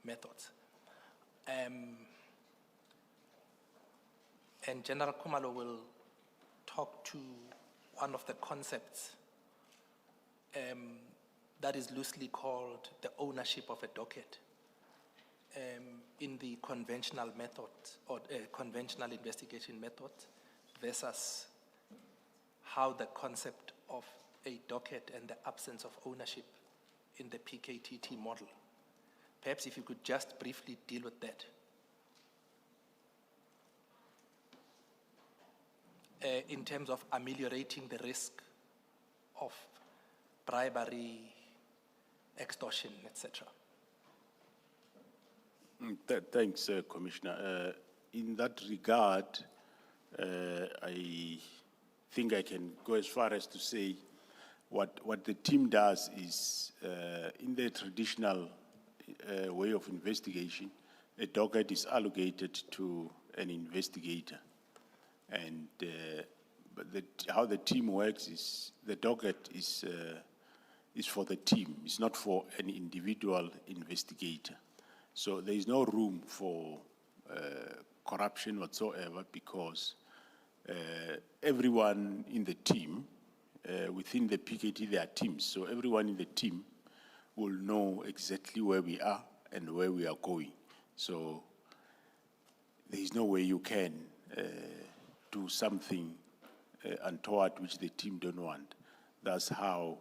methods. And General Khumalo will talk to one of the concepts that is loosely called the ownership of a docket in the conventional method or conventional investigation method versus how the concept of a docket and the absence of ownership in the PKTT model. Perhaps if you could just briefly deal with that. In terms of ameliorating the risk of bribery, extortion, etc. Thanks, Commissioner. In that regard, I think I can go as far as to say what the team does is, in the traditional way of investigation, a docket is allocated to an investigator. And but how the team works is the docket is for the team. It's not for an individual investigator. So there is no room for corruption whatsoever because everyone in the team, within the PKT, there are teams. So everyone in the team will know exactly where we are and where we are going. So there is no way you can do something untoward which the team don't want. That's how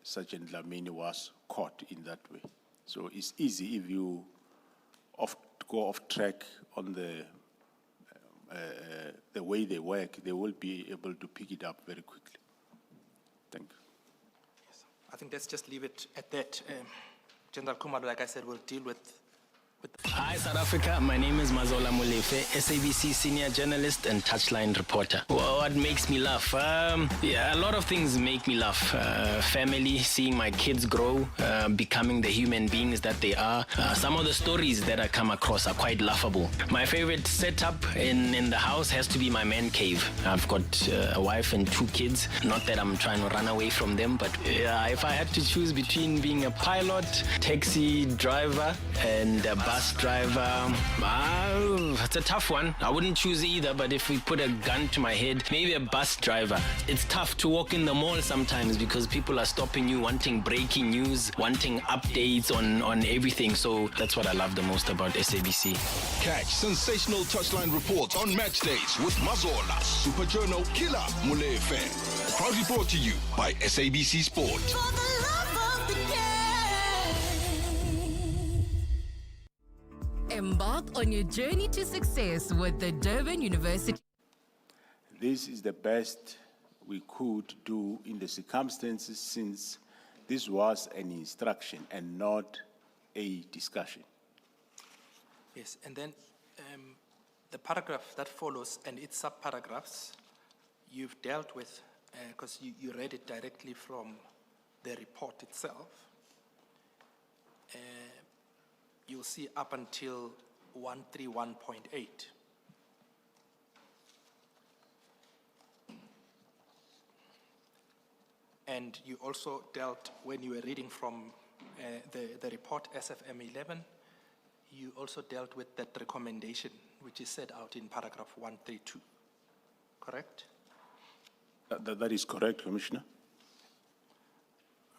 Sergeant Dlamini was caught in that way. So it's easy if you go off track on the way they work, they will be able to pick it up very quickly. Thank you. Yes. I think let's just leave it at that. General Khumalo, like I said, will deal with Hi, South Africa. My name is Mazola Molefe, SABC senior journalist and touchline reporter. What makes me laugh? A lot of things make me laugh. Family, seeing my kids grow, becoming the human beings that they are. Some of the stories that I come across are quite laughable. My favorite setup in the house has to be my man cave. I've got a wife and 2 kids. Not that I'm trying to run away from them, but if I had to choose between being a pilot, taxi driver, and a bus driver, it's a tough one. I wouldn't choose either, but if we put a gun to my head, maybe a bus driver. It's tough to walk in the mall sometimes because people are stopping you, wanting breaking news, wanting updates on everything. So that's what I love the most about SABC. Catch sensational touchline reports on match days with Mazola, Super Journal Killer Molefe. Proudly brought to you by SABC Sport. For the love of the game. Embark on your journey to success with the Durban University. This is the best we could do in the circumstances since this was an instruction and not a discussion. Yes, and then the paragraph that follows and its subparagraphs, you've dealt with, because you read it directly from the report itself. You'll see up until 131.8. And you also dealt, when you were reading from the report SAfm 11, you also dealt with that recommendation, which is set out in paragraph 132, correct? That is correct, Commissioner.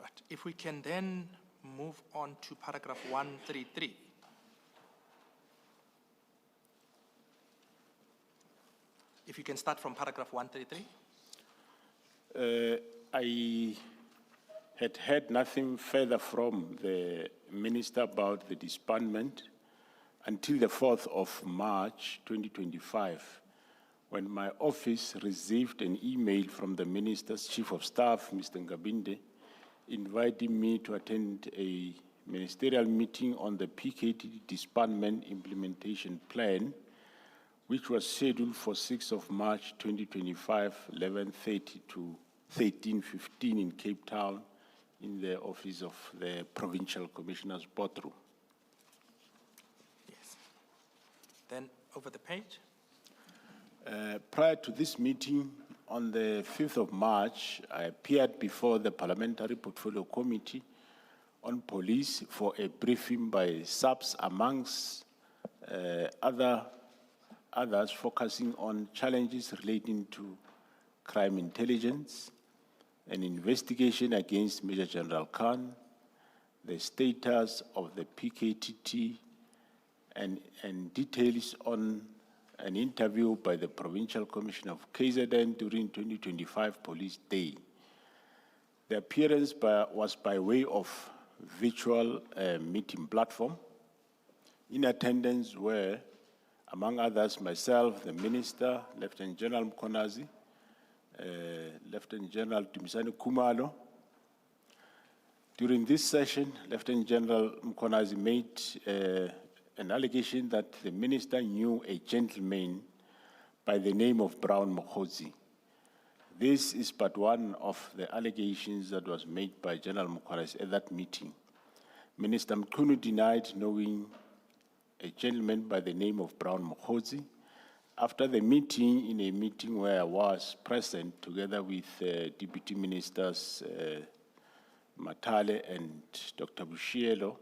Right. If we can then move on to paragraph 133. If you can start from paragraph 133. I had heard nothing further from the Minister about the disbandment until the 4th of March 2025, when my office received an email from the Minister's Chief of Staff, Mr. Ngabinde, inviting me to attend a ministerial meeting on the PKT disbandment implementation plan, which was scheduled for 6th of March 2025, 11:30 to 13:15 in Cape Town, in the office of the Provincial Commissioner's boardroom. Yes. Then over the page. Prior to this meeting, on the 5th of March, I appeared before the Parliamentary Portfolio Committee on police for a briefing by SAPS amongst others focusing on challenges relating to crime intelligence, an investigation against Major General Khan, the status of the PKTT, and details on an interview by the Provincial Commission of KZN during 2025 Police Day. The appearance was by way of virtual meeting platform. In attendance were, among others, myself, the Minister, Lieutenant General Mkonazi, Lieutenant General Tumisani Kumalo. During this session, Lieutenant General Mkonazi made an allegation that the Minister knew a gentleman by the name of Brown Mokhozi. This is but one of the allegations that was made by General Mkonazi at that meeting. Minister Mkhunu denied knowing a gentleman by the name of Brown Mokhozi. After the meeting, in a meeting where I was present together with Deputy Ministers Matale and Dr. Bushielo,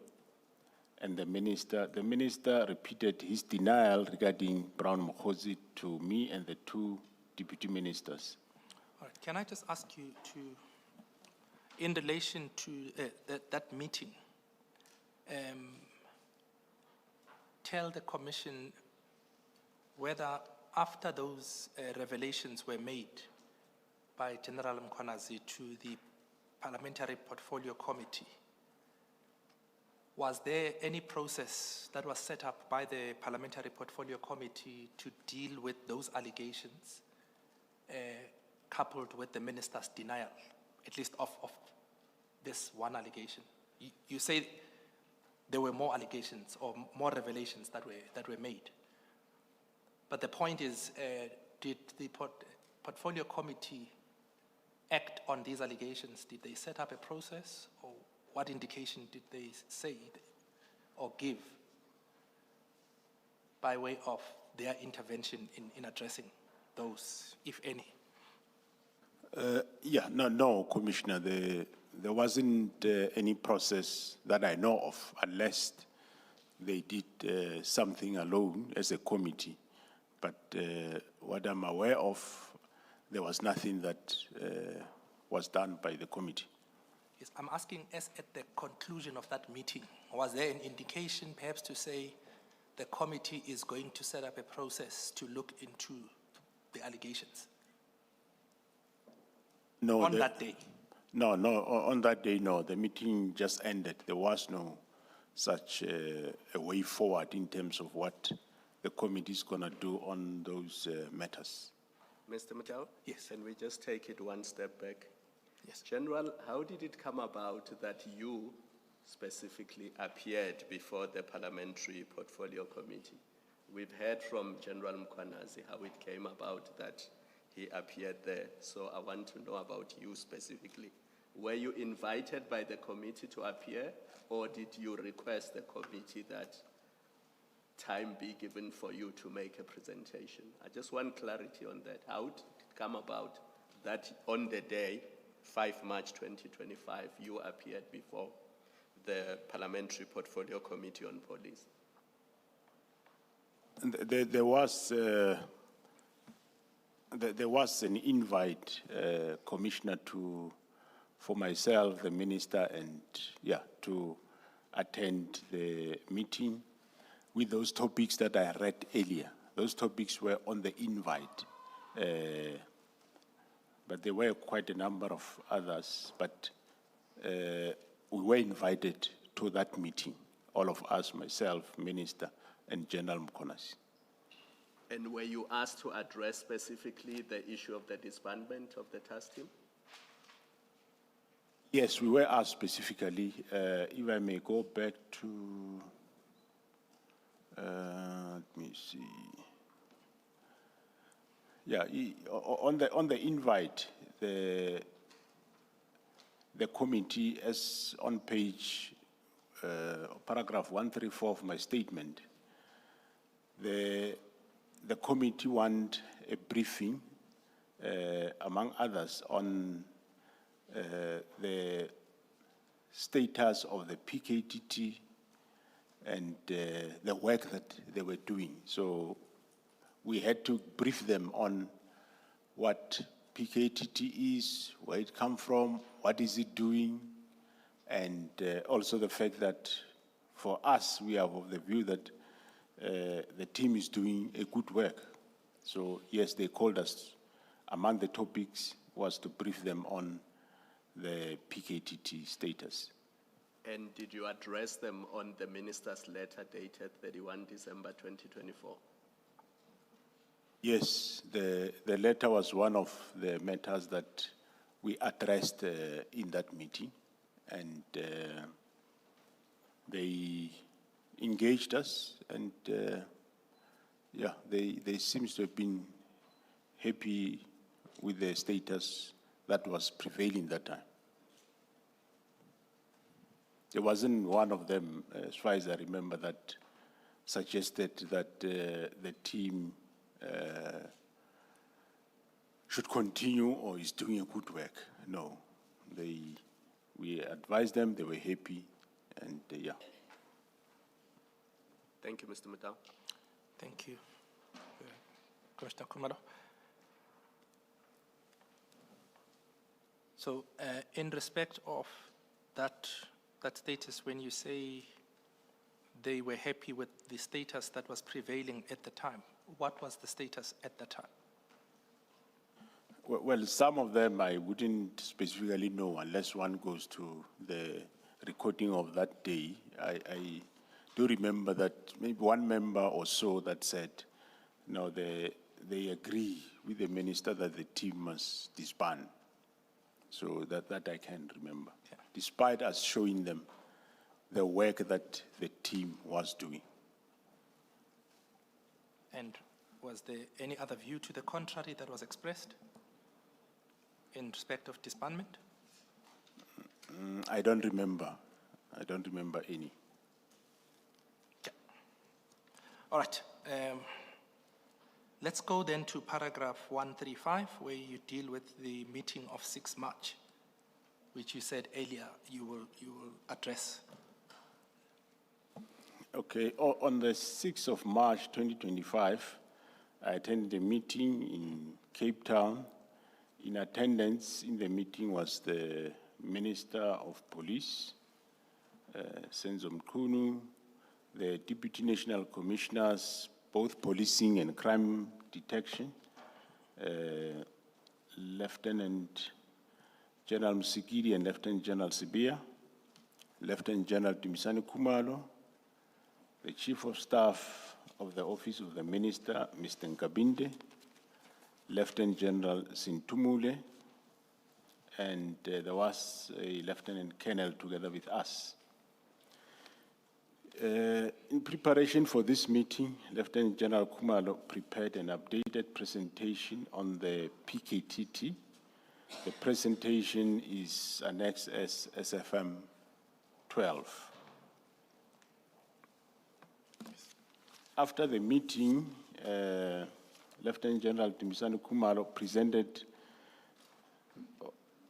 and the minister repeated his denial regarding Brown Mokhozi to me and the two deputy ministers. All right. Can I just ask you to, in relation to that meeting, tell the Commission whether after those revelations were made by General Mkonazi to the Parliamentary Portfolio Committee, was there any process that was set up by the Parliamentary Portfolio Committee to deal with those allegations, coupled with the minister's denial, at least of this one allegation? You say there were more allegations or more revelations that were made. But the point is, did the Portfolio Committee act on these allegations? Did they set up a process, or what indication did they say or give by way of their intervention in addressing those, if any? No, Commissioner. There wasn't any process that I know of, unless they did something alone as a committee. But what I'm aware of, there was nothing that was done by the committee. Yes, I'm asking, as at the conclusion of that meeting, was there an indication perhaps to say the committee is going to set up a process to look into the allegations? No. On that day? No, on that day, no. The meeting just ended. There was no such a way forward in terms of what the committee is going to do on those matters. Mr. Matau? Yes. Can we just take it one step back? Yes. General, how did it come about that you specifically appeared before the Parliamentary Portfolio Committee? We've heard from General Mkwanazi how it came about that he appeared there. So I want to know about you specifically. Were you invited by the committee to appear, or did you request the committee that time be given for you to make a presentation? I just want clarity on that. How did it come about that on the day, 5 March 2025, you appeared before the Parliamentary Portfolio Committee on Police? There was an invite, Commissioner, for myself, the Minister, and to attend the meeting with those topics that I read earlier. Those topics were on the invite, but there were quite a number of others, but we were invited to that meeting, all of us, myself, Minister, and General Mkonazi. And were you asked to address specifically the issue of the disbandment of the task team? Yes, we were asked specifically. If I may go back to, let me see. Yeah, on the invite, the committee, as on page, paragraph 134 of my statement, the committee want a briefing, among others, on the status of the PKTT and the work that they were doing. So we had to brief them on what PKTT is, where it come from, what is it doing, and also the fact that for us, we are of the view that the team is doing a good work. So yes, they called us. Among the topics was to brief them on the PKTT status. And did you address them on the minister's letter dated 31 December 2024? Yes, the letter was one of the matters that we addressed in that meeting, and they engaged us, and yeah, they seems to have been happy with the status that was prevailing that time. There wasn't one of them, as far as I remember, that suggested that the team should continue or is doing a good work. No, we advised them, they were happy, and yeah. Thank you, Mr. Mutau. Thank you. Commissioner Kumalo. So in respect of that status, when you say they were happy with the status that was prevailing at the time, what was the status at the time? Well, some of them I wouldn't specifically know unless one goes to the recording of that day. I do remember that maybe one member or so that said, no, they agree with the minister that the team must disband. So that I can remember, yeah. Despite us showing them the work that the team was doing. And was there any other view to the contrary that was expressed in respect of disbandment? I don't remember. I don't remember any. Okay. All right. Let's go then to paragraph 135, where you deal with the meeting of 6 March, which you said earlier you will address. Okay. On the 6th of March 2025, I attended a meeting in Cape Town. In attendance in the meeting was the Minister of Police, Senzo Mkhunu, the Deputy National Commissioners, both policing and crime detection, Lieutenant General Msikiri and Lieutenant General Sibia, Lieutenant General Dumisani Kumalo, the Chief of Staff of the Office of the Minister, Mr. Nkabinde, Lieutenant General Sintumule, and there was a Lieutenant Colonel together with us. In preparation for this meeting, Lieutenant General Kumalo prepared an updated presentation on the PKTT. The presentation is annexed as SAfm 12. After the meeting, Lieutenant General Dumisani Kumalo presented,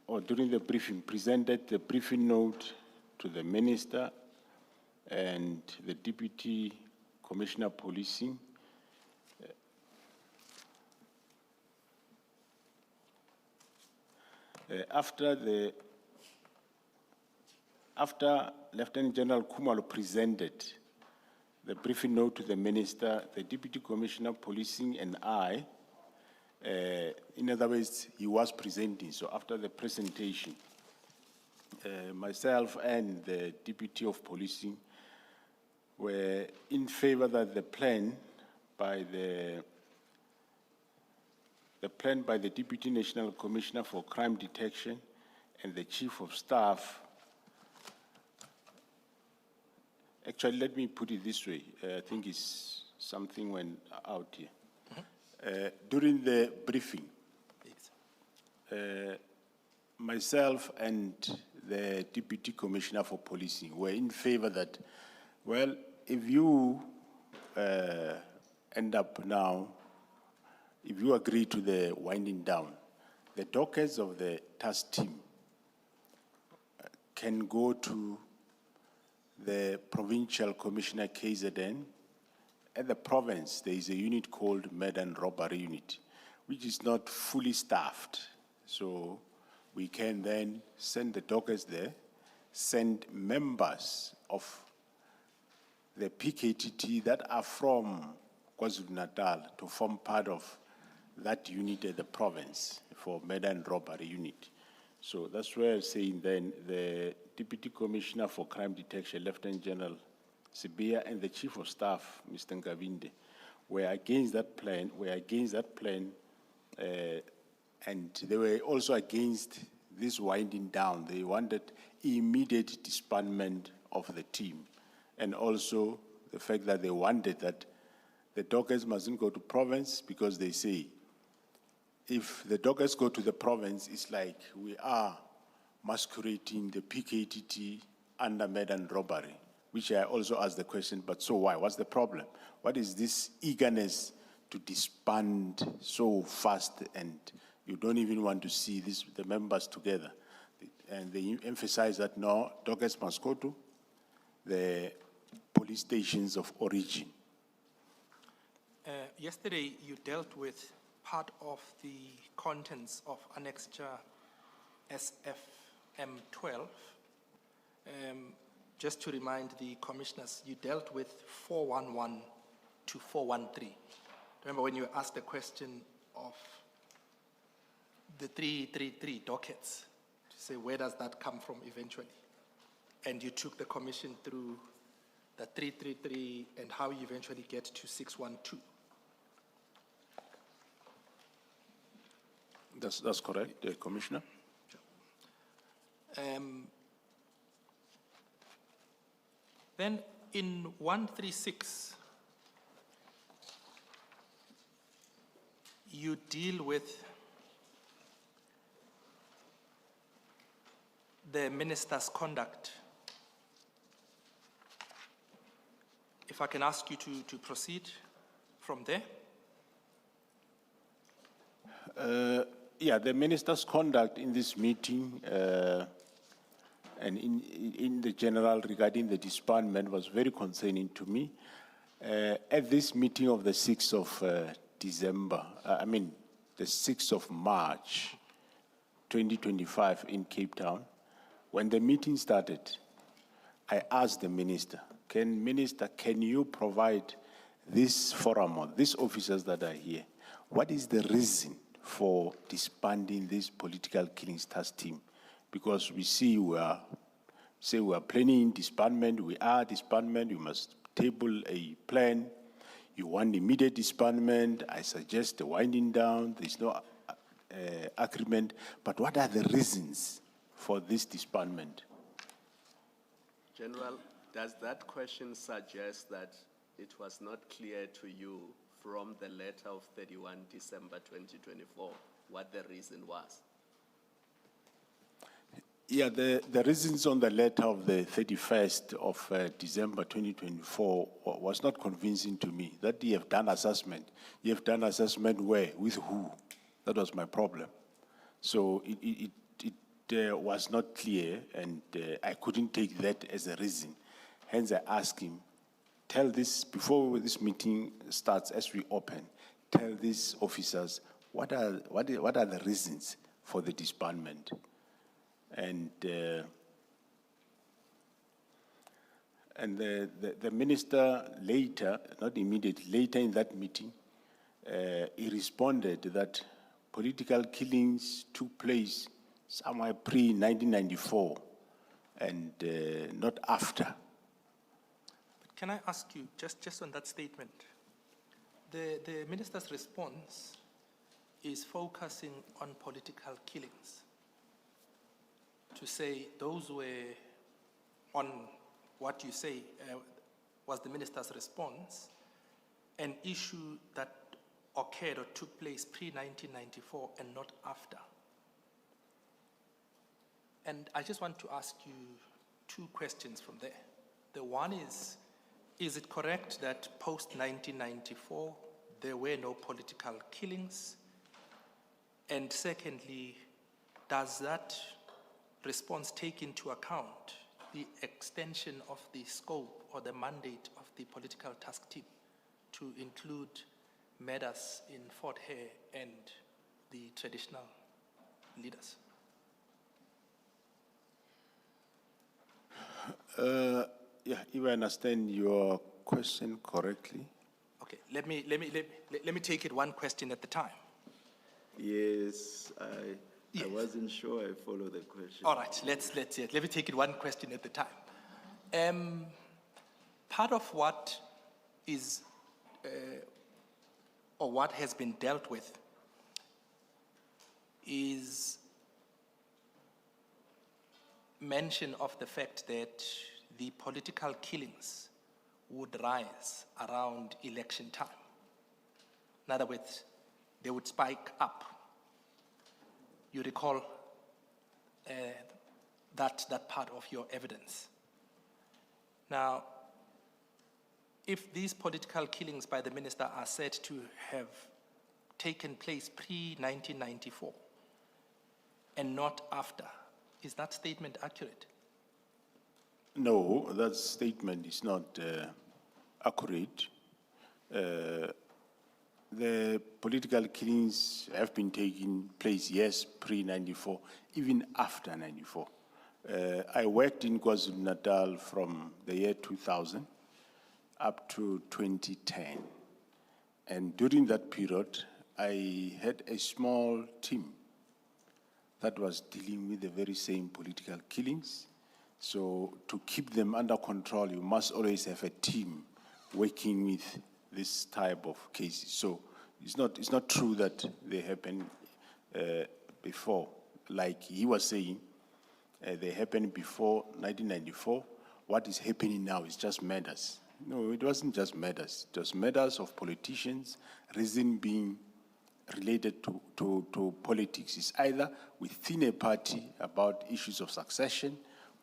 or during the briefing, presented the briefing note to the Minister and the Deputy Commissioner Policing. After Lieutenant General Kumalo presented the briefing note to the Minister, the Deputy Commissioner Policing and I, in other words, he was presenting. So after the presentation, myself and the Deputy of Policing were in favor that the plan by the Deputy National Commissioner for Crime Detection and the Chief of Staff. Actually, let me put it this way. I think it's something went out here. During the briefing, myself and the Deputy Commissioner for Policing were in favor that, well, if you end up now, if you agree to the winding down, the dockets of the task team can go to the Provincial Commissioner KZN. At the province, there is a unit called Murder and Robbery Unit, which is not fully staffed. So we can then send the dockers there, send members of the PKTT that are from KwaZulu-Natal to form part of that unit at the province for Murder and Robbery Unit. So that's where I'm saying then the Deputy Commissioner for Crime Detection, Lieutenant General Sibia, and the Chief of Staff, Mr. Ngavinde, were against that plan, and they were also against this winding down. They wanted immediate disbandment of the team, and also the fact that they wanted that the dockers mustn't go to province, because they say if the dockers go to the province, it's like we are masquerading the PKTT under murder and robbery, which I also asked the question, but so why? What's the problem? What is this eagerness to disband so fast, and you don't even want to see the members together? And they emphasize that no, dockers must go to the police stations of origin. Yesterday, you dealt with part of the contents of Annexure SAfm 12. Just to remind the commissioners, you dealt with 411 to 413. Remember when you asked the question of the 333 dockets, to say where does that come from eventually? And you took the commission through the 333 and how you eventually get to 612. That's correct, Commissioner. Then in 136, you deal with the minister's conduct. If I can ask you to proceed from there. Yeah, the minister's conduct in this meeting and in the general regarding the disbandment was very concerning to me. At this meeting of the 6th of December, the 6th of March, 2025 in Cape Town, when the meeting started, I asked the minister, can you provide this forum or these officers that are here, what is the reason for disbanding this political killings task team? Because we see we are planning disbandment, we must table a plan. You want immediate disbandment, I suggest the winding down, there's no agreement, but what are the reasons for this disbandment? General, does that question suggest that it was not clear to you from the letter of 31 December 2024 what the reason was? Yeah, the reasons on the letter of the 31st of December 2024 was not convincing to me. That you have done assessment. You have done assessment where? With who? That was my problem. So it was not clear, and I couldn't take that as a reason. Hence, I asked him, tell this, before this meeting starts, as we open, tell these officers what are the reasons for the disbandment. And the minister later, not immediately, later in that meeting, he responded that political killings took place somewhere pre-1994 and not after. But can I ask you, just on that statement, the minister's response is focusing on political killings. To say those were on what you say was the minister's response, an issue that occurred or took place pre-1994 and not after. And I just want to ask you two questions from there. The one is it correct that post-1994 there were no political killings? And secondly, does that response take into account the extension of the scope or the mandate of the political task team to include matters in Fort Hare and the traditional leaders? Yeah, if I understand your question correctly. Okay, let me take it one question at a time. Yes, Yes. I wasn't sure I follow the question. All right, let's see it. Let me take it one question at a time. Part of what is, or what has been dealt with is mention of the fact that the political killings would rise around election time. In other words, they would spike up. You recall that part of your evidence. Now, if these political killings by the minister are said to have taken place pre-1994 and not after, is that statement accurate? No, that statement is not accurate. The political killings have been taking place, yes, pre-94, even after 94. I worked in KwaZulu-Natal from the year 2000 up to 2010. And during that period, I had a small team that was dealing with the very same political killings. So to keep them under control, you must always have a team working with this type of cases. So it's not true that they happened before. Like he was saying, they happened before 1994. What is happening now is just murders. No, it wasn't just murders. It was murders of politicians, reason being related to politics. It's either within a party about issues of succession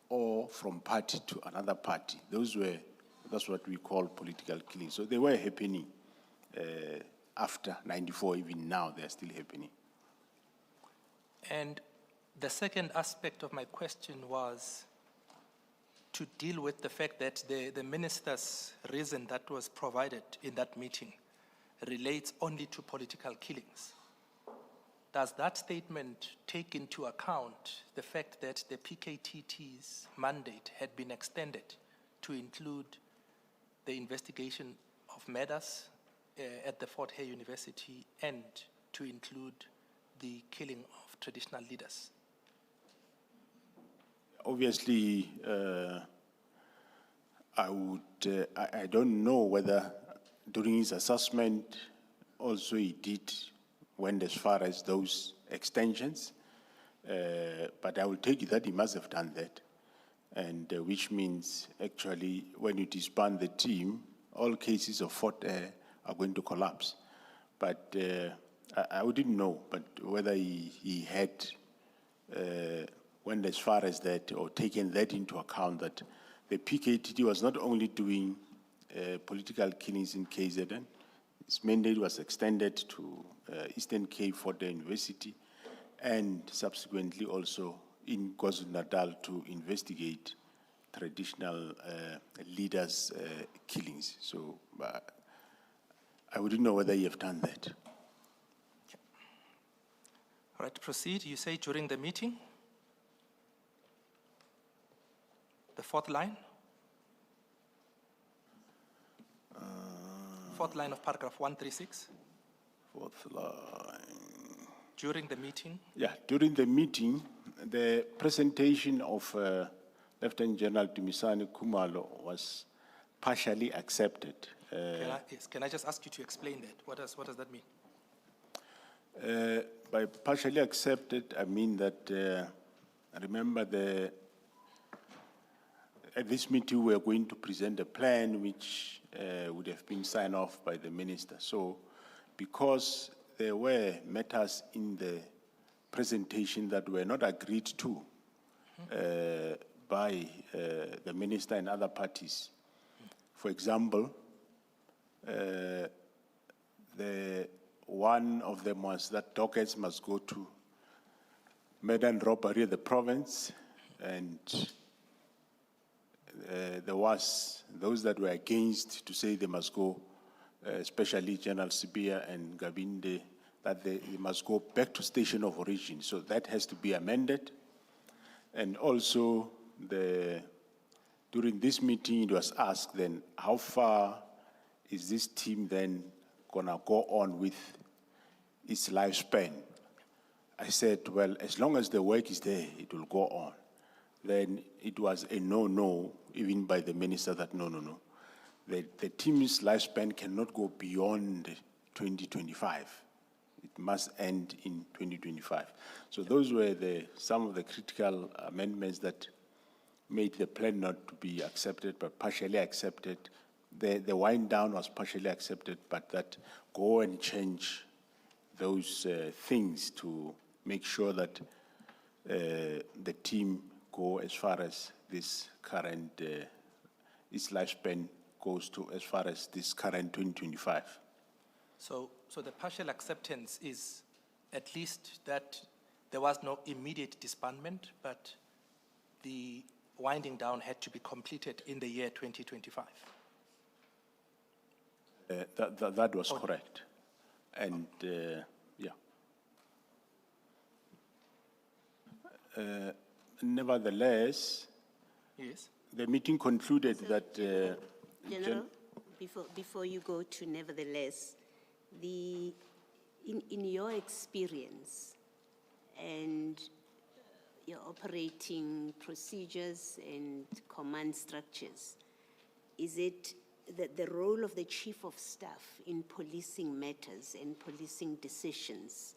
or from party to another party. That's what we call political killings. So they were happening after 94, even now they're still happening. And the second aspect of my question was to deal with the fact that the minister's reason that was provided in that meeting relates only to political killings. Does that statement take into account the fact that the PKTT's mandate had been extended to include the investigation of murders at the Fort Hare University and to include the killing of traditional leaders? Obviously, I don't know whether during his assessment also he went as far as those extensions, but I will take it that he must have done that, and which means actually when you disband the team, all cases of Fort Hare are going to collapse. But I wouldn't know, but whether he had went as far as that or taken that into account, that the PKTT was not only doing political killings in KZN, its mandate was extended to Eastern Cape Fort Hare University and subsequently also in KwaZulu-Natal to investigate traditional leaders' killings. So I wouldn't know whether you have done that. Okay. All right, proceed. You say during the meeting? The fourth line? Fourth line of paragraph 136? Fourth line. During the meeting? Yeah, during the meeting, the presentation of Lieutenant General Dumisani Khumalo was partially accepted. Can I just ask you to explain that? What does that mean? By partially accepted, I mean that, I remember at this meeting we are going to present a plan which would have been signed off by the minister. So because there were matters in the presentation that were not agreed to by the minister and other parties. For example, one of them was that dockets must go to murder and robbery of the province, And there was those that were against to say they must go, especially General Sibia and Gabinde, that they must go back to station of origin. So that has to be amended. And also, during this meeting, it was asked then, how far is this team then gonna go on with its lifespan? I said, well, as long as the work is there, it will go on. Then it was a no-no, even by the minister, that no. The team's lifespan cannot go beyond 2025. It must end in 2025. So those were some of the critical amendments that made the plan not to be accepted, but partially accepted. The wind down was partially accepted, but that go and change those things to make sure that the team go as far as this current, its lifespan goes to as far as this current 2025. So the partial acceptance is at least that there was no immediate disbandment, but the winding down had to be completed in the year 2025. That was correct. And yeah. Nevertheless, Yes. the meeting concluded that General, before you go to nevertheless, in your experience and your operating procedures and command structures, is it that the role of the chief of staff in policing matters and policing decisions,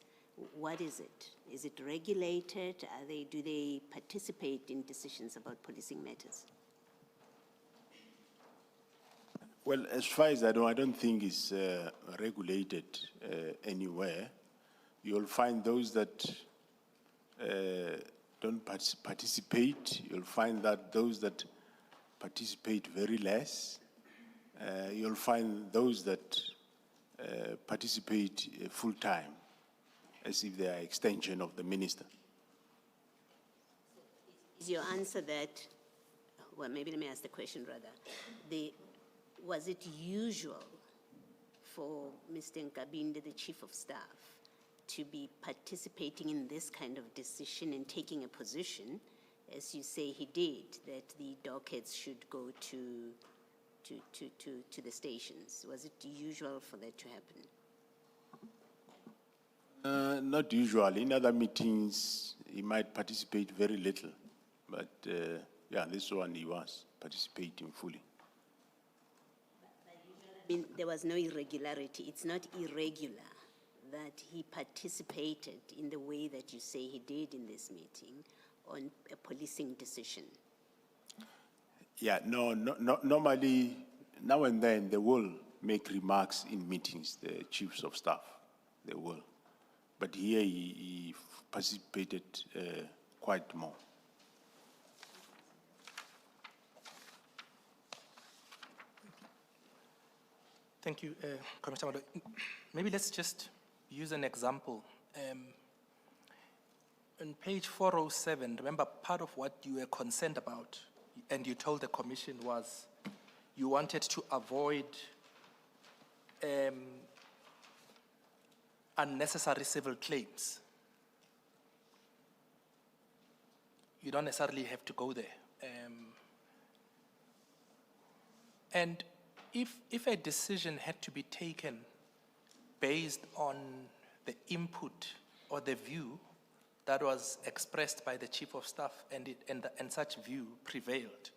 what is it? Is it regulated? Do they participate in decisions about policing matters? well, as far as I know, I don't think it's regulated anywhere. You'll find those that don't participate. You'll find that those that participate very less. You'll find those that participate full-time, as if they are extension of the minister. Is your answer that, well, maybe let me ask the question rather. Was it usual for Mr. Nkabinde, the chief of staff, to be participating in this kind of decision and taking a position, as you say he did, that the dockets should go to the stations? Was it usual for that to happen? Not usually. In other meetings, he might participate very little. But yeah, this one he was participating fully. I mean, there was no irregularity. It's not irregular that he participated in the way that you say he did in this meeting on a policing decision. Yeah, no, normally, now and then, they will make remarks in meetings, the chiefs of staff, they will. But here he participated quite more. Thank you, Commissioner Mado. Maybe let's just use an example. On page 407, remember part of what you were concerned about and you told the commission was you wanted to avoid unnecessary civil claims. You don't necessarily have to go there. And if a decision had to be taken based on the input or the view that was expressed by the chief of staff and such view prevailed,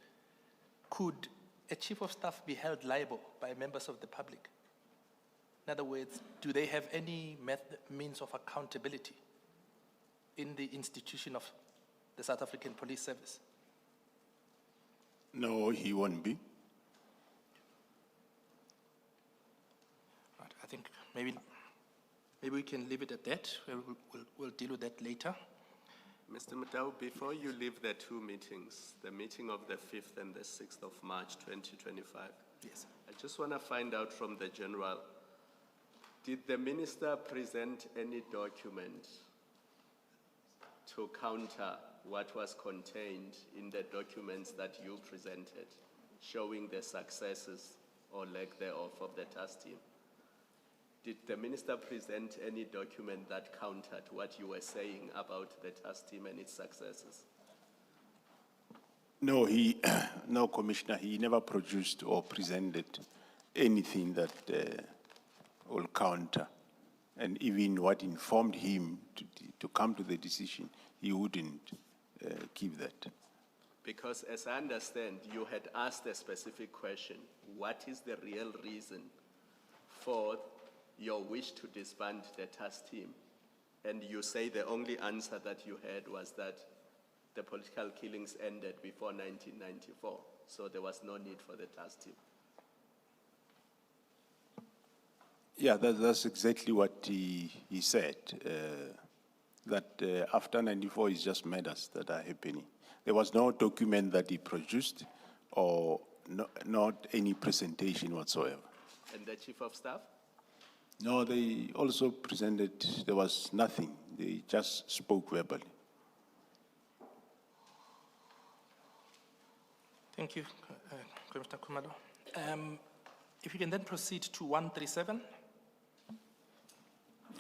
could a chief of staff be held liable by members of the public? In other words, do they have any means of accountability in the institution of the South African Police Service? No, he won't be. Right, I think maybe we can leave it at that. We'll deal with that later. Mr. Mutau, before you leave the two meetings, the meeting of the 5th and the 6th of March 2025, Yes. I just want to find out from the General, did the minister present any document to counter what was contained in the documents that you presented, showing the successes or lack thereof of the task team. Did the minister present any document that countered what you were saying about the task team and its successes? No, no, Commissioner, he never produced or presented anything that will counter. And even what informed him to come to the decision, he wouldn't give that. Because as I understand, you had asked a specific question. What is the real reason for your wish to disband the task team? And you say the only answer that you had was that the political killings ended before 1994, so there was no need for the task team. Yeah, that's exactly what he said, that after 94 it's just matters that are happening. There was no document that he produced or not any presentation whatsoever. And the chief of staff? No, they also presented, there was nothing. They just spoke verbally. Thank you, Commissioner Khumalo. If you can then proceed to 137,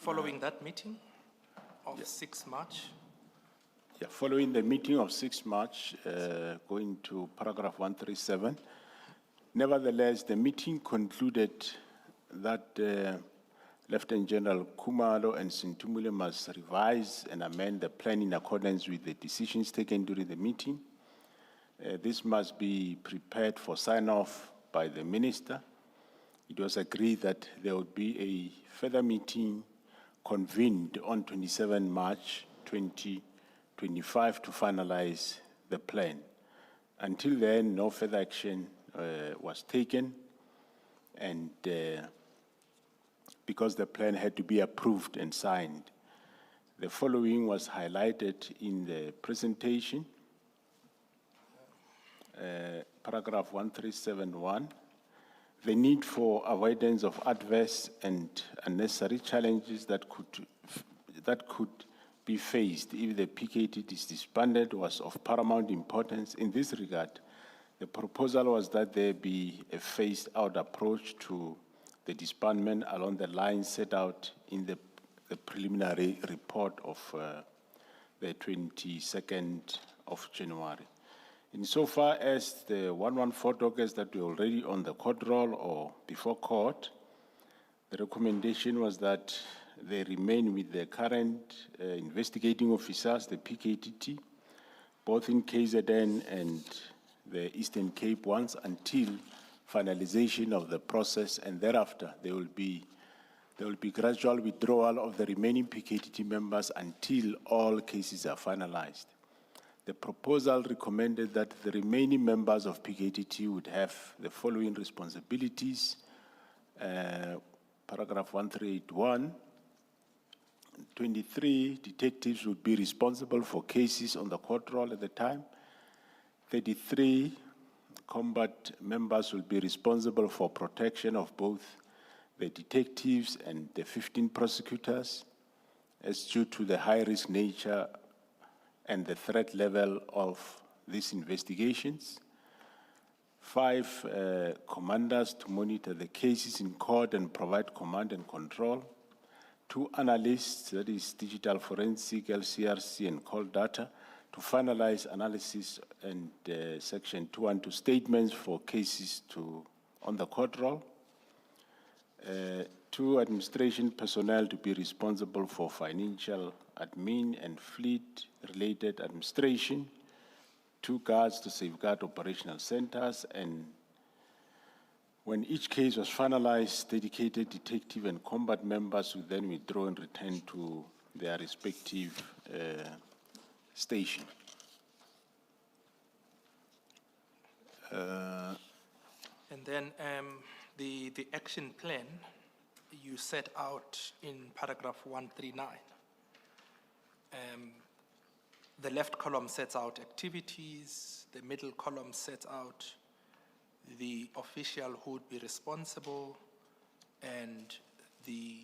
following that meeting of 6 March. Yeah, following the meeting of 6 March, going to paragraph 137. Nevertheless, the meeting concluded that Lieutenant General Khumalo and Sintumule must revise and amend the plan in accordance with the decisions taken during the meeting. This must be prepared for sign-off by the minister. It was agreed that there would be a further meeting convened on 27 March 2025 to finalize the plan. Until then, no further action was taken, and because the plan had to be approved and signed, the following was highlighted in the presentation. Paragraph 1371, the need for avoidance of adverse and unnecessary challenges that could be faced if the PKT is disbanded was of paramount importance. In this regard, the proposal was that there be a phased-out approach to the disbandment along the lines set out in the preliminary report of the 22nd of January. Insofar as the 114 dockets that were already on the court roll or before court, the recommendation was that they remain with the current investigating officers, the PKTT, both in KZN and the Eastern Cape ones, until finalization of the process, and thereafter there will be gradual withdrawal of the remaining PKTT members until all cases are finalized. The proposal recommended that the remaining members of PKTT would have the following responsibilities. Paragraph 1381, 23 detectives would be responsible for cases on the court roll at the time. 33 combat members will be responsible for protection of both the detectives and the 15 prosecutors, as due to the high-risk nature and the threat level of these investigations. 5 commanders to monitor the cases in court and provide command and control. 2 analysts, that is digital forensic, LCRC, and call data, to finalize analysis and section 212 statements for cases on the court roll. 2 administration personnel to be responsible for financial admin and fleet-related administration. 2 guards to safeguard operational centers, and when each case was finalized, dedicated detective and combat members would then withdraw and return to their respective station. And then the action plan you set out in paragraph 139. The left column sets out activities, the middle column sets out the official who would be responsible, and the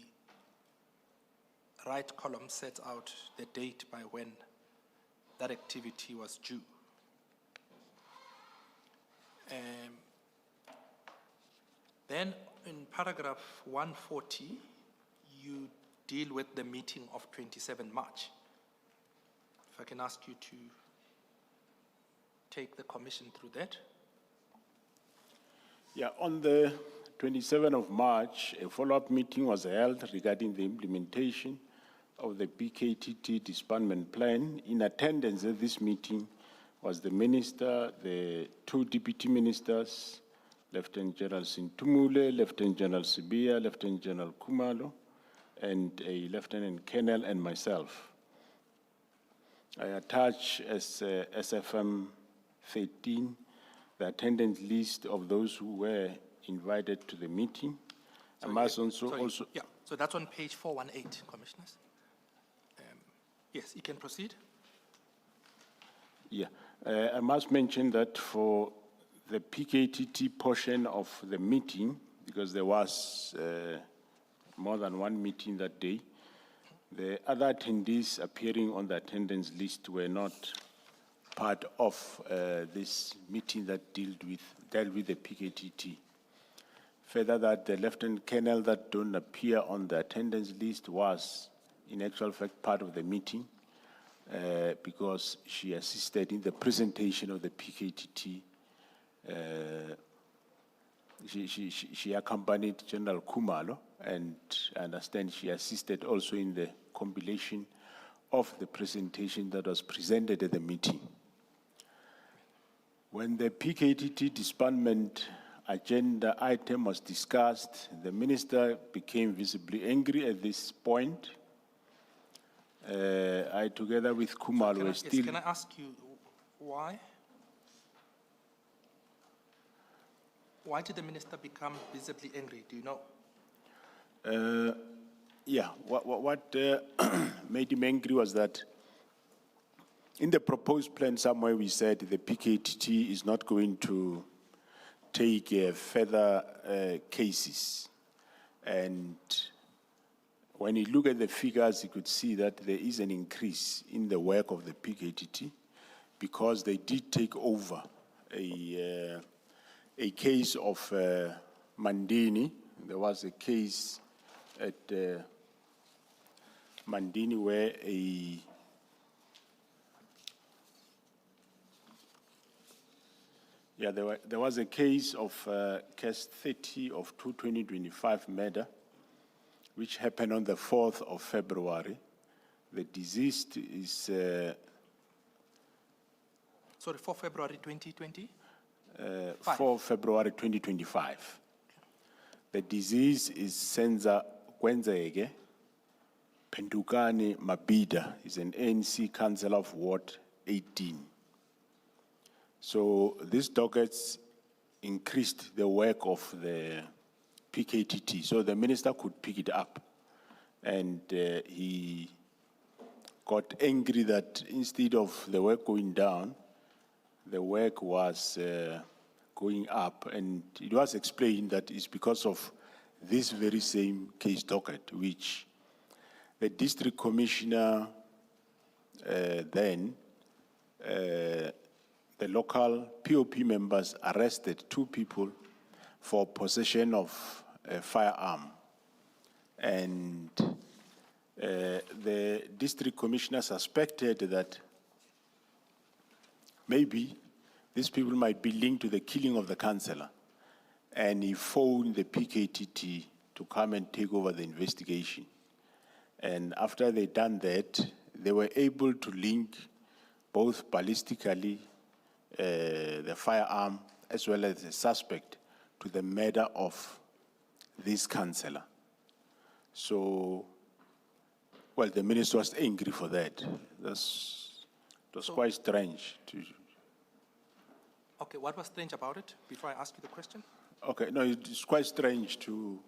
right column sets out the date by when that activity was due. Then in paragraph 140, you deal with the meeting of 27 March. If I can ask you to take the commission through that. Yeah, on the 27th of March, a follow-up meeting was held regarding the implementation of the PKTT disbandment plan. In attendance at this meeting was the minister, the two deputy ministers, Lieutenant General Sintumule, Lieutenant General Sibia, Lieutenant General Kumalo, and a Lieutenant Colonel and myself. I attach as SAfm 13 the attendance list of those who were invited to the meeting. I must also Yeah, so that's on page 418, Commissioners. Yes, you can proceed. Yeah, I must mention that for the PKTT portion of the meeting, because there was more than one meeting that day, the other attendees appearing on the attendance list were not part of this meeting that dealt with the PKTT. Further, that the Lieutenant Colonel that don't appear on the attendance list was, in actual fact, part of the meeting because she assisted in the presentation of the PKTT. She accompanied General Kumalo, and I understand she assisted also in the compilation of the presentation that was presented at the meeting. When the PKTT disbandment agenda item was discussed, the minister became visibly angry at this point. I, together with Kumalo, were still... Can I ask you why? Why did the minister become visibly angry? Do you know? Yeah, what made him angry was that in the proposed plan somewhere we said the PKTT is not going to take further cases. And when you look at the figures, you could see that there is an increase in the work of the PKTT because they did take over a case of Mandini. There was a case at Mandini where there was a case of case 30 of 2025 murder, which happened on the 4th of February. The deceased is... Sorry, 4 February 2020? 4 February 2025. The disease is Senza Kwenzege Pendukani Mabida. Is an ANC councillor of Ward 18. So these dockets increased the work of the PKTT, so the minister could pick it up. And he got angry that instead of the work going down, the work was going up. And it was explained that it's because of this very same case docket, which the district commissioner the local POP members arrested 2 people for possession of a firearm. And the district commissioner suspected that maybe these people might be linked to the killing of the councillor. And he phoned the PKTT to come and take over the investigation. And after they done that, they were able to link both ballistically the firearm as well as the suspect to the murder of this councillor. So, well, the minister was angry for that. It was quite strange. Okay, what was strange about it, before I ask you the question? Okay, no, it's quite strange to...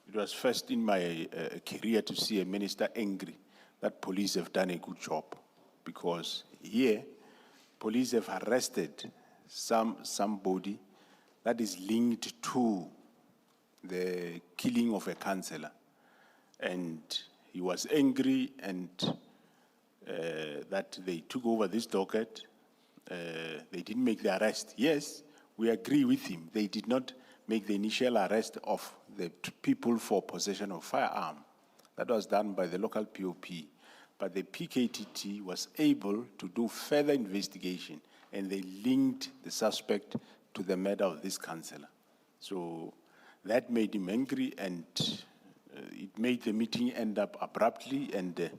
It was first in my career to see a minister angry that police have done a good job, because here, police have arrested somebody that is linked to the killing of a councillor. And he was angry, and that they took over this docket. They didn't make the arrest. Yes, we agree with him. They did not make the initial arrest of the people for possession of firearm. That was done by the local POP. But the PKTT was able to do further investigation, and they linked the suspect to the murder of this councillor. So that made him angry, and it made the meeting end up abruptly, and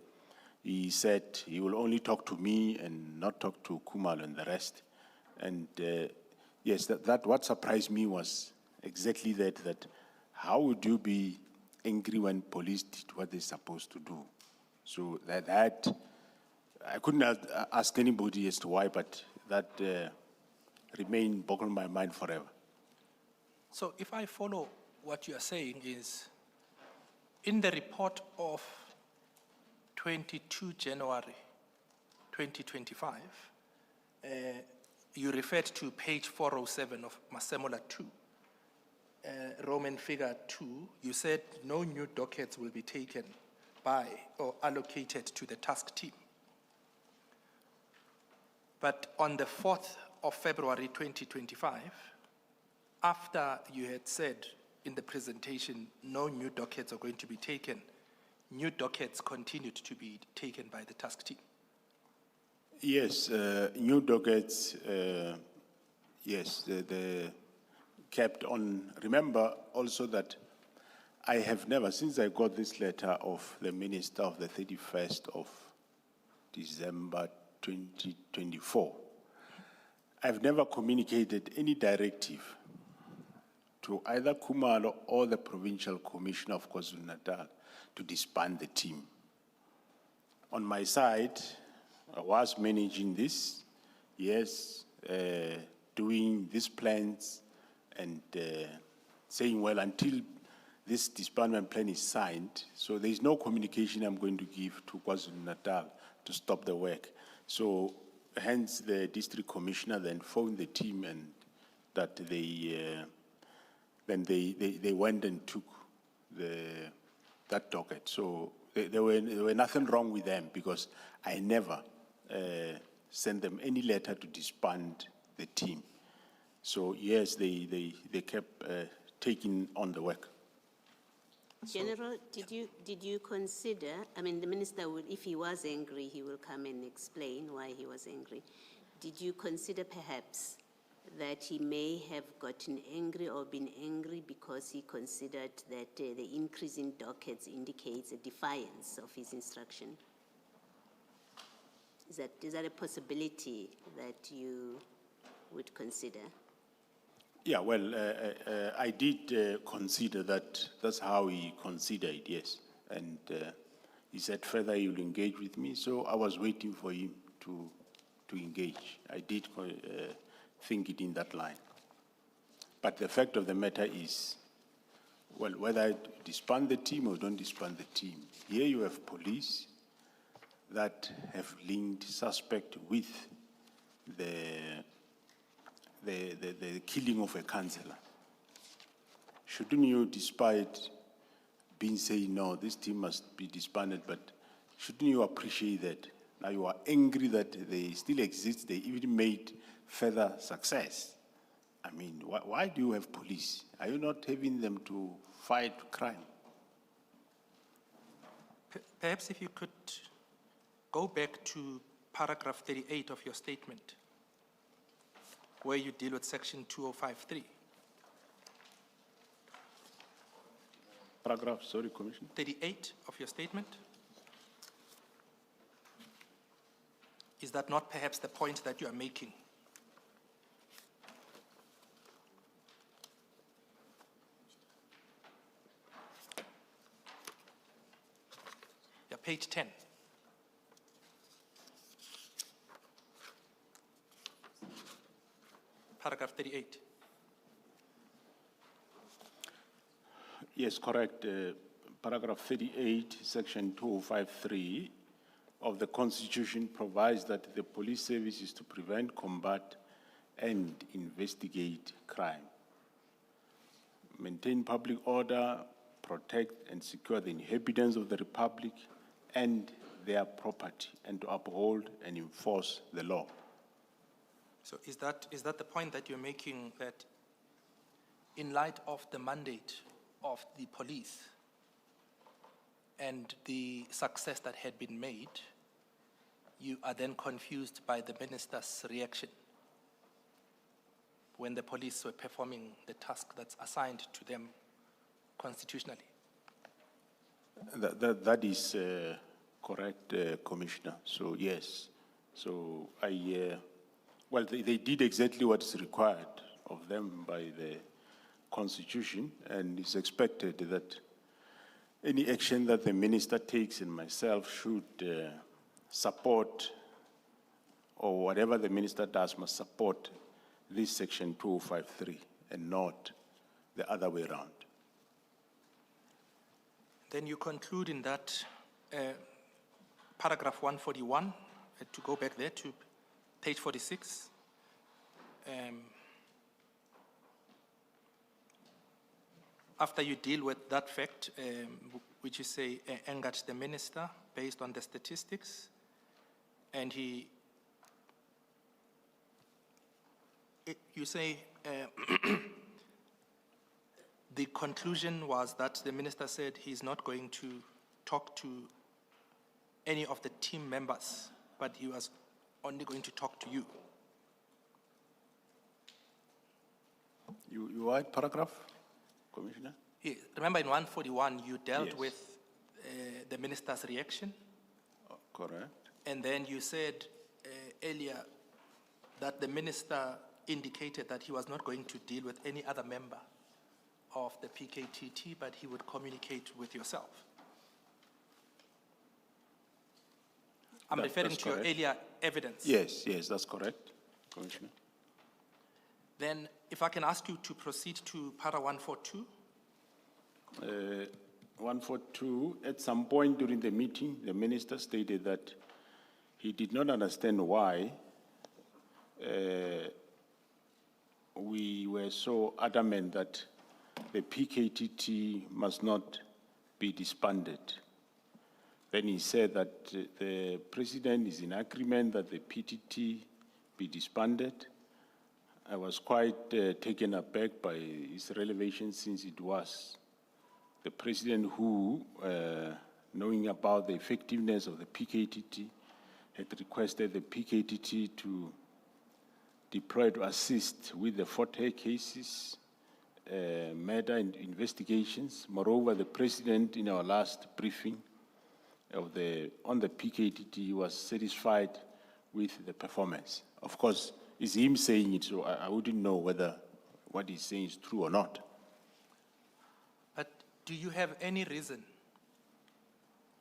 he said he will only talk to me and not talk to Kumal and the rest. And yes, that what surprised me was exactly that how would you be angry when police did what they're supposed to do? So that I couldn't ask anybody as to why, but that remained boggling my mind forever. So if I follow what you are saying is, in the report of 22 January 2025, you referred to page 407 of Masemola 2, Roman figure 2. You said no new dockets will be taken by or allocated to the task team. But on the 4th of February 2025, after you had said in the presentation no new dockets are going to be taken, new dockets continued to be taken by the task team. Yes, new dockets, yes, the kept on. Remember also that I have never, since I got this letter of the minister of the 31st of December 2024, I've never communicated any directive to either Kumalo or the Provincial Commissioner of KwaZulu-Natal to disband the team. On my side, I was managing this, yes, doing these plans and saying, well, until this disbandment plan is signed, so there is no communication I'm going to give to KwaZulu-Natal to stop the work. So hence the district commissioner then phoned the team, and that they then they went and took that docket. So there were nothing wrong with them, because I never sent them any letter to disband the team. So yes, they kept taking on the work. General, did you consider, I mean, the minister would, if he was angry, he will come and explain why he was angry. Did you consider perhaps that he may have gotten angry or been angry because he considered that the increase in dockets indicates a defiance of his instruction? Is that a possibility that you would consider? Yeah, well, I did consider that. That's how he considered, yes. And he said further he will engage with me, so I was waiting for him to engage. I did think it in that line. But the fact of the matter is, well, whether I disband the team or don't disband the team, here you have police that have linked suspect with the killing of a councillor. Shouldn't you, despite being saying, no, this team must be disbanded, but shouldn't you appreciate that now you are angry that they still exist, they even made further success? I mean, why do you have police? Are you not having them to fight crime? Perhaps if you could go back to paragraph 38 of your statement, where you deal with section 2053. Paragraph, sorry, Commissioner. 38 of your statement. Is that not perhaps the point that you are making? Yeah, page 10. Paragraph 38. Yes, correct. Paragraph 38, section 2053 of the Constitution provides that the police service is to prevent, combat, and investigate crime, maintain public order, protect and secure the inhabitants of the Republic, and their property and to uphold and enforce the law. So is that the point that you're making, that in light of the mandate of the police and the success that had been made, you are then confused by the minister's reaction when the police were performing the task that's assigned to them constitutionally? That is correct, Commissioner. So yes, so well, they did exactly what is required of them by the Constitution, and it's expected that any action that the minister takes and myself should support, or whatever the minister does must support this section 2053 and not the other way around. Then you conclude in that paragraph 141, to go back there to page 46. After you deal with that fact, which you say angered the minister based on the statistics, and you say the conclusion was that the minister said he's not going to talk to any of the team members, but he was only going to talk to you. You what paragraph, Commissioner? Yeah, remember in 141, you dealt Yes. with the minister's reaction, Correct. and then you said earlier that the minister indicated that he was not going to deal with any other member of the PKTT, but he would communicate with yourself. I'm referring That's to your correct. earlier evidence. Yes, that's correct, Commissioner. Then, if I can ask you to proceed to para 142. 142, at some point during the meeting, the minister stated that he did not understand why we were so adamant that the PKTT must not be disbanded. Then he said that the president is in agreement that the PTT be disbanded. I was quite taken aback by his revelation, since it was the president who, knowing about the effectiveness of the PKTT, had requested the PKTT to deploy to assist with the Forte cases, murder and investigations. Moreover, the president, in our last briefing on the PKTT, was satisfied with the performance. Of course, it's him saying it, so I wouldn't know whether what he's saying is true or not. But do you have any reason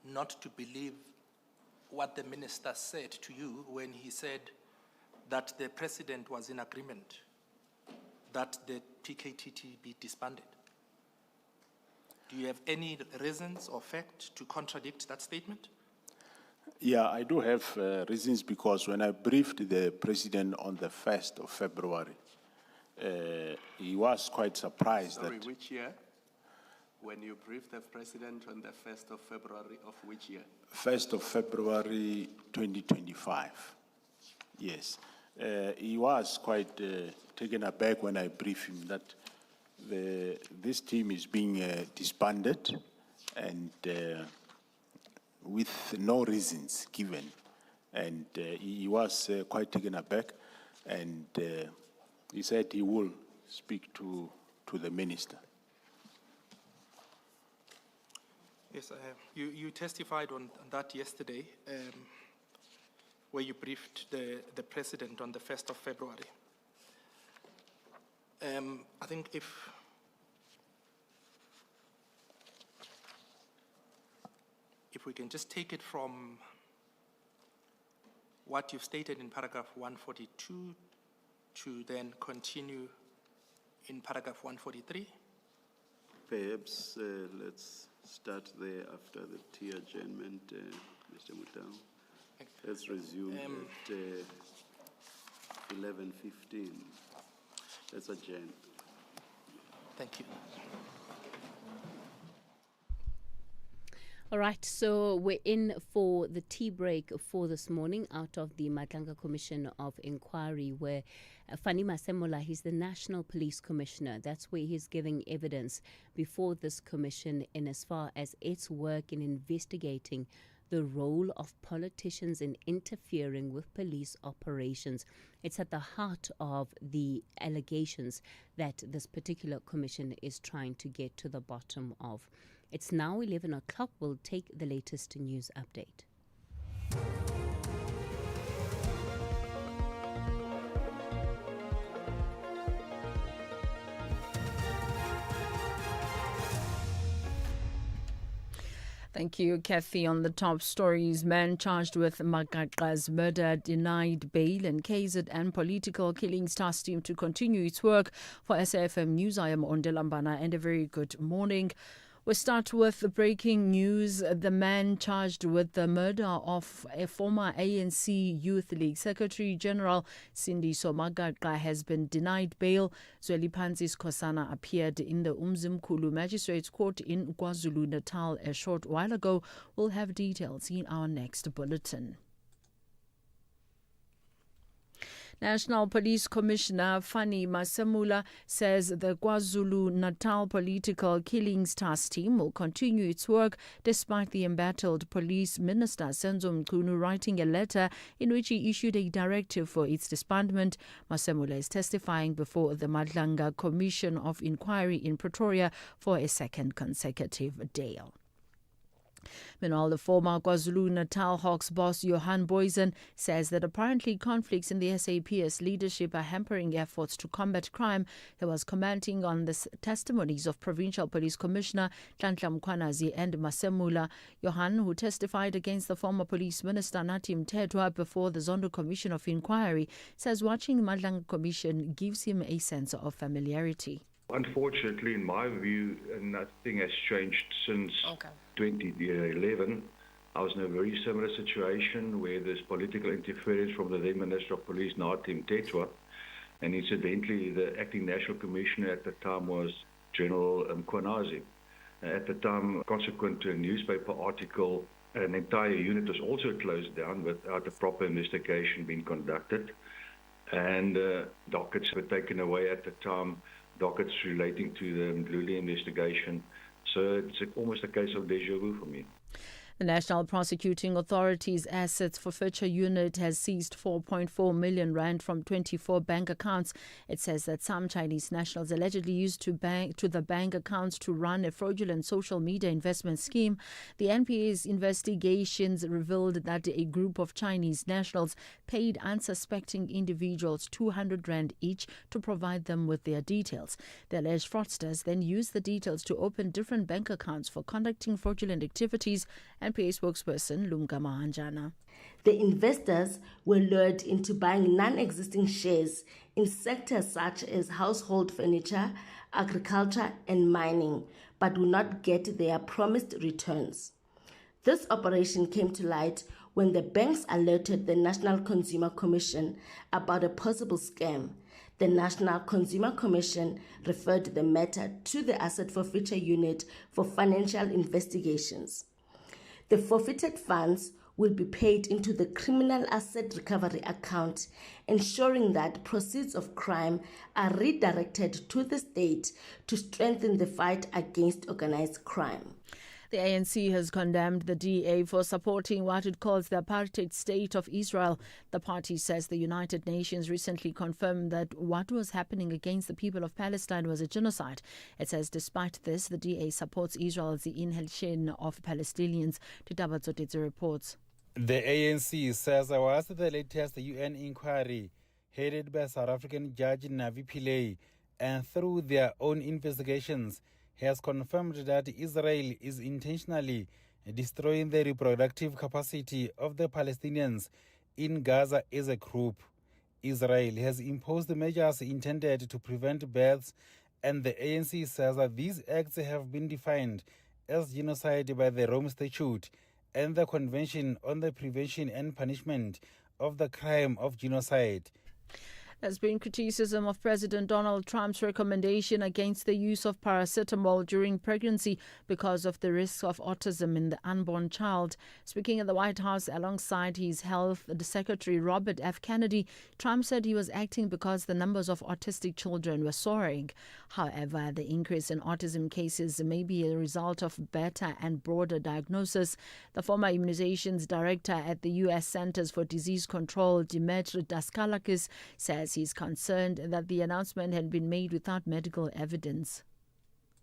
not to believe what the minister said to you when he said that the president was in agreement that the PKTT be disbanded? Do you have any reasons or fact to contradict that statement? Yeah, I do have reasons, because when I briefed the president on the 1st of February, he was quite surprised. Sorry, that which year? When you briefed the president on the 1st of February of which year? 1st of February 2025. Yes. He was quite taken aback when I briefed him that this team is being disbanded, and with no reasons given. And he was quite taken aback, and he said he will speak to the minister. Yes, you testified on that yesterday, where you briefed the president on the 1st of February. I think if we can just take it from what you've stated in paragraph 142 to then continue in paragraph 143. Perhaps let's start there after the tea adjournment, Mr. Mutau. Let's resume at 11:15. Let's adjourn. Thank you. All right, so we're in for the tea break for this morning out of the Madlanga Commission of Inquiry, where Fani Masemola, he's the National Police Commissioner. That's where he's giving evidence before this commission in as far as its work in investigating the role of politicians in interfering with police operations. It's at the heart of the allegations that this particular commission is trying to get to the bottom of. It's now 11 o'clock. We'll take the latest news update. Thank you, Kathy. On the top stories, man charged with Magaqa's murder denied bail, and KZN political killings task team to continue its work. For SAfm News, I am Ondelambana, and a very good morning. We start with the breaking news. The man charged with the murder of a former ANC Youth League Secretary General Sindiso Magaqaga has been denied bail. Zwelipanzi Skosana appeared in the Umzimkhulu Magistrates Court in KwaZulu-Natal a short while ago. We'll have details in our next bulletin. National Police Commissioner Fani Masemola says the KwaZulu-Natal Political Killings Task Team will continue its work despite the embattled Police Minister Senzo Mchunu writing a letter in which he issued a directive for its disbandment. Masemola is testifying before the Madlanga Commission of Inquiry in Pretoria for a second consecutive day. Meanwhile, the former KwaZulu-Natal Hawks boss Johan Boysen says that apparently conflicts in the SAPS leadership are hampering efforts to combat crime. He was commenting on the testimonies of Provincial Police Commissioner Nhlanhla Mkhwanazi and Masemola. Johan, who testified against the former Police Minister Nathi Mthethwa before the Zondo Commission of Inquiry, says watching the Madlanga Commission gives him a sense of familiarity. Unfortunately, in my view, nothing has changed since 2011. I was in a very similar situation where there's political interference from the then Minister of Police, Nathi Mthethwa, and incidentally, the acting National Commissioner at the time was General Mkhwanazi. At the time, consequent to a newspaper article, an entire unit was also closed down without a proper investigation being conducted, and dockets were taken away at the time, dockets relating to the Mdluli investigation. So it's almost a case of déjà vu for me. The National Prosecuting Authority's Assets Forfeiture Unit has seized 4.4 million rand from 24 bank accounts. It says that some Chinese nationals allegedly used the bank accounts to run a fraudulent social media investment scheme. The NPA's investigations revealed that a group of Chinese nationals paid unsuspecting individuals 200 rand each to provide them with their details. The alleged fraudsters then used the details to open different bank accounts for conducting fraudulent activities. NPA spokesperson Lumka Mahanjana. The investors were lured into buying non-existing shares in sectors such as household furniture, agriculture and mining, but do not get their promised returns. This operation came to light when the banks alerted the National Consumer Commission about a possible scam. The National Consumer Commission referred the matter to the Asset Forfeiture Unit for financial investigations. The forfeited funds will be paid into the Criminal Asset Recovery Account, ensuring that proceeds of crime are redirected to the state to strengthen the fight against organized crime. The ANC has condemned the DA for supporting what it calls the apartheid state of Israel. The party says the United Nations recently confirmed that what was happening against the people of Palestine was a genocide. It says despite this, the DA supports Israel's inhalation of Palestinians. Titabatsotetse reports. The ANC says there was the latest UN inquiry headed by South African Judge Navi Pillay, and through their own investigations, has confirmed that Israel is intentionally destroying the reproductive capacity of the Palestinians in Gaza as a group. Israel has imposed measures intended to prevent births, and the ANC says that these acts have been defined as genocide by the Rome Statute and the Convention on the Prevention and Punishment of the Crime of Genocide. There's been criticism of President Donald Trump's recommendation against the use of paracetamol during pregnancy because of the risk of autism in the unborn child. Speaking at the White House alongside his Health Secretary Robert F. Kennedy, Trump said he was acting because the numbers of autistic children were soaring. However, the increase in autism cases may be a result of better and broader diagnosis. The former immunizations director at the U.S. Centers for Disease Control, Dimitri Daskalakis, says he's concerned that the announcement had been made without medical evidence.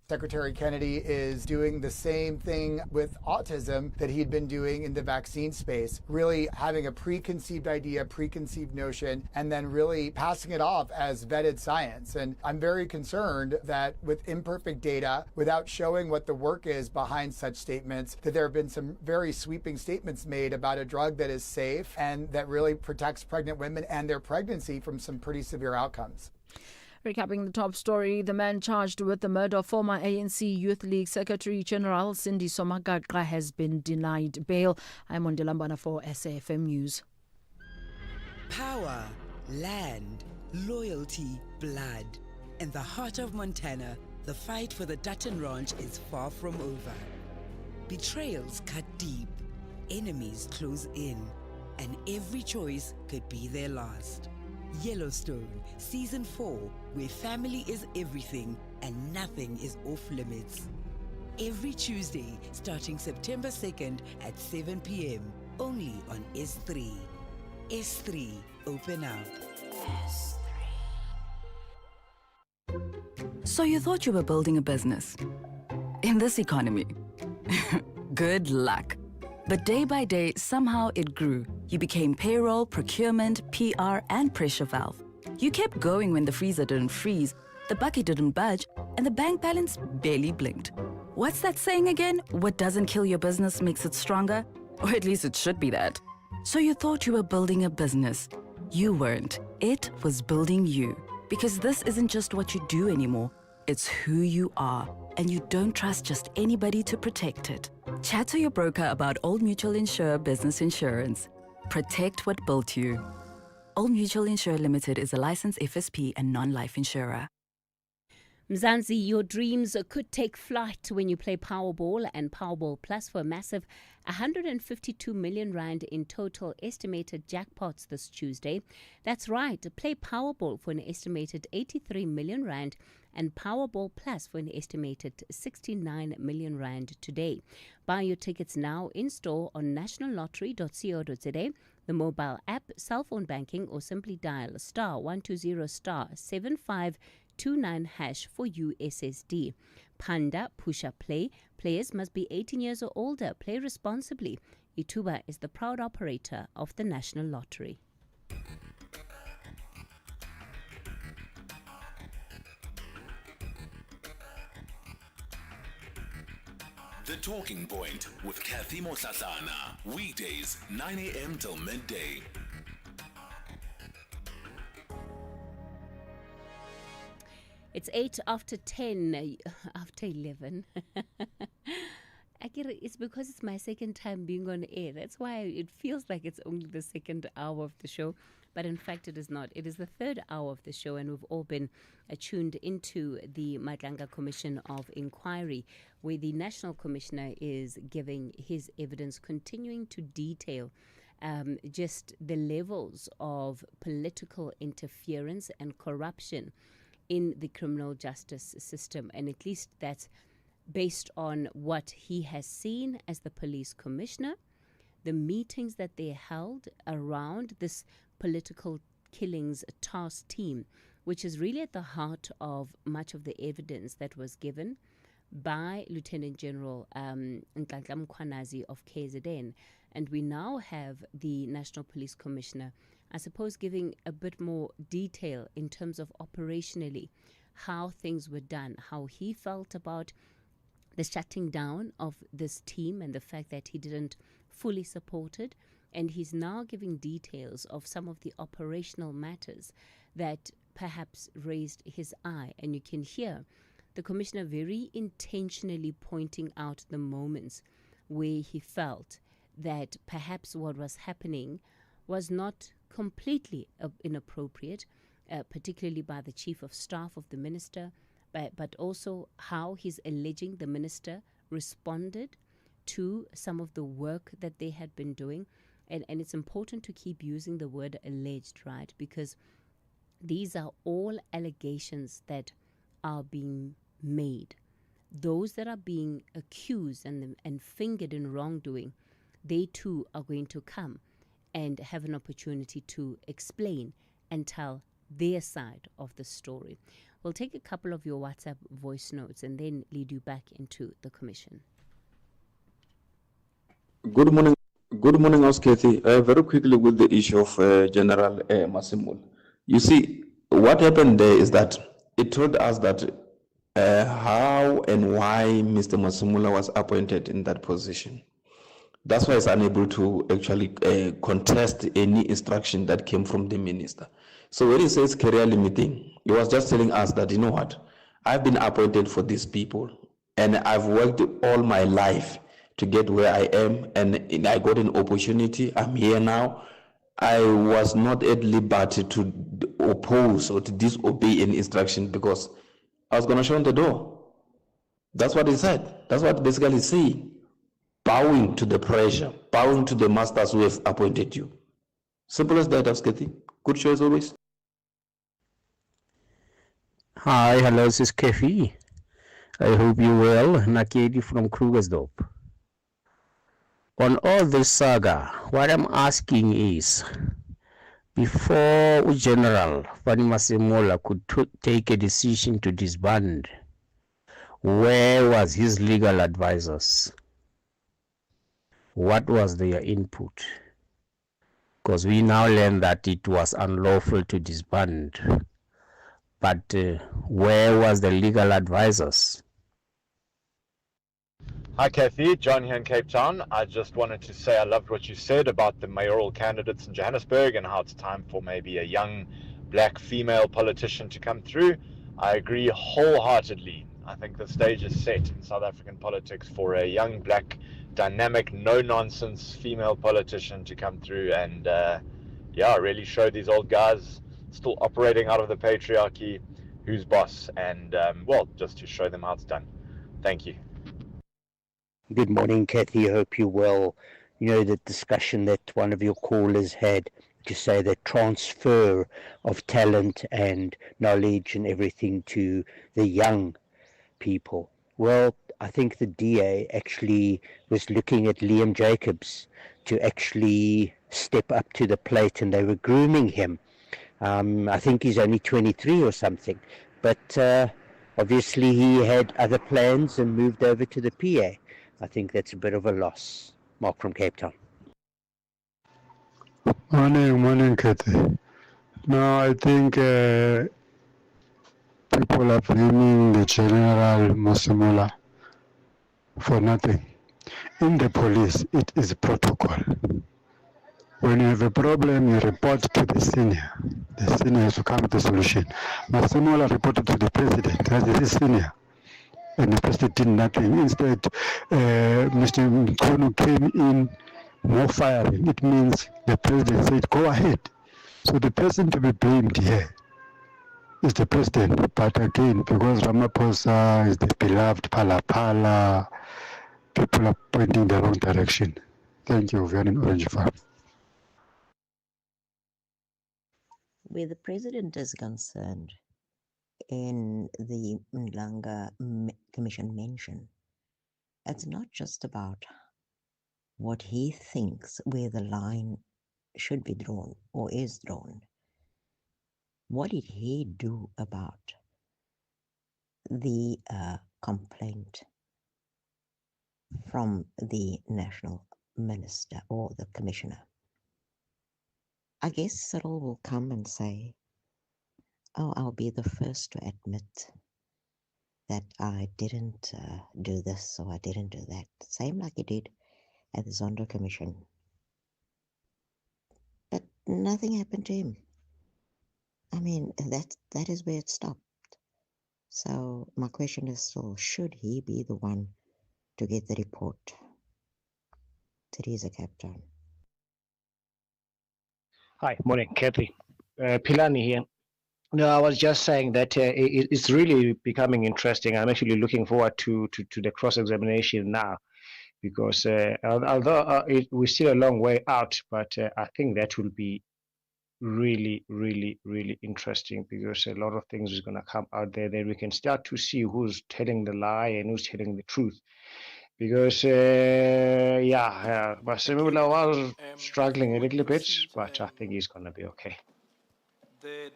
Secretary Kennedy is doing the same thing with autism that he'd been doing in the vaccine space, really having a preconceived idea, preconceived notion, and then really passing it off as vetted science. And I'm very concerned that with imperfect data, without showing what the work is behind such statements, that there have been some very sweeping statements made about a drug that is safe and that really protects pregnant women and their pregnancy from some pretty severe outcomes. Recapping the top story, the man charged with the murder of former ANC Youth League Secretary General Cindy Somagaqa has been denied bail. I'm Ondilambana for SAfm News. Power, land, loyalty, blood. In the heart of Montana, the fight for the Dutton Ranch is far from over. Betrayals cut deep, enemies close in, and every choice could be their last. Yellowstone, Season 4, where family is everything and nothing is off limits. Every Tuesday, starting September 2nd at 7 p.m, only on S3. S3, open up. So you thought you were building a business? In this economy? Good luck. But day by day, somehow it grew. You became payroll, procurement, PR, and pressure valve. You kept going when the freezer didn't freeze, the bucket didn't budge, and the bank balance barely blinked. What's that saying again? What doesn't kill your business makes it stronger? Or at least it should be that. So you thought you were building a business. You weren't. It was building you. Because this isn't just what you do anymore. It's who you are. And you don't trust just anybody to protect it. Chat to your broker about Old Mutual Insure Business Insurance. Protect what built you. Old Mutual Insure Limited is a licensed FSP and non-life insurer. Mzansi, your dreams could take flight when you play Powerball and Powerball Plus for a massive 152 million rand in total estimated jackpots this Tuesday. That's right, play Powerball for an estimated 83 million rand and Powerball Plus for an estimated 69 million rand today. Buy your tickets now in store on nationallottery.co.za, the mobile app, cell phone banking, or simply dial *120*7529# for USSD. Panda Pusha Play. Players must be 18 years or older. Play responsibly. Ituba is the proud operator of the National Lottery. The Talking Point with Kathy Motlatlana. Weekdays, 9 a.m. till midday. It's 8 after 10, after 11. I get it. It's because it's my second time being on air. That's why it feels like it's only the second hour of the show. But in fact, it is not. It is the third hour of the show, and we've all been tuned into the Madlanga Commission of Inquiry, where the National Commissioner is giving his evidence, continuing to detail just the levels of political interference and corruption in the criminal justice system. And at least that's based on what he has seen as the police commissioner, the meetings that they held around this political killings task team, which is really at the heart of much of the evidence that was given by Lieutenant General Madlanga Commission of KZN. And we now have the National Police Commissioner, I suppose, giving a bit more detail in terms of operationally how things were done, how he felt about the shutting down of this team and the fact that he didn't fully support it. And he's now giving details of some of the operational matters that perhaps raised his eye. And you can hear the commissioner very intentionally pointing out the moments where he felt that perhaps what was happening was not completely inappropriate, particularly by the Chief of Staff of the Minister, but also how he's alleging the Minister responded to some of the work that they had been doing. And it's important to keep using the word alleged, right? Because these are all allegations that are being made. Those that are being accused and fingered in wrongdoing, they too are going to come and have an opportunity to explain and tell their side of the story. We'll take a couple of your WhatsApp voice notes and then lead you back into the commission. Good morning. Good morning, House Kathy. Very quickly with the issue of General Masimul. You see, what happened there is that it told us that how and why Mr. Masimula was appointed in that position. That's why he's unable to actually contest any instruction that came from the minister. So when he says career limiting, he was just telling us that, you know what, I've been appointed for these people and I've worked all my life to get where I am, and I got an opportunity. I'm here now. I was not at liberty to oppose or to disobey any instruction because I was going to show him the door. That's what he said. That's what basically he's saying. Bowing to the pressure, bowing to the masters who have appointed you. Simple as that, Afsketi. Good show as always. Hi, hello, this is Kefi. I hope you're well. Nakedi from Krugersdorp. On all this saga, what I'm asking is, before General Fani Masemola could take a decision to disband, where was his legal advisors? What was their input? Because we now learn that it was unlawful to disband. But where was the legal advisors? Hi Kathy, John here in Cape Town. I just wanted to say I loved what you said about the mayoral candidates in Johannesburg and how it's time for maybe a young black female politician to come through. I agree wholeheartedly. I think the stage is set in South African politics for a young black dynamic no-nonsense female politician to come through and really show these old guys still operating out of the patriarchy who's boss and just to show them how it's done. Thank you. Good morning, Kathy. I hope you're well. You know, the discussion that one of your callers had to say that transfer of talent and knowledge and everything to the young people. Well, I think the DA actually was looking at Liam Jacobs to actually step up to the plate, and they were grooming him. I think he's only 23 or something, but obviously he had other plans and moved over to the PA. I think that's a bit of a loss. Mark from Cape Town. Morning, Kathy. No, I think people are blaming the General Masemola for nothing. In the police, it is protocol. When you have a problem, you report to the senior. The senior has to come with a solution. Masemola reported to the president as his senior, and the president did nothing. Instead, Mr. Mkono came in more firing. It means the president said, go ahead. So the person to be blamed here is the president. But again, because Ramaphosa is the beloved Pala, people are pointing the wrong direction. Thank you, very Orange Farm. Where the president is concerned, in the Madlanga Commission mention, it's not just about what he thinks where the line should be drawn or is drawn. What did he do about the complaint from the national minister or the commissioner? I guess Cyril will come and say, oh, I'll be the first to admit that I didn't do this or I didn't do that. Same like he did at the Zondo Commission. But nothing happened to him. I mean, that is where it stopped. So my question is still, should he be the one to get the report? Teresa Cape Town. Hi, morning, Kathy. Pilani here. No, I was just saying that it's really becoming interesting. I'm actually looking forward to the cross-examination now, because although we're still a long way out, but I think that will be really, really, really interesting, because a lot of things is going to come out there. Then we can start to see who's telling the lie and who's telling the truth. Because, Masimula was struggling a little bit, but I think he's going to be okay.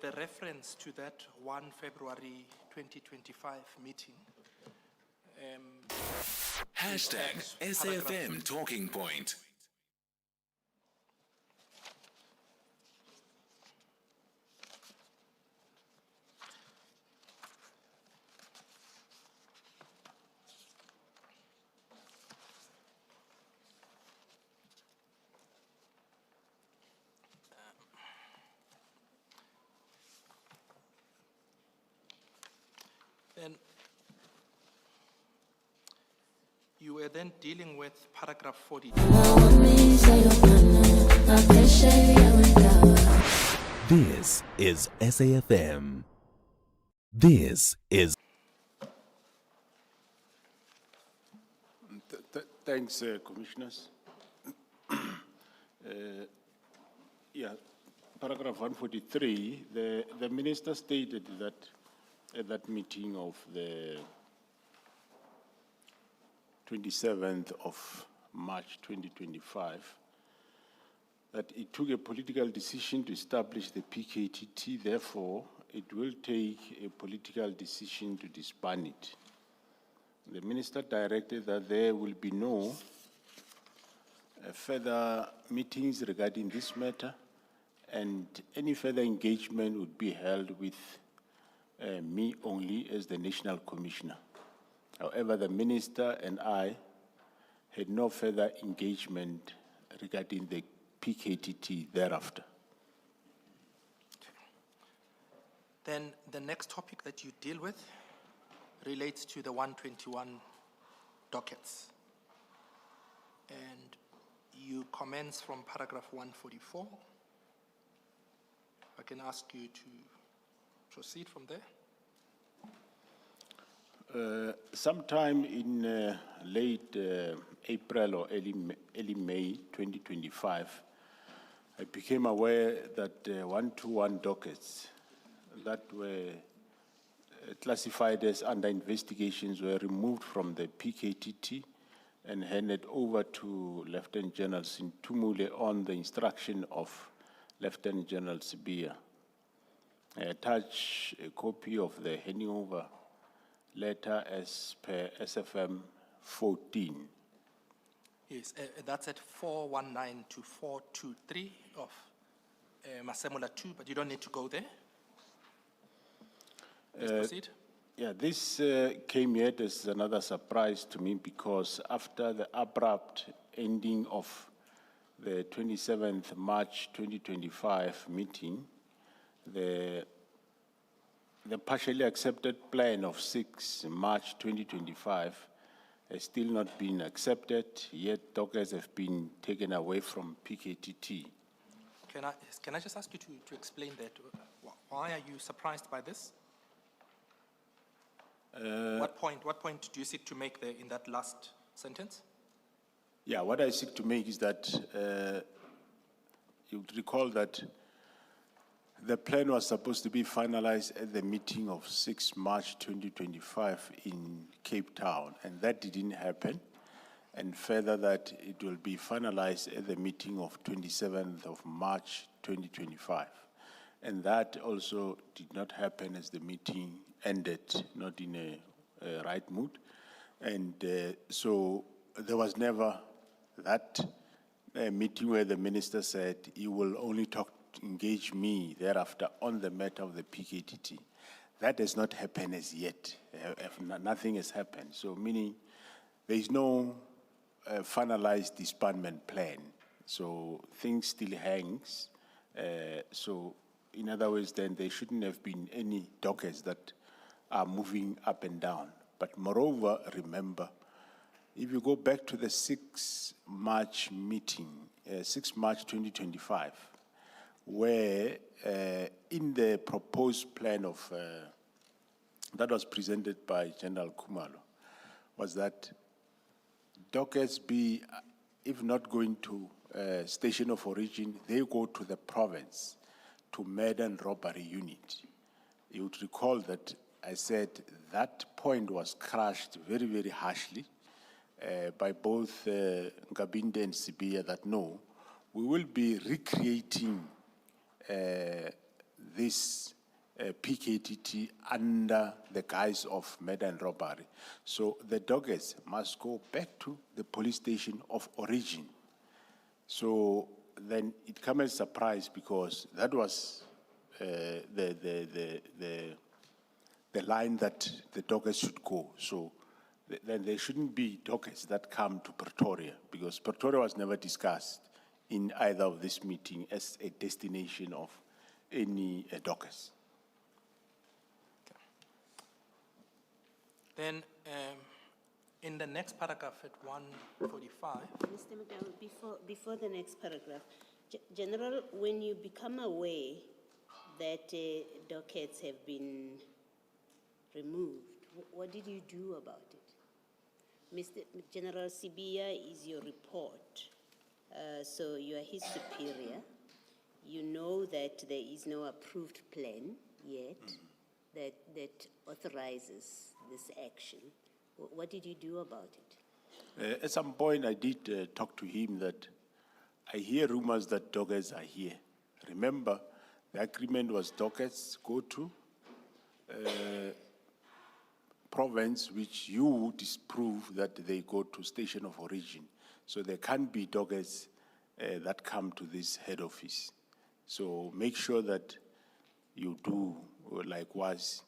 The reference to that 1 February 2025 meeting. Hashtag SAfm Talking Point. Then you were then dealing with paragraph 42. This is SAfm. This is. Thanks, Commissioners. Paragraph 143, the Minister stated that at that meeting of the 27th of March 2025, that it took a political decision to establish the PKTT, therefore it will take a political decision to disband it. The Minister directed that there will be no further meetings regarding this matter, and any further engagement would be held with me only as the National Commissioner. However, the Minister and I had no further engagement regarding the PKTT thereafter. Then the next topic that you deal with relates to the 121 dockets. And you commence from paragraph 144. I can ask you to proceed from there. Sometime in late April or early May 2025, I became aware that 121 dockets that were classified as under investigations were removed from the PKTT and handed over to Lieutenant General Sintumule on the instruction of Lieutenant General Sibia. I attach a copy of the handing over letter as per SAfm 14. Yes, that's at 419 to 423 of Masemola 2, but you don't need to go there. Please proceed. Yeah, this came yet as another surprise to me, because after the abrupt ending of the 27th March 2025 meeting, the partially accepted plan of 6 March 2025 has still not been accepted, yet dockets have been taken away from PKTT. Can I just ask you to explain that? Why are you surprised by this? What point do you seek to make there in that last sentence? Yeah, what I seek to make is that you would recall that the plan was supposed to be finalized at the meeting of 6 March 2025 in Cape Town, and that didn't happen. And further, that it will be finalized at the meeting of 27th of March 2025. And that also did not happen as the meeting ended, not in a right mood. And so there was never that meeting where the minister said he will only engage me thereafter on the matter of the PKTT. That has not happened as yet. Nothing has happened. So meaning there is no finalized disbandment plan. So things still hangs. So in other words, then there shouldn't have been any dockets that are moving up and down. But moreover, remember, if you go back to the 6 March meeting, 6 March 2025, where in the proposed plan of that was presented by General Kumalo, was that dockets be, if not going to station of origin, they go to the province, to murder and robbery unit. You would recall that I said that point was crushed very, very harshly by both Nkabinde and Sibia, that no, we will be recreating this PKTT under the guise of murder and robbery. So the doggers must go back to the police station of origin. So then it comes as a surprise, because that was the line that the doggers should go. So then there shouldn't be doggers that come to Pretoria, because Pretoria was never discussed in either of this meeting as a destination of any doggers. Then, in the next paragraph at 145. Mr. Madam, before the next paragraph, General, when you become aware that dockets have been removed, what did you do about it? Mr. General Sibia is your report, so you are his superior. You know that there is no approved plan yet that authorizes this action. What did you do about it? At some point, I did talk to him that I hear rumors that doggers are here. Remember, the agreement was doggers go to province, which you disprove that they go to station of origin. So there can't be doggers that come to this head office. So make sure that you do likewise.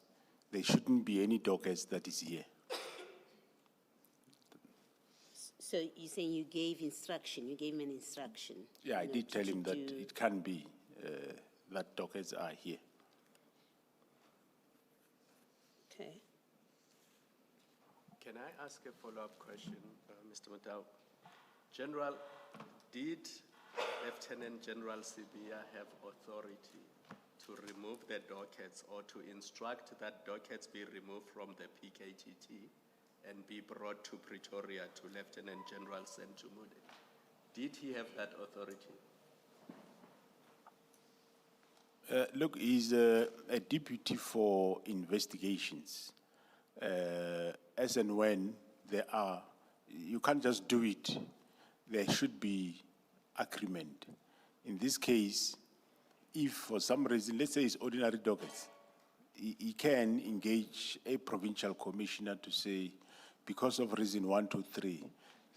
There shouldn't be any doggers that is here. So you're saying you gave instruction, you gave him an instruction? Yeah, I did tell him that it can be that dockets are here. Okay. Can I ask a follow-up question, Mr. Matau? General, did Lieutenant General Sibia have authority to remove the dockets or to instruct that dockets be removed from the PKTT and be brought to Pretoria to Lieutenant General Sentumude? Did he have that authority? Look, he's a deputy for investigations. As and when there are, you can't just do it. There should be agreement. In this case, if for some reason, let's say it's ordinary dockets, he can engage a provincial commissioner to say, because of reason 1, 2, 3,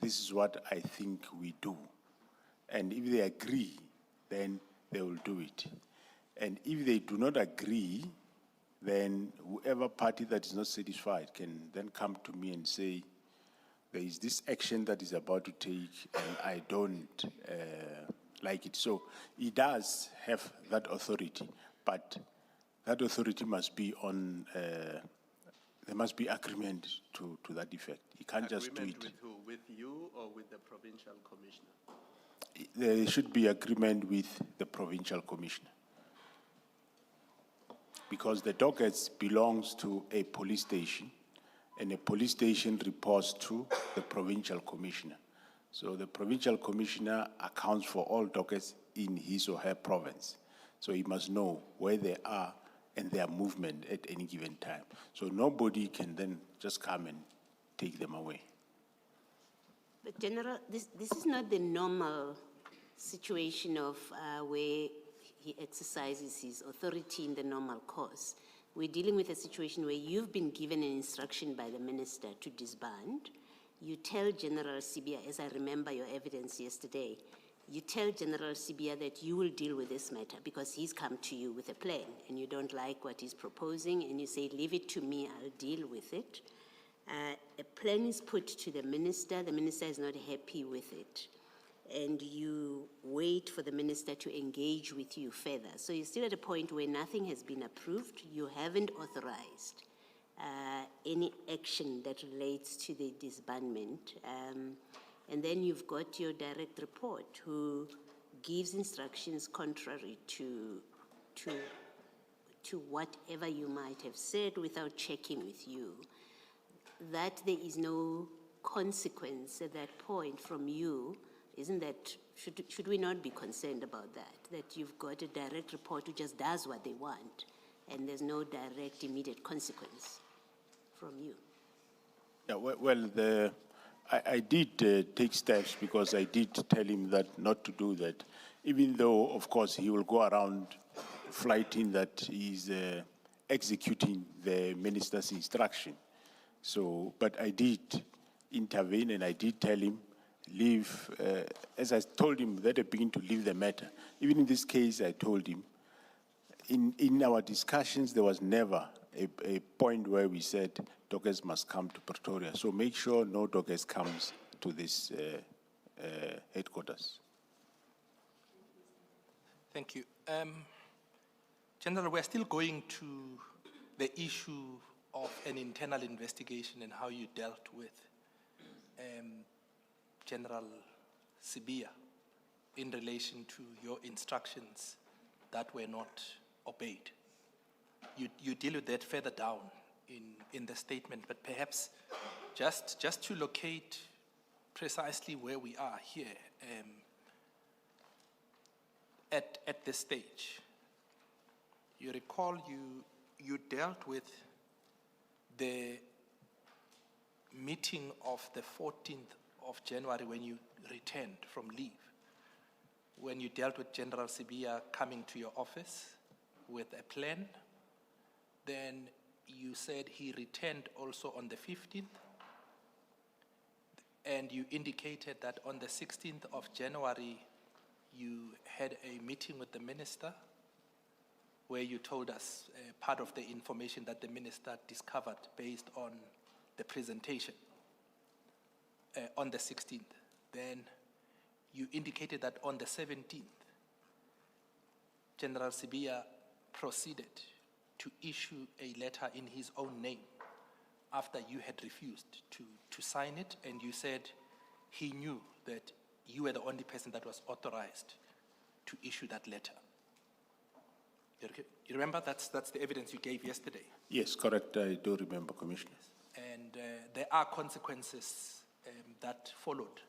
this is what I think we do. And if they agree, then they will do it. And if they do not agree, then whoever party that is not satisfied can then come to me and say, there is this action that is about to take, and I don't like it. So he does have that authority, but that authority must be on, there must be agreement to that effect. He can't just do it. Agreement with who? With you or with the provincial commissioner? There should be agreement with the provincial commissioner, because the dockets belongs to a police station, and a police station reports to the provincial commissioner. So the provincial commissioner accounts for all dockets in his or her province. So he must know where they are and their movement at any given time. So nobody can then just come and take them away. But General, this is not the normal situation of where he exercises his authority in the normal course. We're dealing with a situation where you've been given an instruction by the minister to disband. You tell General Sibia, as I remember your evidence yesterday, you tell General Sibia that you will deal with this matter because he's come to you with a plan and you don't like what he's proposing, and you say, leave it to me, I'll deal with it. A plan is put to the minister is not happy with it, and you wait for the minister to engage with you further. So you're still at a point where nothing has been approved, you haven't authorized any action that relates to the disbandment. And then you've got your direct report who gives instructions contrary to whatever you might have said without checking with you, that there is no consequence at that point from you, isn't that, should we not be concerned about that? That you've got a direct report who just does what they want and there's no direct immediate consequence from you? Yeah, I did take steps because I did tell him that not to do that, even though, of course, he will go around flighting that he's executing the minister's instruction. So, but I did intervene and I did tell him, leave, as I told him that I begin to leave the matter. Even in this case, I told him, in our discussions, there was never a point where we said dockers must come to Pretoria. So make sure no dockers comes to this headquarters. Thank you. General, we're still going to the issue of an internal investigation and how you dealt with General Sibia in relation to your instructions that were not obeyed. You deal with that further down in the statement, but perhaps just to locate precisely where we are here at this stage. You recall you dealt with the meeting of the 14th of January when you returned from leave, when you dealt with General Sibia coming to your office with a plan. Then you said he returned also on the 15th, and you indicated that on the 16th of January you had a meeting with the minister where you told us part of the information that the minister discovered based on the presentation on the 16th. Then you indicated that on the 17th, General Sibia proceeded to issue a letter in his own name after you had refused to sign it, and you said he knew that you were the only person that was authorized to issue that letter. You remember? That's the evidence you gave yesterday. Yes, correct. I do remember, Commissioner. And there are consequences that followed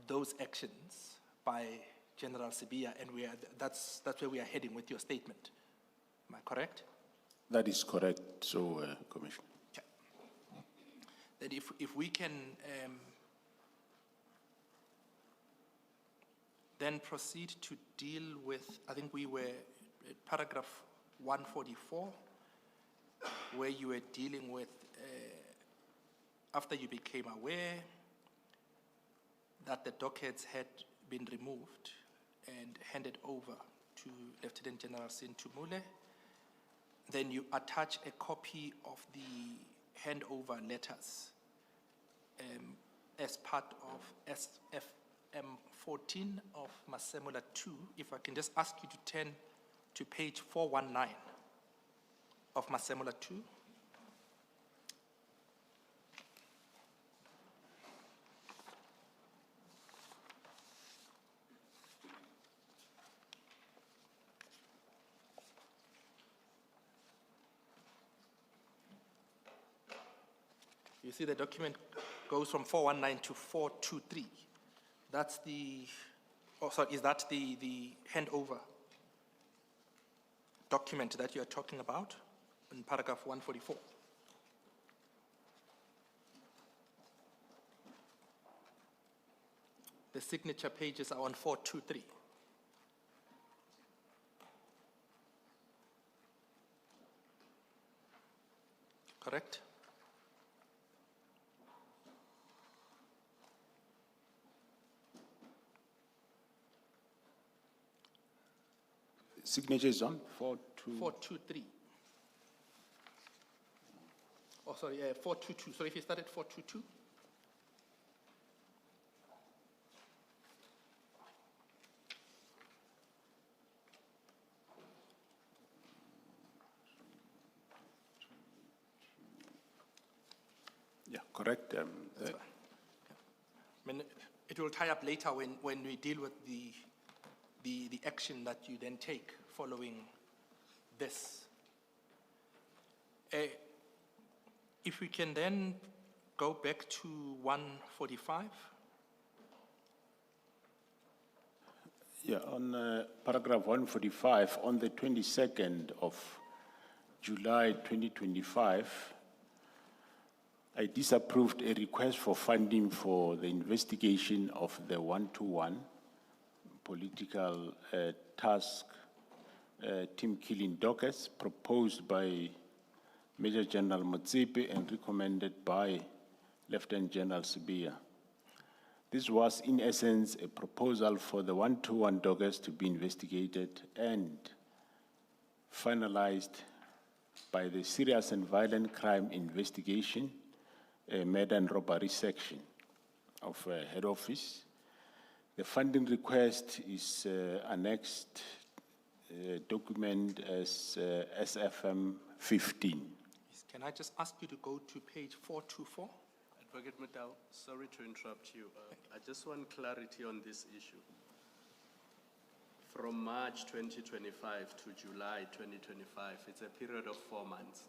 those actions by General Sibia, and that's where we are heading with your statement. Am I correct? That is correct, so, Commissioner. Okay. Then if we can then proceed to deal with, I think we were at paragraph 144, where you were dealing with, after you became aware that the dockets had been removed and handed over to Lieutenant General Sintumule, then you attach a copy of the handover letters as part of SAfm 14 of Masemola 2. If I can just ask you to turn to page 419 of Masemola 2. You see the document goes from 419 to 423. That's the, oh sorry, is that the handover document that you are talking about in paragraph 144? The signature pages are on 423. Correct? Signature is on 423. Oh, sorry, 422. So if you start at 422. Yeah, correct. That's fine. I mean, it will tie up later when we deal with the action that you then take following this. If we can then go back to 145. Yeah, on paragraph 145, on the 22nd of July 2025, I disapproved a request for funding for the investigation of the 121 political task team killing dockets proposed by Major General Motsepe and recommended by Lieutenant General Sibia. This was, in essence, a proposal for the 121 dockets to be investigated and finalized by the Serious and Violent Crime Investigation, Murder and Robbery Section of Head Office. The funding request is annexed document as SAfm 15. Can I just ask you to go to page 424? Advocate Mutau, sorry to interrupt you. I just want clarity on this issue. From March 2025 to July 2025, it's a period of 4 months.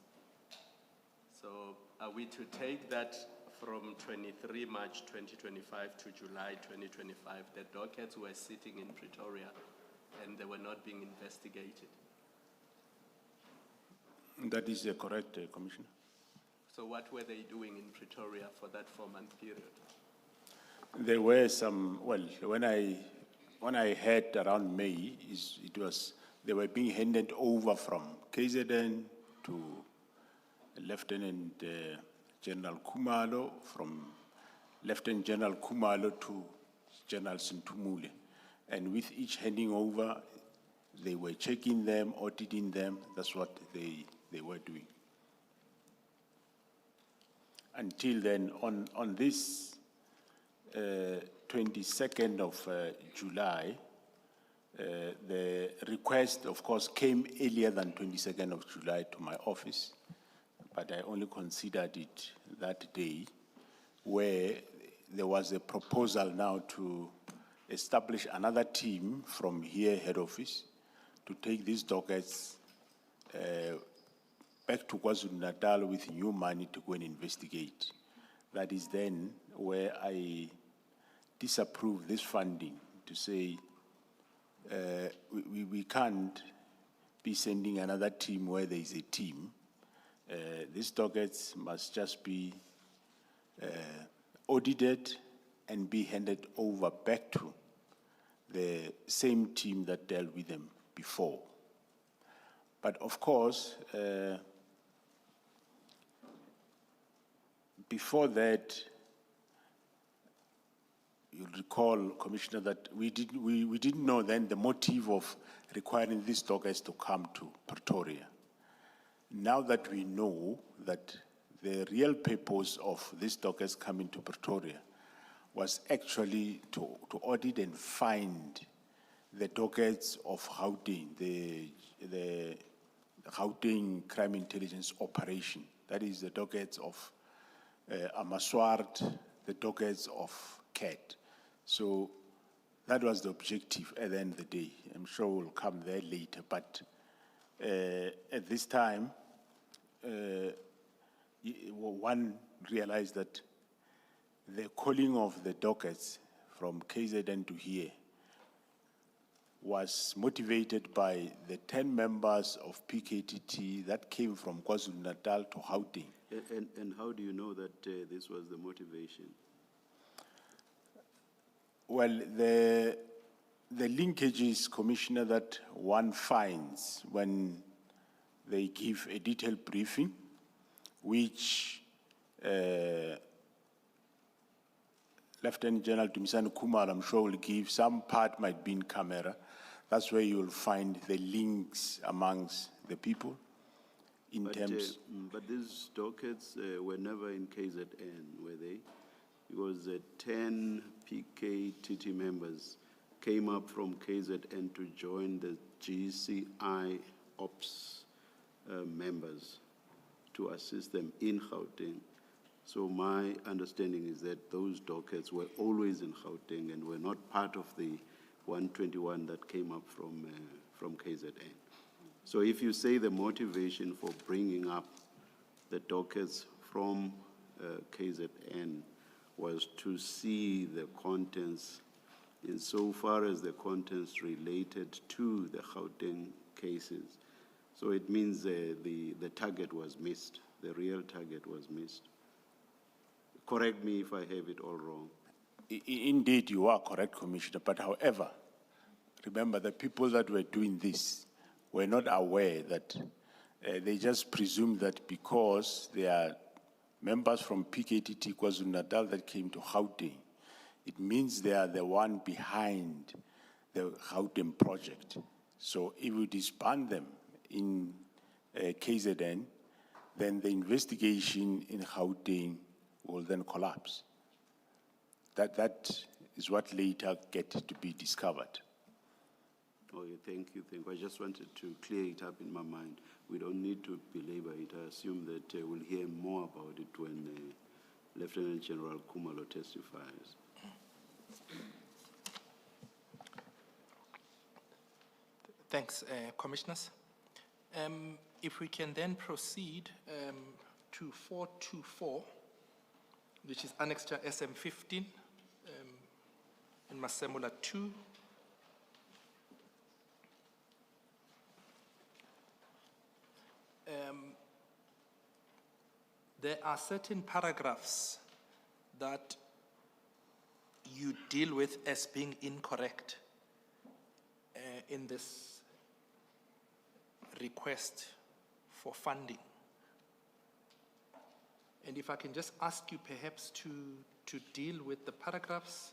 So are we to take that from 23 March 2025 to July 2025, the dockets were sitting in Pretoria and they were not being investigated? That is correct, Commissioner. So what were they doing in Pretoria for that 4-month period? There were some, well, when I heard around May, they were being handed over from KZN to Lieutenant General Kumalo, from Lieutenant General Kumalo to General Sintumule. And with each handing over, they were checking them, auditing them. That's what they were doing. Until then, on this 22nd of July, the request, of course, came earlier than 22nd of July to my office, but I only considered it that day, where there was a proposal now to establish another team from here, head office, to take these dockets back to KwaZulu-Natal with new money to go and investigate. That is then where I disapprove this funding to say we can't be sending another team where there is a team. These dockets must just be audited and be handed over back to the same team that dealt with them before. But of course, before that, you'll recall, Commissioner, that we didn't know then the motive of requiring these dockets to come to Pretoria. Now that we know that the real purpose of these dockets coming to Pretoria was actually to audit and find the dockets of Gauteng, the Gauteng Crime Intelligence Operation. That is the dockets of Amaswart, the dockets of CAT. So that was the objective at the end of the day. I'm sure we'll come there later, but at this time, one realized that the calling of the dockets from KZN to here was motivated by the 10 members of PKTT that came from KwaZulu-Natal to Gauteng. And how do you know that this was the motivation? Well, the linkages, Commissioner, that one finds when they give a detailed briefing, which Lieutenant General Dumisani Kumar, I'm sure, will give. Some part might be in camera. That's where you'll find the links amongst the people in terms. But these dockets were never in KZN, were they? Because 10 PKTT members came up from KZN to join the GCI Ops members to assist them in Gauteng. So my understanding is that those dockets were always in Gauteng and were not part of the 121 that came up from KZN. So if you say the motivation for bringing up the dockets from KZN was to see the contents insofar as the contents related to the Gauteng cases. So it means the target was missed, the real target was missed. Correct me if I have it all wrong. Indeed, you are correct, Commissioner, but however, remember the people that were doing this were not aware that they just presumed that because they are members from PKTT KwaZulu-Natal that came to Gauteng, it means they are the one behind the Gauteng project. So if we disband them in KZN, then the investigation in Gauteng will then collapse. That is what later get to be discovered. Okay, thank you. I just wanted to clear it up in my mind. We don't need to belabor it. I assume that we'll hear more about it when Lieutenant General Kumalo testifies. Thanks, Commissioners. If we can then proceed to 424, which is Annexure SM 15 in Masemula 2. There are certain paragraphs that you deal with as being incorrect in this request for funding. And if I can just ask you perhaps to deal with the paragraphs.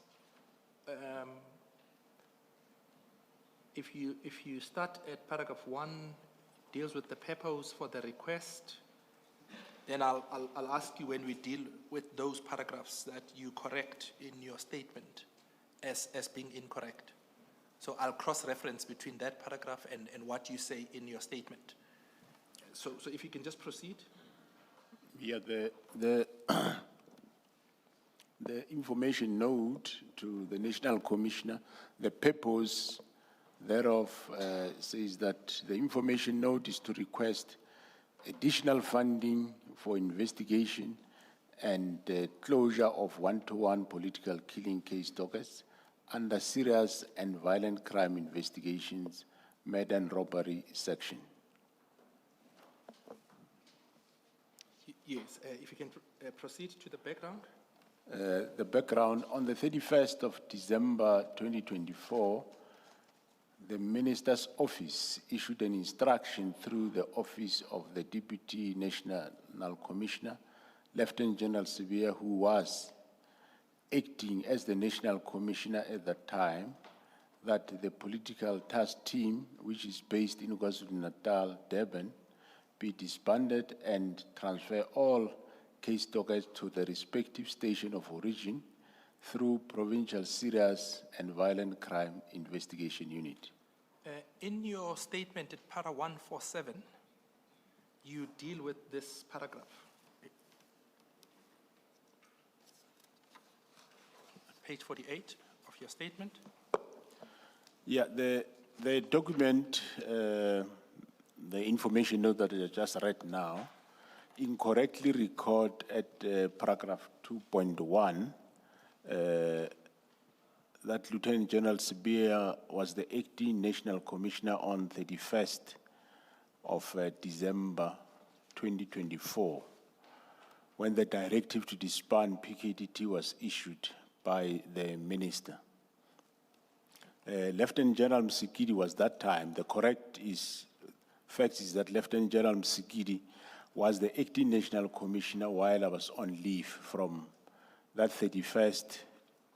If you start at paragraph 1, deals with the purpose for the request, then I'll ask you when we deal with those paragraphs that you correct in your statement as being incorrect. So I'll cross-reference between that paragraph and what you say in your statement. So if you can just proceed. Yeah, the information note to the National Commissioner, the purpose thereof says that the information note is to request additional funding for investigation and closure of one-to-one political killing case dockets under serious and violent crime investigations, murder and robbery section. Yes, if you can proceed to the background. The background, on the 31st of December 2024, the Minister's Office issued an instruction through the Office of the Deputy National Commissioner, Lieutenant General Sibiya, who was acting as the National Commissioner at that time, that the political task team, which is based in KwaZulu-Natal, Durban, be disbanded and transfer all case dockets to the respective station of origin through Provincial Serious and Violent Crime Investigation Unit. In your statement at para 147, you deal with this paragraph. Page 48 of your statement. Yeah, the document, the information note that I just read now, incorrectly record at paragraph 2.1 that Lieutenant General Sibiya was the acting National Commissioner on 31st of December 2024, when the directive to disband PKTT was issued by the Minister. Lieutenant General Msikidi was that time. The correct fact is that Lieutenant General Msikidi was the acting National Commissioner while I was on leave from that 31st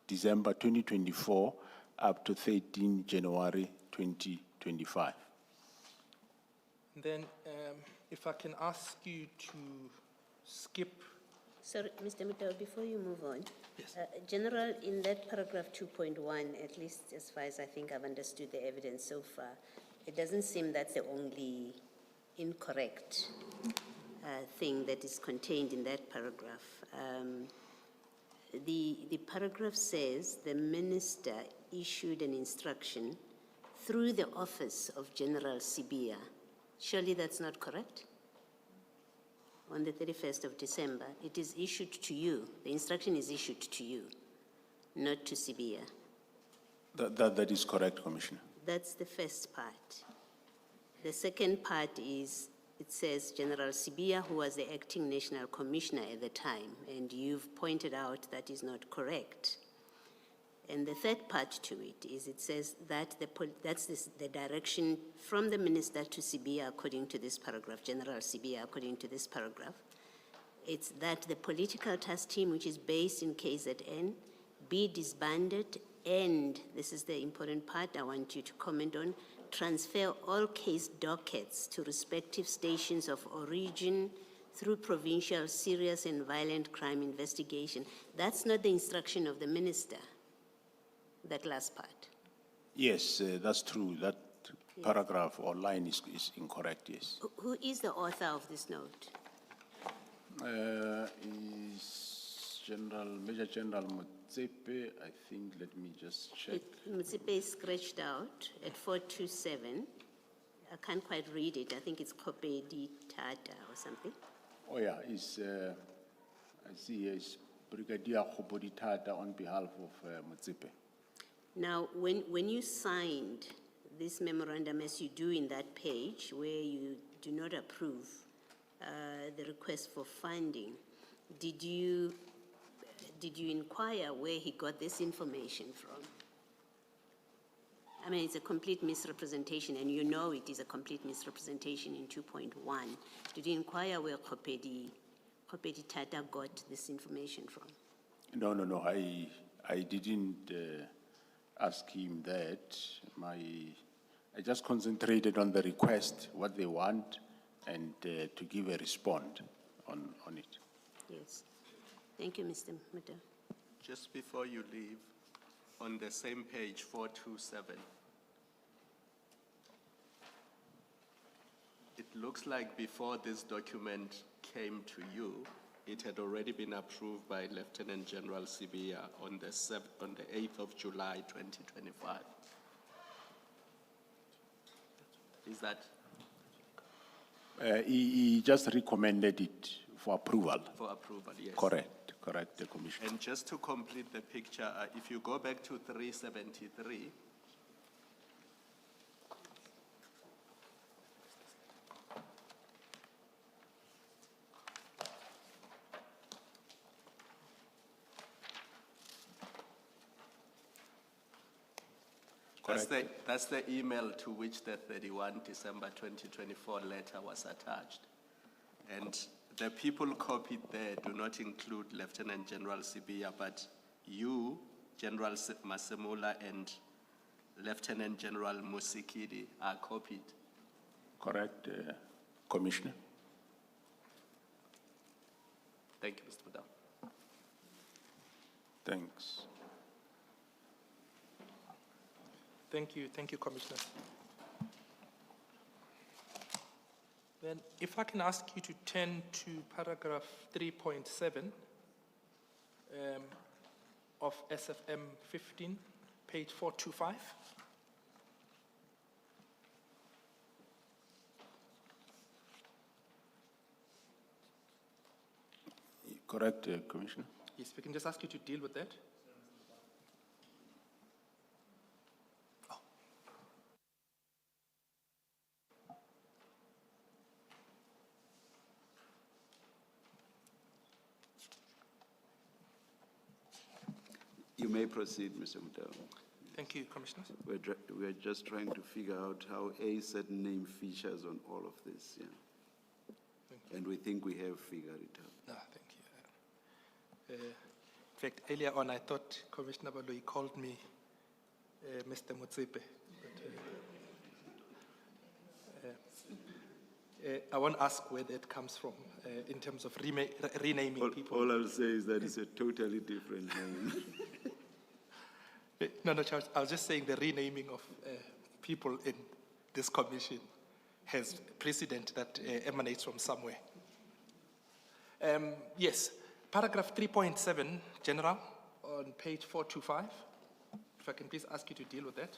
December 2024 up to 13 January 2025. Then, if I can ask you to skip. Sorry, Mr. Mittal, before you move on. Yes. General, in that paragraph 2.1, at least as far as I think I've understood the evidence so far, it doesn't seem that's the only incorrect thing that is contained in that paragraph. The paragraph says the minister issued an instruction through the office of General Sibia. Surely that's not correct? On the 31st of December, it is issued to you. The instruction is issued to you, not to Sibia. That is correct, Commissioner. That's the first part. The second part is, it says General Sibia, who was the acting national commissioner at the time, and you've pointed out that is not correct. And the third part to it is, it says that the direction from the minister to Sibia, according to this paragraph, General Sibia, according to this paragraph. It's that the political task team, which is based in KZN, be disbanded, and this is the important part I want you to comment on, transfer all case dockets to respective stations of origin through provincial serious and violent crime investigation. That's not the instruction of the minister, that last part. Yes, that's true. That paragraph or line is incorrect, yes. Who is the author of this note? Is Major General Motsepe, I think, let me just check. Motsepe is scratched out at 427. I can't quite read it. I think it's Kopedi Tata or something. Oh yeah, I see here is Brigadier Kopedi Tata on behalf of Motsepe. Now, when you signed this memorandum, as you do in that page, where you do not approve the request for funding, did you inquire where he got this information from? I mean, it's a complete misrepresentation, and you know it is a complete misrepresentation in 2.1. Did you inquire where Kopedi Tata got this information from? No. I didn't ask him that. I just concentrated on the request, what they want, and to give a response on it. Yes. Thank you, Mr. Muta. Just before you leave, on the same page, 427, it looks like before this document came to you, it had already been approved by Lieutenant General Sibia on the 8th of July, 2025. Is that? He just recommended it for approval. For approval, yes. Correct, the Commissioner. And just to complete the picture, if you go back to 373, that's the email to which the 31 December 2024 letter was attached. And the people copied there do not include Lieutenant General Sibia, but you, General Masemula, and Lieutenant General Musikidi are copied. Correct, Commissioner. Thank you, Mr. Madam. Thanks. Thank you, Commissioner. Then, if I can ask you to turn to paragraph 3.7 of SAfm 15, page 425. Correct, Commissioner. Yes, we can just ask you to deal with that. You may proceed, Mr. Mutau. Thank you, Commissioner. We're just trying to figure out how a certain name features on all of this, yeah. And we think we have figured it out. No, thank you. In fact, earlier on, I thought Commissioner Baloi called me Mr. Motsepe. I won't ask where that comes from in terms of renaming people. All I'll say is that it's a totally different name. No, Charles, I was just saying the renaming of people in this commission has precedent that emanates from somewhere. Yes, paragraph 3.7, General, on page 425. If I can please ask you to deal with that.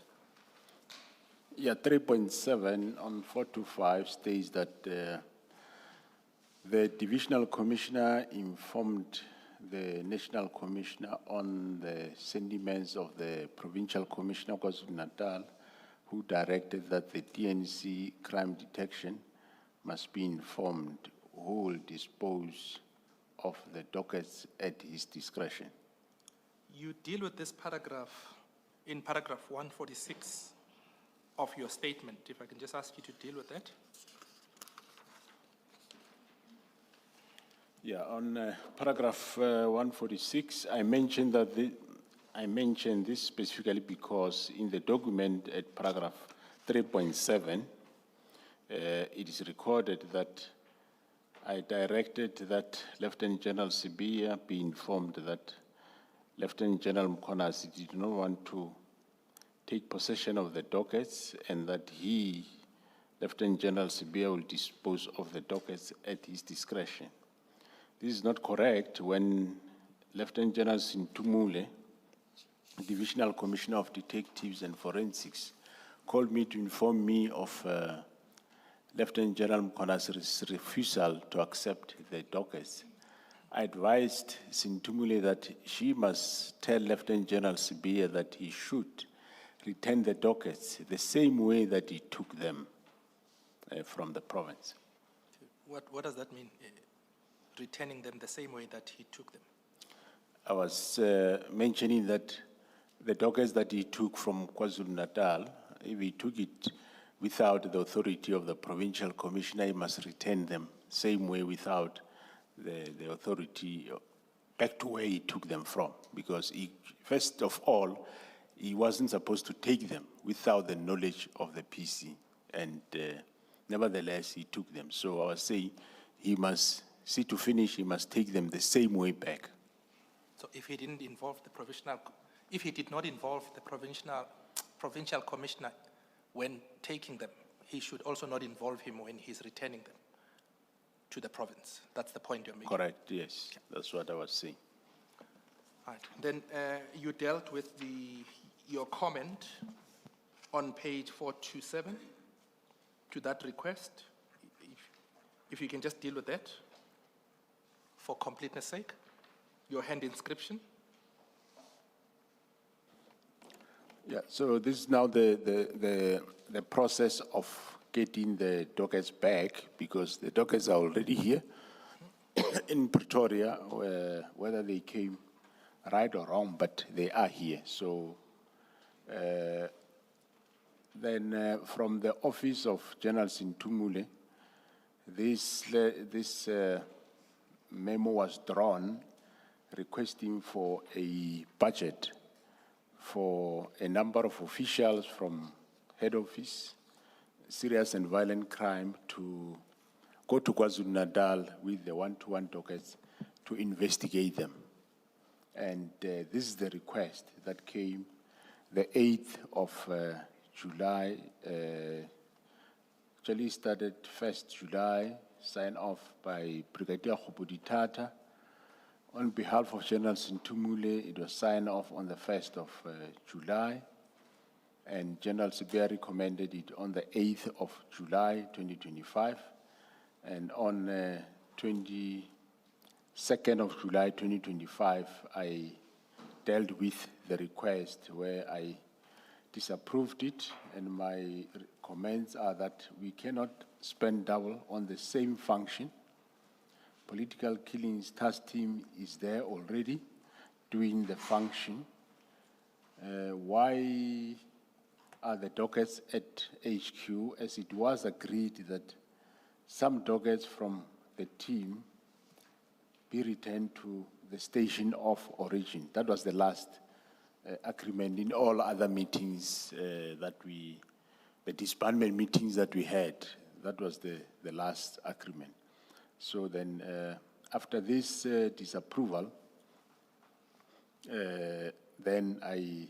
Yeah, 3.7 on 425 states that the divisional commissioner informed the national commissioner on the sentiments of the provincial commissioner of KwaZulu-Natal, who directed that the DNC crime detection must be informed who will dispose of the dockets at his discretion. You deal with this paragraph in paragraph 146 of your statement. If I can just ask you to deal with that. Yeah, on paragraph 146, I mentioned that I mentioned this specifically because in the document at paragraph 3.7, it is recorded that I directed that Lieutenant General Sibia be informed that Lieutenant General Mkhwanazi did not want to take possession of the dockets and that he, Lieutenant General Sibia, will dispose of the dockets at his discretion. This is not correct when Lieutenant General Sintumule, Divisional Commissioner of Detectives and Forensics, called me to inform me of Lieutenant General Mkhwanazi's refusal to accept the dockets. I advised Sintumule that she must tell Lieutenant General Sibia that he should return the dockets the same way that he took them from the province. What does that mean? Returning them the same way that he took them? I was mentioning that the dockets that he took from KwaZulu-Natal, if he took it without the authority of the provincial commissioner, he must return them same way without the authority back to where he took them from. Because he, first of all, he wasn't supposed to take them without the knowledge of the PC. And nevertheless, he took them. So I was saying he must see to finish, he must take them the same way back. So if he didn't involve the provincial, if he did not involve the provincial commissioner when taking them, he should also not involve him when he's returning them to the province. That's the point you're making. Correct, yes. Okay. That's what I was saying. Right. Then you dealt with your comment on page 427 to that request. If you can just deal with that for completeness sake, your hand inscription. Yeah, so this is now the process of getting the dockets back, because the dockets are already here in Pretoria, whether they came right or wrong, but they are here. So then from the office of General Sintumule, this memo was drawn requesting for a budget for a number of officials from head office, serious and violent crime, to go to KwaZulu-Natal with the one-to-one dockets to investigate them. And this is the request that came the 8th of July, actually started 1st July, signed off by Brigadier Khubuditata. On behalf of General Sintumule, it was signed off on the 1st of July, and General Sibia recommended it on the 8th of July, 2025, and on 22nd of July, 2025, I dealt with the request where I disapproved it, and my comments are that we cannot spend double on the same function. Political Killings Task Team is there already doing the function. Why are the dockets at HQ, as it was agreed that some dockets from the team be returned to the station of origin? That was the last agreement. In all other meetings the disbandment meetings that we had, that was the last agreement. So then after this disapproval, then I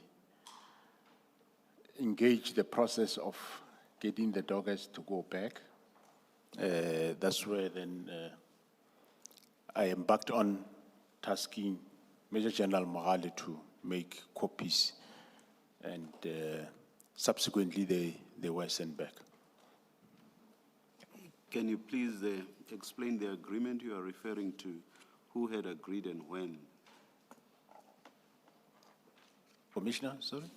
engaged the process of getting the dockets to go back. That's where then I embarked on tasking Major General Mogale to make copies, and subsequently they were sent back. Can you please explain the agreement you are referring to? Who had agreed and when? Commissioner, sorry?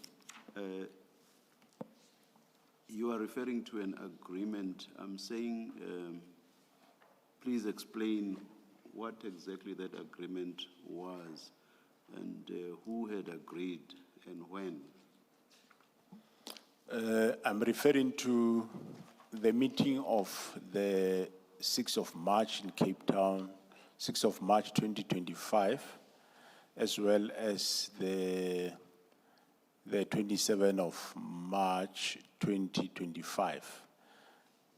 You are referring to an agreement. I'm saying, please explain what exactly that agreement was and who had agreed and when. I'm referring to the meeting of the 6th of March in Cape Town, 6th of March 2025, as well as the 27th of March 2025.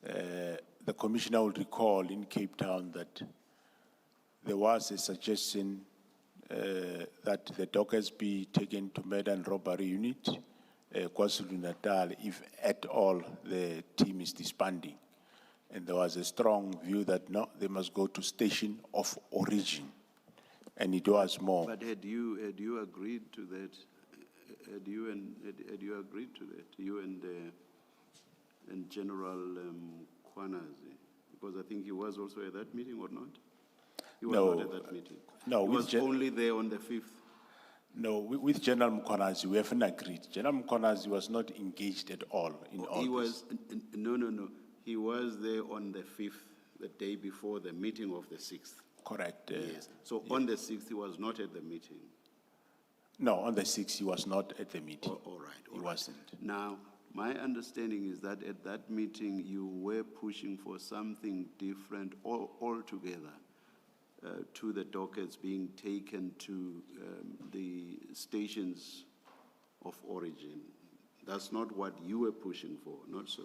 The Commissioner will recall in Cape Town that there was a suggestion that the dockers be taken to murder and robbery unit, KwaZulu-Natal, if at all the team is disbanding. And there was a strong view that no, they must go to station of origin. And it was more. But had you agreed to that? Had you agreed to that? You and General Kwanazi? Because I think he was also at that meeting, or not? He was not at that meeting. No, he was only there on the 5th. No, with General Mkonazi, we haven't agreed. General Mkonazi was not engaged at all in all He this. was, no. He was there on the 5th, the day before the meeting of the 6th. Correct. Yes. So on the 6th, he was not at the meeting. No, on the 6th, he was not at the meeting. All right. He wasn't. Now, my understanding is that at that meeting, you were pushing for something different altogether. To the dockets being taken to the stations of origin. That's not what you were pushing for, not so?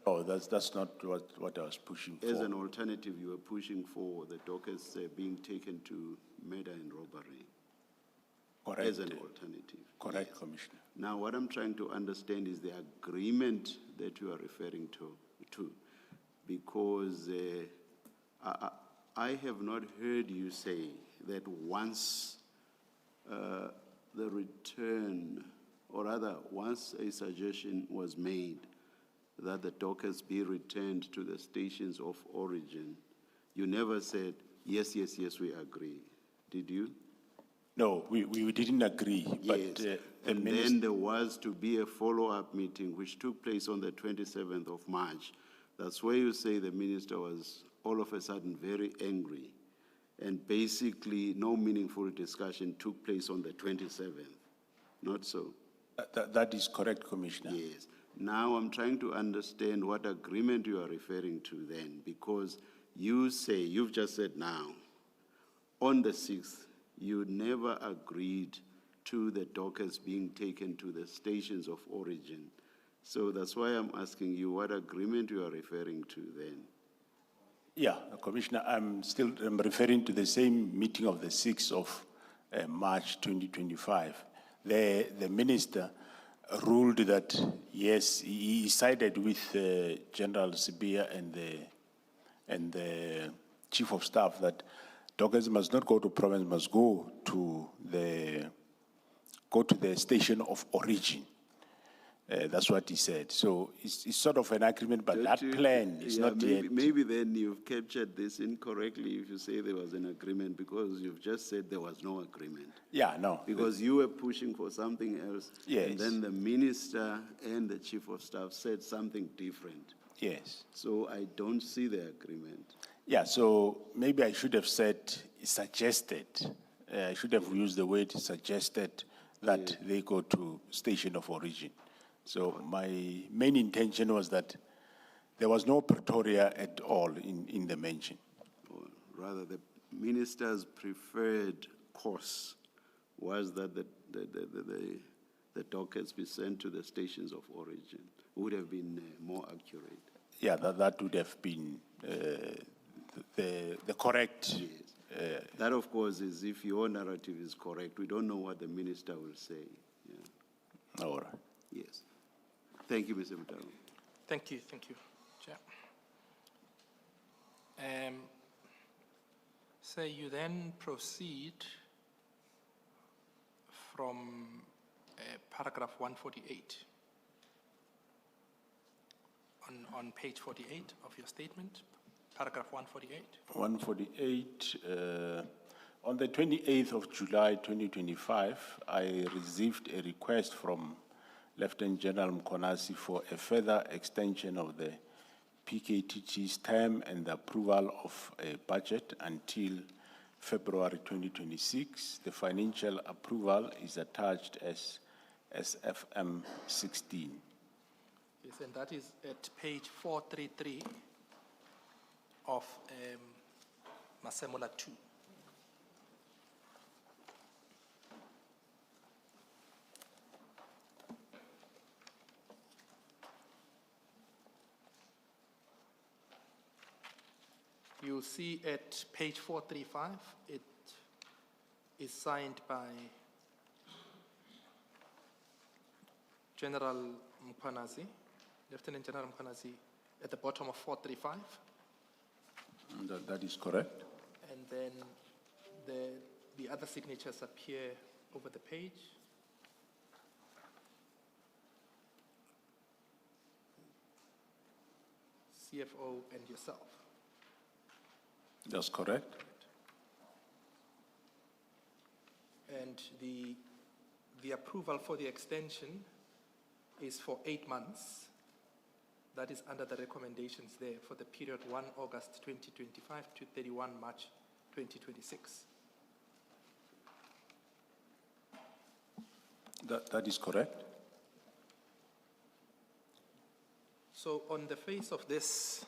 Oh, that's not what I was pushing for. As an alternative, you were pushing for the dockets being taken to murder and robbery. Correct. As an alternative. Correct, Yes. Commissioner. Now, what I'm trying to understand is the agreement that you are referring to because I have not heard you say that once the return, or rather, once a suggestion was made that the dockers be returned to the stations of origin, you never said, yes, we agree. Did you? No, we didn't agree. Yes. But, and then there was to be a follow-up meeting which took place on the 27th of March. That's where you say the minister was all of a sudden very angry, and basically no meaningful discussion took place on the 27th. Not so? That is correct, Commissioner. Yes. Now I'm trying to understand what agreement you are referring to then, because you say, you've just said now, on the 6th, you never agreed to the dockers being taken to the stations of origin. So that's why I'm asking you what agreement you are referring to then. Yeah, Commissioner, I'm referring to the same meeting of the 6th of March 2025. The minister ruled that, yes, he sided with General Sibia and the Chief of Staff that dockers must not go to province, must go to the station of origin. That's what he said. So it's sort of an agreement, but that plan is not yet. Maybe then you've captured this incorrectly if you say there was an agreement, because you've just said there was no agreement. Yeah, no. Because you were pushing for something else. Yes. And then the minister and the chief of staff said something different. Yes. So I don't see the agreement. Yeah, so maybe I should have said suggested. I should have used the word suggested that they go to station of origin. So my main intention was that there was no Pretoria at all in the mention. Or rather, the minister's preferred course was that the dockets be sent to the stations of origin. Would have been more accurate. Yeah, that would have been the correct. Yes. That, of course, is if your narrative is correct. We don't know what the minister will say. Yeah. All right. Yes. Thank you, Mr. Mutalo. Thank you, Chair. So you then proceed from paragraph 148 on page 48 of your statement, paragraph 148. 148, on the 28th of July 2025, I received a request from Lieutenant General Mkonasi for a further extension of the PKTT's term and the approval of a budget until February 2026. The financial approval is attached as SAfm 16. Yes, and that is at page 433 of Masemola 2. You'll see at page 435, it is signed by General Mkwanazi, Lieutenant General Mkwanazi, at the bottom of 435. That is correct. And then the other signatures appear over the page. CFO and yourself. That's correct. And the approval for the extension is for 8 months. That is under the recommendations there for the period 1 August 2025 to 31 March 2026. That is correct. So on the face of this,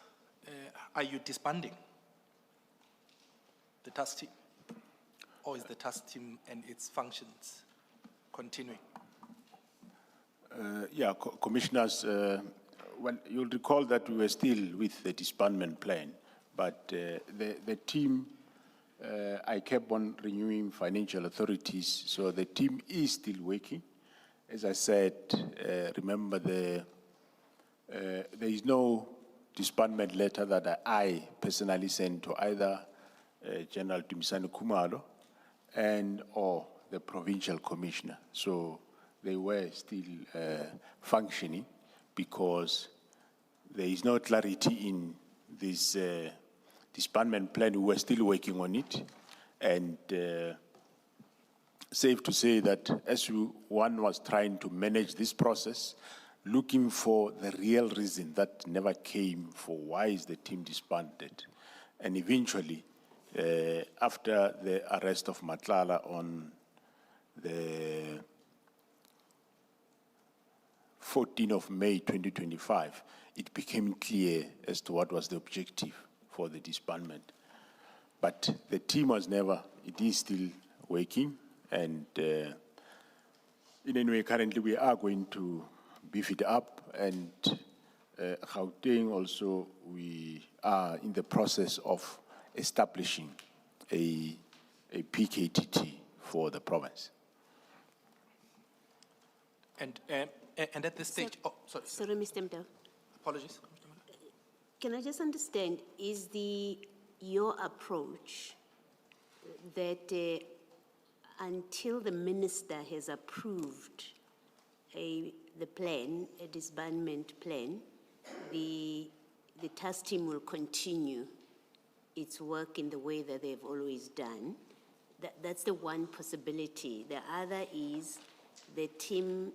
are you disbanding the task team? Or is the task team and its functions continuing? Commissioners, well, you'll recall that we were still with the disbandment plan, but the team, I kept on renewing financial authorities, so the team is still working. As I said, remember there is no disbandment letter that I personally sent to either General Dumisani Kumalo and or the provincial commissioner. So they were still functioning because there is no clarity in this disbandment plan. We were still working on it, and safe to say that as one was trying to manage this process, looking for the real reason that never came for why is the team disbanded. And eventually, after the arrest of Matlala on the 14th of May 2025, it became clear as to what was the objective for the disbandment. But the team was never, it is still working, and in any way, currently we are going to beef it up, and Gauteng also, we are in the process of establishing a PKTT for the province. And at this stage, Sorry, Mr. Mdao. Apologies. Can I just understand, is your approach that until the minister has approved the plan, a disbandment plan, the task team will continue its work in the way that they've always done? That's the one possibility. The other is the team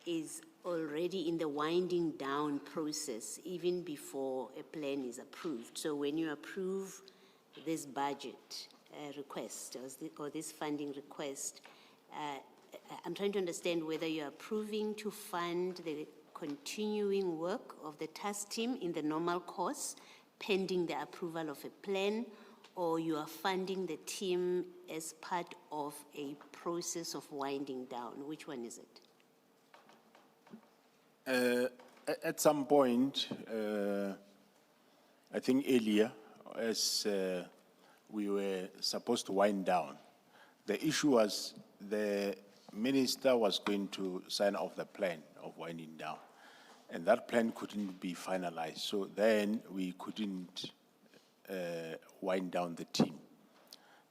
is already in the winding down process even before a plan is approved. So when you approve this budget request or this funding request, I'm trying to understand whether you're approving to fund the continuing work of the task team in the normal course, pending the approval of a plan, or you are funding the team as part of a process of winding down. Which one is it? At some point, I think earlier, as we were supposed to wind down, the issue was the minister was going to sign off the plan of winding down, and that plan couldn't be finalized. So then we couldn't wind down the team.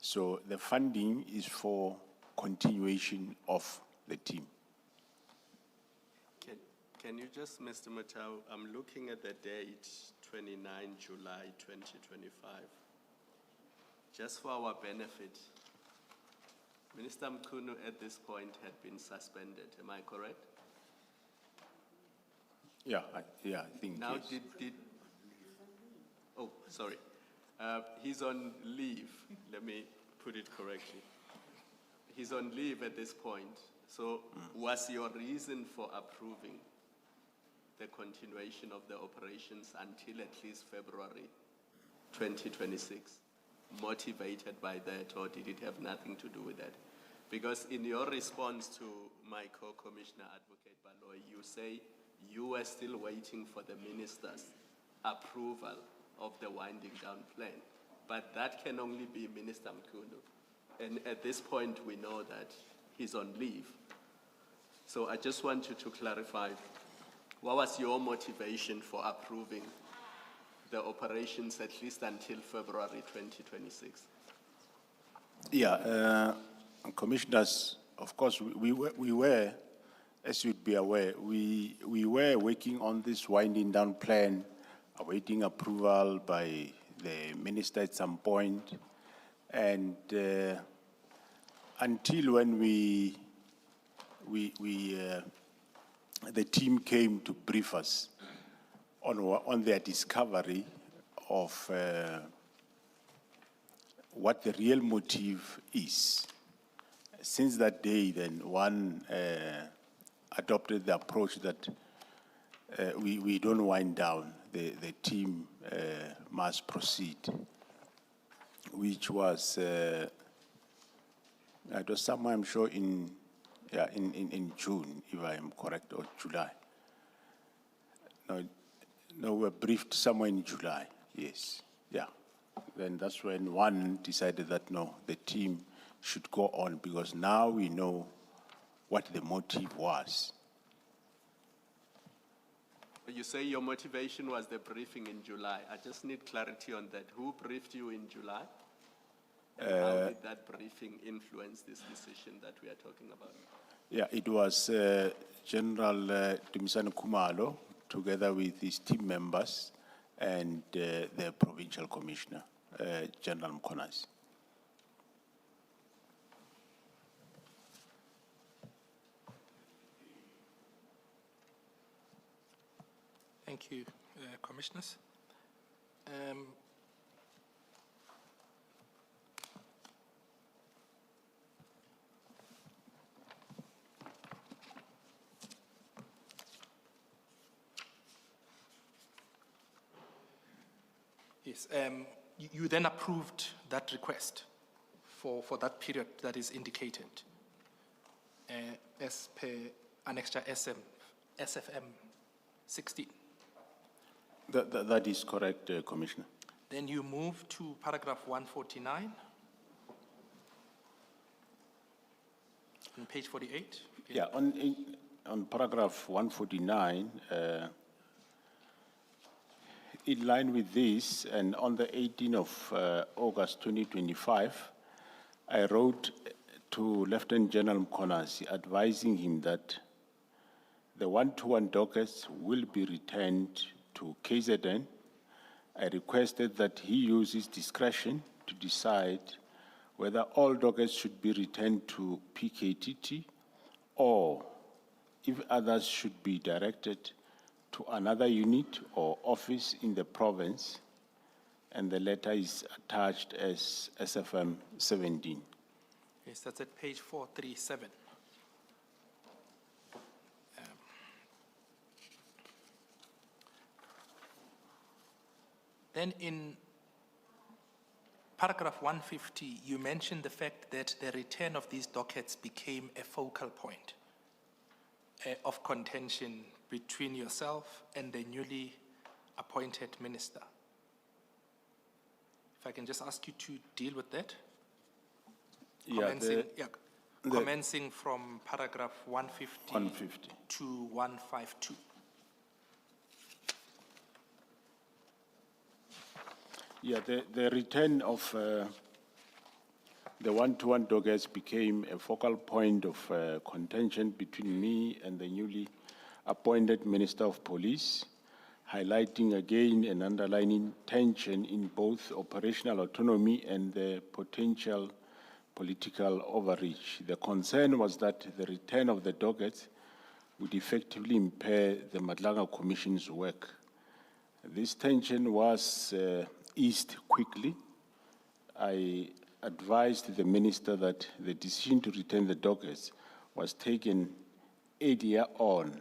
So the funding is for continuation of the team. Can you just, Mr. Matau, I'm looking at the date, 29 July 2025. Just for our benefit, Minister Mkhunu at this point had been suspended, am I correct? Yeah, I think now yes. Oh, sorry. He's on leave, let me put it correctly. He's on leave at this point. So was your reason for approving the continuation of the operations until at least February 2026 motivated by that, or did it have nothing to do with that? Because in your response to my co-commissioner, Advocate Baloy, you say you were still waiting for the minister's approval of the winding down plan. But that can only be Minister Mkhunu. And at this point, we know that he's on leave. So I just want you to clarify, what was your motivation for approving the operations at least until February 2026? Yeah, commissioners, of course, we were, as you'd be aware, we were working on this winding down plan, awaiting approval by the minister at some point, and until when the team came to brief us on their discovery of what the real motive is. Since that day, then one adopted the approach that we don't wind down, the team must proceed, which was, it was somewhere, I'm sure, in June, if I am correct, or July. No, we were briefed somewhere in July, yes, yeah. Then that's when one decided that, no, the team should go on, because now we know what the motive was. You say your motivation was the briefing in July. I just need clarity on that. Who briefed you in July? And how did that briefing influence this decision that we are talking about? Yeah, it was General Dumisani Khumalo, together with his team members and the provincial commissioner, General Mkhonasi. Thank you, commissioners. Yes, you then approved that request for that period that is indicated as per Annexure SAfm 16. That is correct, Commissioner. Then you move to paragraph 149 on page 48. Yeah, on paragraph 149, in line with this, and on the 18th of August 2025, I wrote to Lieutenant General Mkhonasi advising him that the one-to-one dockets will be returned to KZN. I requested that he use his discretion to decide whether all dockets should be returned to PKTT or if others should be directed to another unit or office in the province, and the letter is attached as SAfm 17. Yes, that's at page 437. Then in paragraph 150, you mentioned the fact that the return of these dockets became a focal point of contention between yourself and the newly appointed minister. If I can just ask you to deal with that. Commencing from paragraph 150 to 152. Yeah, the return of the one-to-one doggers became a focal point of contention between me and the newly appointed Minister of Police, highlighting again and underlining tension in both operational autonomy and the potential political overreach. The concern was that the return of the doggers would effectively impair the Madlanga Commission's work. This tension was eased quickly. I advised the minister that the decision to return the doggers was taken earlier on,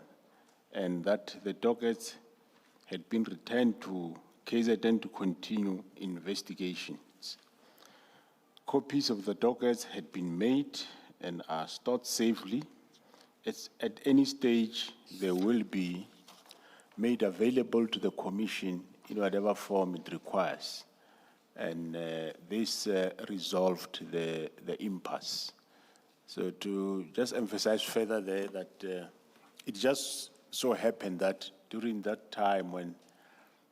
and that the doggers had been returned to KZN to continue investigations. Copies of the doggers had been made and are stored safely. At any stage, they will be made available to the Commission in whatever form it requires. And this resolved the impasse. So to just emphasize further there that it just so happened that during that time when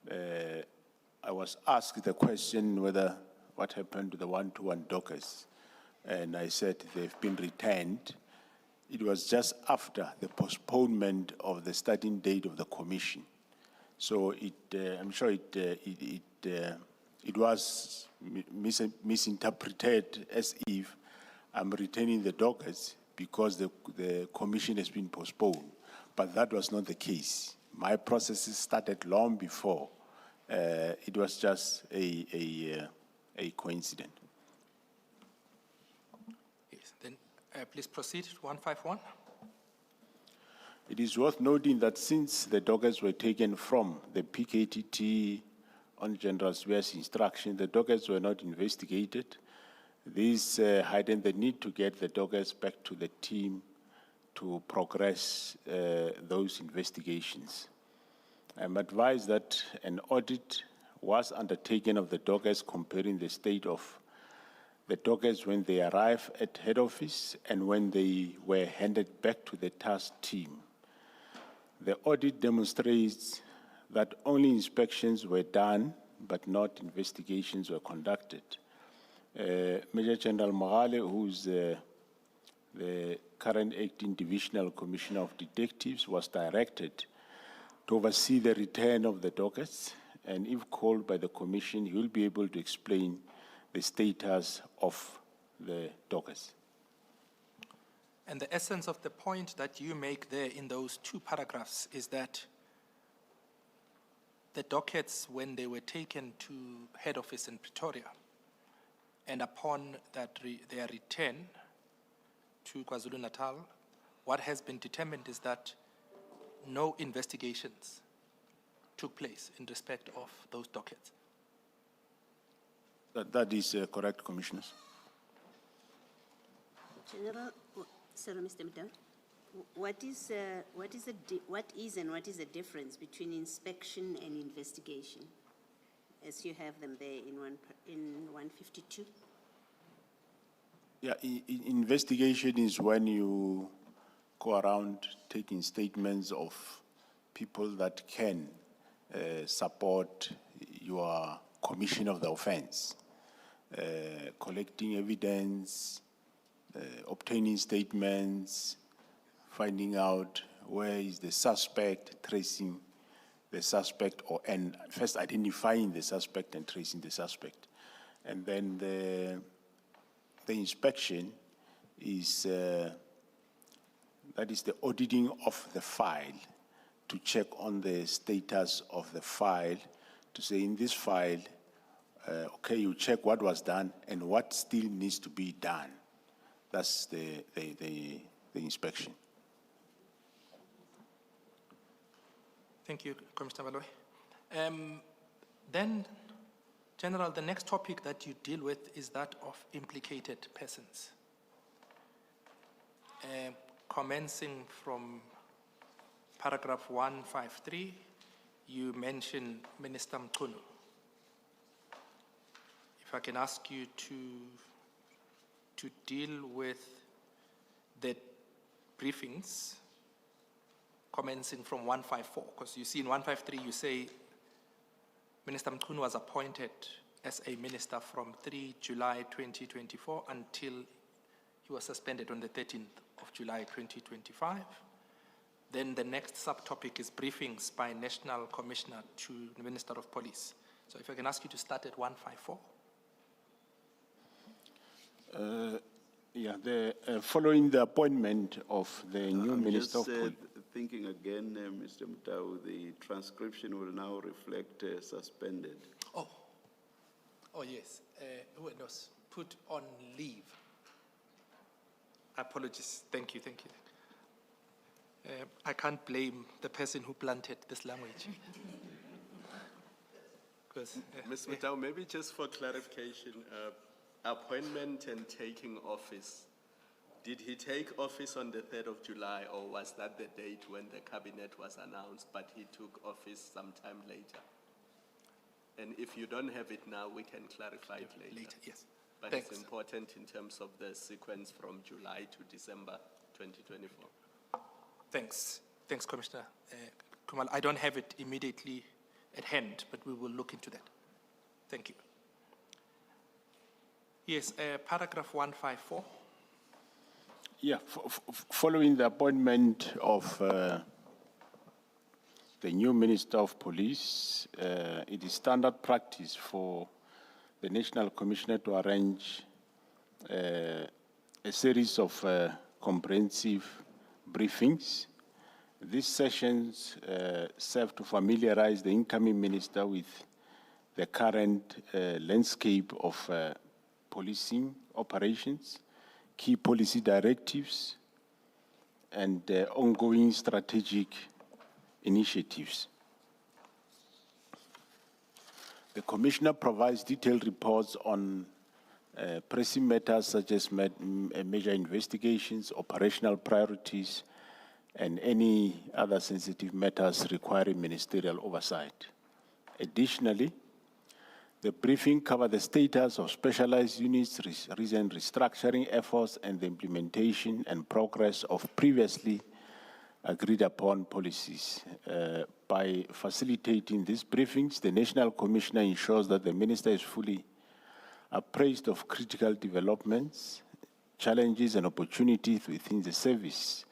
I was asked the question whether what happened to the one-to-one dockers, and I said they've been returned, it was just after the postponement of the starting date of the commission. So I'm sure it was misinterpreted as if I'm returning the doggers because the commission has been postponed. But that was not the case. My processes started long before. It was just a coincidence. Yes, then please proceed, 151. It is worth noting that since the doggers were taken from the PKTT on General Swear's instruction, the doggers were not investigated. This heightened the need to get the doggers back to the team to progress those investigations. I'm advised that an audit was undertaken of the doggers comparing the state of the doggers when they arrived at head office and when they were handed back to the task team. The audit demonstrates that only inspections were done, but not investigations were conducted. Major General Mogale, who's the current acting divisional commissioner of detectives, was directed to oversee the return of the doggers, and if called by the commission, he will be able to explain the status of the doggers. And the essence of the point that you make there in those two paragraphs is that the dockets, when they were taken to head office in Pretoria, and upon that their return to KwaZulu-Natal, what has been determined is that no investigations took place in respect of those dockets. That is correct, Commissioners. General, sorry, Mr. Mdau, what is the difference between inspection and investigation, as you have them there in 152? Yeah, investigation is when you go around taking statements of people that can support your commission of the offense, collecting evidence, obtaining statements, finding out where is the suspect, tracing the suspect, and first identifying the suspect and tracing the suspect. And then the inspection is, that is the auditing of the file to check on the status of the file, to say in this file, okay, you check what was done and what still needs to be done. That's the inspection. Thank you, Commissioner Baloyi. Then, General, the next topic that you deal with is that of implicated persons. Commencing from paragraph 153, you mention Minister Mchunu. If I can ask you to deal with the briefings commencing from 154, because you see in 153 you say Minister Mchunu was appointed as a minister from 3 July 2024 until he was suspended on the 13th of July 2025. Then the next subtopic is briefings by National Commissioner to the Minister of Police. So if I can ask you to start at 154. Following the appointment of the new Minister of Police. Thinking again, Mr. Mtau, the transcription will now reflect suspended. Oh yes, who knows? Put on leave. Apologies, thank you. I can't blame the person who planted this language. Ms. Mtau, maybe just for clarification, appointment and taking office. Did he take office on the 3rd of July, or was that the date when the cabinet was announced, but he took office sometime later? And if you don't have it now, we can clarify it later. Yes. But Thanks. It's important in terms of the sequence from July to December 2024. Thanks, Commissioner Kumal. I don't have it immediately at hand, but we will look into that. Thank you. Yes, paragraph 154. Yeah, following the appointment of the new Minister of Police, it is standard practice for the National Commissioner to arrange a series of comprehensive briefings. These sessions serve to familiarize the incoming minister with the current landscape of policing operations, key policy directives, and ongoing strategic initiatives. The Commissioner provides detailed reports on pressing matters such as major investigations, operational priorities, and any other sensitive matters requiring ministerial oversight. Additionally, the briefing covers the status of specialized units, recent restructuring efforts, and the implementation and progress of previously agreed upon policies. By facilitating these briefings, the National Commissioner ensures that the Minister is fully appraised of critical developments, challenges, and opportunities within the service.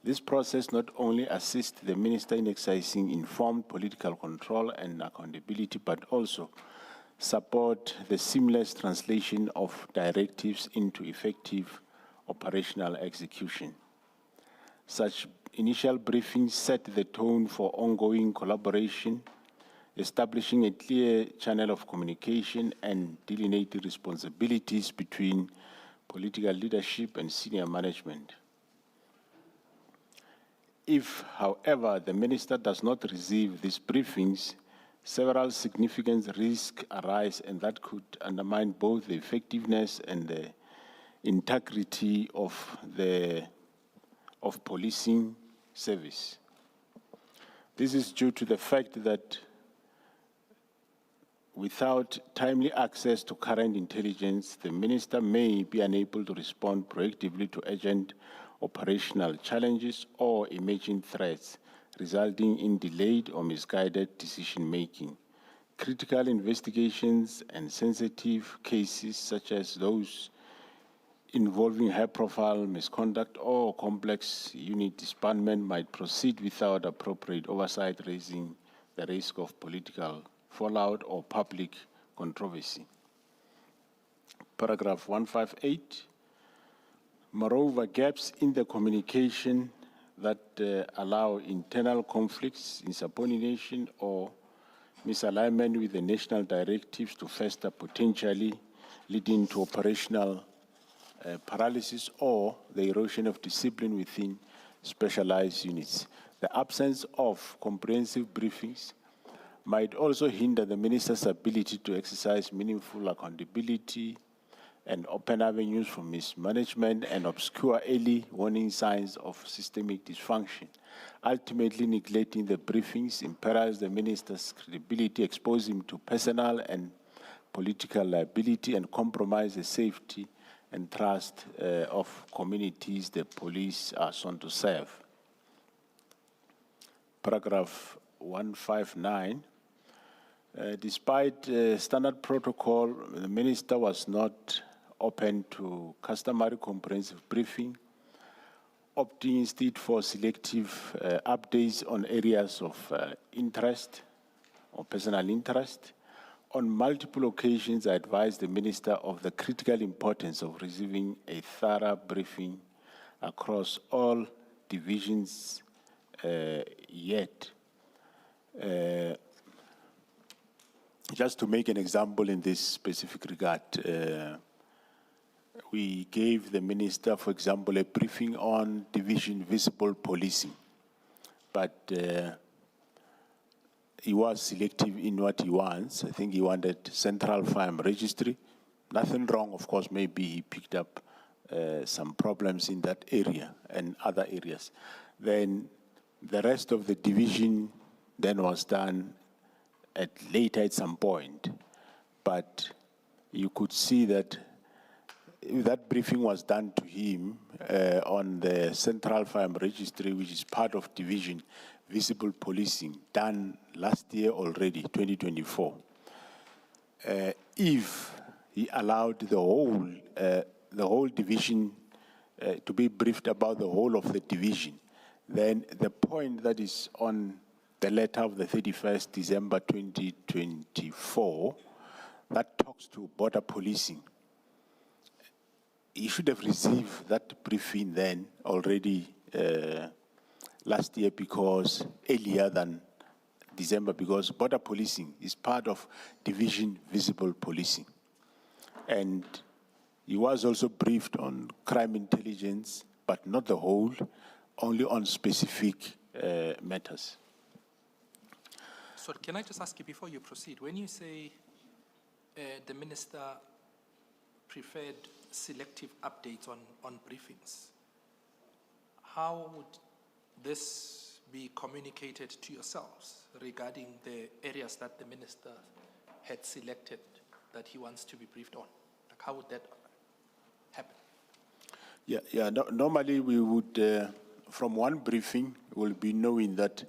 This process not only assists the Minister in exercising informed political control and accountability, but also support the seamless translation of directives into effective operational execution. Such initial briefings set the tone for ongoing collaboration, establishing a clear channel of communication and delineating responsibilities between political leadership and senior management. If, however, the Minister does not receive these briefings, several significant risks arise, and that could undermine both the effectiveness and the integrity of policing service. This is due to the fact that without timely access to current intelligence, the Minister may be unable to respond proactively to urgent operational challenges or emerging threats, resulting in delayed or misguided decision-making. Critical investigations and sensitive cases, such as those involving high-profile misconduct or complex unit disbandment, might proceed without appropriate oversight, raising the risk of political fallout or public controversy. Paragraph 158. Moreover, gaps in the communication that allow internal conflicts, insubordination, or misalignment with the national directives to fester, potentially leading to operational paralysis or the erosion of discipline within specialized units. The absence of comprehensive briefings might also hinder the Minister's ability to exercise meaningful accountability and open avenues for mismanagement and obscure early warning signs of systemic dysfunction. Ultimately, neglecting the briefings imperils the Minister's credibility, exposes him to personal and political liability, and compromise the safety and trust of communities the police are sworn to serve. Paragraph 159. Despite standard protocol, the minister was not open to customary comprehensive briefing, opting instead for selective updates on areas of interest or personal interest. On multiple occasions, I advised the minister of the critical importance of receiving a thorough briefing across all divisions yet. Just to make an example in this specific regard, we gave the minister, for example, a briefing on division visible policing, but he was selective in what he wants. I think he wanted central firearm registry. Nothing wrong, of course, maybe he picked up some problems in that area and other areas. Then the rest of the division then was done later at some point. But you could see that if that briefing was done to him on the central firearm registry, which is part of division visible policing, done last year already, 2024. If he allowed the whole division to be briefed about the whole of the division, then the point that is on the letter of the 31st December 2024 that talks to border policing, he should have received that briefing then already last year, because earlier than December, because border policing is part of division visible policing. And he was also briefed on crime intelligence, but not the whole, only on specific matters. So can I just ask you before you proceed, when you say the minister preferred selective updates on briefings, how would this be communicated to yourselves regarding the areas that the minister had selected that he wants to be briefed on? Like, how would that happen? Normally we would, from one briefing, we'll be knowing that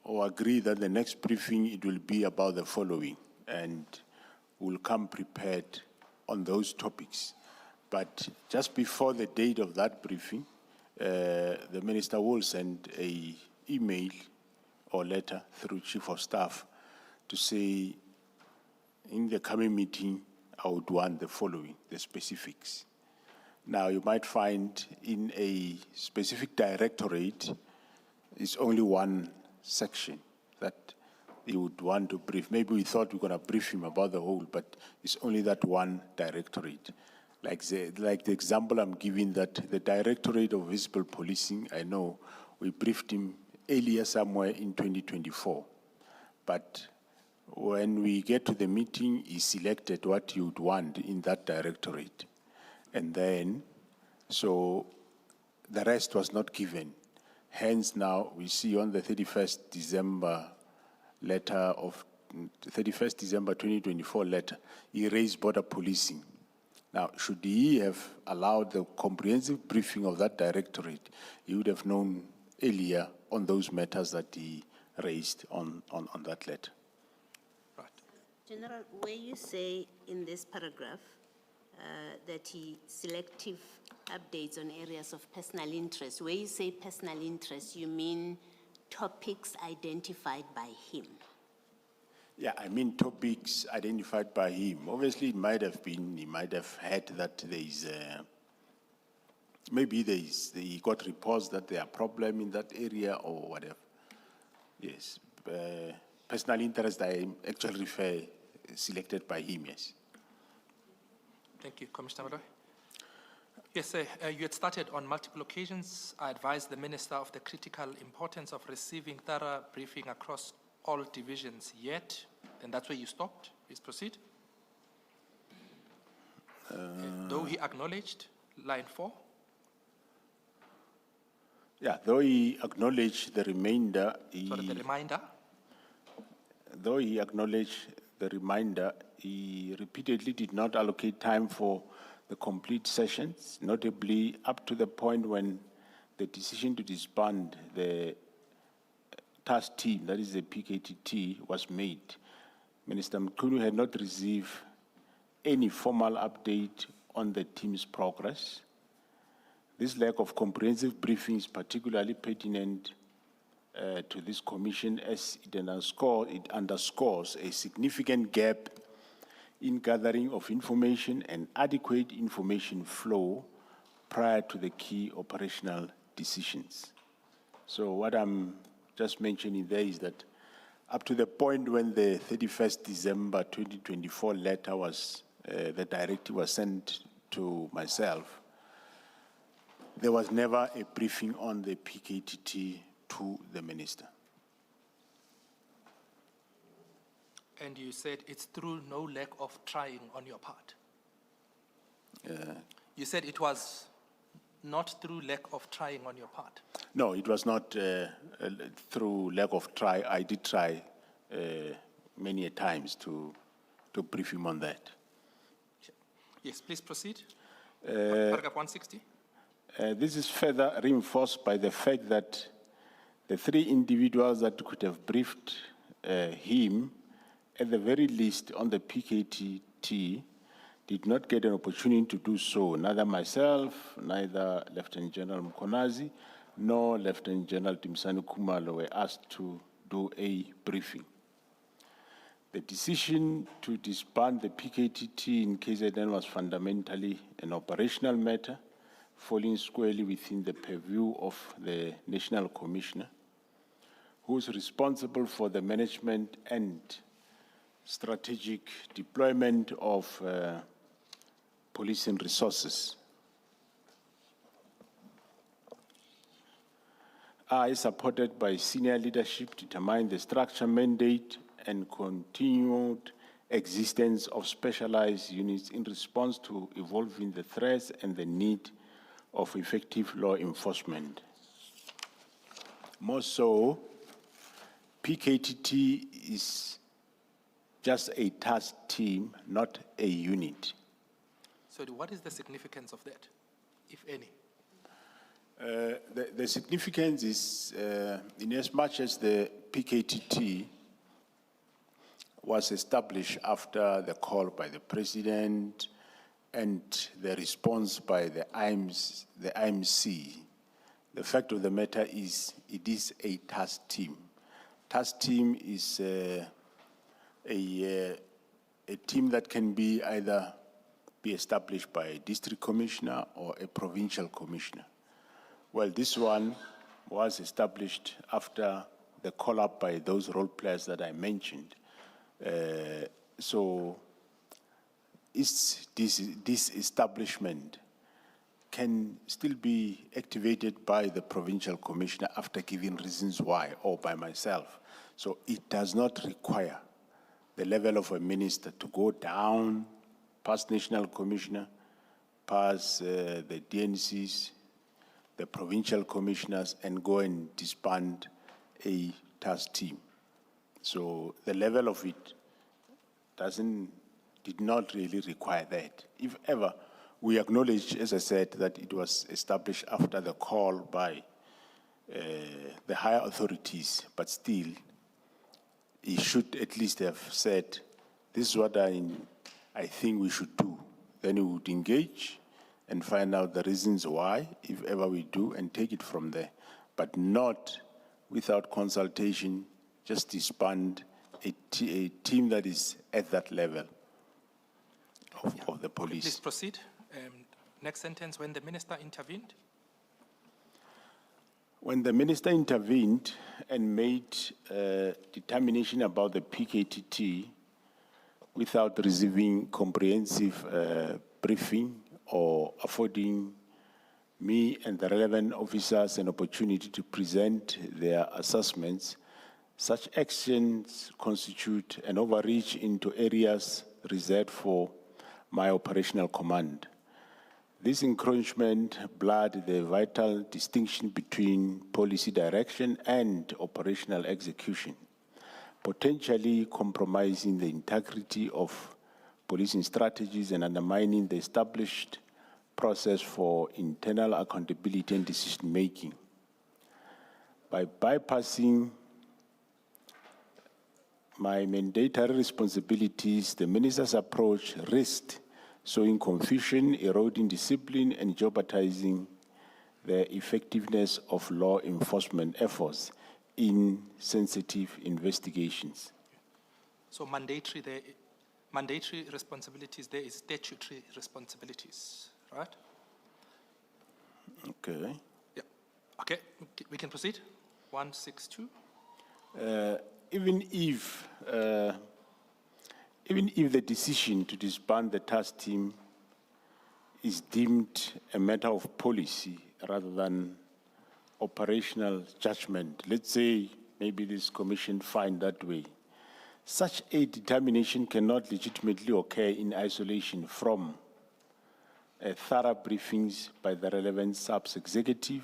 or agree that the next briefing, it will be about the following, and we'll come prepared on those topics. But just before the date of that briefing, the minister will send an email or letter through Chief of Staff to say, in the coming meeting, I would want the following, the specifics. Now, you might find in a specific directorate, it's only one section that you would want to brief. Maybe we thought we were going to brief him about the whole, but it's only that one directorate. Like the example I'm giving, that the Directorate of Visible Policing, I know we briefed him earlier somewhere in 2024. But when we get to the meeting, he selected what he would want in that directorate. And then, so the rest was not given. Hence now we see on the 31st December letter of 31st December 2024 letter, he raised border policing. Now, should he have allowed the comprehensive briefing of that directorate, he would have known earlier on those matters that he raised on that letter. Right. General, where you say in this paragraph that he selective updates on areas of personal interest, where you say personal interest, you mean topics identified by him? Yeah, I mean topics identified by him. Obviously, it might have been, he might have had that there is, he got reports that there are problems in that area or whatever. Yes, personal interest, I actually refer, selected by him, yes. Thank you, Commissioner Madoy. Yes, sir, you had started on multiple occasions. I advised the minister of the critical importance of receiving thorough briefing across all divisions yet, and that's where you stopped. Please proceed. Though he acknowledged line 4. Yeah, though he acknowledged the remainder, the reminder. Though he acknowledged the reminder, he repeatedly did not allocate time for the complete sessions, notably up to the point when the decision to disband the task team, that is the PKTT, was made. Minister Mkhulu had not received any formal update on the team's progress. This lack of comprehensive briefing is particularly pertinent to this commission as it underscores a significant gap in gathering of information and adequate information flow prior to the key operational decisions. So what I'm just mentioning there is that up to the point when the 31st December 2024 letter was, the directive was sent to myself, there was never a briefing on the PKTT to the minister. And you said it's through no lack of trying on your part. You said it was not through lack of trying on your part. No, it was not through lack of try. I did try many a times to brief him on that. Yes, please proceed. Paragraph 160. This is further reinforced by the fact that the three individuals that could have briefed him, at the very least on the PKTT, did not get an opportunity to do so. Neither myself, neither Lieutenant General Mkonazi, nor Lieutenant General Timsani Kumalo were asked to do a briefing. The decision to disband the PKTT in KZN was fundamentally an operational matter, falling squarely within the purview of the National Commissioner, who is responsible for the management and strategic deployment of policing resources. I, supported by senior leadership, determined the structure, mandate, and continued existence of specialized units in response to evolving the threats and the need of effective law enforcement. More so, PKTT is just a task team, not a unit. So what is the significance of that, if any? The significance is in as much as the PKTT was established after the call by the President and the response by the IMC, the fact of the matter is it is a task team. Task team is a team that can be either be established by a district commissioner or a provincial commissioner. Well, this one was established after the call-up by those role players that I mentioned. So this establishment can still be activated by the provincial commissioner after giving reasons why, or by myself. So it does not require the level of a minister to go down past national commissioner, past the DNCs, the provincial commissioners, and go and disband a task team. So the level of it did not really require that. If ever, we acknowledge, as I said, that it was established after the call by the higher authorities, but still, he should at least have said, this is what I think we should do. Then we would engage and find out the reasons why, if ever we do, and take it from there. But not without consultation, just disband a team that is at that level of the police. Please proceed. Next sentence, when the minister intervened? When the minister intervened and made determination about the PKTT without receiving comprehensive briefing or affording me and the relevant officers an opportunity to present their assessments, such actions constitute an overreach into areas reserved for my operational command. This encroachment blurred the vital distinction between policy direction and operational execution, potentially compromising the integrity of policing strategies and undermining the established process for internal accountability and decision-making. By bypassing my mandatory responsibilities, the minister's approach risked sowing confusion, eroding discipline, and jeopardizing the effectiveness of law enforcement efforts in sensitive investigations. So mandatory responsibilities, there is statutory responsibilities, right? Okay. Yeah. Okay, we can proceed. 162. Even if the decision to disband the task team is deemed a matter of policy rather than operational judgment, let's say maybe this commission find that way, such a determination cannot legitimately occur in isolation from thorough briefings by the relevant sub-executive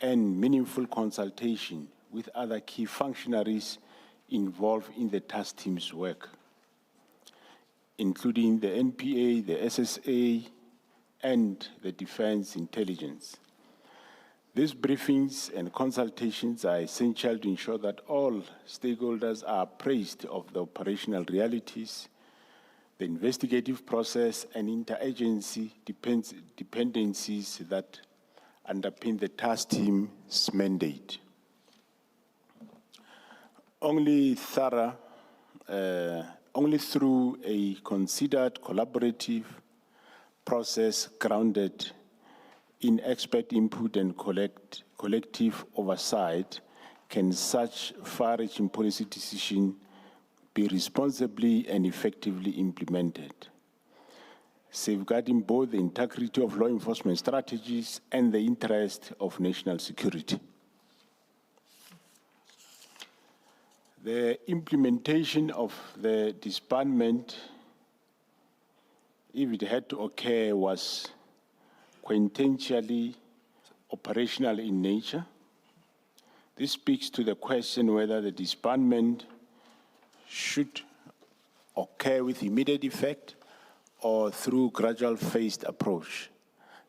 and meaningful consultation with other key functionaries involved in the task team's work, including the NPA, the SSA, and the Defense Intelligence. These briefings and consultations are essential to ensure that all stakeholders are appraised of the operational realities, the investigative process, and interagency dependencies that underpin the task team's mandate. Only through a considered collaborative process grounded in expert input and collective oversight can such far-reaching policy decision be responsibly and effectively implemented, safeguarding both the integrity of law enforcement strategies and the interest of national security. The implementation of the disbandment, if it had to occur, was quintessentially operational in nature. This speaks to the question whether the disbandment should occur with immediate effect or through gradual phased approach.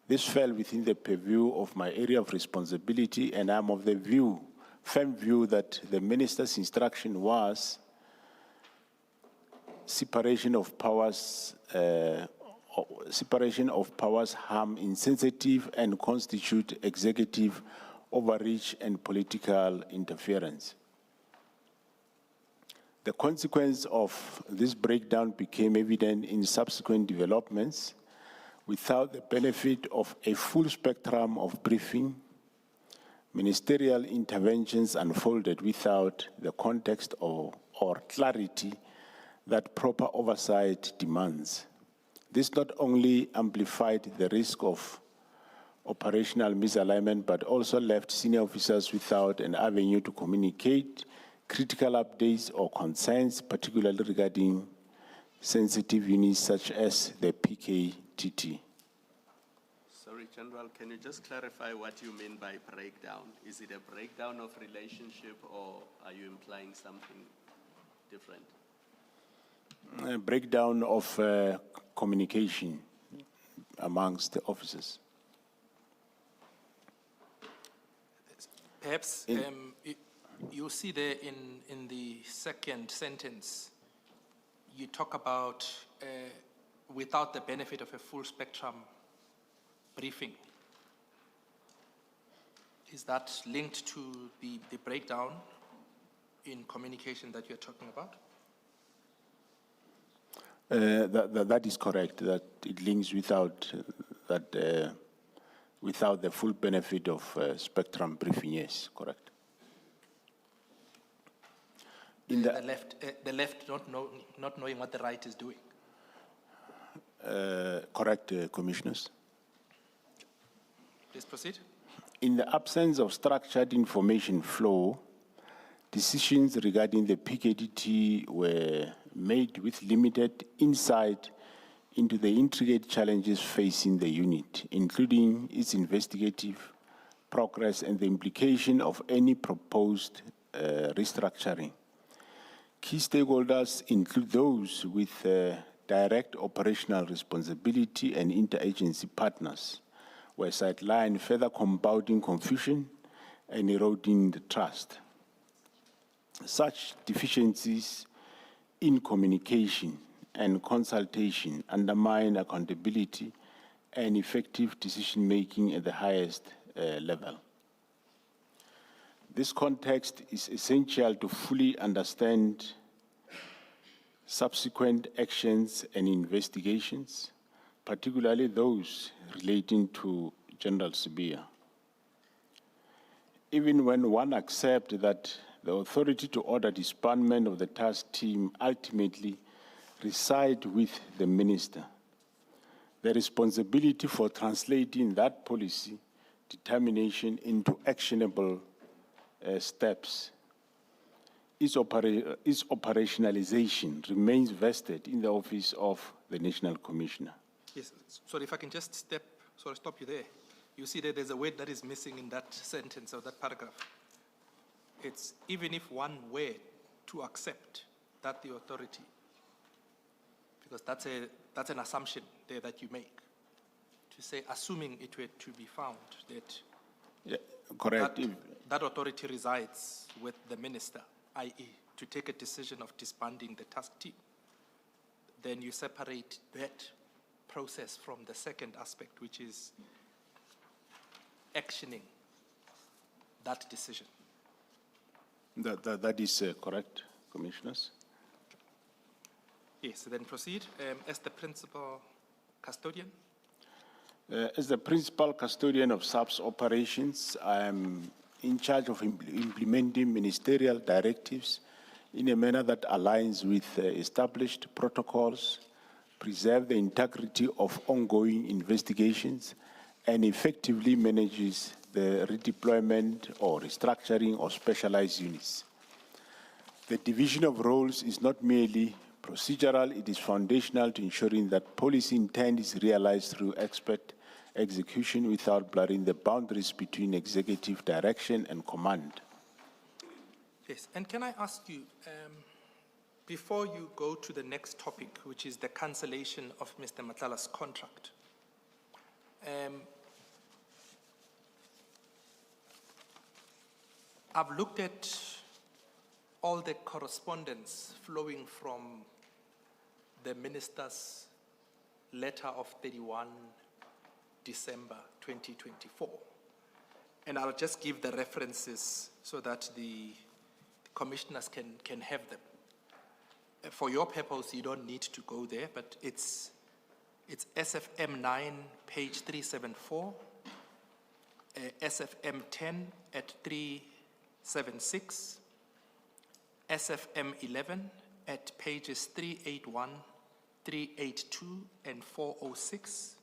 This fell within the purview of my area of responsibility, and I'm of the firm view that the minister's instruction was separation of powers harm insensitive and constitute executive overreach and political interference. The consequence of this breakdown became evident in subsequent developments. Without the benefit of a full spectrum of briefing, ministerial interventions unfolded without the context or clarity that proper oversight demands. This not only amplified the risk of operational misalignment, but also left senior officers without an avenue to communicate critical updates or concerns, particularly regarding sensitive units such as the PKTT. Sorry, General, can you just clarify what you mean by breakdown? Is it a breakdown of relationship, or are you implying something different? A breakdown of communication amongst the officers. Perhaps you see there in the second sentence, you talk about without the benefit of a full spectrum briefing. Is that linked to the breakdown in communication that you're talking about? That is correct, that it links without without the full benefit of spectrum briefing, yes, correct. In the left not knowing what the right is doing. Correct, Commissioners. Please proceed. In the absence of structured information flow, decisions regarding the PKDT were made with limited insight into the intricate challenges facing the unit, including its investigative progress and the implication of any proposed restructuring. Key stakeholders include those with direct operational responsibility and interagency partners, were sidelined, further compounding confusion and eroding the trust. Such deficiencies in communication and consultation undermine accountability and effective decision-making at the highest level. This context is essential to fully understand subsequent actions and investigations, particularly those relating to General Sibiya. Even when one accepts that the authority to order disbandment of the task team ultimately resides with the minister, the responsibility for translating that policy determination into actionable steps, its operationalization remains vested in the office of the National Commissioner. Yes, sorry, if I can just stop you there. You see that there's a word that is missing in that sentence or that paragraph. It's even if one were to accept that the authority, because that's an assumption there that you make, to say, assuming it were to be found that correct. That authority resides with the minister, i.e. to take a decision of disbanding the task team, then you separate that process from the second aspect, which is actioning that decision. That is correct, Commissioners. Yes, then proceed. As the principal custodian. As the principal custodian of SAP's operations, I am in charge of implementing ministerial directives in a manner that aligns with established protocols, preserve the integrity of ongoing investigations, and effectively manages the redeployment or restructuring of specialized units. The division of roles is not merely procedural, it is foundational to ensuring that policy intent is realized through expert execution without blurring the boundaries between executive direction and command. Yes, and can I ask you, before you go to the next topic, which is the cancellation of Mr. Matlala's contract, I've looked at all the correspondence flowing from the minister's letter of 31 December 2024. And I'll just give the references so that the commissioners can have them. For your purpose, you don't need to go there, but it's SAfm 9, page 374, SAfm 10 at 376, SAfm 11 at pages 381, 382, and 406,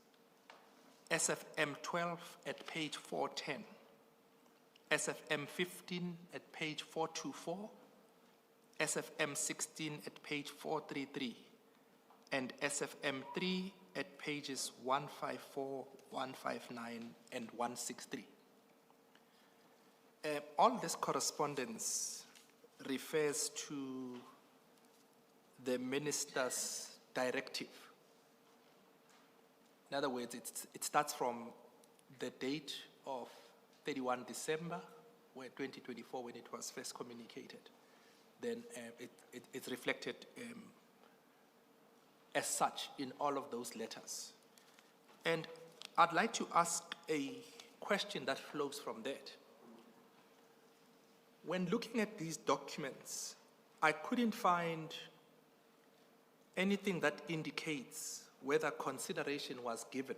SAfm 12 at page 410, SAfm 15 at page 424, SAfm 16 at page 433, and SAfm 3 at pages 154, 159, and 163. All this correspondence refers to the minister's directive. In other words, it starts from the date of 31 December 2024 when it was first communicated. Then it's reflected as such in all of those letters. And I'd like to ask a question that flows from that. When looking at these documents, I couldn't find anything that indicates whether consideration was given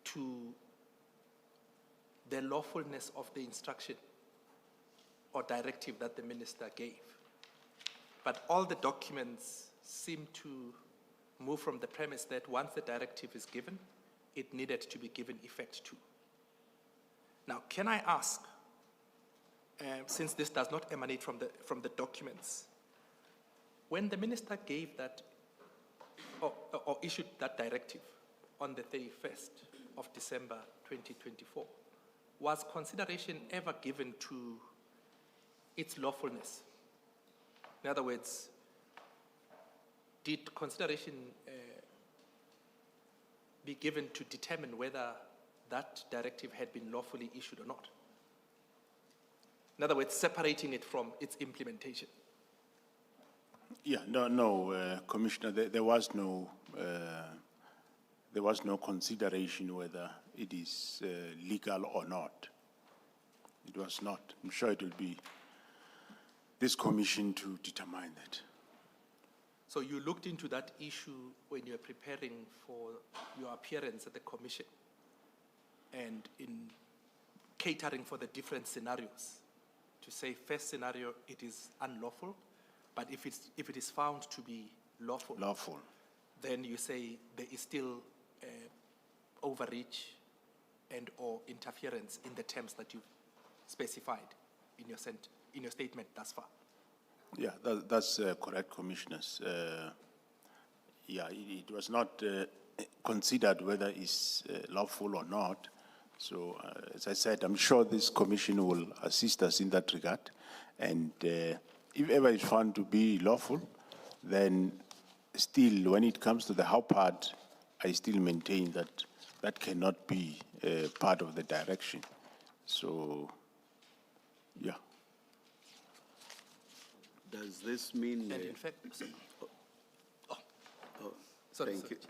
to the lawfulness of the instruction or directive that the minister gave. But all the documents seem to move from the premise that once the directive is given, it needed to be given effect to. Now, can I ask, since this does not emanate from the documents, when the minister gave that or issued that directive on the 31st of December 2024, was consideration ever given to its lawfulness? In other words, did consideration be given to determine whether that directive had been lawfully issued or not? In other words, separating it from its implementation. Yeah, no, Commissioner, there was no consideration whether it is legal or not. It was not. I'm sure it will be this commission to determine that. So you looked into that issue when you were preparing for your appearance at the commission and in catering for the different scenarios to say first scenario, it is unlawful, but if it is found to be lawful, then you say there is still overreach and or interference in the terms that you've specified in your statement thus far. Yeah, that's correct, Commissioners. It was not considered whether it's lawful or not. So, as I said, I'm sure this commission will assist us in that regard. And if ever it's found to be lawful, then still, when it comes to the how part, I still maintain that that cannot be part of the direction. So, yeah. Does this mean? And in fact,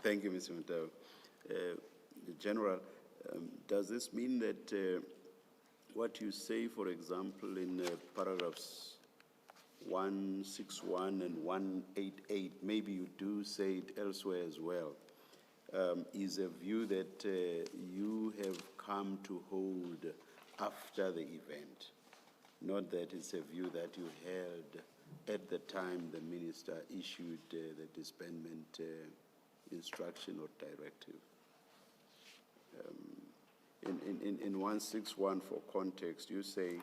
thank you, Mr. Mutau. General, does this mean that what you say, for example, in paragraphs 161 and 188, maybe you do say it elsewhere as well, is a view that you have come to hold after the event, not that it's a view that you held at the time the minister issued the disbandment instruction or directive. In 161, for context, you say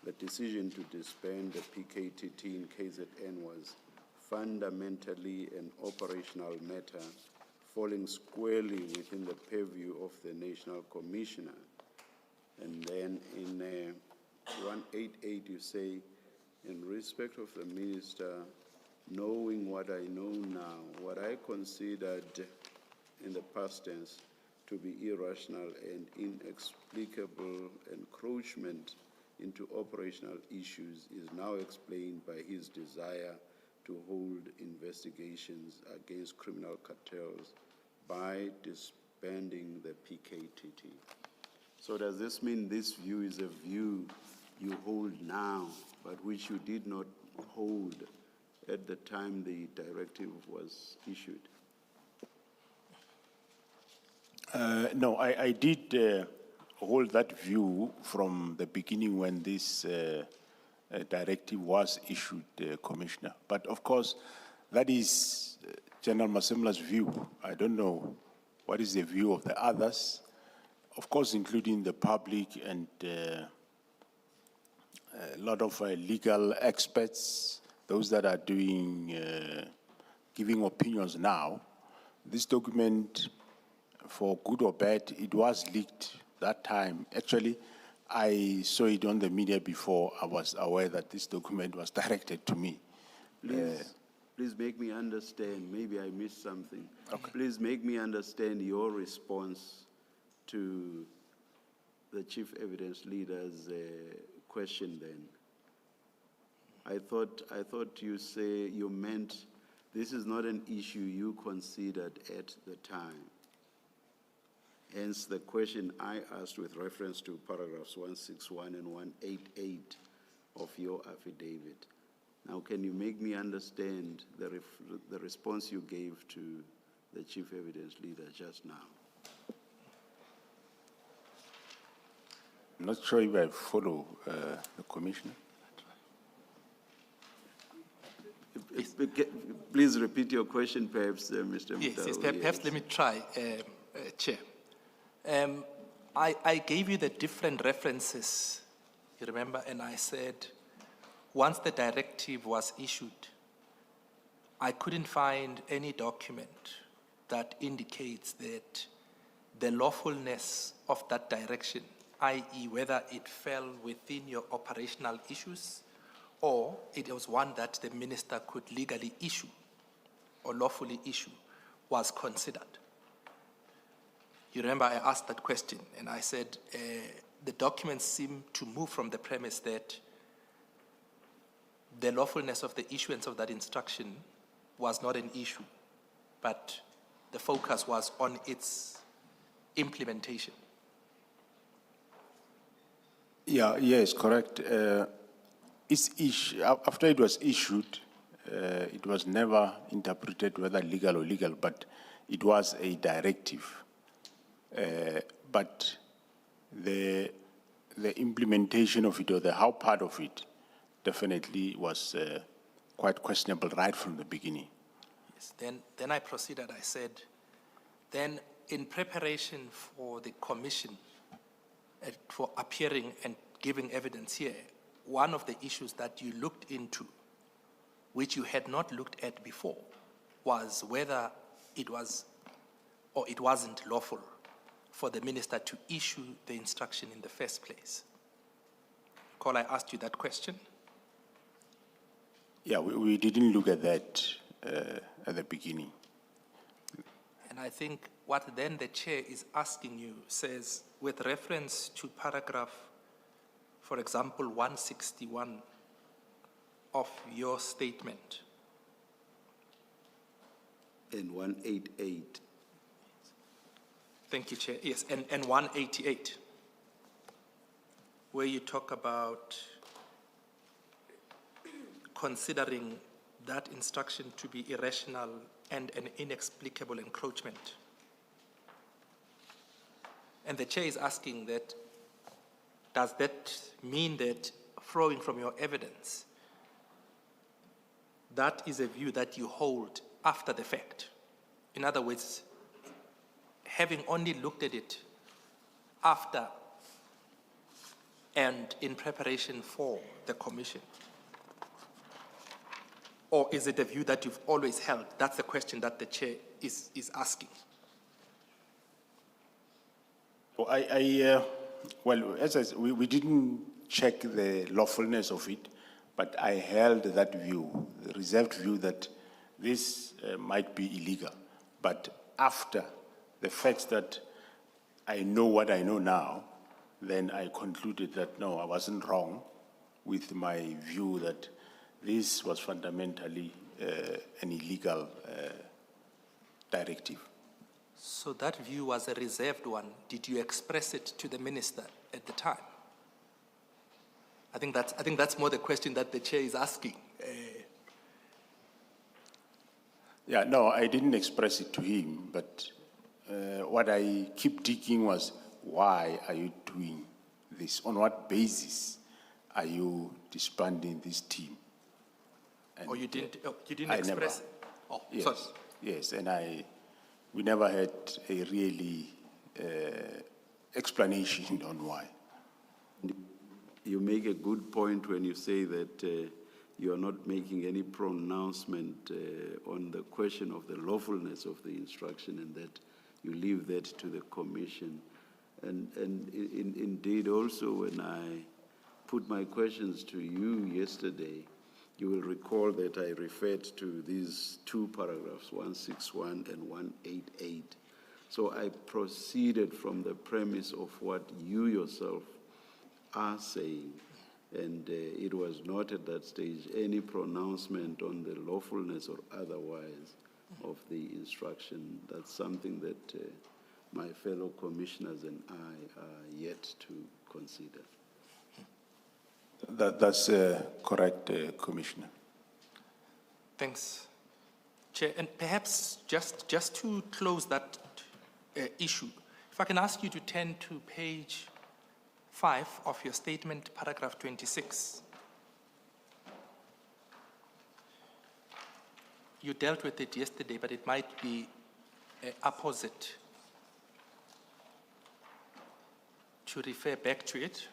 the decision to disband the PKTT in KZN was fundamentally an operational matter falling squarely within the purview of the National Commissioner. And then in 188, you say, in respect of the minister, knowing what I know now, what I considered in the past tense to be irrational and inexplicable encroachment into operational issues is now explained by his desire to hold investigations against criminal cartels by disbanding the PKTT. So does this mean this view is a view you hold now, but which you did not hold at the time the directive was issued? No, I did hold that view from the beginning when this directive was issued, Commissioner. But of course, that is General Masemula's view. I don't know what is the view of the others, of course, including the public and a lot of legal experts, those that are doing, giving opinions now. This document, for good or bad, it was leaked that time. Actually, I saw it on the media before I was aware that this document was directed to me. Please make me understand. Maybe I missed something. Okay. Please make me understand your response to the chief evidence leader's question then. I thought you meant this is not an issue you considered at the time. Hence the question I asked with reference to paragraphs 161 and 188 of your affidavit. Now, can you make me understand the response you gave to the chief evidence leader just now? I'm not sure if I follow the Commissioner. Please repeat your question, perhaps, Mr. Mutau. Yes, perhaps let me try, Chair. I gave you the different references, you remember, and I said, once the directive was issued, I couldn't find any document that indicates that the lawfulness of that direction, i.e. whether it fell within your operational issues or it was one that the minister could legally issue or lawfully issue, was considered. You remember I asked that question and I said, the documents seem to move from the premise that the lawfulness of the issuance of that instruction was not an issue, but the focus was on its implementation. Yeah, yes, correct. After it was issued, it was never interpreted whether legal or illegal, but it was a directive. But the implementation of it, or the how part of it, definitely was quite questionable right from the beginning. Yes. Then I proceeded. I said, then in preparation for the commission for appearing and giving evidence here, one of the issues that you looked into, which you had not looked at before, was whether it was or it wasn't lawful for the minister to issue the instruction in the first place. Recall I asked you that question? Yeah, we didn't look at that at the beginning. And I think what then the chair is asking you says, with reference to paragraph, for example, 161 of your statement. And 188. Thank you, Chair. Yes, and 188, where you talk about considering that instruction to be irrational and an inexplicable encroachment. And the chair is asking that, does that mean that, flowing from your evidence, that is a view that you hold after the fact? In other words, having only looked at it after and in preparation for the commission? Or is it a view that you've always held? That's the question that the chair is asking. Well, as I said, we didn't check the lawfulness of it, but I held that view, the reserved view, that this might be illegal. But after the facts that I know what I know now, then I concluded that no, I wasn't wrong with my view that this was fundamentally an illegal directive. So that view was a reserved one. Did you express it to the minister at the time? I think that's more the question that the chair is asking. Yeah, no, I didn't express it to him, but what I keep digging was, why are you doing this? On what basis are you disbanding this team? And or you didn't express it? Oh, yes, sorry. yes, and we never had a really explanation on why. You make a good point when you say that you are not making any pronouncement on the question of the lawfulness of the instruction, and that you leave that to the commission. And indeed also when I put my questions to you yesterday, you will recall that I referred to these two paragraphs, 161 and 188. So I proceeded from the premise of what you yourself are saying, and it was not at that stage any pronouncement on the lawfulness or otherwise of the instruction. That's something that my fellow commissioners and I are yet to consider. That's correct, Commissioner. Thanks, Chair. And perhaps just to close that issue, if I can ask you to turn to page 5 of your statement, paragraph 26. You dealt with it yesterday, but it might be opposite to refer back to it.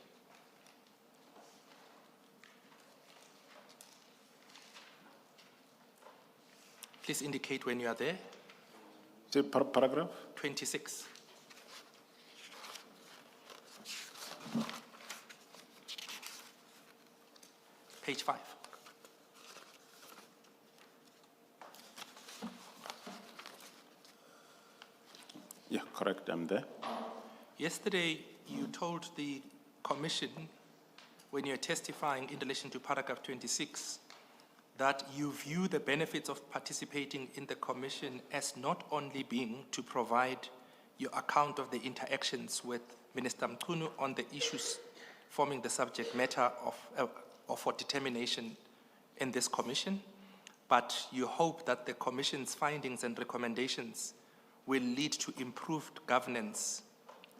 Please indicate when you are there. Say paragraph? 26. Page 5. Yeah, correct, I'm there. Yesterday, you told the commission, when you're testifying in relation to paragraph 26, that you view the benefits of participating in the commission as not only being to provide your account of the interactions with Minister Mchunu on the issues forming the subject matter of for determination in this commission, but you hope that the commission's findings and recommendations will lead to improved governance,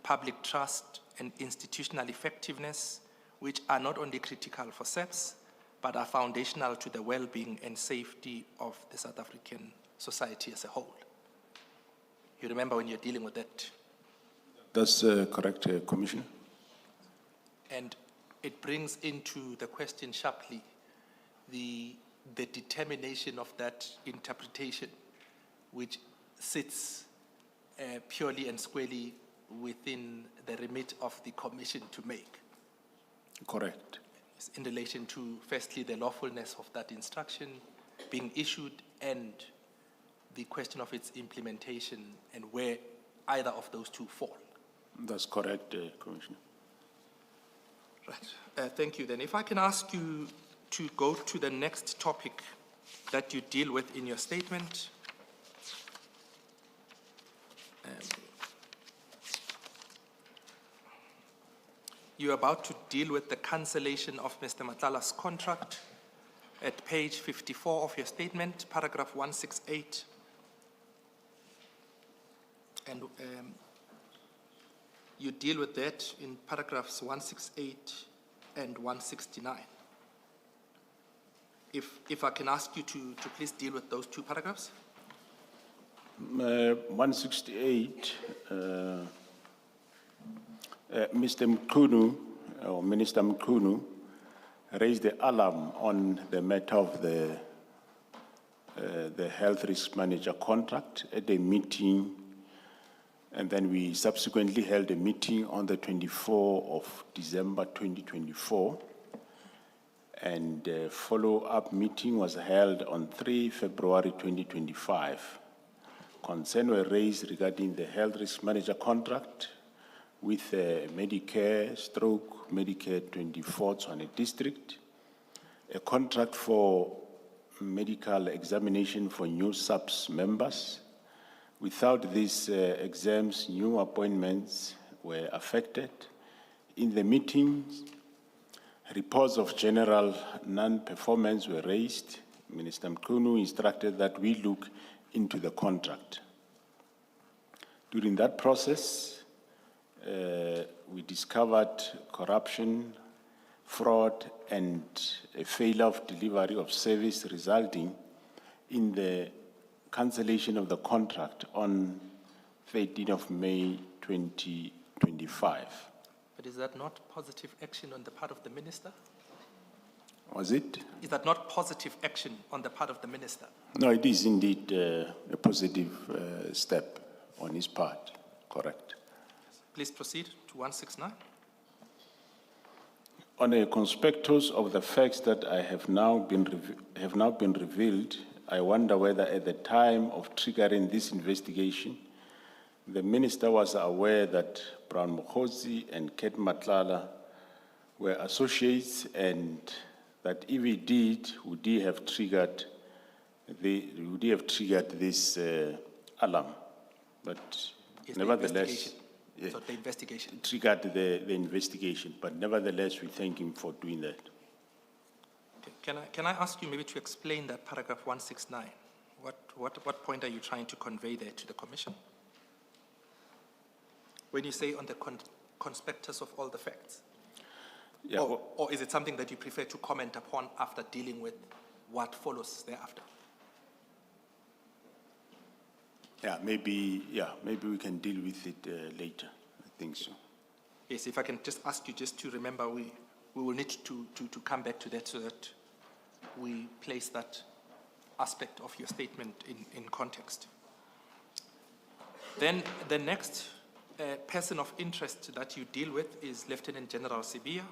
public trust, and institutional effectiveness, which are not only critical for SAPS, but are foundational to the well-being and safety of the South African society as a whole. You remember when you're dealing with that? That's correct, Commissioner. And it brings into the question sharply the determination of that interpretation, which sits purely and squarely within the remit of the commission to make. Correct. In relation to, firstly, the lawfulness of that instruction being issued and the question of its implementation and where either of those two fall. That's correct, Commissioner. Right. Thank you. Then if I can ask you to go to the next topic that you deal with in your statement. You're about to deal with the cancellation of Mr. Matlala's contract at page 54 of your statement, paragraph 168. And you deal with that in paragraphs 168 and 169. If I can ask you to please deal with those two paragraphs. 168, Mr. Mchunu, or Minister Mchunu, raised the alarm on the matter of the health risk manager contract at a meeting, and then we subsequently held a meeting on the 24th of December 2024, and a follow-up meeting was held on 3 February 2025. Concerns were raised regarding the health risk manager contract with Medicare / Medicare 24 Tshwane district, a contract for medical examination for new SAPS members. Without these exams, new appointments were affected. In the meetings, reports of general non-performance were raised. Minister Mchunu instructed that we look into the contract. During that process, we discovered corruption, fraud, and a failure of delivery of service, resulting in the cancellation of the contract on 13th of May 2025. But is that not positive action on the part of the minister? Was it? Is that not positive action on the part of the minister? No, it is indeed a positive step on his part, correct. Please proceed to 169. On a conspectus of the facts that have now been revealed, I wonder whether at the time of triggering this investigation, the minister was aware that Brown Mokhosi and Kate Matlala were associates, and that if he did, would he have triggered this alarm? But yes, nevertheless, so the investigation triggered the investigation. But nevertheless, we thank him for doing that. Okay. Can I ask you maybe to explain that paragraph 169? What point are you trying to convey there to the commission? When you say on the conspectus of all the facts? Yeah, or is it something that you prefer to comment upon after dealing with what follows thereafter? Maybe we can deal with it later. I think so. Yes, if I can just ask you just to remember, we will need to come back to that so that we place that aspect of your statement in context. Then the next person of interest that you deal with is Lieutenant General Sibia.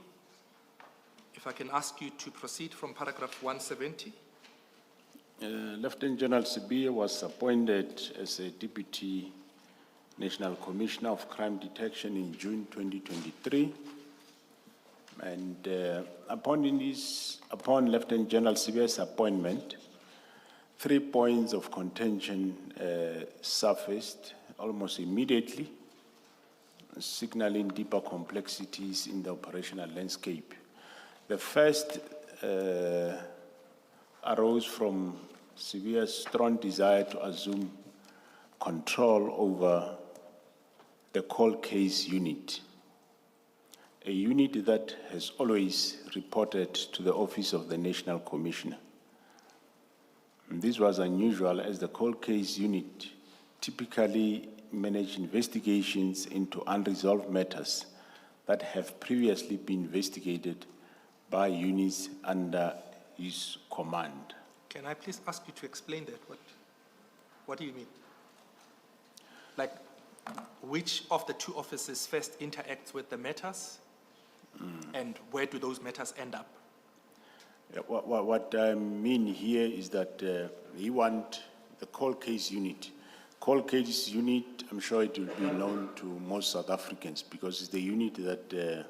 If I can ask you to proceed from paragraph 170. Lieutenant General Sibia was appointed as a Deputy National Commissioner of Crime Detection in June 2023. And upon Lieutenant General Sibia's appointment, 3 points of contention surfaced almost immediately, signaling deeper complexities in the operational landscape. The first arose from Sibia's strong desire to assume control over the cold case unit, a unit that has always reported to the Office of the National Commissioner. And this was unusual, as the cold case unit typically managed investigations into unresolved matters that have previously been investigated by units under his command. Can I please ask you to explain that? What do you mean? Like, which of the two offices first interacts with the matters, and where do those matters end up? Yeah, what I mean here is that he want the cold case unit. Cold case unit, I'm sure it will be known to most South Africans, because it's the unit that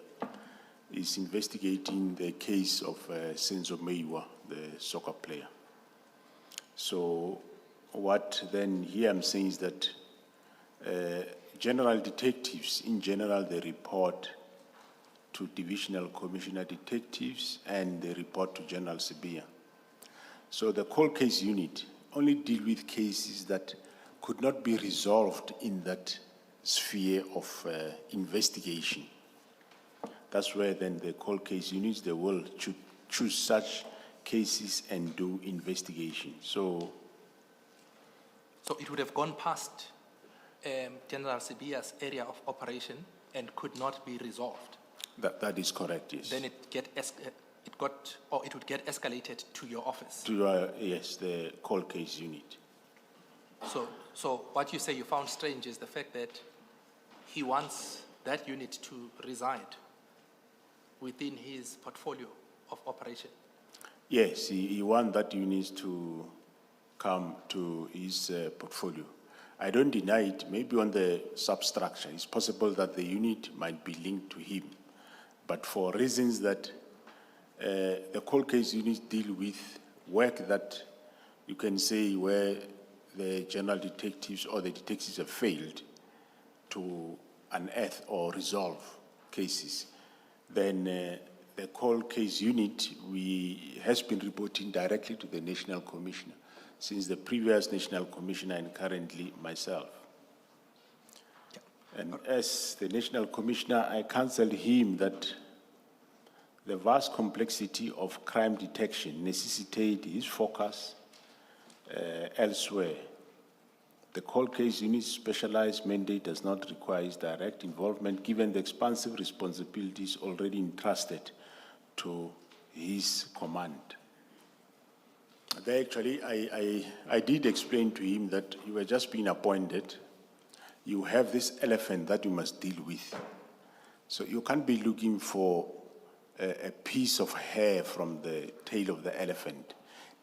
is investigating the case of Senzo Meiwa, the soccer player. So what then here I'm saying is that general detectives, in general, they report to divisional commissioner detectives and they report to General Sibia. So the cold case unit only deal with cases that could not be resolved in that sphere of investigation. That's where then the cold case units, they will choose such cases and do investigation. So it would have gone past General Sibia's area of operation and could not be resolved. That is correct, yes. Then it would get escalated to your office. To yes, the cold case unit. So what you say you found strange is the fact that he wants that unit to reside within his portfolio of operation. Yes, he wants that unit to come to his portfolio. I don't deny it. Maybe on the substructure, it's possible that the unit might be linked to him. But for reasons that the cold case units deal with work that you can say where the general detectives or the detectives have failed to unearth or resolve cases, then the cold case unit has been reporting directly to the National Commissioner, since the previous National Commissioner and currently myself. And as the National Commissioner, I counseled him that the vast complexity of crime detection necessitated his focus elsewhere. The cold case unit's specialized mandate does not require his direct involvement, given the expansive responsibilities already entrusted to his command. Actually, I did explain to him that you were just being appointed. You have this elephant that you must deal with. So you can't be looking for a piece of hair from the tail of the elephant.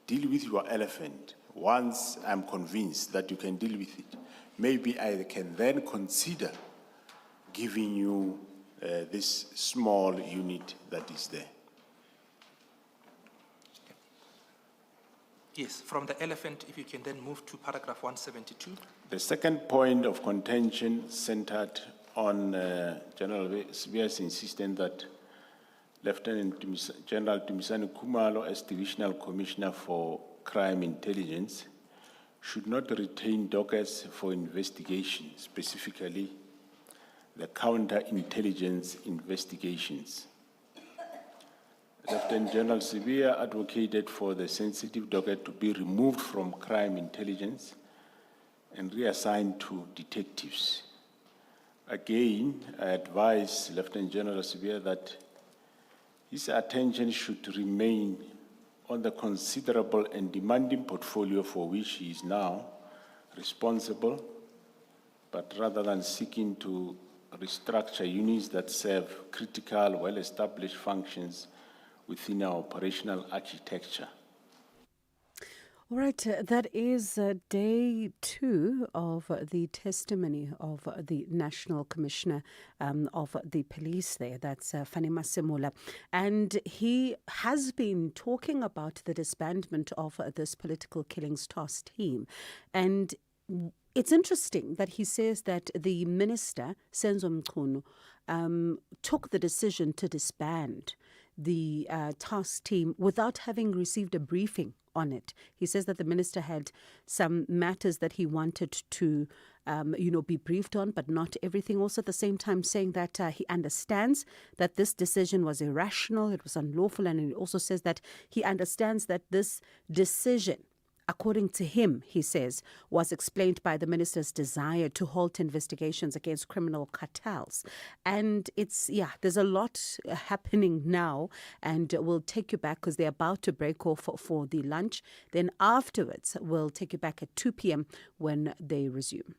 Deal with your elephant. Once I'm convinced that you can deal with it, maybe I can then consider giving you this small unit that is there. Yes, from the elephant, if you can then move to paragraph 172. The second point of contention centered on General Sibia's insistence that Lieutenant General Tumisani Kumalo, as Divisional Commissioner for Crime Intelligence, should not retain dockets for investigation, specifically the counterintelligence investigations. Lieutenant General Sibia advocated for the sensitive docket to be removed from crime intelligence and reassigned to detectives. Again, I advise Lieutenant General Sibia that his attention should remain on the considerable and demanding portfolio for which he is now responsible, but rather than seeking to restructure units that serve critical, well-established functions within our operational architecture. All right, that is day 2 of the testimony of the National Commissioner of the Police there. That's Fani Masemola. And he has been talking about the disbandment of this political killings task team. And it's interesting that he says that the minister, Senzo Mchunu, took the decision to disband the task team without having received a briefing on it. He says that the minister had some matters that he wanted to, be briefed on, but not everything. Also at the same time saying that he understands that this decision was irrational, it was unlawful, and he also says that he understands that this decision, according to him, he says, was explained by the minister's desire to halt investigations against criminal cartels. And there's a lot happening now, and we'll take you back because they're about to break off for the lunch. Then afterwards, we'll take you back at 2 p.m. when they resume.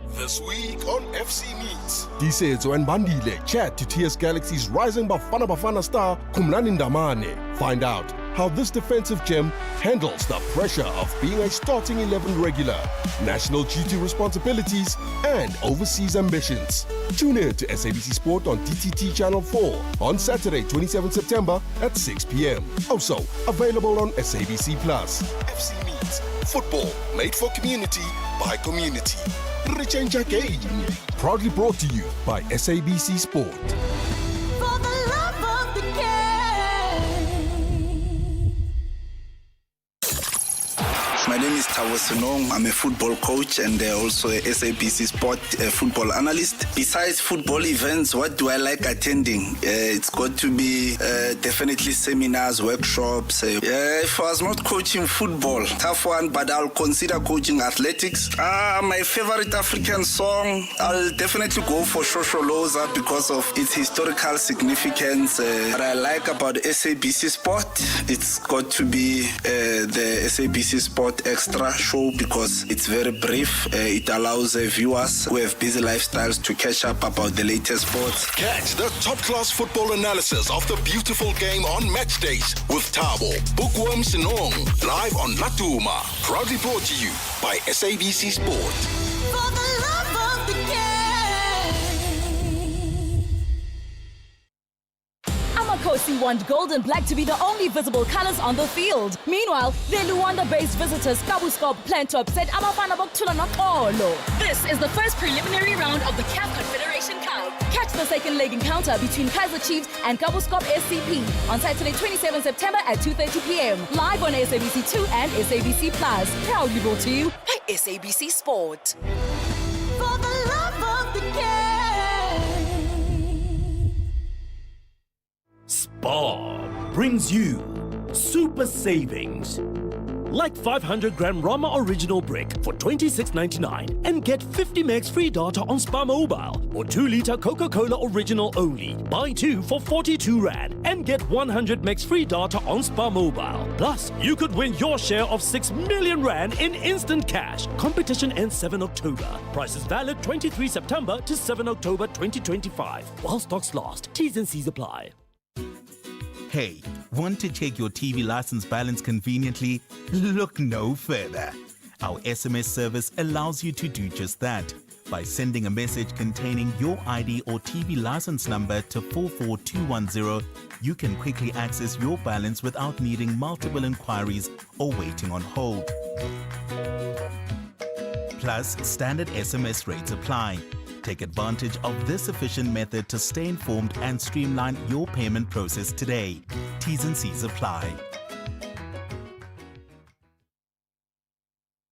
This week on FC Meets, Disetso and Bandile chat to TS Galaxy's rising Bafana star Kumlani Ndamane. Find out how this defensive gem handles the pressure of being a starting 11 regular, national duty responsibilities, and overseas ambitions. Tune in to SABC Sport on DTT Channel 4 on Saturday, 27 September at 6 p.m. Also available on SABC+. FC Meets, football made for community by community. Rich and Jackie. Proudly brought to you by SABC Sport. For the love of the game. My name is Tabo Senong. I'm a football coach and also a SABC Sport football analyst. Besides football events, what do I like attending? It's got to be definitely seminars, workshops. If I was not coaching football, tough one, but I'll consider coaching athletics. My favorite African song, I'll definitely go for Shosholoza because of its historical significance. What I like about SABC Sport, it's got to be the SABC Sport Extra show because it's very brief. It allows viewers who have busy lifestyles to catch up about the latest sports. Catch the top-class football analysis of the beautiful game on match days with Tabo, Bookworm Sinong, live on Latuma. Proudly brought to you by SABC Sport. For the love of the game. Amakosi want gold and black to be the only visible colors on the field. Meanwhile, the Luanda-based visitors Kabuskop plan to upset Amafana Boktula Nokolo. This is the first preliminary round of the CAF Confederation Cup. Catch the second leg encounter between Kaizer Chiefs and Kabuskop SCP on Saturday, 27 September at 2:30 p.m. live on SABC2 and SABC+. Proudly brought to you by SABC Sport. For the love of the game. Spar brings you super savings. Like 500-gram Rama Original Brick for $26.99 and get 50 megs free data on Spar Mobile, or 2-liter Coca-Cola Original only. Buy 2 for 42 Rand and get 100 megs free data on Spar Mobile. Plus, you could win your share of 6 million Rand in instant cash. Competition ends 7 October. Prices valid 23 September to 7 October 2025. While stocks last. T's and C's apply. Hey, want to check your TV license balance conveniently? Look no further. Our SMS service allows you to do just that. By sending a message containing your ID or TV license number to 44210, you can quickly access your balance without needing multiple inquiries or waiting on hold. Plus, standard SMS rates apply. Take advantage of this efficient method to stay informed and streamline your payment process today. T's and C's apply.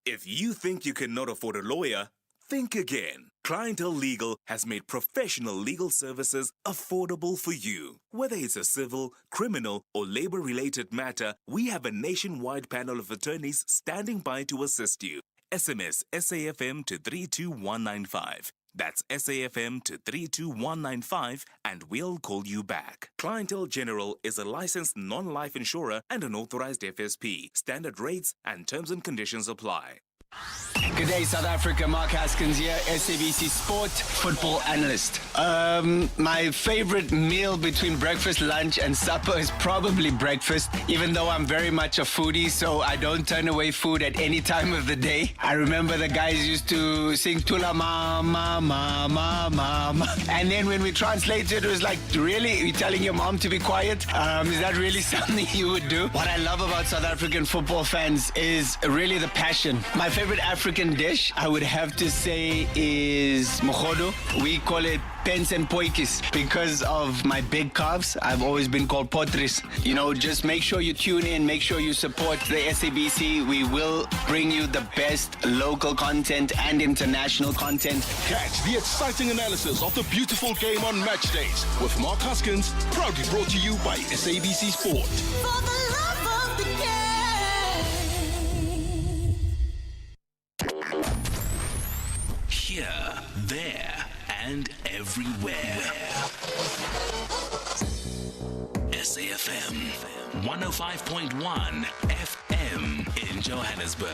If you think you cannot afford a lawyer, think again. Clientele Legal has made professional legal services affordable for you. Whether it's a civil, criminal, or labor-related matter, we have a nationwide panel of attorneys standing by to assist you. SMS SAFM to 32195. That's SAFM to 32195 and we'll call you back. Clientele General is a licensed non-life insurer and an authorized FSP. Standard rates and terms and conditions apply. Good day, South Africa. Mark Haskins here, SABC Sport football analyst. My favorite meal between breakfast, lunch, and supper is probably breakfast, even though I'm very much a foodie, so I don't turn away food at any time of the day. I remember the guys used to sing Tula Mama, Mama, Mama. And then when we translated, it was like, really? You're telling your mom to be quiet? Is that really something you would do? What I love about South African football fans is really the passion. My favorite African dish, I would have to say, is mogodo. We call it pens and poikis because of my big calves. I've always been called potris. You know, just make sure you tune in, make sure you support the SABC. We will bring you the best local content and international content. Catch the exciting analysis of the beautiful game on match days with Mark Haskins, proudly brought to you by SABC Sport. For the love of the game. Here, there, and everywhere. SAfm 105.1 FM in Johannesburg.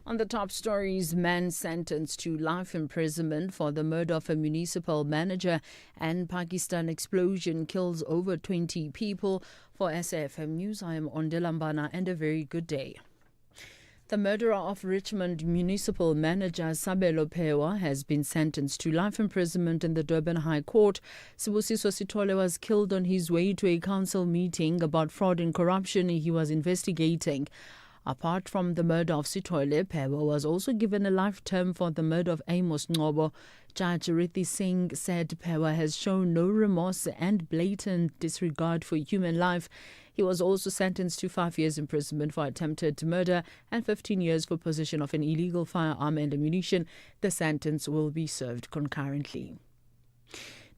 On the top stories, man sentenced to life imprisonment for the murder of a municipal manager, and Pakistan explosion kills over 20 people. For SAfm News, I am Ondelambana, and a very good day. The murderer of Richmond municipal manager Sabelo Pewa has been sentenced to life imprisonment in the Durban High Court. Sibusiso Sithole was killed on his way to a council meeting about fraud and corruption he was investigating. Apart from the murder of Sithole, Pewa was also given a life term for the murder of Amos Ngobo. Judge Rithi Singh said Pewa has shown no remorse and blatant disregard for human life. He was also sentenced to 5 years imprisonment for attempted murder and 15 years for possession of an illegal firearm and ammunition. The sentence will be served concurrently.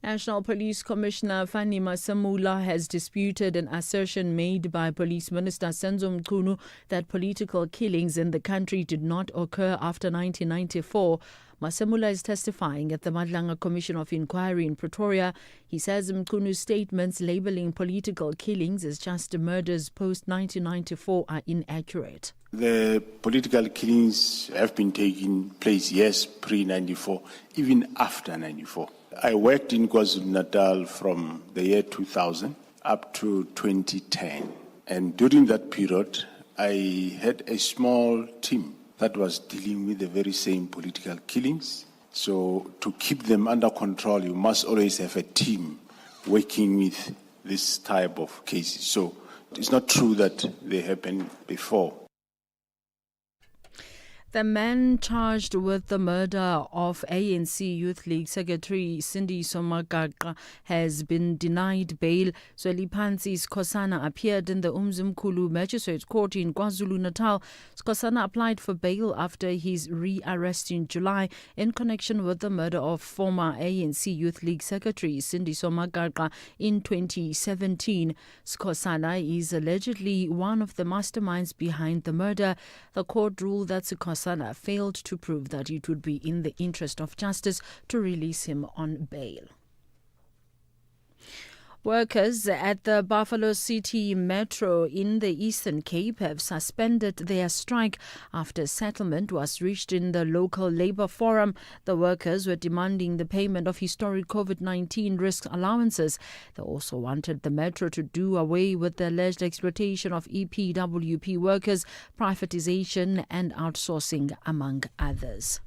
National Police Commissioner Fani Masemula has disputed an assertion made by Police Minister Senzo Mchunu that political killings in the country did not occur after 1994. Masemula is testifying at the Madlanga Commission of Inquiry in Pretoria. He says Mchunu's statements labelling political killings as just murders post-1994 are inaccurate. The political killings have been taking place, yes, pre-94, even after 94. I worked in KwaZulu-Natal from the year 2000 up to 2010. And during that period, I had a small team that was dealing with the very same political killings. So to keep them under control, you must always have a team working with this type of cases. So it's not true that they happened before. The man charged with the murder of ANC Youth League Secretary Cindy Somagaqa has been denied bail. Zweli Phansi Skosana appeared in the Umzimkhulu Magistrates Court in KwaZulu-Natal. Skosana applied for bail after his re-arrest in July in connection with the murder of former ANC Youth League Secretary Cindy Somagaqa in 2017. Skosana is allegedly one of the masterminds behind the murder. The court ruled that Skosana failed to prove that it would be in the interest of justice to release him on bail. Workers at the Buffalo City Metro in the Eastern Cape have suspended their strike after a settlement was reached in the local labour forum. The workers were demanding the payment of historic COVID-19 risk allowances. They also wanted the Metro to do away with the alleged exploitation of EPWP workers, privatisation and outsourcing, among others.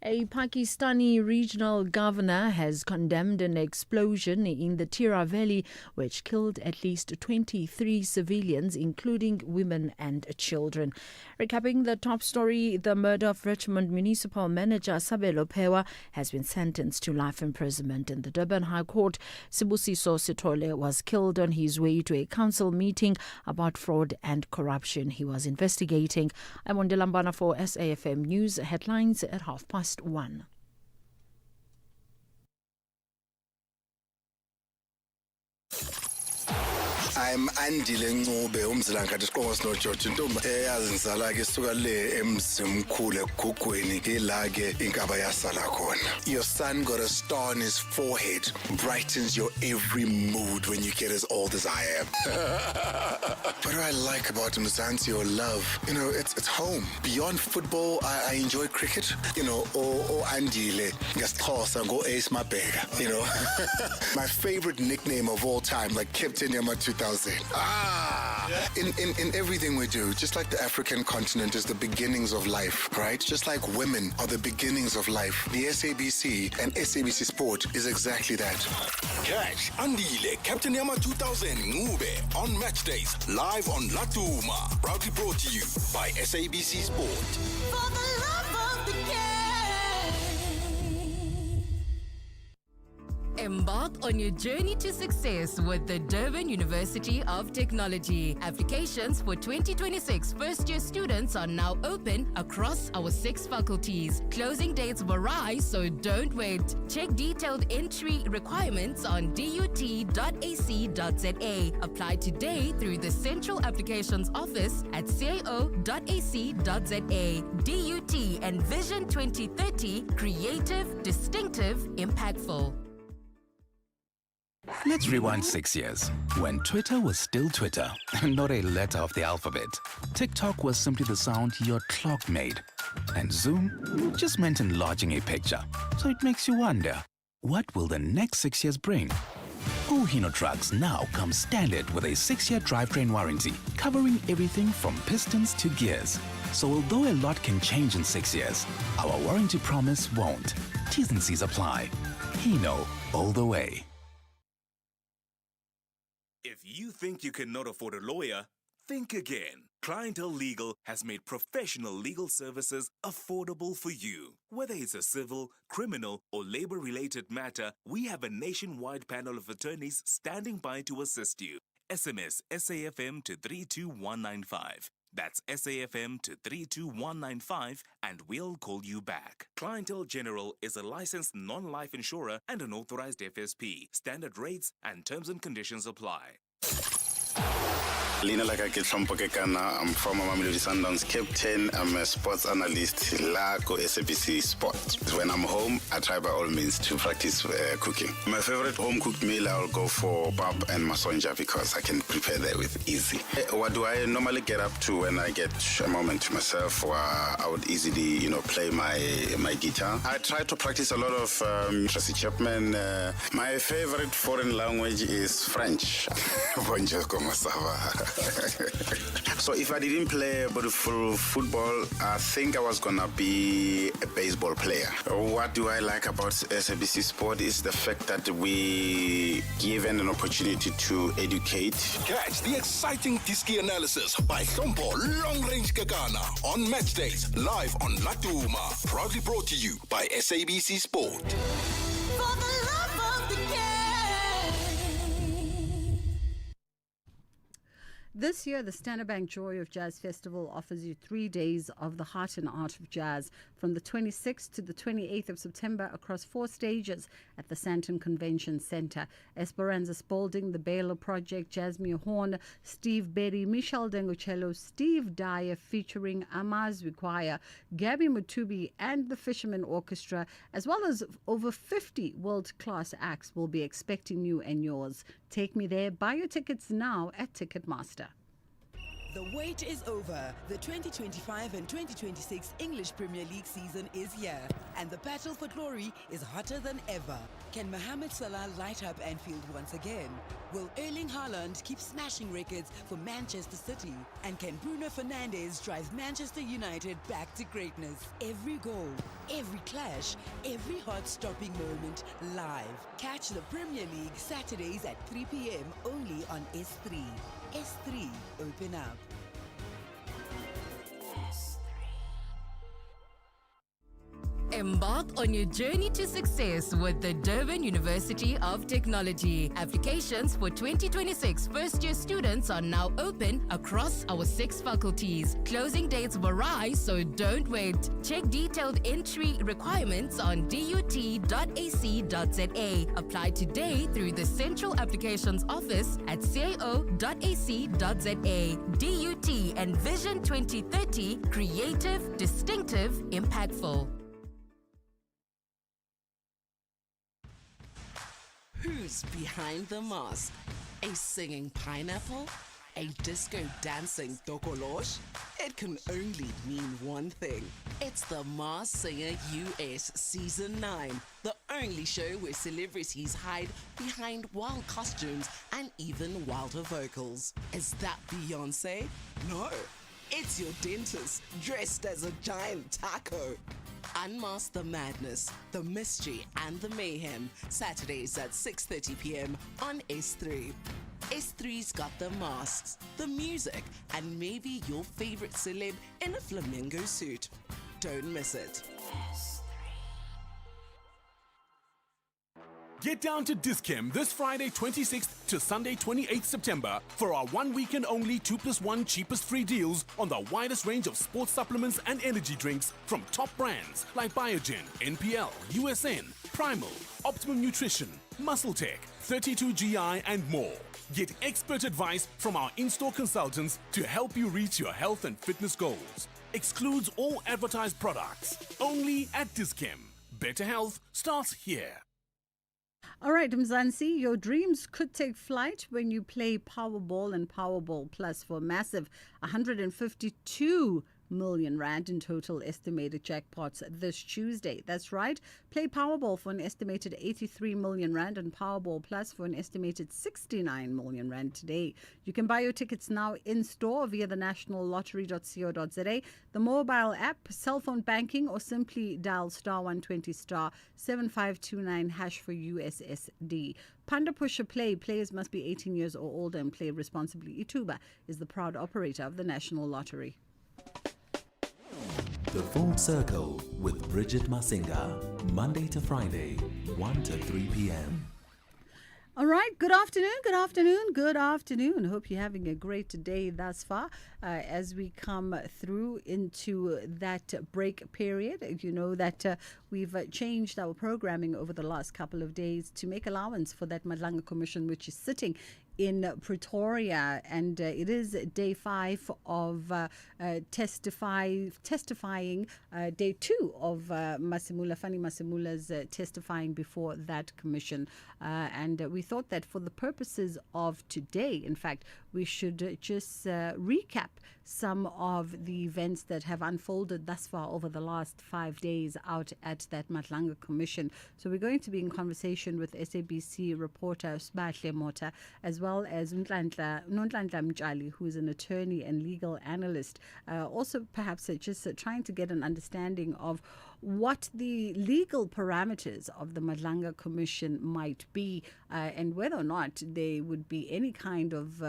A Pakistani regional governor has condemned an explosion in the Tira Valley which killed at least 23 civilians, including women and children. Recapping the top story, the murder of Richmond municipal manager Sabelo Pewa has been sentenced to life imprisonment in the Durban High Court. Sibusiso Sithole was killed on his way to a council meeting about fraud and corruption he was investigating. I'm Ondelambana for SAfm News. Headlines at 1:30. I'm Andile Ncube umzilanga Tiqongo no George Ntomba eyazizala ke suka le emzimkhulu egugweni ila ke inkaba yasala khona. Your son got a star on his forehead, brightens your every mood when you get as old as I am. What do I like about Mzansi or love? You know, it's home. Beyond football, I enjoy cricket. You know, or Andile ngesixhosa go Ace Mabheka. You know, my favorite nickname of all time, like Captain Yama 2000. In everything we do, just like the African continent is the beginnings of life, right? Just like women are the beginnings of life. The SABC and SABC Sport is exactly that. Catch Andile, Captain Yama 2000 Ngube on match days, live on Latuma. Proudly brought to you by SABC Sport. For the love of the game. Embark on your journey to success with the Durban University of Technology. Applications for 2026 first-year students are now open across our 6 faculties. Closing dates vary, so don't wait. Check detailed entry requirements on dut.ac.za. Apply today through the Central Applications Office at cao.ac.za. DUT and Vision 2030, creative, distinctive, impactful. Let's rewind 6 years, when Twitter was still Twitter, not a letter of the alphabet. TikTok was simply the sound your clock made. And Zoom just meant enlarging a picture. So it makes you wonder, what will the next 6 years bring? Hino trucks now come standard with a 6-year drivetrain warranty, covering everything from pistons to gears. So although a lot can change in 6 years, our warranty promise won't. T's and C's apply. Hino, all the way. If you think you cannot afford a lawyer, think again. Clientele Legal has made professional legal services affordable for you. Whether it's a civil, criminal, or labor-related matter, we have a nationwide panel of attorneys standing by to assist you. SMS SAFM to 32195. That's SAFM to 32195 and we'll call you back. Clientele General is a licensed non-life insurer and an authorized FSP. Standard rates and terms and conditions apply. Lina Lakake Tlampokekana, I'm former Mamelodi Sundowns captain. I'm a sports analyst, Lago SABC Sport. When I'm home, I try by all means to practice cooking. My favorite home-cooked meal, I'll go for pap and masonja because I can prepare that with easy. What do I normally get up to when I get a moment to myself? I would easily, play my guitar. I try to practice a lot of Tracy Chapman. My favorite foreign language is French. Bonjour, comment ça va? So if I didn't play beautiful football, I think I was gonna be a baseball player. What do I like about SABC Sport is the fact that we given an opportunity to educate. Catch the exciting Diski analysis by Sompo Long Range Kakana on match days, live on Latuma. Proudly brought to you by SABC Sport. For the love of the game. This year, the Standard Bank Joy of Jazz Festival offers you 3 days of the heart and art of jazz from the 26th to the 28th of September across 4 stages at the Sandton Convention Center. Esperanza Spalding, the Baylor Project, Jasmine Horn, Steve Berry, Michelle Dengocello, Steve Dyer featuring Amazwi Choir, Gabby Mutubi and the Fisherman Orchestra, as well as over 50 world-class acts will be expecting you and yours. Take me there. Buy your tickets now at Ticketmaster. The wait is over. The 2025 and 2026 English Premier League season is here, and the battle for glory is hotter than ever. Can Mohamed Salah light up Anfield once again? Will Erling Haaland keep smashing records for Manchester City? And can Bruno Fernandes drive Manchester United back to greatness? Every goal, every clash, every heart-stopping moment live. Catch the Premier League Saturdays at 3 p.m. only on S3. S3, open up. Embark on your journey to success with the Durban University of Technology. Applications for 2026 first-year students are now open across our 6 faculties. Closing dates will rise, so don't wait. Check detailed entry requirements on dut.ac.za. Apply today through the Central Applications Office at cao.ac.za. DUT and Vision 2030, creative, distinctive, impactful. Who's behind the mask? A singing pineapple? A disco dancing dokolosh? It can only mean one thing. It's the Masked Singer US Season 9, the only show where celebrities hide behind wild costumes and even wilder vocals. Is that Beyonce? No. It's your dentist dressed as a giant taco. Unmask the madness, the mystery, and the mayhem. Saturdays at 6:30 p.m. on S3. S3's got the masks, the music, and maybe your favorite celeb in a flamingo suit. Don't miss it. Get down to Dis-Chem this Friday 26th to Sunday 28th September for our 1 weekend only 2+1 cheapest free deals on the widest range of sports supplements and energy drinks from top brands like Biogen, NPL, USN, Primal, Optimum Nutrition, Muscle Tech, 32GI and more. Get expert advice from our in-store consultants to help you reach your health and fitness goals. Excludes all advertised products. Only at Dis-Chem. Better health starts here. All right, Mzansi, your dreams could take flight when you play Powerball and Powerball Plus for a massive 152 million rand in total estimated jackpots this Tuesday. That's right. Play Powerball for an estimated 83 million rand and Powerball Plus for an estimated 69 million rand today. You can buy your tickets now in store via the nationallottery.co.za, the mobile app, cell phone banking, or simply dial *120 *7529 hash for USSD. Panda Pusher Play. Players must be 18 years or older and play responsibly. Ituba is the proud operator of the National Lottery. The Full Circle with Bridget Masinga, Monday to Friday, 1 to 3 p.m. All right, good afternoon, good afternoon, good afternoon. Hope you're having a great day thus far as we come through into that break period. You know that we've changed our programming over the last couple of days to make allowance for that Madlanga Commission, which is sitting in Pretoria, and it is day 5 of testifying, day 2 of Fani Masimula's testifying before that commission. And we thought that for the purposes of today, in fact, we should just recap some of the events that have unfolded thus far over the last 5 days out at that Madlanga Commission. So we're going to be in conversation with SABC reporter Sbahle Mota, as well as Nonhlanhla Mtshali, who is an attorney and legal analyst. Also, perhaps just trying to get an understanding of what the legal parameters of the Madlanga Commission might be, and whether or not there would be any kind of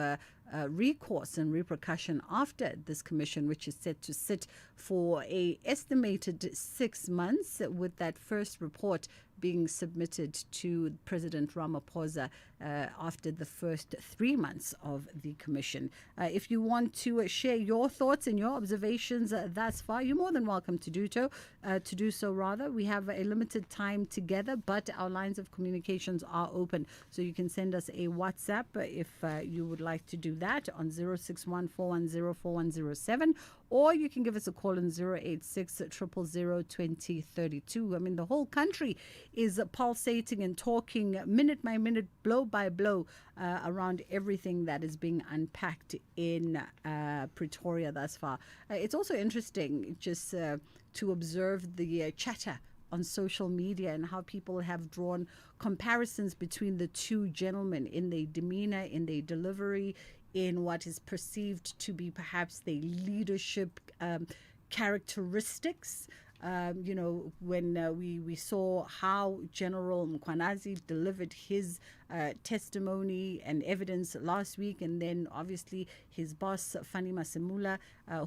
recourse and repercussion after this commission, which is set to sit for a estimated 6 months, with that first report being submitted to President Ramaphosa after the first 3 months of the commission. If you want to share your thoughts and your observations thus far, you're more than welcome to do so. We have a limited time together, but our lines of communications are open, so you can send us a WhatsApp if you would like to do that on 061-410-4107, or you can give us a call on 086-000-2032. I mean, the whole country is pulsating and talking minute by minute, blow by blow, around everything that is being unpacked in Pretoria thus far. It's also interesting just to observe the chatter on social media and how people have drawn comparisons between the two gentlemen in their demeanor, in their delivery, in what is perceived to be perhaps their leadership characteristics. when we saw how General Mkhwanazi delivered his testimony and evidence last week, and then obviously his boss, Fani Masemula,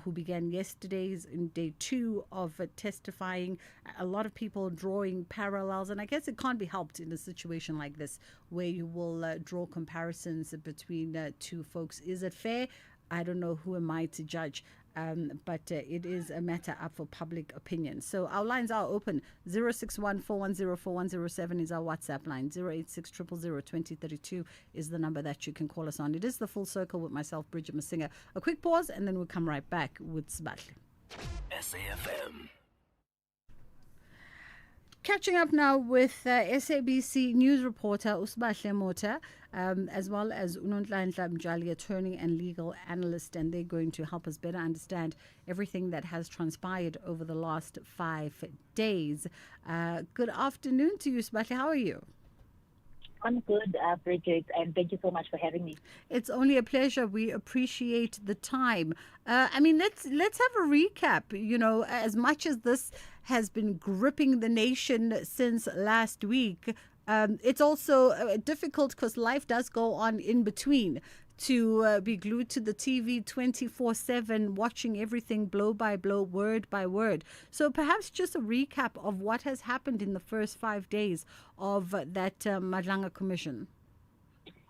who began yesterday's in day 2 of testifying. A lot of people drawing parallels, and I guess it can't be helped in a situation like this where you will draw comparisons between two folks. Is it fair? I don't know. Who am I to judge? But it is a matter up for public opinion. So our lines are open. 061-410-4107 is our WhatsApp line. 086-000-2032 is the number that you can call us on. It is the Full Circle with myself, Bridget Masinga. A quick pause, and then we'll come right back with Sbahle. SAfm. Catching up now with SABC news reporter Sbahle Mota, as well as Unonhlanhla Mjali, attorney and legal analyst, and they're going to help us better understand everything that has transpired over the last 5 days. Good afternoon to you, Sbahle. How are you? I'm good, Bridget, and thank you so much for having me. It's only a pleasure. We appreciate the time. Let's have a recap. As much as this has been gripping the nation since last week, it's also difficult because life does go on in between. To be glued to the TV 24/7, watching everything blow by blow, word by word. So perhaps just a recap of what has happened in the first 5 days of that Madlanga Commission.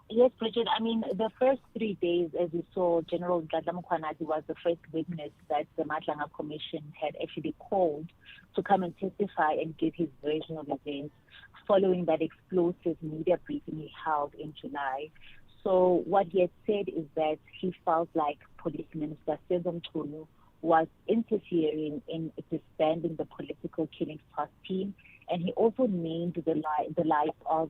Yes, Bridget. The first 3 days, as we saw, General Mkhwanazi was the first witness that the Madlanga Commission had actually called to come and testify and give his version of events following that explosive media briefing he held in July. So what he had said is that he felt like Police Minister Senzo Mchunu was interfering in disbanding the political killings task team, and he also named the life of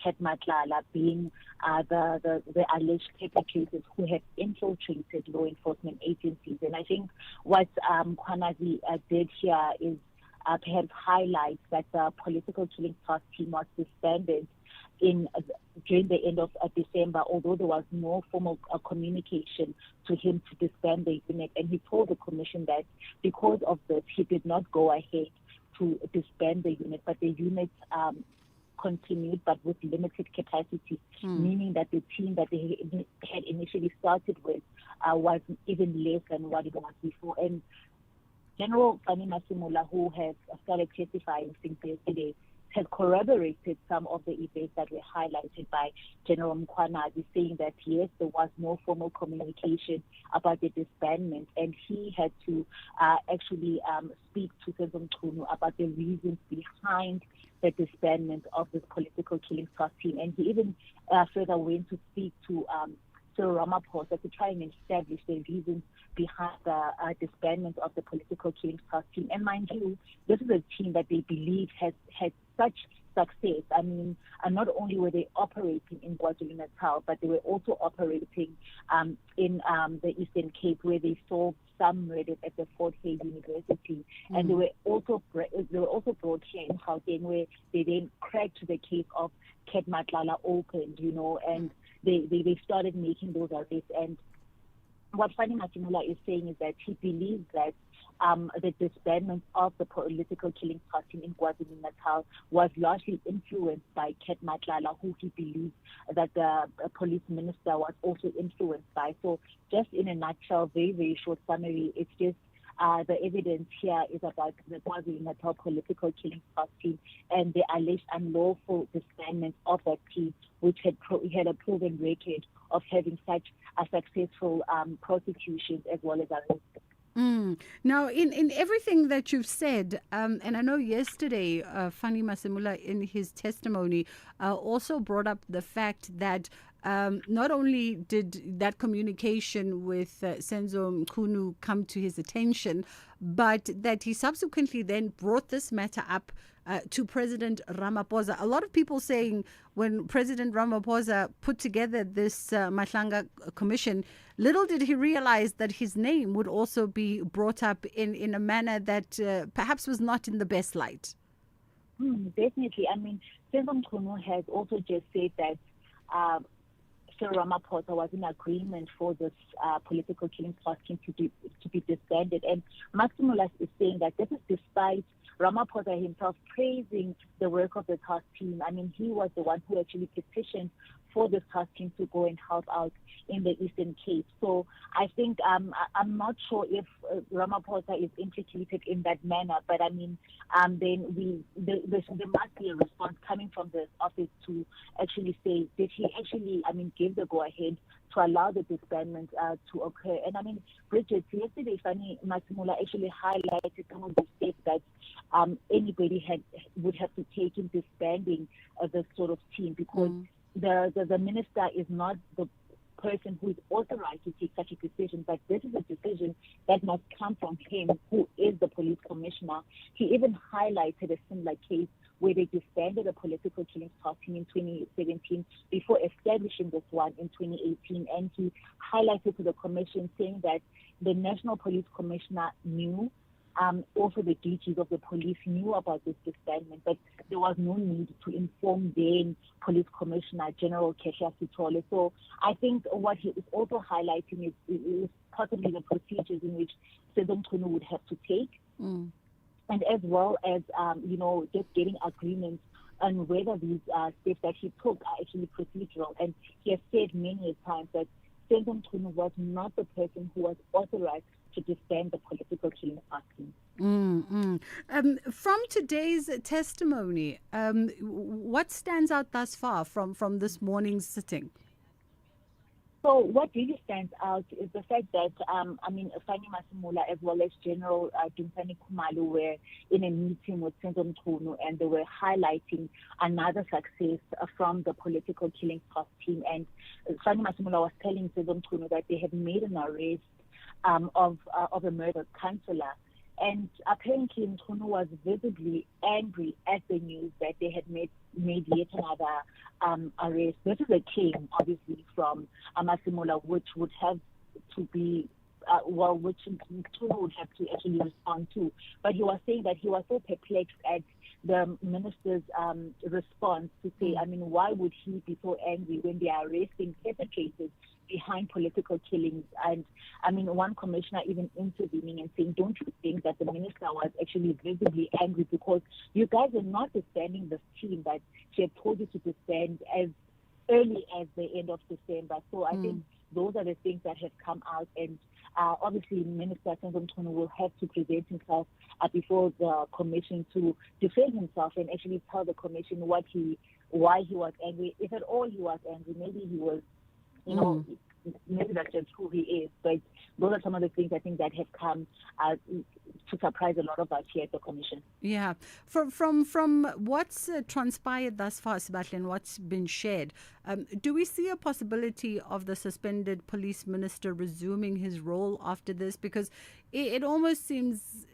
Ket Matlala being the alleged perpetrators who had infiltrated law enforcement agencies. And I think what Mkhwanazi did here is perhaps highlight that the political killings task team was disbanded during the end of December, although there was no formal communication to him to disband the unit. And he told the commission that because of this, he did not go ahead to disband the unit, but the unit continued, but with limited capacity, meaning that the team that they had initially started with was even less than what it was before. And General Fani Masemula, who has started testifying since yesterday, has corroborated some of the events that were highlighted by General Mkhwanazi, saying that yes, there was no formal communication about the disbandment, and he had to actually speak to Senzo Mchunu about the reasons behind the disbandment of this political killings task team. And he even further went to speak to Cyril Ramaphosa to try and establish the reasons behind the disbandment of the political killings task team. And mind you, this is a team that they believe has had such success. Not only were they operating in KwaZulu-Natal, but they were also operating in the Eastern Cape, where they solved some murders at the Fort Hare University, and they were also brought here in Gauteng, where they then cracked the case of Ket Matlala open, and they started making those arrests. And what Fani Masemula is saying is that he believes that the disbandment of the political killing team in KwaZulu-Natal was largely influenced by Ket Matlala, who he believes that the police minister was also influenced by. So just in a nutshell, very, very short summary, it's just the evidence here is about the KwaZulu-Natal political killing team and the alleged unlawful disbandment of that team, which had a proven record of having such a successful prosecutions as well as arrests. Now, in everything that you've said, and I know yesterday Fani Masemula in his testimony also brought up the fact that not only did that communication with Senzo Mchunu come to his attention, but that he subsequently then brought this matter up to President Ramaphosa. A lot of people saying when President Ramaphosa put together this Madlanga Commission, little did he realize that his name would also be brought up in a manner that perhaps was not in the best light. Definitely. Senzo Mchunu has also just said that Cyril Ramaphosa was in agreement for this political killing task team to be disbanded. And Maximulas is saying that this is despite Ramaphosa himself praising the work of the task team. I mean, he was the one who actually petitioned for this task team to go and help out in the Eastern Cape. So I think I'm not sure if Ramaphosa is implicated in that manner, but I mean, then there must be a response coming from the office to actually say, did he actually, give the go-ahead to allow the disbandment to occur? And I mean, Bridget, yesterday, Fanny Masimula actually highlighted some of the steps that anybody would have to take in disbanding this sort of team, because the minister is not the person who is authorized to take such a decision, but this is a decision that must come from him, who is the police commissioner. He even highlighted a similar case where they disbanded a political killing task team in 2017 before establishing this one in 2018. And he highlighted to the commission saying that the National Police Commissioner knew, also the duties of the police knew about this disbandment, but there was no need to inform then Police Commissioner General Kesha Sitole. So I think what he is also highlighting is possibly the procedures in which Season Tunu would have to take, and as well as just getting agreements on whether these steps that he took are actually procedural. And he has said many times that Season Tunu was not the person who was authorized to disband the political killing party. From today's testimony, what stands out thus far from this morning's sitting? So what really stands out is the fact that, Fanny Masimula as well as General Dumpani Kumalu were in a meeting with Senzon Tunu, and they were highlighting another success from the political killing task team. And Fanny Masimula was telling Senzon Tunu that they had made an arrest of a murdered councillor. And apparently Mtunu was visibly angry at the news that they had made yet another arrest. This is a claim, obviously, from Masimula, which would have to be, which Mtunu would have to actually respond to. But he was saying that he was so perplexed at the minister's response to say, why would he be so angry when they are arresting perpetrators behind political killings? And one commissioner even intervening and saying, don't you think that the minister was actually visibly angry because you guys are not disbanding this team that she had told you to disband as early as the end of December? So I think those are the things that have come out, and obviously Minister Senzon Tunu will have to present himself before the commission to defend himself and actually tell the commission why he was angry. If at all he was angry, maybe he was, maybe that's just who he is. But those are some of the things I think that have come to surprise a lot of us here at the commission. Yeah. From what's transpired thus far, Sebastian, what's been shared, do we see a possibility of the suspended police minister resuming his role after this? Because it almost seems,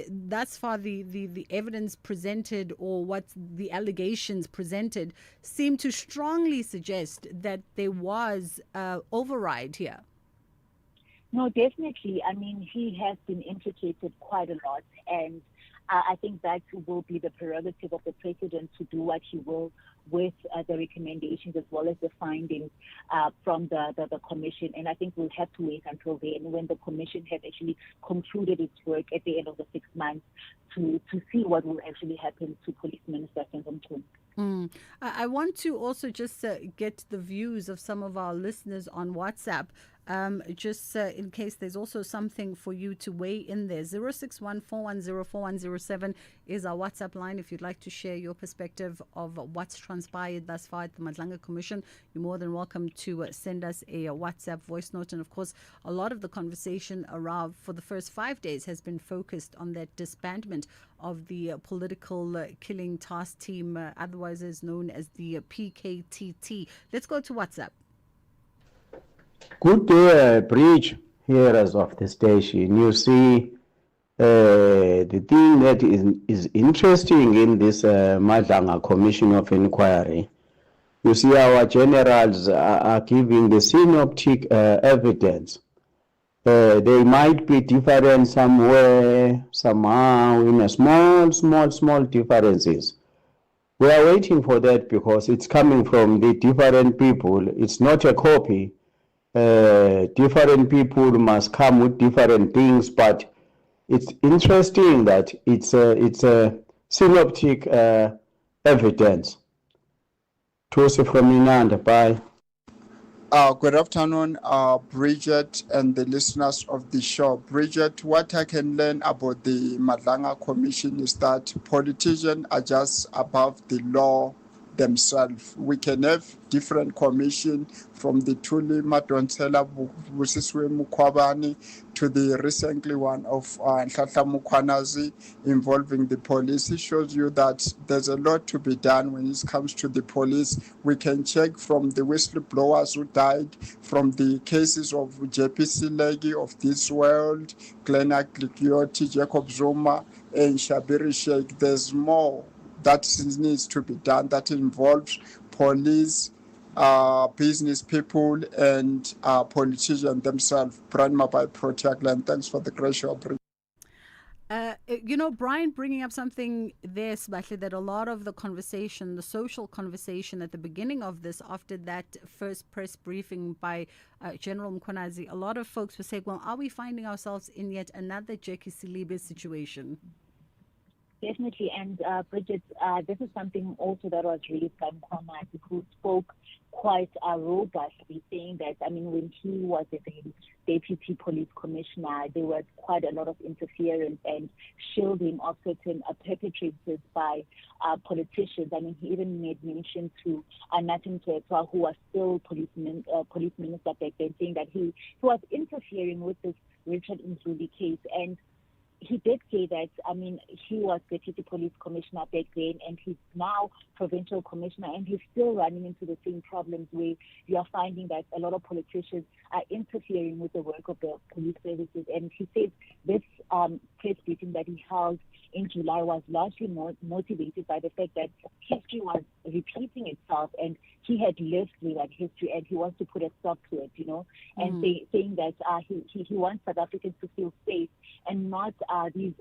thus far the evidence presented, or what the allegations presented, seem to strongly suggest that there was override here. No, definitely. He has been implicated quite a lot, and I think that will be the prerogative of the president to do what he will with the recommendations as well as the findings from the commission. And I think we'll have to wait until then, when the commission has actually concluded its work at the end of the 6 months, to see what will actually happen to Police Minister Senzon Tunu. I want to also just get the views of some of our listeners on WhatsApp. Just in case there's also something for you to weigh in there. 061-410-4107 is our WhatsApp line. If you'd like to share your perspective of what's transpired thus far at the Madlanga Commission, you're more than welcome to send us a WhatsApp voice note. And of course, a lot of the conversation around for the first 5 days has been focused on that disbandment of the political killing task team, otherwise as known as the PKTT. Let's go to WhatsApp. Good day, Bridge, hearers of the station. You see, the thing that is interesting in this Madlanga Commission of Inquiry, you see our generals are giving the synoptic evidence. They might be different somewhere, somehow, in a small differences. We are waiting for that because it's coming from the different people. It's not a copy. Different people must come with different things, but it's interesting that it's a synoptic evidence. Tosi from Inanda, bye. Good afternoon, Bridget and the listeners of the show. Bridget, what I can learn about the Madlanga Commission is that politicians are just above the law themselves. We can have different commission from the Tuli Madonsela Busiswe Mukwabani to the recently one of Nhlanhla Mukhwanazi involving the police. It shows you that there's a lot to be done when it comes to the police. We can check from the whistleblowers who died, from the cases of JPC Legi of this world, Glenn Aklikioti, Jacob Zuma, and Shabiri Sheikh. There's more that needs to be done that involves police, business people, and politicians themselves. Brian Mabai, Proteagland. Thanks for the great show. Brian bringing up something there, Sbahle, that a lot of the conversation, the social conversation at the beginning of this, after that first press briefing by General Mkhwanazi, a lot of folks were saying, well, are we finding ourselves in yet another Jackie Silibe situation? Definitely, and Bridget, this is something also that was raised by Mkhwanazi, who spoke quite robustly, saying that, when he was the deputy police commissioner, there was quite a lot of interference and shielding of certain perpetrators by politicians. He even made mention to Natin Tetwa, who was still police minister back then, saying that he was interfering with this Richard Mzuli case. And he did say that, he was deputy police commissioner back then, and he's now provincial commissioner, and he's still running into the same problems where you are finding that a lot of politicians are interfering with the work of the police services. And he said this press briefing that he held in July was largely motivated by the fact that history was repeating itself, and he had lived through that history, and he wants to put a stop to it, and saying that he wants South Africans to feel safe and not these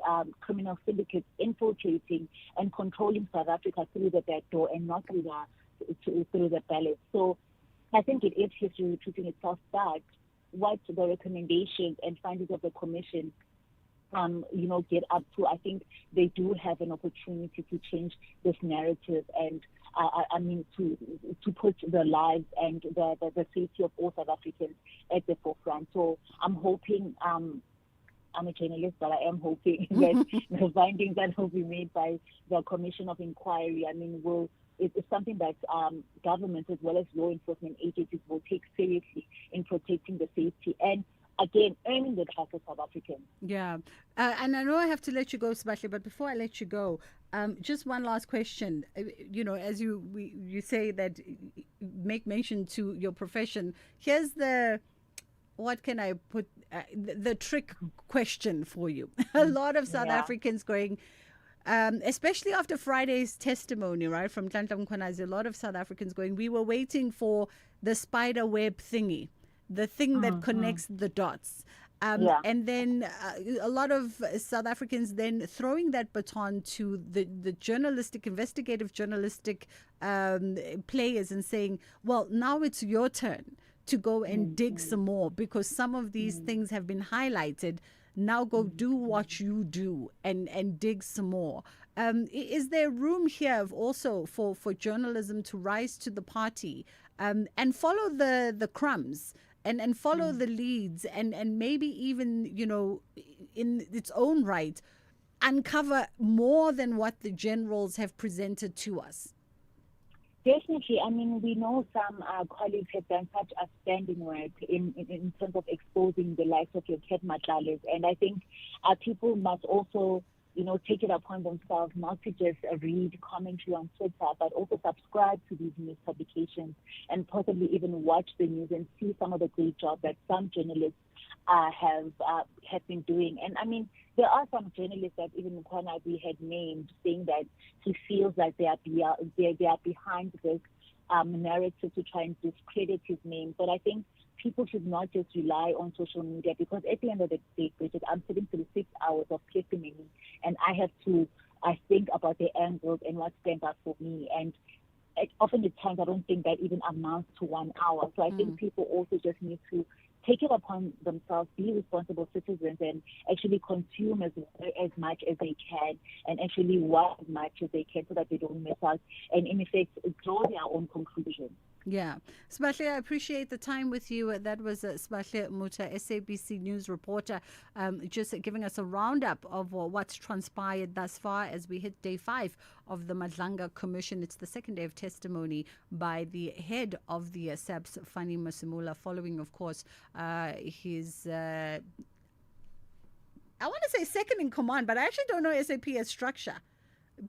criminal syndicates infiltrating and controlling South Africa through the back door and not through the ballot. So I think it is history repeating itself, but what the recommendations and findings of the commission get up to, I think they do have an opportunity to change this narrative and to put the lives and the safety of all South Africans at the forefront. So I'm hoping, I'm a journalist, but I am hoping that the findings that will be made by the Commission of Inquiry, it's something that government as well as law enforcement agencies will take seriously in protecting the safety and, again, earning the trust of South Africans. Yeah. And I know I have to let you go, Sbahle, but before I let you go, just one last question. As you say that, make mention to your profession. Here's the trick question for you. A lot of South Africans going, especially after Friday's testimony, right, from Nhlanhla Mkhwanazi, a lot of South Africans going, we were waiting for the spider web thingy, the thing that connects the dots. And then a lot of South Africans then throwing that baton to the investigative journalistic players and saying, well, now it's your turn to go and dig some more, because some of these things have been highlighted. Now go do what you do and dig some more. Is there room here also for journalism to rise to the party and follow the crumbs and follow the leads and maybe even, in its own right, uncover more than what the generals have presented to us? Definitely. We know some colleagues have done such outstanding work in terms of exposing the likes of your Cat Matlales. And I think people must also, take it upon themselves not to just read commentary on Twitter, but also subscribe to these news publications and possibly even watch the news and see some of the great job that some journalists have been doing. And there are some journalists that even Mkhwanazi had named, saying that he feels like they are behind this narrative to try and discredit his name. But I think people should not just rely on social media, because at the end of the day, Bridget, I'm sitting through 6 hours of testimony, and I have to I think about the angles and what stands out for me. And often at times, I don't think that even amounts to 1 hour. So I think people also just need to take it upon themselves, be responsible citizens, and actually consume as much as they can, and actually watch as much as they can, so that they don't miss out, and in effect draw their own conclusions. Yeah. Sbahle, I appreciate the time with you. That was Sbahle Muta, SABC News reporter, just giving us a roundup of what's transpired thus far as we hit day 5 of the Madlanga Commission. It's the second day of testimony by the head of the SAPS, Fani Masimula, following, of course, his... I want to say second in command, but I actually don't know SAP's structure.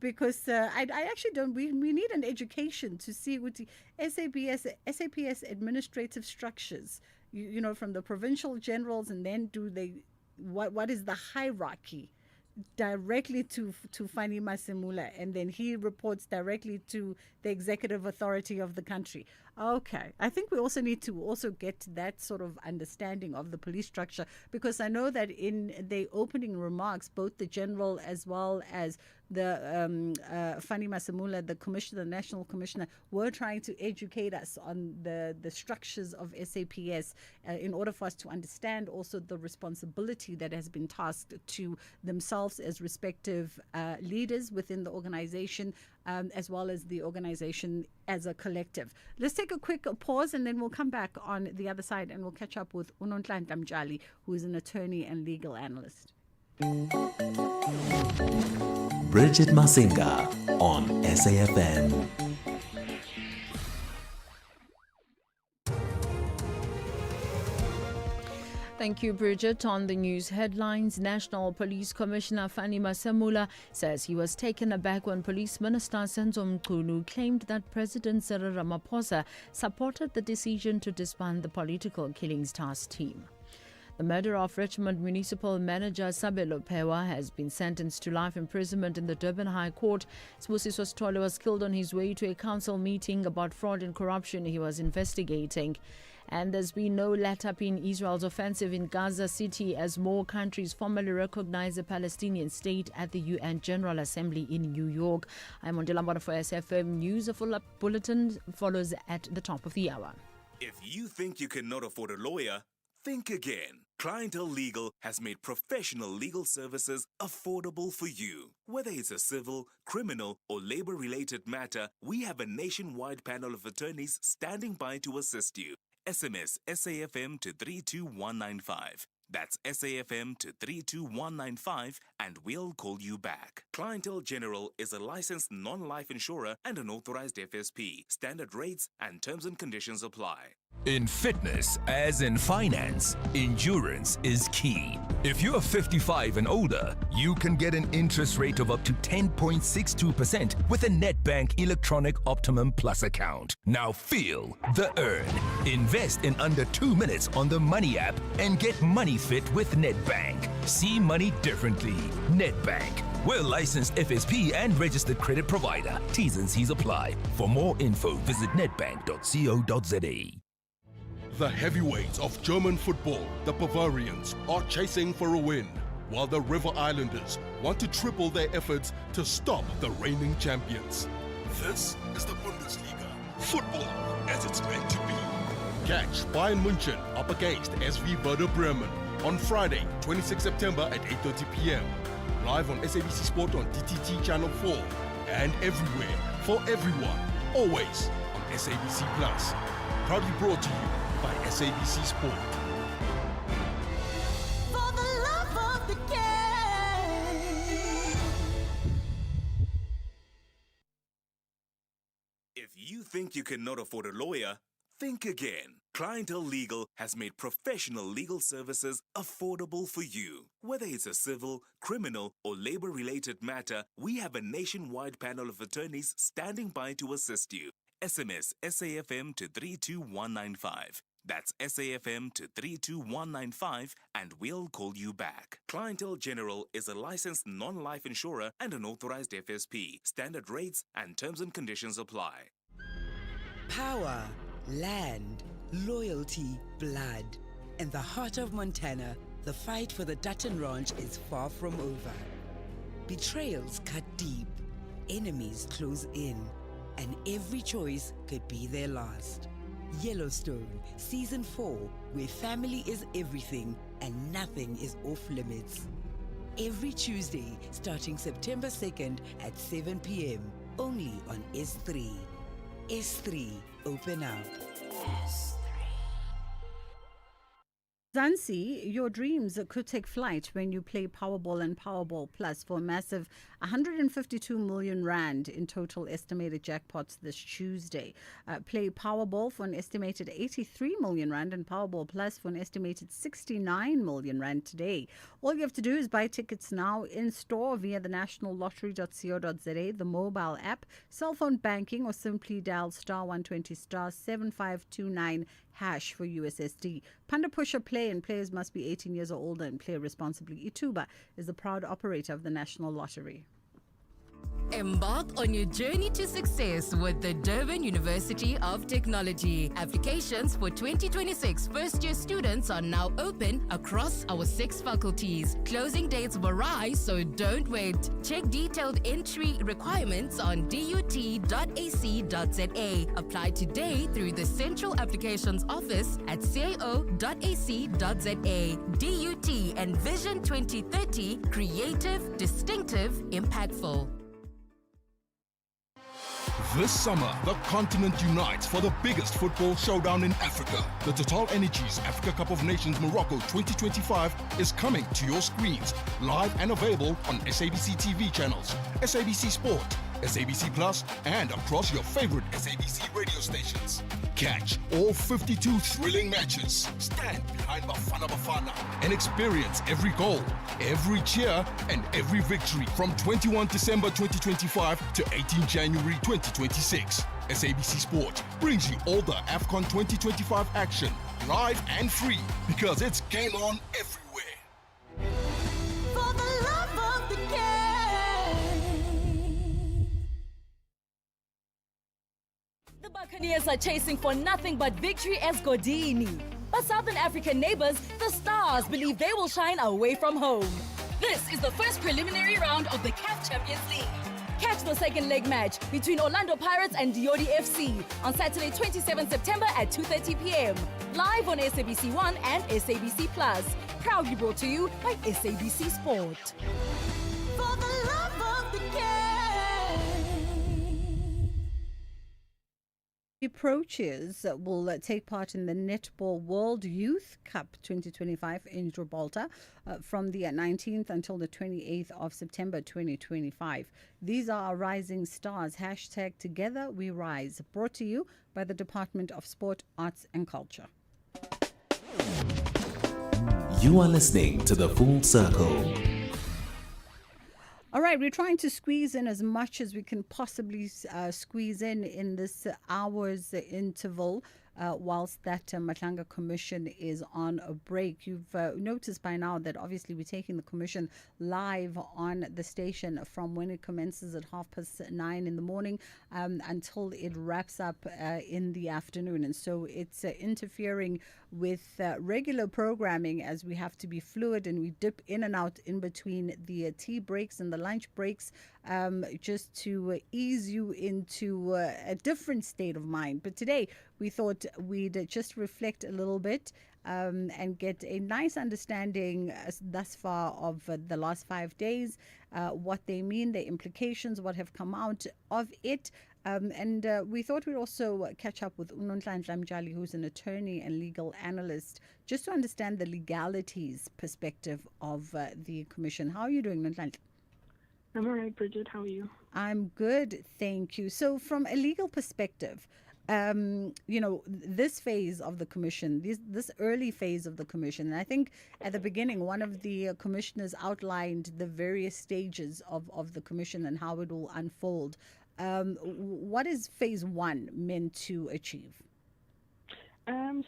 Because I actually don't. We need an education to see what the SAPS administrative structures. You know, from the provincial generals, and then what is the hierarchy directly to Fani Masimula, and then he reports directly to the executive authority of the country. Okay, I think we also need to also get that sort of understanding of the police structure, because I know that in the opening remarks, both the general as well as the Fani Masimula, the national commissioner, were trying to educate us on the structures of SAPS in order for us to understand also the responsibility that has been tasked to themselves as respective leaders within the organization, as well as the organization as a collective. Let's take a quick pause, and then we'll come back on the other side, and we'll catch up with Unonhlanhla Mjali, who is an attorney and legal analyst. Bridget Masinga on SAfm. Thank you, Bridget. On the news headlines, National Police Commissioner Fani Masimula says he was taken aback when Police Minister Senzo Mchunu claimed that President Cyril Ramaphosa supported the decision to disband the political killings task team. The murder of Richmond Municipal Manager Sabelo Pewa has been sentenced to life imprisonment in the Durban High Court. Sbusiso Stole was killed on his way to a council meeting about fraud and corruption he was investigating. And there's been no let-up in Israel's offensive in Gaza City as more countries formally recognize a Palestinian state at the UN General Assembly in New York. I'm Mondela Mbona for SAfm News. A full-up bulletin follows at the top of the hour. If you think you cannot afford a lawyer, think again. Clientele Legal has made professional legal services affordable for you. Whether it's a civil, criminal, or labor-related matter, we have a nationwide panel of attorneys standing by to assist you. SMS SAFM to 32195. That's SAFM to 32195, and we'll call you back. Clientele General is a licensed non-life insurer and an authorized FSP. Standard rates and terms and conditions apply. In fitness, as in finance, endurance is key. If you're 55 and older, you can get an interest rate of up to 10.62% with a Nedbank Electronic Optimum Plus account. Now feel the earn. Invest in under 2 minutes on the Money app and get money fit with Nedbank. See money differently. Nedbank. We're licensed FSP and registered credit provider. T's and C's apply. For more info, visit nedbank.co.za. The heavyweights of German football, the Bavarians, are chasing for a win, while the River Islanders want to triple their efforts to stop the reigning champions. This is the Bundesliga. Football as it's meant to be. Catch Bayern München up against SV Werder Bremen on Friday, 26 September at 8:30 p.m. Live on SABC Sport on DTT Channel 4 and everywhere for everyone, always on SABC Plus. Proudly brought to you by SABC Sport. For the love of the game. If you think you cannot afford a lawyer, think again. Clientele Legal has made professional legal services affordable for you. Whether it's a civil, criminal, or labor-related matter, we have a nationwide panel of attorneys standing by to assist you. SMS SAFM to 32195. That's SAFM to 32195, and we'll call you back. Clientele General is a licensed non-life insurer and an authorized FSP. Standard rates and terms and conditions apply. Power, land, loyalty, blood. In the heart of Montana, the fight for the Dutton Ranch is far from over. Betrayals cut deep, enemies close in, and every choice could be their last. Yellowstone, Season 4, where family is everything and nothing is off limits. Every Tuesday, starting September 2nd at 7 p.m. only on S3. S3, open up. Zansi, your dreams could take flight when you play Powerball and Powerball Plus for a massive 152 million rand in total estimated jackpots this Tuesday. Play Powerball for an estimated 83 million rand and Powerball Plus for an estimated 69 million rand today. All you have to do is buy tickets now in store via the nationallottery.co.za, the mobile app, cell phone banking, or simply dial *120 *7529# for USSD. Panda Pusher Play and players must be 18 years or older and play responsibly. Ituba is the proud operator of the National Lottery. Embark on your journey to success with the Durban University of Technology. Applications for 2026 first-year students are now open across our 6 faculties. Closing dates vary, so don't wait. Check detailed entry requirements on dut.ac.za. Apply today through the Central Applications Office at cao.ac.za. DUT and Vision 2030, creative, distinctive, impactful. This summer, the continent unites for the biggest football showdown in Africa. The Total Energies Africa Cup of Nations Morocco 2025 is coming to your screens, live and available on SABC TV channels, SABC Sport, SABC Plus, and across your favorite SABC radio stations. Catch all 52 thrilling matches, stand behind Bafana Bafana, and experience every goal, every cheer, and every victory from 21 December 2025 to 18 January 2026. SABC Sport brings you all the AFCON 2025 action, live and free, because it's game on everywhere. For the love of the game. The Buccaneers are chasing for nothing but victory as Godini. But Southern African neighbors, the Stars, believe they will shine away from home. This is the first preliminary round of the CAF Champions League. Catch the second leg match between Orlando Pirates and Diodi FC on Saturday 27 September at 2:30 p.m. Live on SABC 1 and SABC Plus. Proudly brought to you by SABC Sport. For the love of the game. Approaches will take part in the Netball World Youth Cup 2025 in Gibraltar from the 19th until the 28th of September 2025. These are our rising stars. Hashtag Together We Rise. Brought to you by the Department of Sport, Arts and Culture. You are listening to The Full Circle. All right, we're trying to squeeze in as much as we can possibly squeeze in this hour's interval whilst that Madlanga Commission is on a break. You've noticed by now that obviously we're taking the commission live on the station from when it commences at 9:30 in the morning until it wraps up in the afternoon. And so it's interfering with regular programming as we have to be fluid and we dip in and out in between the tea breaks and the lunch breaks just to ease you into a different state of mind. But today we thought we'd just reflect a little bit and get a nice understanding thus far of the last 5 days, what they mean, the implications, what have come out of it. And we thought we'd also catch up with Unonhlanhla Mjali, who's an attorney and legal analyst, just to understand the legalities perspective of the commission. How are you doing, Unonhlanhla? I'm all right, Bridget. How are you? I'm good, thank you. So from a legal perspective, this phase of the commission, this early phase of the commission, and I think at the beginning, one of the commissioners outlined the various stages of the commission and how it will unfold. What is phase 1 meant to achieve?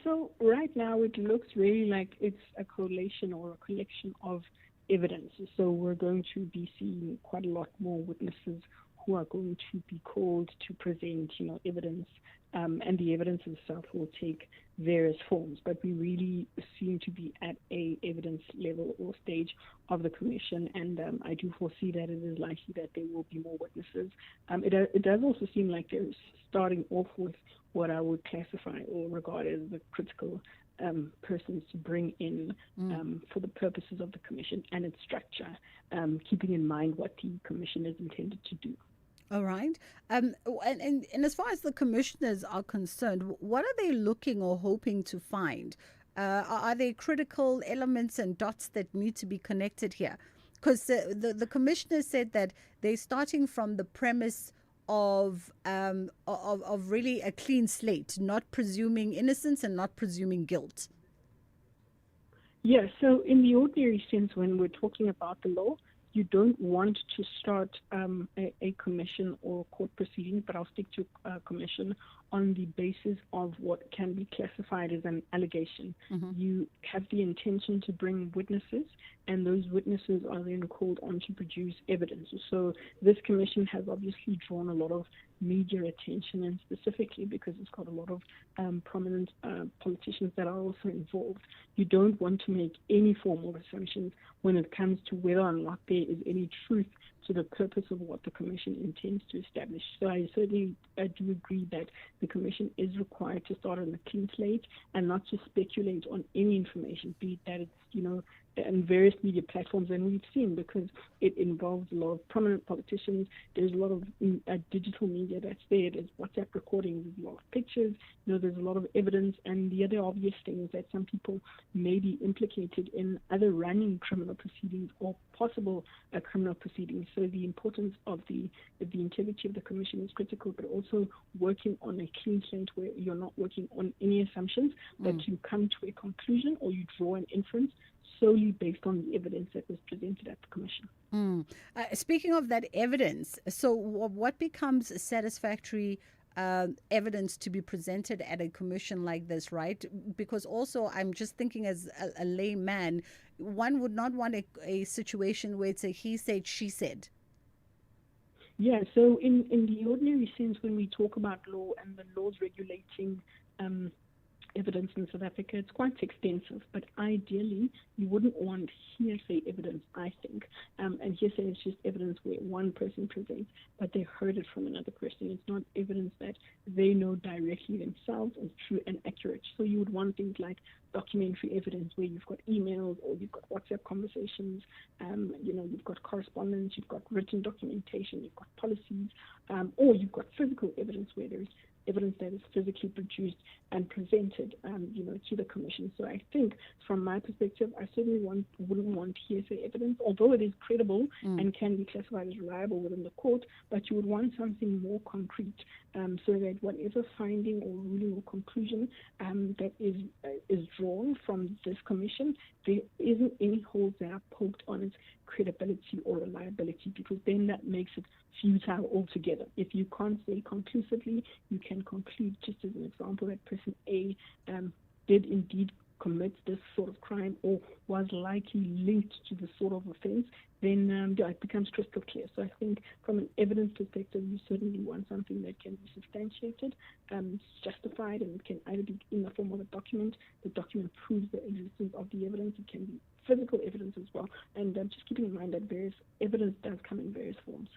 So right now it looks really like it's a collation or a collection of evidence. So we're going to be seeing quite a lot more witnesses who are going to be called to present, evidence, and the evidence itself will take various forms. But we really seem to be at a evidence level or stage of the commission, and I do foresee that it is likely that there will be more witnesses. It does also seem like they're starting off with what I would classify or regard as the critical persons to bring in for the purposes of the commission and its structure, keeping in mind what the commission is intended to do. All right. And as far as the commissioners are concerned, what are they looking or hoping to find? Are there critical elements and dots that need to be connected here? Because the commissioner said that they're starting from the premise of really a clean slate, not presuming innocence and not presuming guilt. Yeah, so in the ordinary sense, when we're talking about the law, you don't want to start a commission or court proceeding, but I'll stick to a commission on the basis of what can be classified as an allegation. You have the intention to bring witnesses, and those witnesses are then called on to produce evidence. So this commission has obviously drawn a lot of media attention, and specifically because it's got a lot of prominent politicians that are also involved. You don't want to make any formal assumptions when it comes to whether or not there is any truth to the purpose of what the commission intends to establish. So I certainly do agree that the commission is required to start on a clean slate and not to speculate on any information, be it that it's, and various media platforms, and we've seen, because it involves a lot of prominent politicians. There's a lot of digital media that's there. There's WhatsApp recordings, there's a lot of pictures, there's a lot of evidence, and the other obvious thing is that some people may be implicated in other running criminal proceedings or possible criminal proceedings. So the importance of the integrity of the commission is critical, but also working on a clean slate where you're not working on any assumptions, but you come to a conclusion or you draw an inference solely based on the evidence that was presented at the commission. Speaking of that evidence, so what becomes satisfactory evidence to be presented at a commission like this, right? Because also I'm just thinking as a layman, one would not want a situation where it's a he said, she said. Yeah, so in the ordinary sense, when we talk about law and the laws regulating evidence in South Africa, it's quite extensive, but ideally you wouldn't want hearsay evidence, I think. And hearsay is just evidence where one person presents, but they heard it from another person. It's not evidence that they know directly themselves is true and accurate. So you would want things like documentary evidence where you've got emails or you've got WhatsApp conversations, you've got correspondence, you've got written documentation, you've got policies, or you've got physical evidence where there's evidence that is physically produced and presented, to the commission. So I think, from my perspective, I certainly wouldn't want hearsay evidence, although it is credible and can be classified as reliable within the court. But you would want something more concrete, so that whatever finding or ruling or conclusion that is drawn from this commission, there isn't any holes that are poked on its credibility or reliability, because then that makes it futile altogether. If you can't say conclusively, you can conclude, just as an example, that person A did indeed commit this sort of crime or was likely linked to this sort of offense, then it becomes crystal clear. So I think from an evidence perspective, you certainly want something that can be substantiated, justified, and it can either be in the form of a document. The document proves the existence of the evidence. It can be physical evidence as well. And just keeping in mind that various evidence does come in various forms.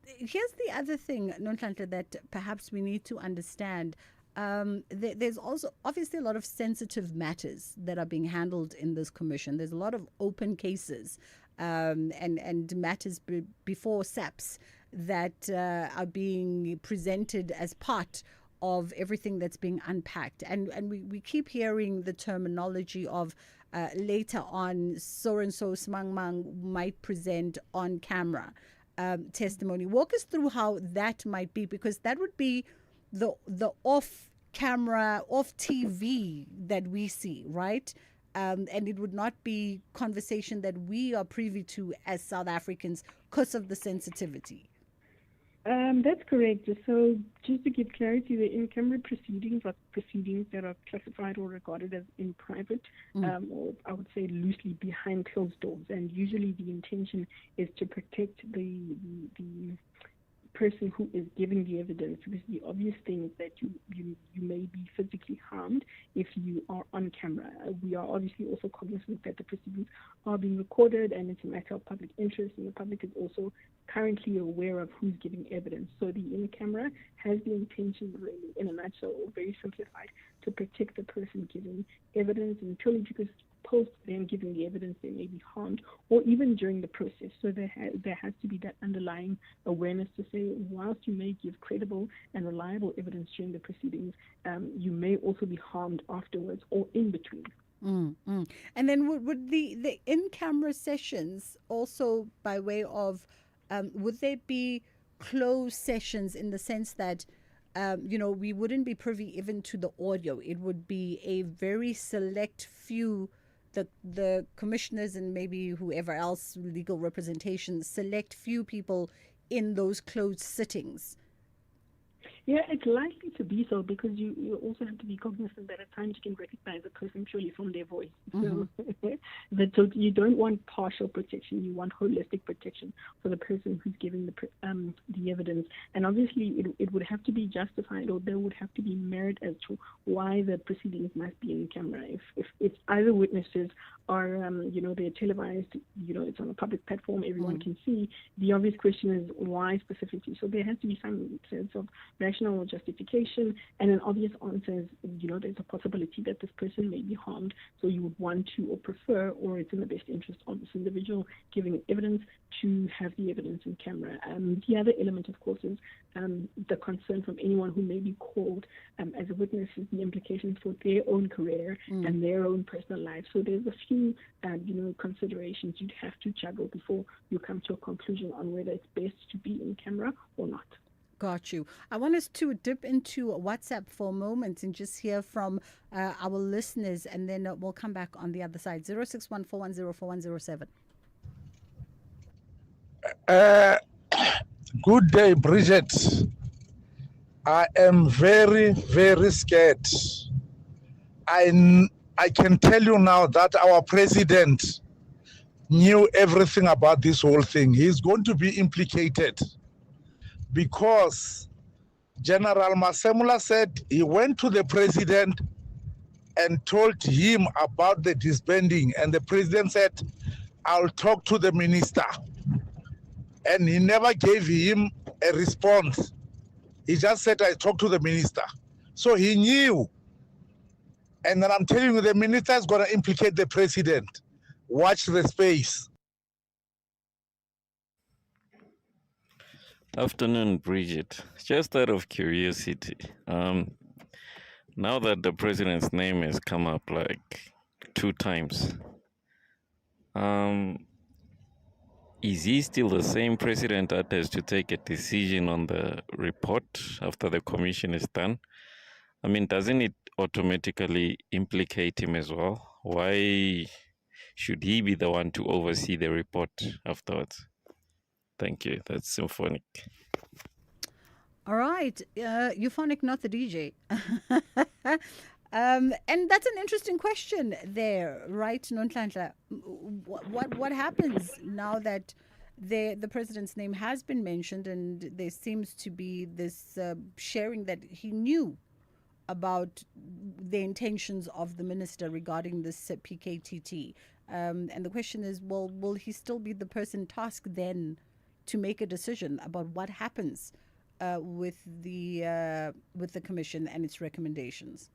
Here's the other thing, Nonhlanhla, that perhaps we need to understand. There's also obviously a lot of sensitive matters that are being handled in this commission. There's a lot of open cases and matters before SAPS that are being presented as part of everything that's being unpacked. And we keep hearing the terminology of later on, so-and-so Smangmang might present on camera testimony. Walk us through how that might be, because that would be the off-camera, off-TV that we see, right? And it would not be conversation that we are privy to as South Africans because of the sensitivity. That's correct. So just to give clarity, the in-camera proceedings are proceedings that are classified or regarded as in private, or I would say loosely behind closed doors. And usually the intention is to protect the person who is giving the evidence, because the obvious thing is that you may be physically harmed if you are on camera. We are obviously also cognizant that the proceedings are being recorded and it's a matter of public interest, and the public is also currently aware of who's giving evidence. So the in-camera has the intention, really, in a nutshell, very simplified, to protect the person giving evidence, and purely because post them giving the evidence they may be harmed, or even during the process. So there has to be that underlying awareness to say, whilst you may give credible and reliable evidence during the proceedings, you may also be harmed afterwards or in between. And then would the in-camera sessions also, by way of, would there be closed sessions in the sense that, we wouldn't be privy even to the audio? It would be a very select few, the commissioners and maybe whoever else, legal representation, select few people in those closed sittings. Yeah, it's likely to be so, because you also have to be cognizant that at times you can recognize a person purely from their voice. So you don't want partial protection, you want holistic protection for the person who's giving the evidence. And obviously it would have to be justified, or there would have to be merit as to why the proceedings must be in camera. If either witnesses are, they're televised, it's on a public platform, everyone can see, the obvious question is why specifically? So there has to be some sense of rational justification, and an obvious answer is, there's a possibility that this person may be harmed, so you would want to, or prefer, or it's in the best interest of this individual giving evidence, to have the evidence in camera. The other element, of course, is the concern from anyone who may be called as a witness, is the implications for their own career and their own personal life. So there's a few, considerations you'd have to juggle before you come to a conclusion on whether it's best to be in camera or not. Got you. I want us to dip into WhatsApp for a moment and just hear from our listeners, and then we'll come back on the other side. 0614104107. Good day, Bridget. I am very, very scared. I can tell you now that our president knew everything about this whole thing. He's going to be implicated, because General Masemula said he went to the president and told him about the disbanding, and the president said, I'll talk to the minister. And he never gave him a response. He just said, I talked to the minister. So he knew. And then I'm telling you, the minister is going to implicate the president. Watch the space. Afternoon, Bridget. Just out of curiosity, now that the president's name has come up like 2 times, is he still the same president that has to take a decision on the report after the commission is done? I mean, doesn't it automatically implicate him as well? Why should he be the one to oversee the report afterwards? Thank you. That's symphonic. All right. Euphonic, not the DJ. And that's an interesting question there, right, Nonhlanhla? What happens now that the president's name has been mentioned, and there seems to be this sharing that he knew about the intentions of the minister regarding this PKTT? And the question is, well, will he still be the person tasked then to make a decision about what happens with the commission and its recommendations?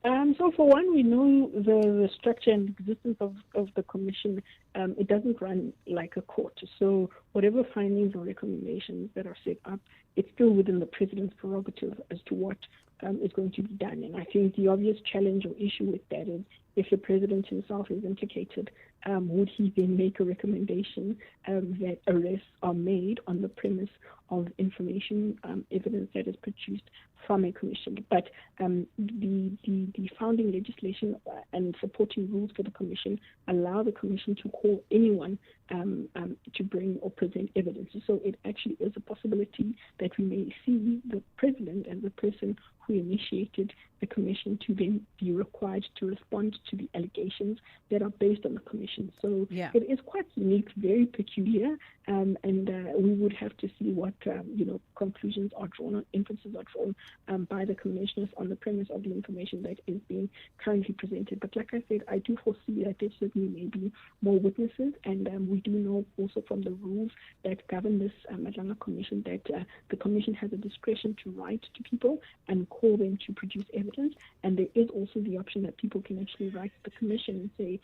So for one, we know the structure and existence of the commission. It doesn't run like a court. So whatever findings or recommendations that are set up, it's still within the president's prerogative as to what is going to be done. And I think the obvious challenge or issue with that is, if the president himself is implicated, would he then make a recommendation that arrests are made on the premise of information, evidence that is produced from a commission? But the founding legislation and supporting rules for the commission allow the commission to call anyone to bring or present evidence. So it actually is a possibility that we may see the president as the person who initiated the commission to then be required to respond to the allegations that are based on the commission. So it is quite unique, very peculiar, and we would have to see what conclusions are drawn or inferences are drawn by the commissioners on the premise of the information that is being currently presented. But like I said, I do foresee that there certainly may be more witnesses, and we do know also from the rules that govern this Madlanga Commission that the commission has a discretion to write to people and call them to produce evidence, and there is also the option that people can actually write to the commission and say,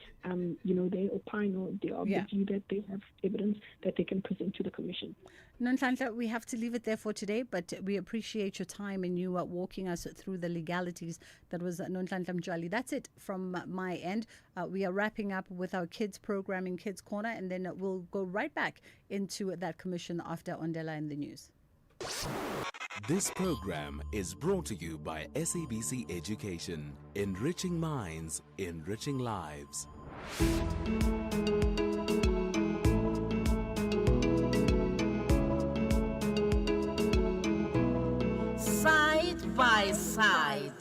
they opine or they are of the view that they have evidence that they can present to the commission. Nonhlanhla, we have to leave it there for today, but we appreciate your time and you walking us through the legalities. That was Nonhlanhla Mjali. That's it from my end. We are wrapping up with our kids programming, Kids Corner, and then we'll go right back into that commission after Ondela in the news. This program is brought to you by SABC Education, enriching minds, enriching lives. Side by Side.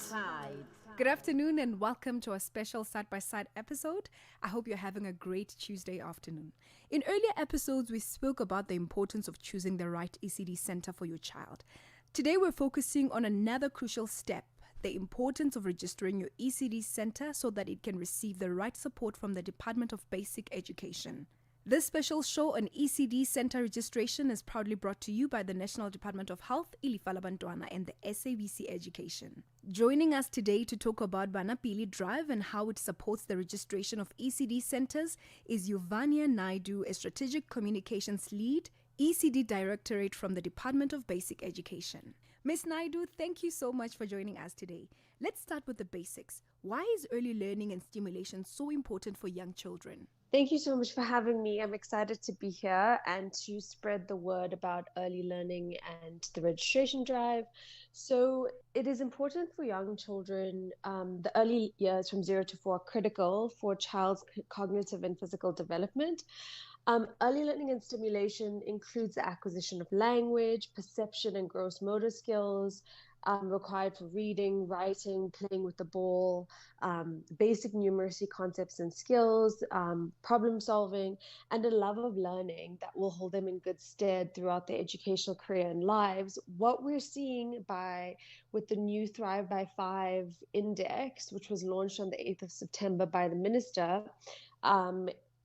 Good afternoon and welcome to our special side-by-side episode. I hope you're having a great Tuesday afternoon. In earlier episodes, we spoke about the importance of choosing the right ECD center for your child. Today, we're focusing on another crucial step, the importance of registering your ECD center so that it can receive the right support from the Department of Basic Education. This special show on ECD center registration is proudly brought to you by the National Department of Health, Ilifa Labantwana, and the SABC Education. Joining us today to talk about Banapili Drive and how it supports the registration of ECD centers is Yuvania Naidu, a Strategic Communications Lead, ECD Directorate from the Department of Basic Education. Ms. Naidu, thank you so much for joining us today. Let's start with the basics. Why is early learning and stimulation so important for young children? Thank you so much for having me. I'm excited to be here and to spread the word about early learning and the registration drive. So it is important for young children. The early years from 0 to 4 are critical for a child's cognitive and physical development. Early learning and stimulation includes the acquisition of language, perception and gross motor skills, required for reading, writing, playing with the ball, basic numeracy concepts and skills, problem solving, and a love of learning that will hold them in good stead throughout their educational career and lives. What we're seeing with the new Thrive by 5 index, which was launched on the 8th of September by the Minister,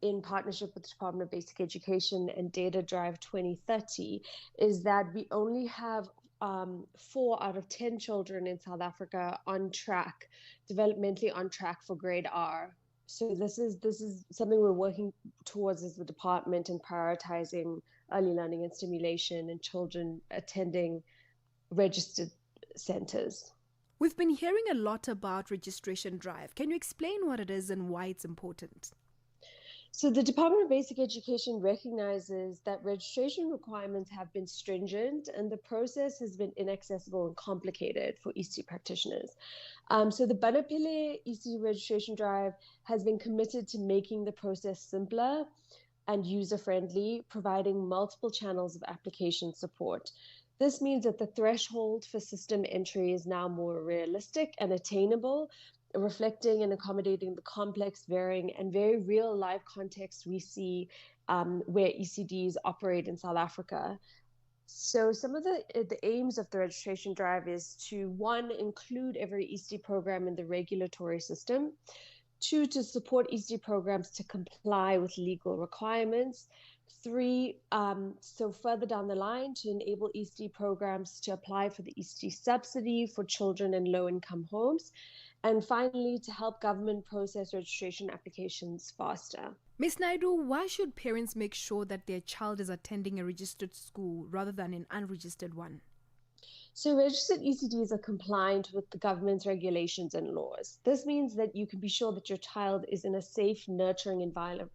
in partnership with the Department of Basic Education and Data Drive 2030, is that we only have 4 out of 10 children in South Africa on track, developmentally on track for grade R. So this is something we're working towards as the department and prioritizing early learning and stimulation and children attending registered centers. We've been hearing a lot about registration drive. Can you explain what it is and why it's important? So the Department of Basic Education recognizes that registration requirements have been stringent and the process has been inaccessible and complicated for ECD practitioners. So the Banapile ECD registration drive has been committed to making the process simpler and user-friendly, providing multiple channels of application support. This means that the threshold for system entry is now more realistic and attainable, reflecting and accommodating the complex, varying, and very real life context we see where ECDs operate in South Africa. So some of the aims of the registration drive is to, 1, include every ECD program in the regulatory system, 2, to support ECD programs to comply with legal requirements, 3, so further down the line, to enable ECD programs to apply for the ECD subsidy for children in low-income homes, and finally, to help government process registration applications faster. Ms. Naidu, why should parents make sure that their child is attending a registered school rather than an unregistered one? So registered ECDs are compliant with the government's regulations and laws. This means that you can be sure that your child is in a safe, nurturing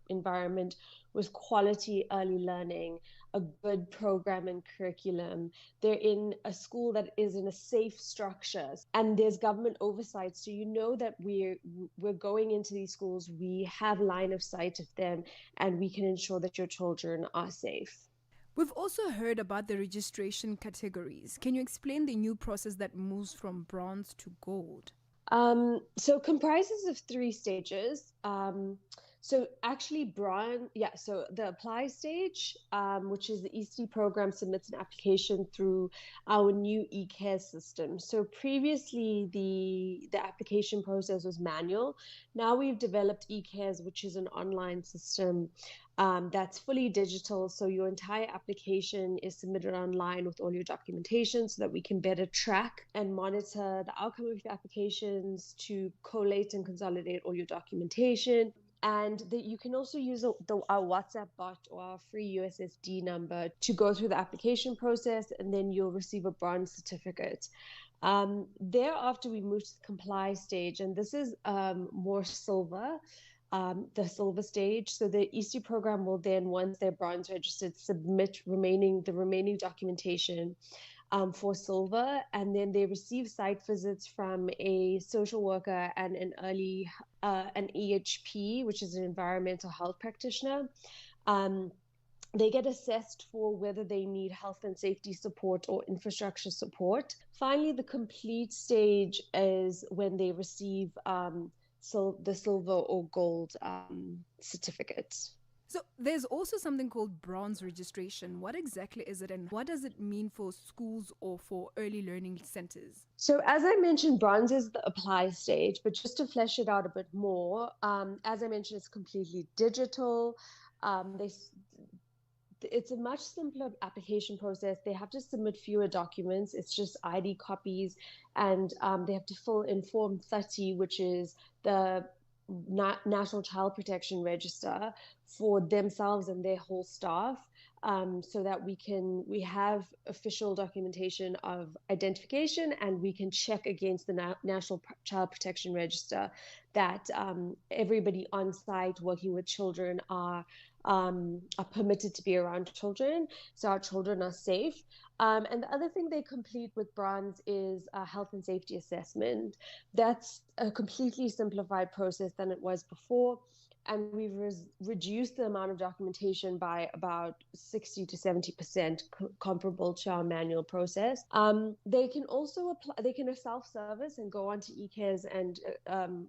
environment with quality early learning, a good program and curriculum. They're in a school that is in a safe structure, and there's government oversight. So you know that we're going into these schools, we have line of sight of them, and we can ensure that your children are safe. We've also heard about the registration categories. Can you explain the new process that moves from bronze to gold? So it comprises of 3 stages. So actually so the apply stage, which is the ECD program, submits an application through our new eCare system. So previously the application process was manual. Now we've developed eCares, which is an online system that's fully digital. So your entire application is submitted online with all your documentation so that we can better track and monitor the outcome of your applications, to collate and consolidate all your documentation. And that you can also use our WhatsApp bot or our free USSD number to go through the application process, and then you'll receive a bronze certificate. Thereafter, we move to the comply stage, and this is more silver. The silver stage. So the EC program will then, once they're bronze registered, submit the remaining documentation for silver, and then they receive site visits from a social worker and an EHP, which is an environmental health practitioner. They get assessed for whether they need health and safety support or infrastructure support. Finally, the complete stage is when they receive the silver or gold certificates. So there's also something called bronze registration. What exactly is it, and what does it mean for schools or for early learning centers? So as I mentioned, bronze is the apply stage, but just to flesh it out a bit more, as I mentioned, it's completely digital. It's a much simpler application process. They have to submit fewer documents. It's just ID copies, and they have to fill in Form 30, which is the National Child Protection Register, for themselves and their whole staff, so that we have official documentation of identification, and we can check against the National Child Protection Register that everybody on site working with children are permitted to be around children, so our children are safe. And the other thing they complete with bronze is a health and safety assessment. That's a completely simplified process than it was before, and we've reduced the amount of documentation by about 60 to 70%, comparable to our manual process. They can also apply. They can self-service and go onto eCares and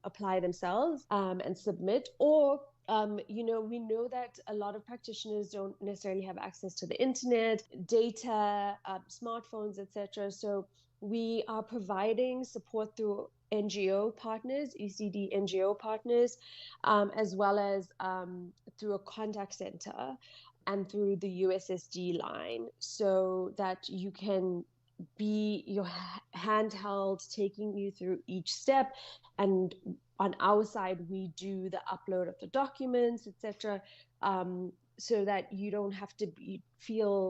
apply themselves and submit, or we know that a lot of practitioners don't necessarily have access to the internet, data, smartphones, etc. So we are providing support through NGO partners, ECD NGO partners, as well as through a contact center and through the USSD line, so that you can be your handheld, taking you through each step. And on our side, we do the upload of the documents, etc., so that you don't have to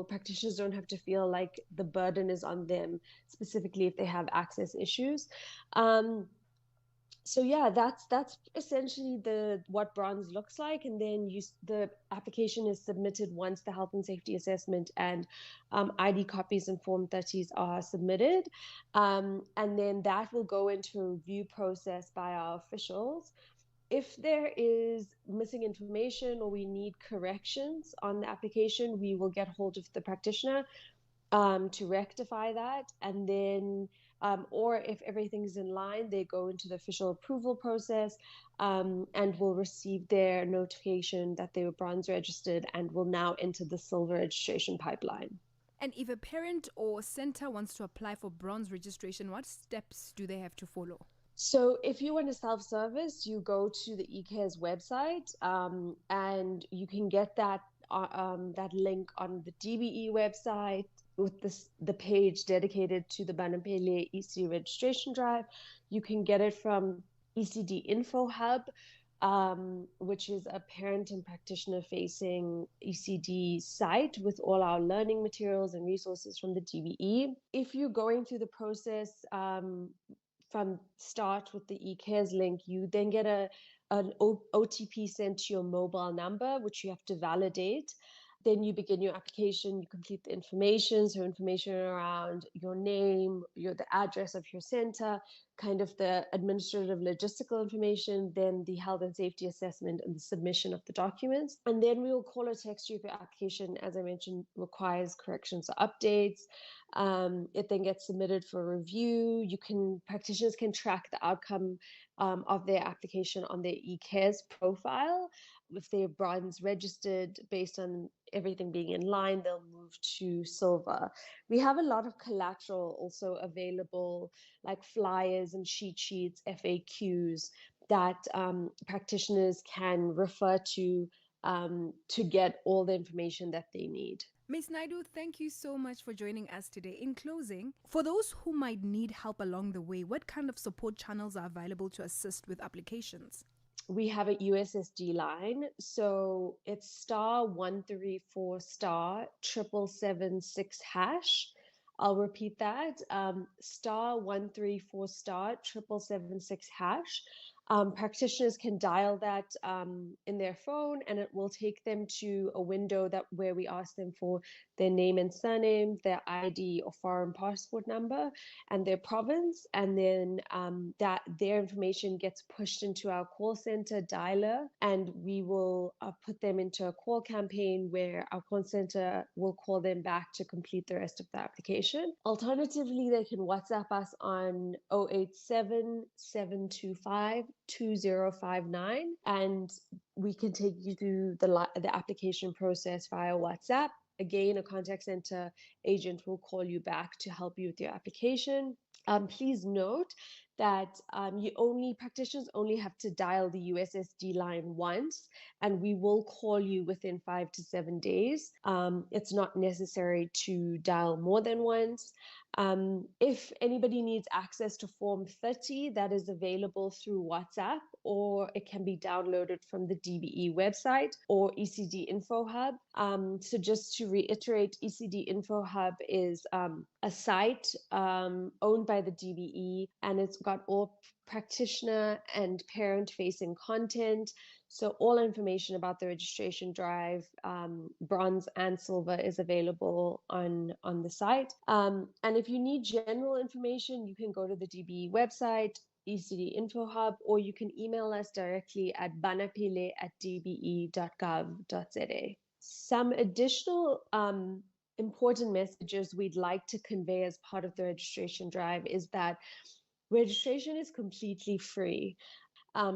practitioners don't have to feel like the burden is on them, specifically if they have access issues. So yeah, that's essentially what bronze looks like, and then the application is submitted once the health and safety assessment and ID copies and Form 30s are submitted, and then that will go into a review process by our officials. If there is missing information or we need corrections on the application, we will get hold of the practitioner to rectify that, and then or if everything's in line, they go into the official approval process and will receive their notification that they were bronze registered and will now enter the silver registration pipeline. And if a parent or center wants to apply for bronze registration, what steps do they have to follow? So if you want to self-service, you go to the eCares website, and you can get that link on the DBE website with the page dedicated to the Banampele ECD registration drive. You can get it from ECD Info Hub, which is a parent and practitioner facing ECD site with all our learning materials and resources from the DBE. If you're going through the process from start with the eCares link, you then get an OTP sent to your mobile number, which you have to validate. Then you begin your application, you complete the information, so information around your name, the address of your center, kind of the administrative logistical information, then the health and safety assessment and the submission of the documents. And then we will call or text you if your application, as I mentioned, requires corrections or updates. It then gets submitted for review. Practitioners can track the outcome of their application on their eCares profile. If they're bronze registered, based on everything being in line, they'll move to silver. We have a lot of collateral also available, like flyers and cheat sheets, FAQs, that practitioners can refer to get all the information that they need. Ms. Naidu, thank you so much for joining us today. In closing, for those who might need help along the way, what kind of support channels are available to assist with applications? We have a USSD line, so it's *134 *776#. I'll repeat that, *134 *776#. Practitioners can dial that in their phone, and it will take them to a window where we ask them for their name and surname, their ID or foreign passport number, and their province, and then that their information gets pushed into our call center dialer, and we will put them into a call campaign where our call center will call them back to complete the rest of the application. Alternatively, they can WhatsApp us on 087 725 2059, and we can take you through the application process via WhatsApp. Again, a contact center agent will call you back to help you with your application. Please note that practitioners only have to dial the USSD line once, and we will call you within 5 to 7 days. It's not necessary to dial more than once. If anybody needs access to Form 30, that is available through WhatsApp, or it can be downloaded from the DBE website or ECD Info Hub. So just to reiterate, ECD Info Hub is a site owned by the DBE, and it's got all practitioner and parent-facing content. So all information about the registration drive, bronze and silver, is available on the site. And if you need general information, you can go to the DBE website, ECD Info Hub, or you can email us directly at banapile@dbe.gov.za. Some additional important messages we'd like to convey as part of the registration drive is that registration is completely free.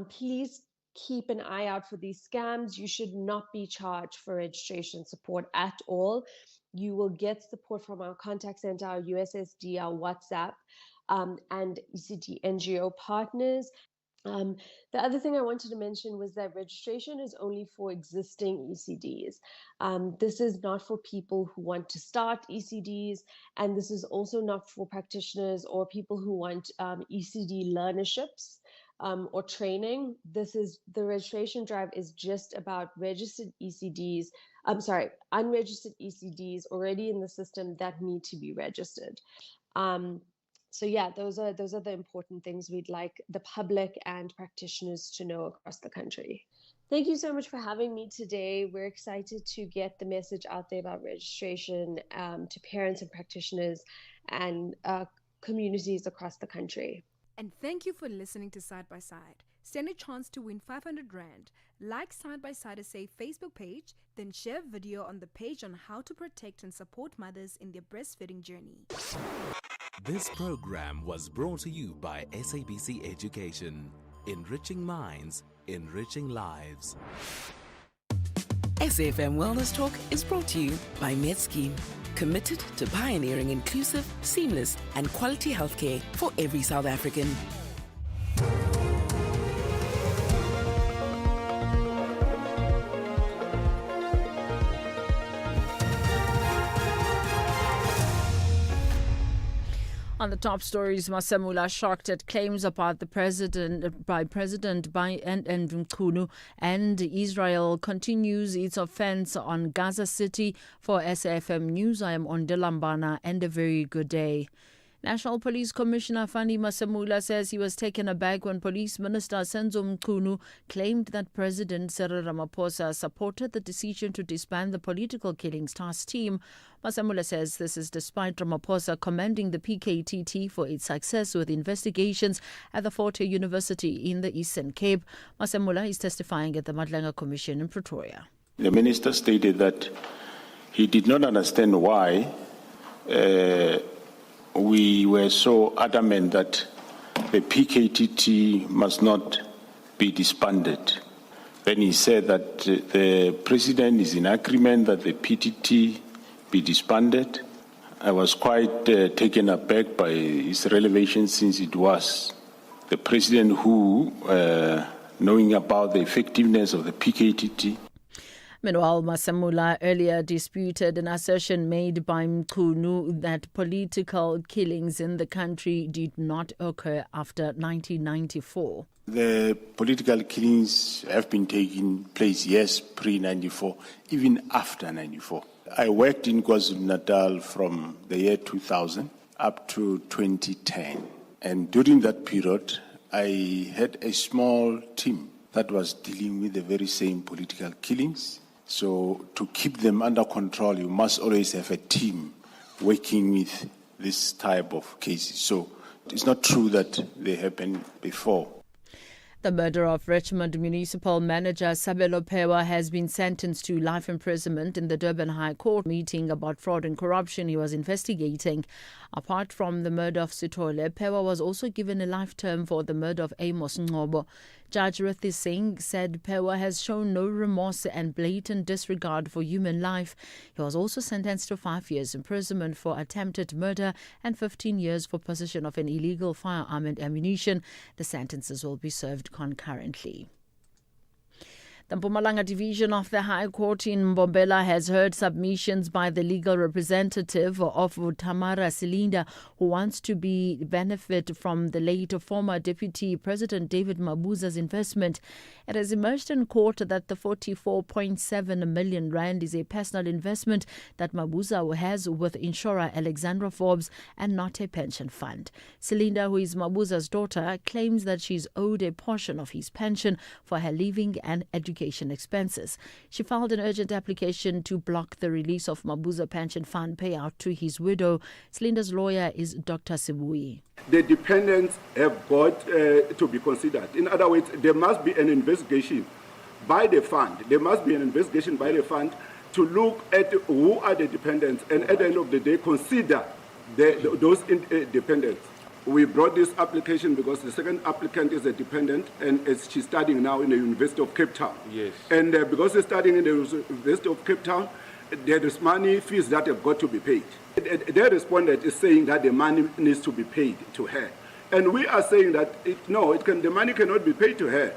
Please keep an eye out for these scams. You should not be charged for registration support at all. You will get support from our contact center, our USSD, our WhatsApp, and ECD NGO partners. The other thing I wanted to mention was that registration is only for existing ECDs. This is not for people who want to start ECDs, and this is also not for practitioners or people who want ECD learnerships or training. The registration drive is just about unregistered ECDs already in the system that need to be registered. So yeah, those are the important things we'd like the public and practitioners to know across the country. Thank you so much for having me today. We're excited to get the message out there about registration to parents and practitioners and communities across the country. And thank you for listening to Side by Side. Stand a chance to win 500 Rand. Like Side by Side SA Facebook page, then share a video on the page on how to protect and support mothers in their breastfeeding journey. This program was brought to you by SABC Education. Enriching minds, enriching lives. SAfm Wellness Talk is brought to you by MedScheme, committed to pioneering inclusive, seamless, and quality healthcare for every South African. On the top stories, Masemula shocked at claims about the President Ndvunqunu, and Israel continues its offense on Gaza City. For SAfm News, I am Ondelambana, and a very good day. National Police Commissioner Fani Masemula says he was taken aback when Police Minister Senzo Mchunu claimed that President Cyril Ramaphosa supported the decision to disband the Political Killings Task Team. Masemula says this is despite Ramaphosa commending the PKTT for its success with investigations at the Fort Hare University in the Eastern Cape. Masemula is testifying at the Madlanga Commission in Pretoria. The minister stated that he did not understand why we were so adamant that the PKTT must not be disbanded. Then he said that the president is in agreement that the PTT be disbanded. I was quite taken aback by his revelation, since it was the president who, knowing about the effectiveness of the PKTT. Meanwhile, Masemula earlier disputed an assertion made by Mchunu that political killings in the country did not occur after 1994. The political killings have been taking place, yes, pre-94, even after 94. I worked in KwaZulu-Natal from the year 2000 up to 2010. And during that period, I had a small team that was dealing with the very same political killings. So to keep them under control, you must always have a team working with this type of cases. So it's not true that they happened before. The murder of Richmond Municipal Manager Sabelo Pewa has been sentenced to life imprisonment in the Durban High Court meeting about fraud and corruption he was investigating. Apart from the murder of Sithole, Pewa was also given a life term for the murder of Amos Ngobo. Judge Rithi Singh said Pewa has shown no remorse and blatant disregard for human life. He was also sentenced to 5 years imprisonment for attempted murder and 15 years for possession of an illegal firearm and ammunition. The sentences will be served concurrently. The Mpumalanga Division of the High Court in Mbombela has heard submissions by the legal representative of Tamara Silinda, who wants to benefit from the late former Deputy President David Mabuza's investment. It has emerged in court that the 44.7 million rand is a personal investment that Mabuza has with insurer Alexandra Forbes and not a pension fund. Silinda, who is Mabuza's daughter, claims that she's owed a portion of his pension for her living and education expenses. She filed an urgent application to block the release of Mabuza pension fund payout to his widow. Silinda's lawyer is Dr. Sibui. The dependents have got to be considered. In other words, there must be an investigation by the fund. There must be an investigation by the fund to look at who are the dependents and at the end of the day consider those dependents. We brought this application because the second applicant is a dependent and she's studying now in the University of Cape Town. Yes. And because she's studying in the University of Cape Town, there is money, fees that have got to be paid. Their respondent is saying that the money needs to be paid to her. And we are saying that the money cannot be paid to her.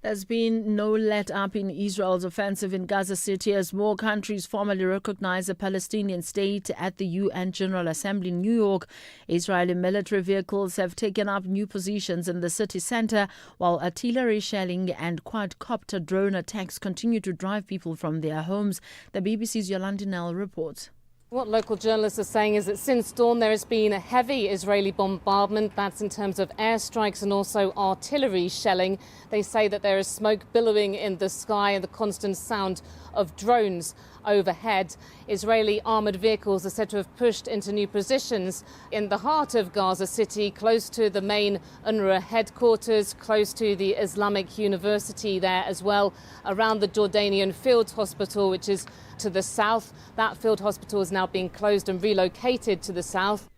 There's been no let-up in Israel's offensive in Gaza City as more countries formally recognize a Palestinian state at the UN General Assembly in New York. Israeli military vehicles have taken up new positions in the city center, while artillery shelling and quadcopter drone attacks continue to drive people from their homes. The BBC's Yolanda Nell reports. What local journalists are saying is that since dawn there has been a heavy Israeli bombardment. That's in terms of airstrikes and also artillery shelling. They say that there is smoke billowing in the sky and the constant sound of drones overhead. Israeli armoured vehicles are said to have pushed into new positions in the heart of Gaza City, close to the main UNRWA headquarters, close to the Islamic University there as well, around the Jordanian Field Hospital, which is to the south. That field hospital is now being closed and relocated to the south.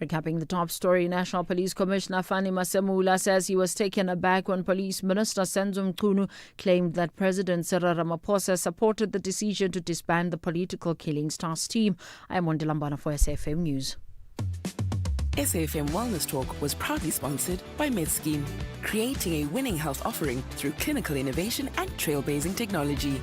Recapping the top story, National Police Commissioner Fani Masemula says he was taken aback when Police Minister Senzo Mchunu claimed that President Cyril Ramaphosa supported the decision to disband the Political Killings Task Team. I am Wandilambana for SAfm News. SAfm Wellness Talk was proudly sponsored by MedScheme, creating a winning health offering through clinical innovation and trailblazing technology.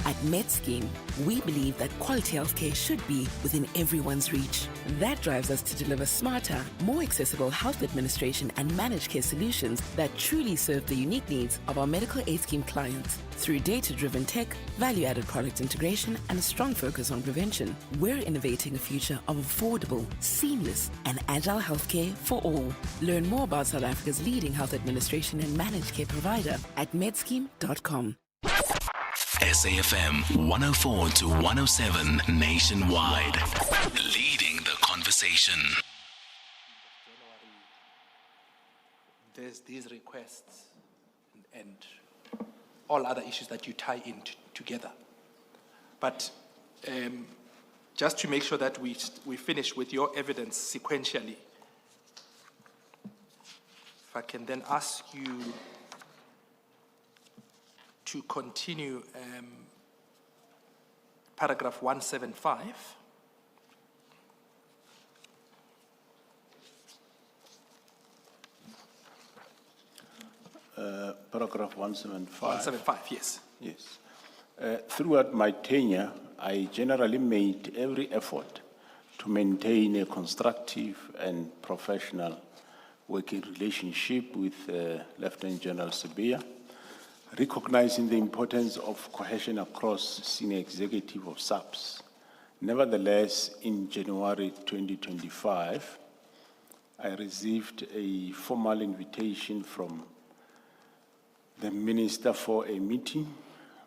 At MedScheme, we believe that quality healthcare should be within everyone's reach. That drives us to deliver smarter, more accessible health administration and managed care solutions that truly serve the unique needs of our medical aid scheme clients. Through data-driven tech, value-added product integration, and a strong focus on prevention, we're innovating a future of affordable, seamless, and agile healthcare for all. Learn more about South Africa's leading health administration and managed care provider at medscheme.com. SAfm 104 to 107 nationwide. Leading the conversation. There's these requests and all other issues that you tie in together. But just to make sure that we finish with your evidence sequentially, if I can then ask you to continue paragraph 175. Paragraph 175. 175, yes. Yes. Throughout my tenure, I generally made every effort to maintain a constructive and professional working relationship with Lieutenant General Sibiya, recognizing the importance of cohesion across senior executive of SAPS. Nevertheless, in January 2025, I received a formal invitation from the Minister for a meeting,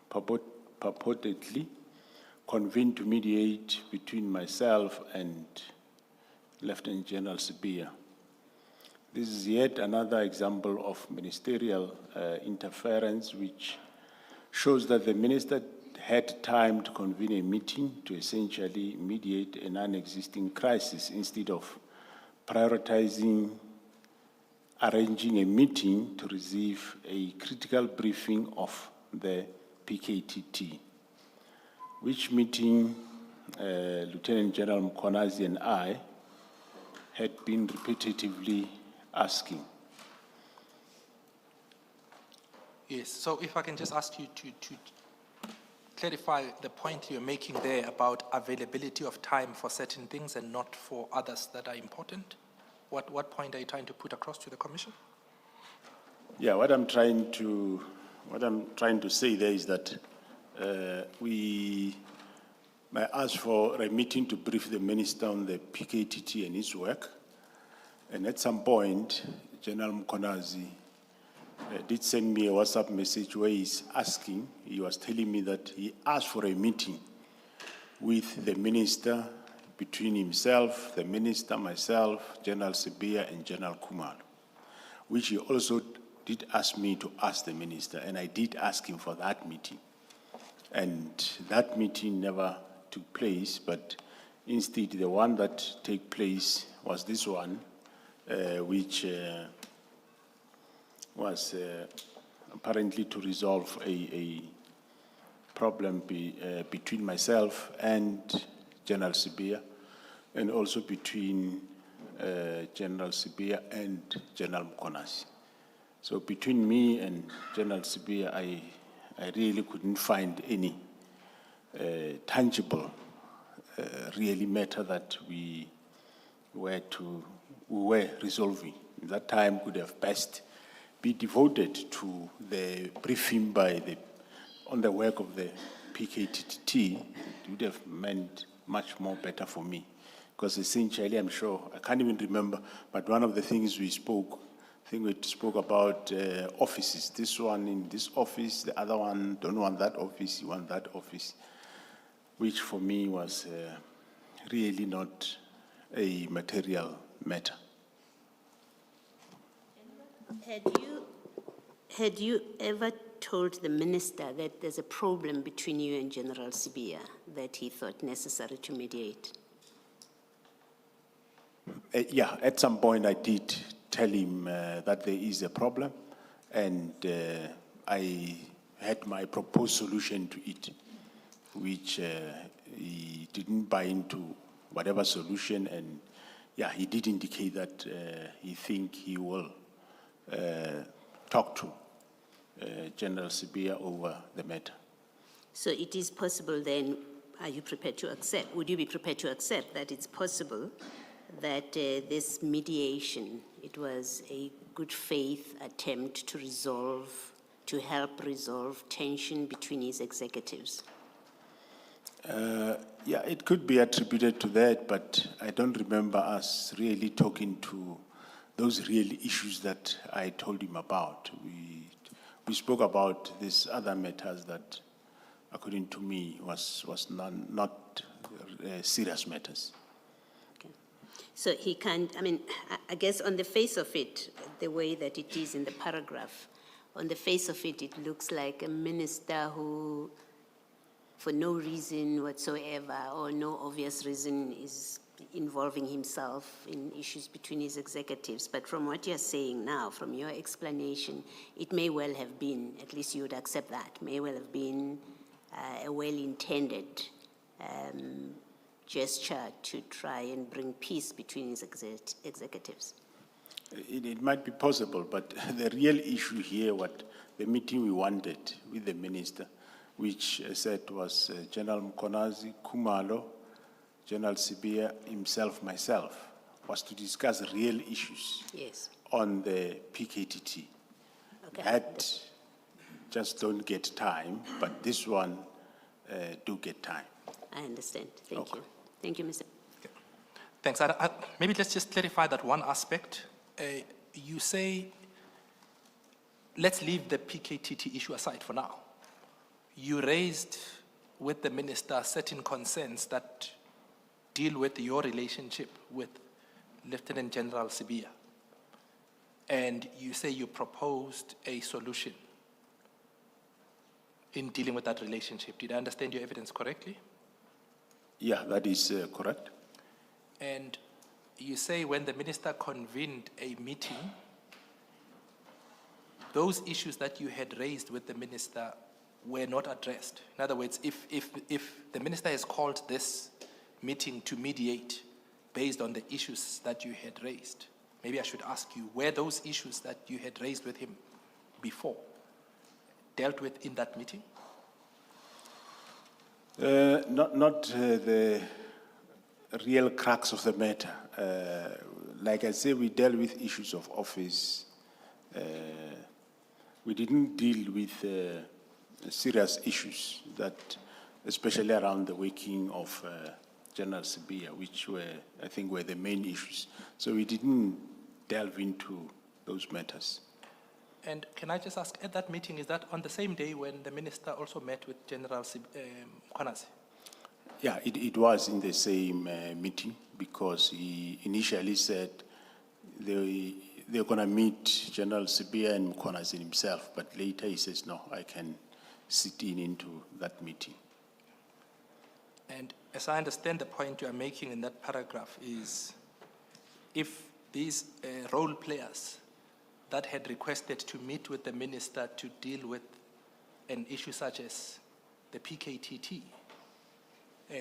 purportedly convened to mediate between myself and Lieutenant General Sibiya. This is yet another example of ministerial interference, which shows that the minister had time to convene a meeting to essentially mediate a non-existing crisis instead of prioritizing arranging a meeting to receive a critical briefing of the PKTT, which meeting Lieutenant General Mkonazi and I had been repetitively asking. Yes, so if I can just ask you to clarify the point you're making there about availability of time for certain things and not for others that are important. What point are you trying to put across to the Commission? Yeah, what I'm trying to say there is that we may ask for a meeting to brief the minister on the PKTT and his work. And at some point, General Mkonazi did send me a WhatsApp message where he was telling me that he asked for a meeting with the minister, between himself, the minister, myself, General Sibiya, and General Kumalo, which he also did ask me to ask the minister, and I did ask him for that meeting. And that meeting never took place, but instead the one that took place was this one, which was apparently to resolve a problem between myself and General Sibiya, and also between General Sibiya and General Mkonazi. So between me and General Sibiya, I really couldn't find any tangible, really matter that we were resolving. That time could have best be devoted to the briefing on the work of the PKTT. It would have meant much more better for me, because essentially, I'm sure, I can't even remember, but one of the things we spoke about offices. This one in this office, the other one don't want that office, you want that office, which for me was really not a material matter. Had you ever told the minister that there's a problem between you and General Sibiya that he thought necessary to mediate? Yeah, at some point I did tell him that there is a problem, and I had my proposed solution to it, which he didn't buy into whatever solution, and yeah, he did indicate that he think he will talk to General Sibiya over the matter. So it is possible then, are you prepared to accept, would you be prepared to accept that it's possible that this mediation, it was a good faith attempt to resolve, to help resolve tension between his executives? Yeah, it could be attributed to that, but I don't remember us really talking to those real issues that I told him about. We spoke about these other matters that, according to me, was not serious matters. Okay. So he can't, I mean, I guess on the face of it, the way that it is in the paragraph, on the face of it, it looks like a minister who, for no reason whatsoever or no obvious reason, is involving himself in issues between his executives. But from what you're saying now, from your explanation, it may well have been, at least you would accept that, may well have been a well-intended gesture to try and bring peace between his executives. It might be possible, but the real issue here, what the meeting we wanted with the minister, which I said was General Mkonazi, Kumalo, General Sibia, himself, myself, was to discuss real issues on the PKTT. Okay. That just don't get time, but this one do get time. I understand. Thank you. Thank you, Mr. Okay. Thanks. Maybe let's just clarify that one aspect. You say, let's leave the PKTT issue aside for now. You raised with the minister certain concerns that deal with your relationship with Lieutenant General Sibia. And you say you proposed a solution in dealing with that relationship. Did I understand your evidence correctly? Yeah, that is correct. And you say when the minister convened a meeting, those issues that you had raised with the minister were not addressed. In other words, if the minister has called this meeting to mediate based on the issues that you had raised, maybe I should ask you, were those issues that you had raised with him before dealt with in that meeting? Not the real crux of the matter. Like I say, we dealt with issues of office. We didn't deal with serious issues that, especially around the working of General Sibia, which I think were the main issues. So we didn't delve into those matters. And can I just ask, at that meeting, is that on the same day when the minister also met with General Mkonazi? Yeah, it was in the same meeting, because he initially said they're going to meet General Sibia and Mkonazi himself, but later he says, no, I can sit into that meeting. And as I understand, the point you are making in that paragraph is, if these role players that had requested to meet with the minister to deal with an issue such as the PKTT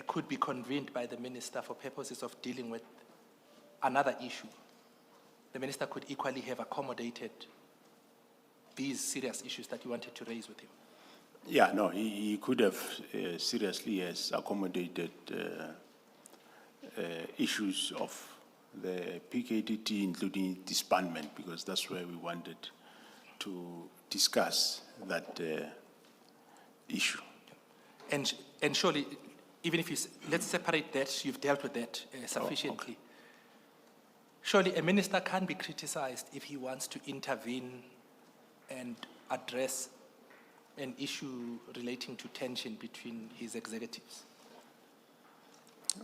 could be convened by the minister for purposes of dealing with another issue, the minister could equally have accommodated these serious issues that you wanted to raise with him. Yeah, no, he could have seriously accommodated issues of the PKTT, including disbandment, because that's where we wanted to discuss that issue. And surely, even if let's separate that, you've dealt with that sufficiently. Okay. Surely a minister can't be criticized if he wants to intervene and address an issue relating to tension between his executives.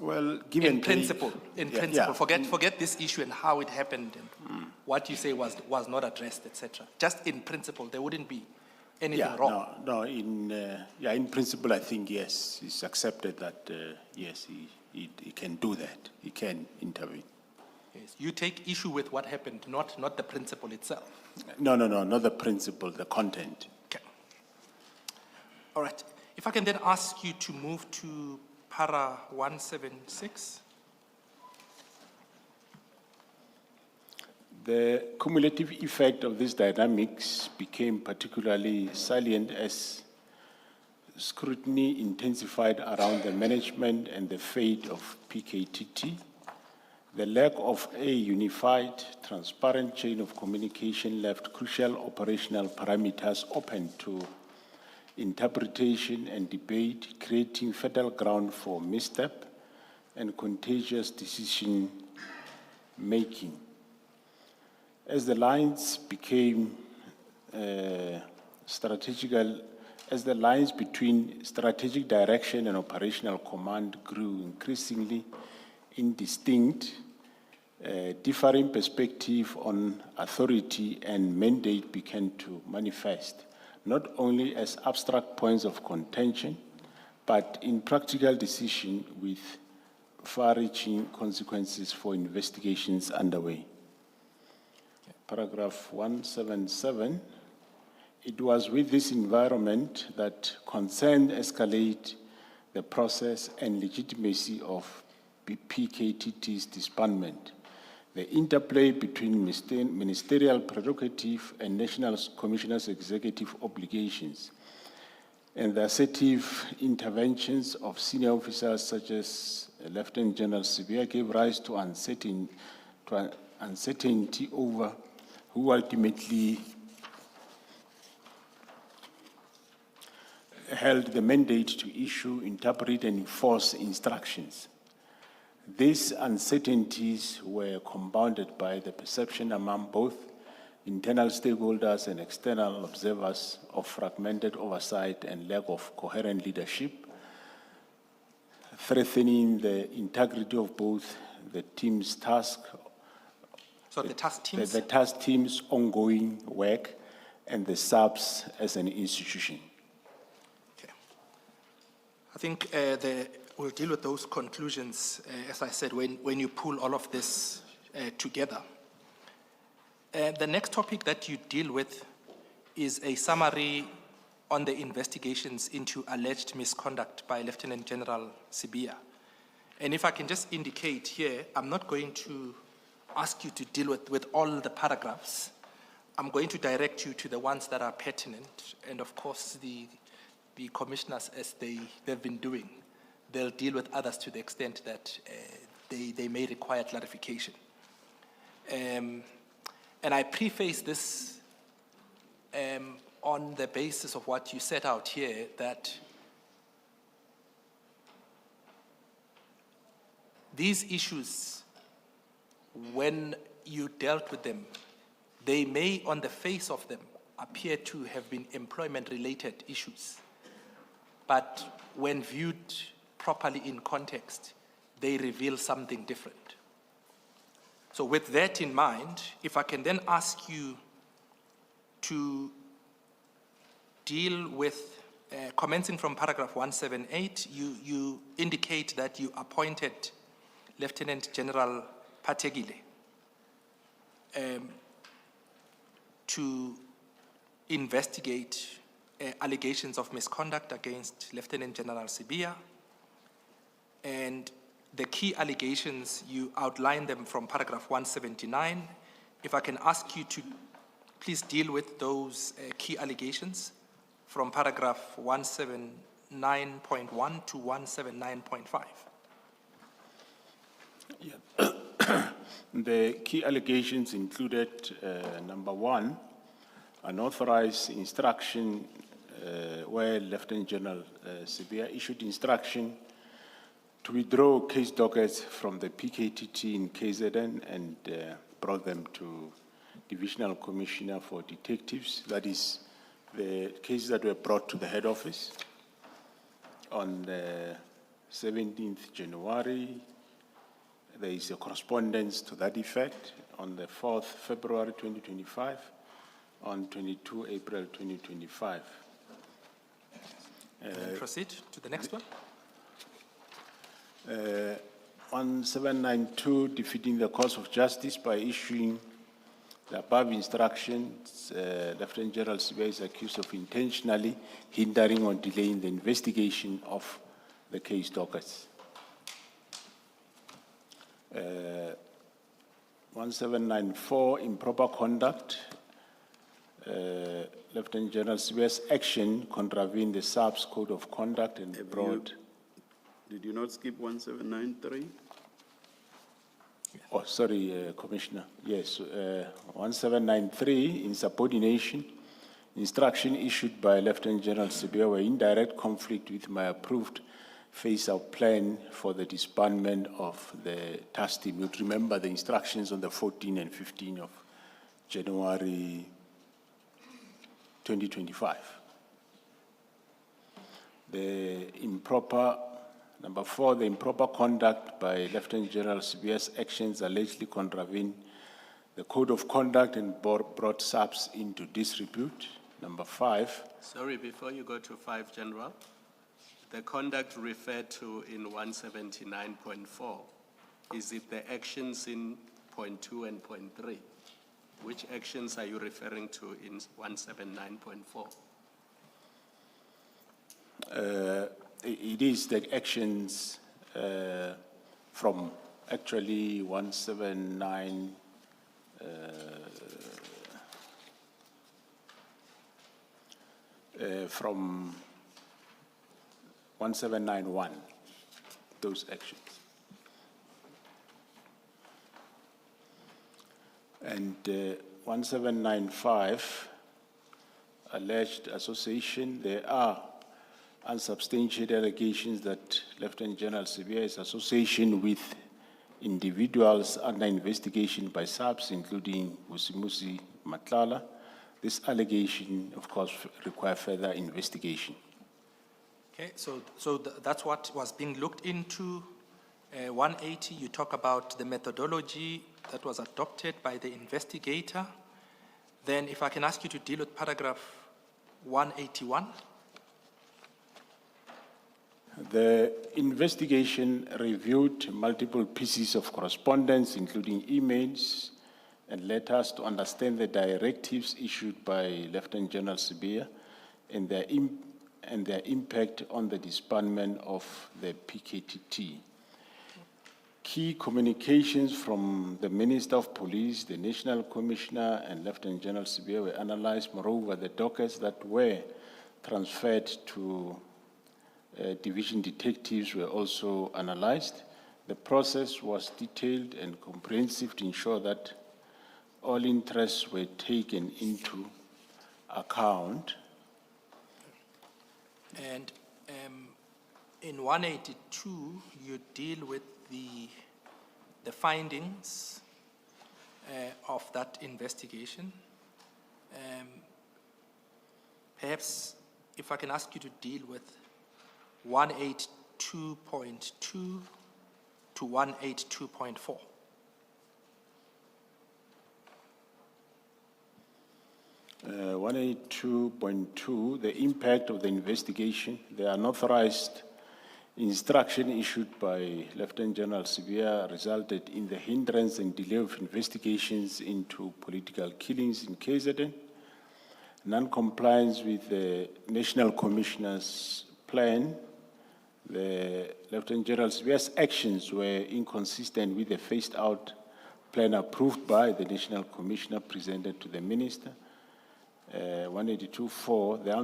Well, given in principle, forget this issue and how it happened and what you say was not addressed, etc. Just in principle, there wouldn't be anything wrong. No. In principle, I think yes, it's accepted that yes, he can do that. He can intervene. Yes, you take issue with what happened, not the principle itself. No, not the principle, the content. Okay. All right. If I can then ask you to move to para 176. The cumulative effect of these dynamics became particularly salient as scrutiny intensified around the management and the fate of PKTT. The lack of a unified, transparent chain of communication left crucial operational parameters open to interpretation and debate, creating fertile ground for misstep and contagious decision-making. As the lines became as the lines between strategic direction and operational command grew increasingly indistinct, differing perspective on authority and mandate began to manifest, not only as abstract points of contention, but in practical decision with far-reaching consequences for investigations underway. Paragraph 177, it was with this environment that concern escalate the process and legitimacy of PKTT's disbandment. The interplay between ministerial prerogative and National Commissioner's executive obligations and the assertive interventions of senior officers such as Lieutenant General Sibia gave rise to uncertainty over who ultimately held the mandate to issue, interpret, and enforce instructions. These uncertainties were compounded by the perception among both internal stakeholders and external observers of fragmented oversight and lack of coherent leadership, threatening the integrity of both the team's task. So the task teams? The task team's ongoing work and the SAPS as an institution. I think we'll deal with those conclusions, as I said, when you pull all of this together. The next topic that you deal with is a summary on the investigations into alleged misconduct by Lieutenant General Sibia. And if I can just indicate here, I'm not going to ask you to deal with all the paragraphs. I'm going to direct you to the ones that are pertinent, and of course the commissioners, as they've been doing, they'll deal with others to the extent that they may require clarification. And I preface this on the basis of what you set out here, that these issues, when you dealt with them, they may, on the face of them, appear to have been employment-related issues. But when viewed properly in context, they reveal something different. So with that in mind, if I can then ask you to deal with, commencing from paragraph 178, you indicate that you appointed Lieutenant General Pategile to investigate allegations of misconduct against Lieutenant General Sibia. And the key allegations, you outline them from paragraph 179. If I can ask you to please deal with those key allegations from paragraph 179.1 to 179.5. Yeah. The key allegations included, number one, unauthorized instruction where Lieutenant General Sibia issued instruction to withdraw case dockets from the PKTT in KZN and brought them to Divisional Commissioner for Detectives. That is, the cases that were brought to the head office on the 17th January. There is a correspondence to that effect on the 4th February 2025, on 22 April 2025. Proceed to the next one. 1792, defeating the cause of justice by issuing the above instructions. Lieutenant General Sibia is accused of intentionally hindering or delaying the investigation of the case dockets. 1794, improper conduct. Lieutenant General Sibia's action contravened the SAP's Code of Conduct and brought... Did you not skip 1793? Oh, sorry, Commissioner. Yes, 1793, insubordination, instruction issued by Lieutenant General Sibia were in direct conflict with my approved phase-out plan for the disbandment of the task team. You'd remember the instructions on the 14th and 15th of January 2025. Number 4, the improper conduct by Lieutenant General Sibia's actions allegedly contravened the Code of Conduct and brought SAPS into disrepute. Number 5. Sorry, before you go to 5, General, the conduct referred to in 179.4, is it the actions in point 2 and point 3? Which actions are you referring to in 179.4? It is the actions from actually 179 from 1791, those actions. And 1795, alleged association, there are unsubstantiated allegations that Lieutenant General Sibia is association with individuals under investigation by SAPS, including Musimusi Matlala. This allegation, of course, requires further investigation. Okay, so that's what was being looked into. 180, you talk about the methodology that was adopted by the investigator. Then if I can ask you to deal with paragraph 181. The investigation reviewed multiple pieces of correspondence, including emails and letters, to understand the directives issued by Lieutenant General Sibia and their impact on the disbandment of the PKTT. Key communications from the Minister of Police, the National Commissioner, and Lieutenant General Sibia were analyzed. Moreover, the dockets that were transferred to division detectives were also analyzed. The process was detailed and comprehensive to ensure that all interests were taken into account. And in 182, you deal with the findings of that investigation. Perhaps if I can ask you to deal with 182.2 to 182.4. Uh, 182.2, the impact of the investigation. The unauthorized instruction issued by Lieutenant General Sibia resulted in the hindrance and delay of investigations into political killings in KZN. Non-compliance with the National Commissioner's plan. The Lieutenant General Sibia's actions were inconsistent with the phased-out plan approved by the National Commissioner presented to the Minister. 182.4, the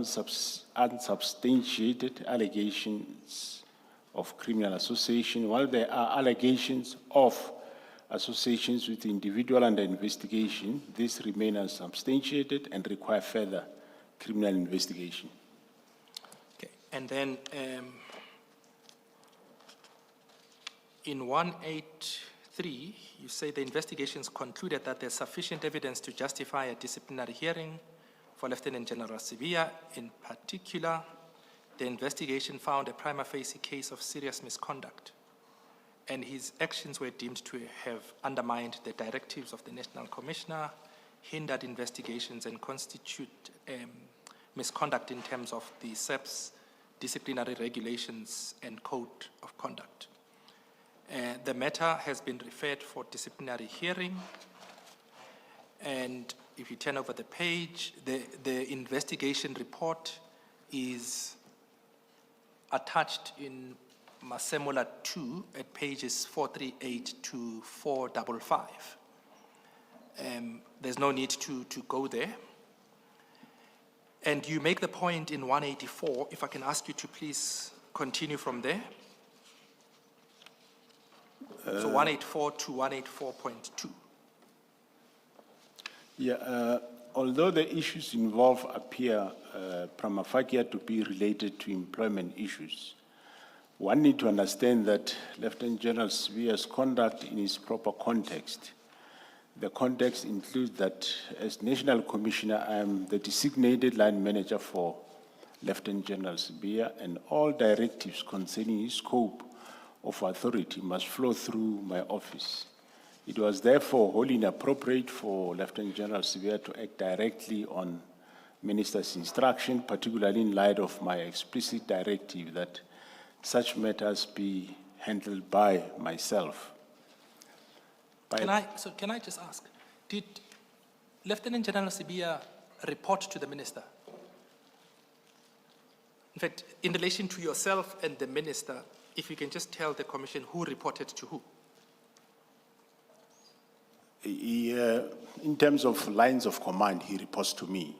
unsubstantiated allegations of criminal association. While there are allegations of associations with individual under investigation, these remain unsubstantiated and require further criminal investigation. Okay, and then in 183, you say the investigations concluded that there's sufficient evidence to justify a disciplinary hearing for Lieutenant General Sibia. In particular, the investigation found a prima facie case of serious misconduct, and his actions were deemed to have undermined the directives of the National Commissioner, hindered investigations, and constitute misconduct in terms of the SAPS disciplinary regulations and code of conduct. The matter has been referred for disciplinary hearing, and if you turn over the page, the investigation report is attached in Masemola 2 at pages 438 to 455. There's no need to go there. And you make the point in 184, if I can ask you to please continue from there. So 184 to 184.2. Yeah, although the issues involved appear prima facie to be related to employment issues, one need to understand that Lieutenant General Sibiya's conduct in its proper context. The context includes that as National Commissioner, I am the designated line manager for Lieutenant General Sibiya, and all directives concerning his scope of authority must flow through my office. It was therefore wholly inappropriate for Lieutenant General Sibiya to act directly on Minister's instruction, particularly in light of my explicit directive that such matters be handled by myself. Can I just ask, did Lieutenant General Sibiya report to the minister? In fact, in relation to yourself and the minister, if you can just tell the commission who reported to who. In terms of lines of command, he reports to me.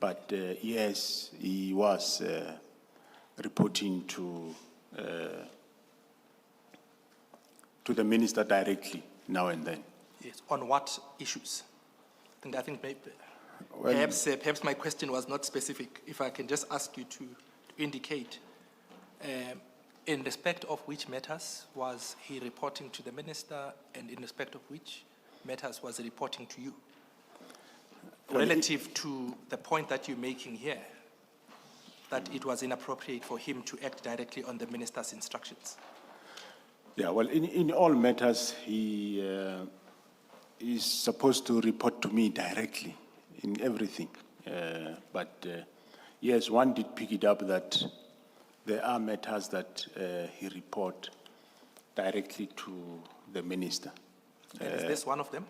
But yes, he was reporting to the minister directly now and then. Yes, on what issues? And I think maybe, Well, perhaps my question was not specific. If I can just ask you to indicate in respect of which matters was he reporting to the minister, and in respect of which matters was he reporting to you? Well, relative to the point that you're making here, that it was inappropriate for him to act directly on the minister's instructions. Yeah, well, in all matters, he is supposed to report to me directly in everything. But yes, one did pick it up that there are matters that he report directly to the minister. And is this one of them?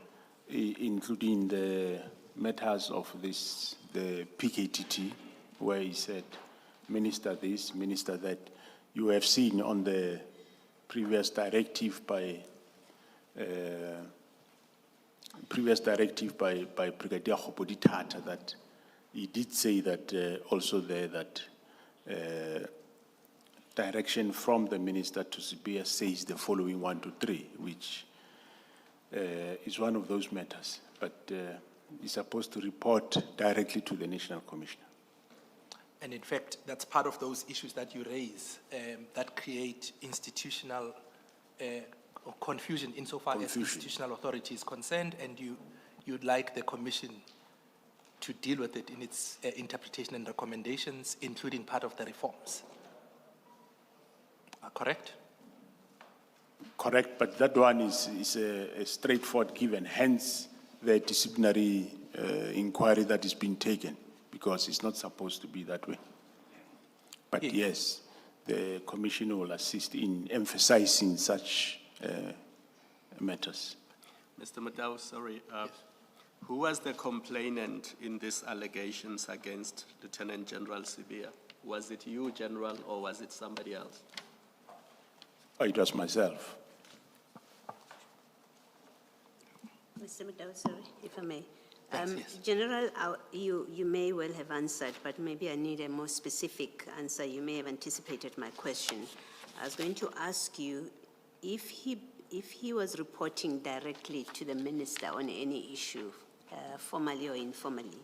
Including the matters of the PKTT, where he said, Minister this, Minister that. You have seen on the previous directive by Brigadier Khopodi Tata that he did say that also there that direction from the minister to Sibiya says the following 1 to 3, which is one of those matters. But he's supposed to report directly to the National Commissioner. And in fact, that's part of those issues that you raise that create institutional or confusion insofar as institutional authority is concerned, and you'd like the Commission to deal with it in its interpretation and recommendations, including part of the reforms. Correct? Correct, but that one is a straightforward given, hence the disciplinary inquiry that is being taken, because it's not supposed to be that way. But yes, the Commission will assist in emphasizing such matters. Mr. Madau, sorry. Who was the complainant in these allegations against Lieutenant General Sibiya? Was it you, General, or was it somebody else? Oh, it was myself. Mr. Madau, sorry, if I may. Yes. General, you may well have answered, but maybe I need a more specific answer. You may have anticipated my question. I was going to ask you if he was reporting directly to the minister on any issue, formally or informally,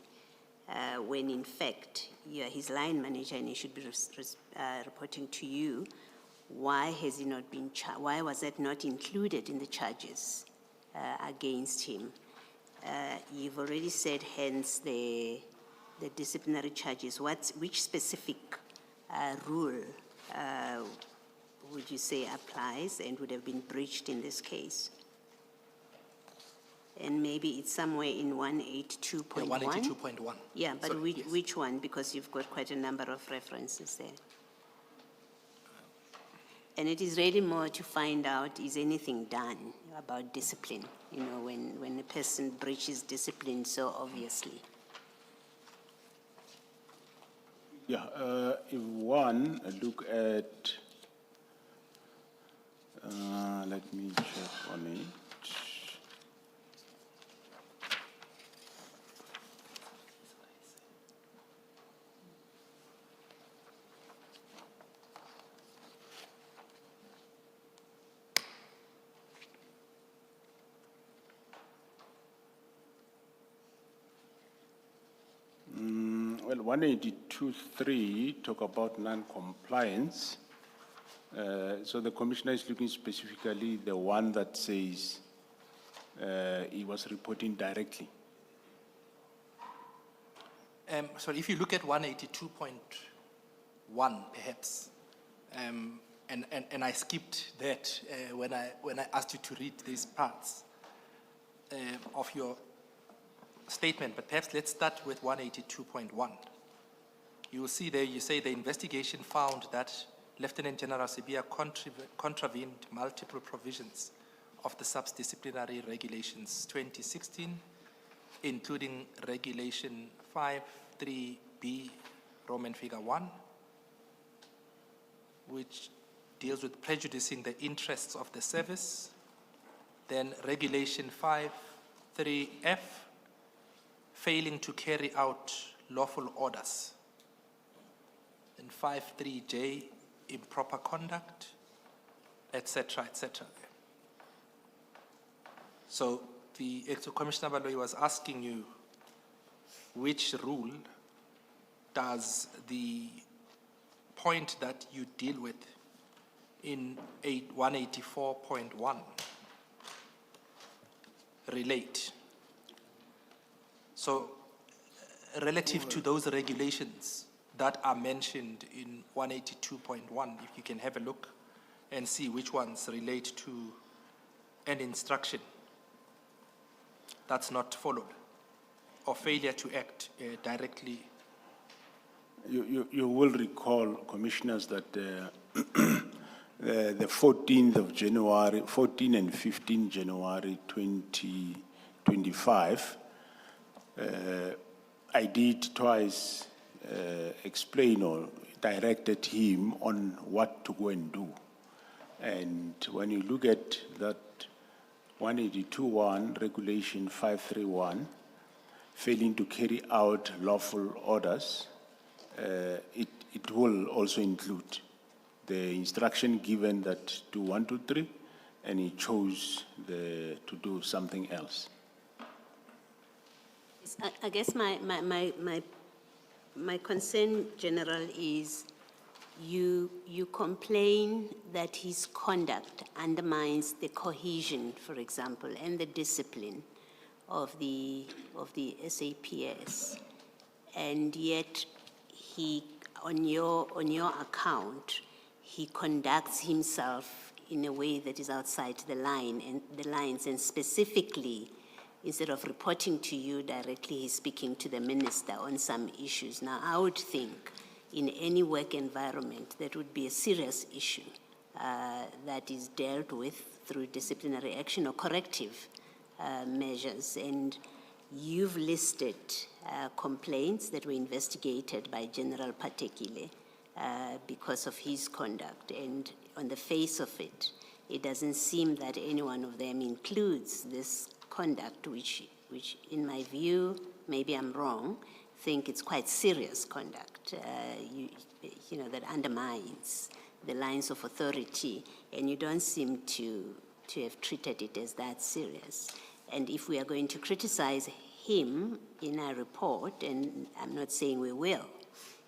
when in fact you're his line manager and he should be reporting to you. Why has he not been? Why was that not included in the charges against him? You've already said, hence the disciplinary charges. Which specific rule would you say applies and would have been breached in this case? And maybe it's somewhere in 182.1. 182.1. Yeah, but Sorry, yes. which one? Because you've got quite a number of references there. And it is really more to find out, is anything done about discipline, you know, when a person breaches discipline so obviously? Yeah, if one look at, let me check on it. Well, 182.3 talk about non-compliance. So the commissioner is looking specifically the one that says he was reporting directly. So if you look at 182.1, perhaps, and I skipped that when I asked you to read these parts of your statement, but perhaps let's start with 182.1. You will see there, you say the investigation found that Lieutenant General Sibia contravened multiple provisions of the Subdisciplinary Regulations 2016, including Regulation 5.3b, Roman figure 1, which deals with prejudicing the interests of the service. Then Regulation 5.3f, failing to carry out lawful orders. And 5.3j, improper conduct, etc., etc. So the Commissioner Baloyi was asking you which rule does the point that you deal with in 184.1 relate. So relative to those regulations that are mentioned in 182.1, if you can have a look and see which ones relate to an instruction that's not followed or failure to act directly. You will recall, commissioners, that the 14th of January, 14 and 15 January 2025, I did twice explain or directed him on what to go and do. And when you look at that 182.1, Regulation 531, failing to carry out lawful orders, it will also include the instruction given that do 1, 2, 3, and he chose to do something else. I guess my concern, General, is you complain that his conduct undermines the cohesion, for example, and the discipline of the SAPS, and yet he, on your account, he conducts himself in a way that is outside the lines, and specifically, instead of reporting to you directly, he's speaking to the minister on some issues. Now, I would think in any work environment, that would be a serious issue that is dealt with through disciplinary action or corrective measures. And you've listed complaints that were investigated by General Patekile because of his conduct. And on the face of it, it doesn't seem that any one of them includes this conduct, which in my view, maybe I'm wrong, think it's quite serious conduct, that undermines the lines of authority, and you don't seem to have treated it as that serious. And if we are going to criticize him in our report, and I'm not saying we will,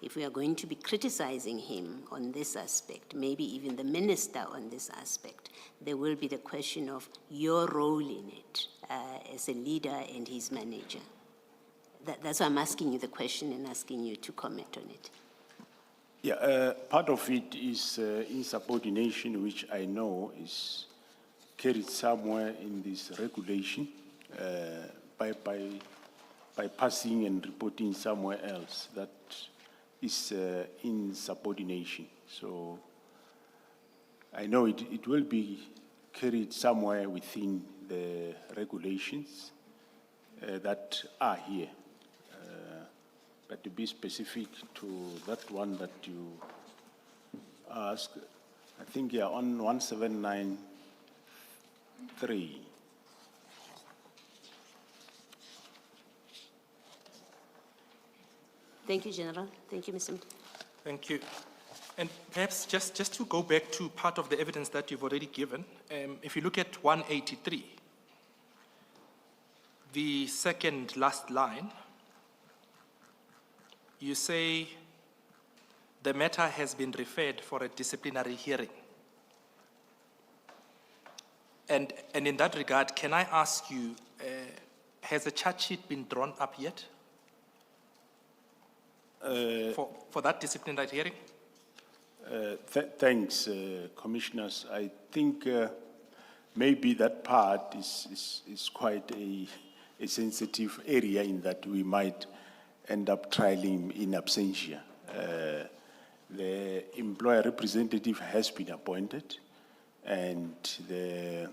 if we are going to be criticizing him on this aspect, maybe even the minister on this aspect, there will be the question of your role in it as a leader and his manager. That's why I'm asking you the question and asking you to comment on it. Yeah, part of it is insubordination, which I know is carried somewhere in this regulation by passing and reporting somewhere else. That is insubordination. So I know it will be carried somewhere within the regulations that are here. But to be specific to that one that you asked, I think, yeah, on 1793. Thank you, General. Thank you, Mr. Md. Thank you. And perhaps just to go back to part of the evidence that you've already given, if you look at 183, the second last line, you say the matter has been referred for a disciplinary hearing. And in that regard, can I ask you, has a charge sheet been drawn up yet for that disciplinary hearing? Thanks, Commissioners. I think maybe that part is quite a sensitive area in that we might end up trialing in absentia. The employer representative has been appointed, and the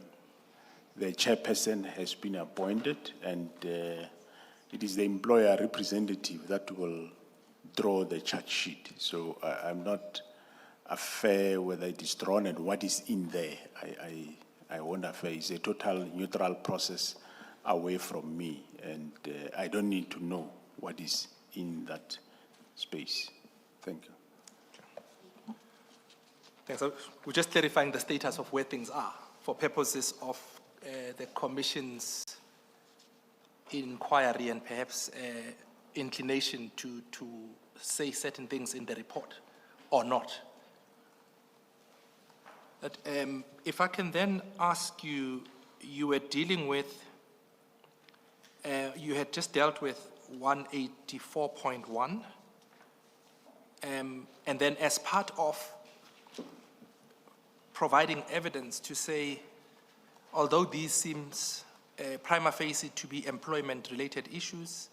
chairperson has been appointed, and it is the employer representative that will draw the charge sheet. So I'm not affair whether it is drawn and what is in there. I won't affair. It's a total neutral process away from me, and I don't need to know what is in that space. Thank you. Thanks. So we're just clarifying the status of where things are for purposes of the Commission's inquiry and perhaps inclination to say certain things in the report or not. But, if I can then ask you, you were dealing with, you had just dealt with 184.1, and then as part of providing evidence to say, although these seems prima facie to be employment-related issues,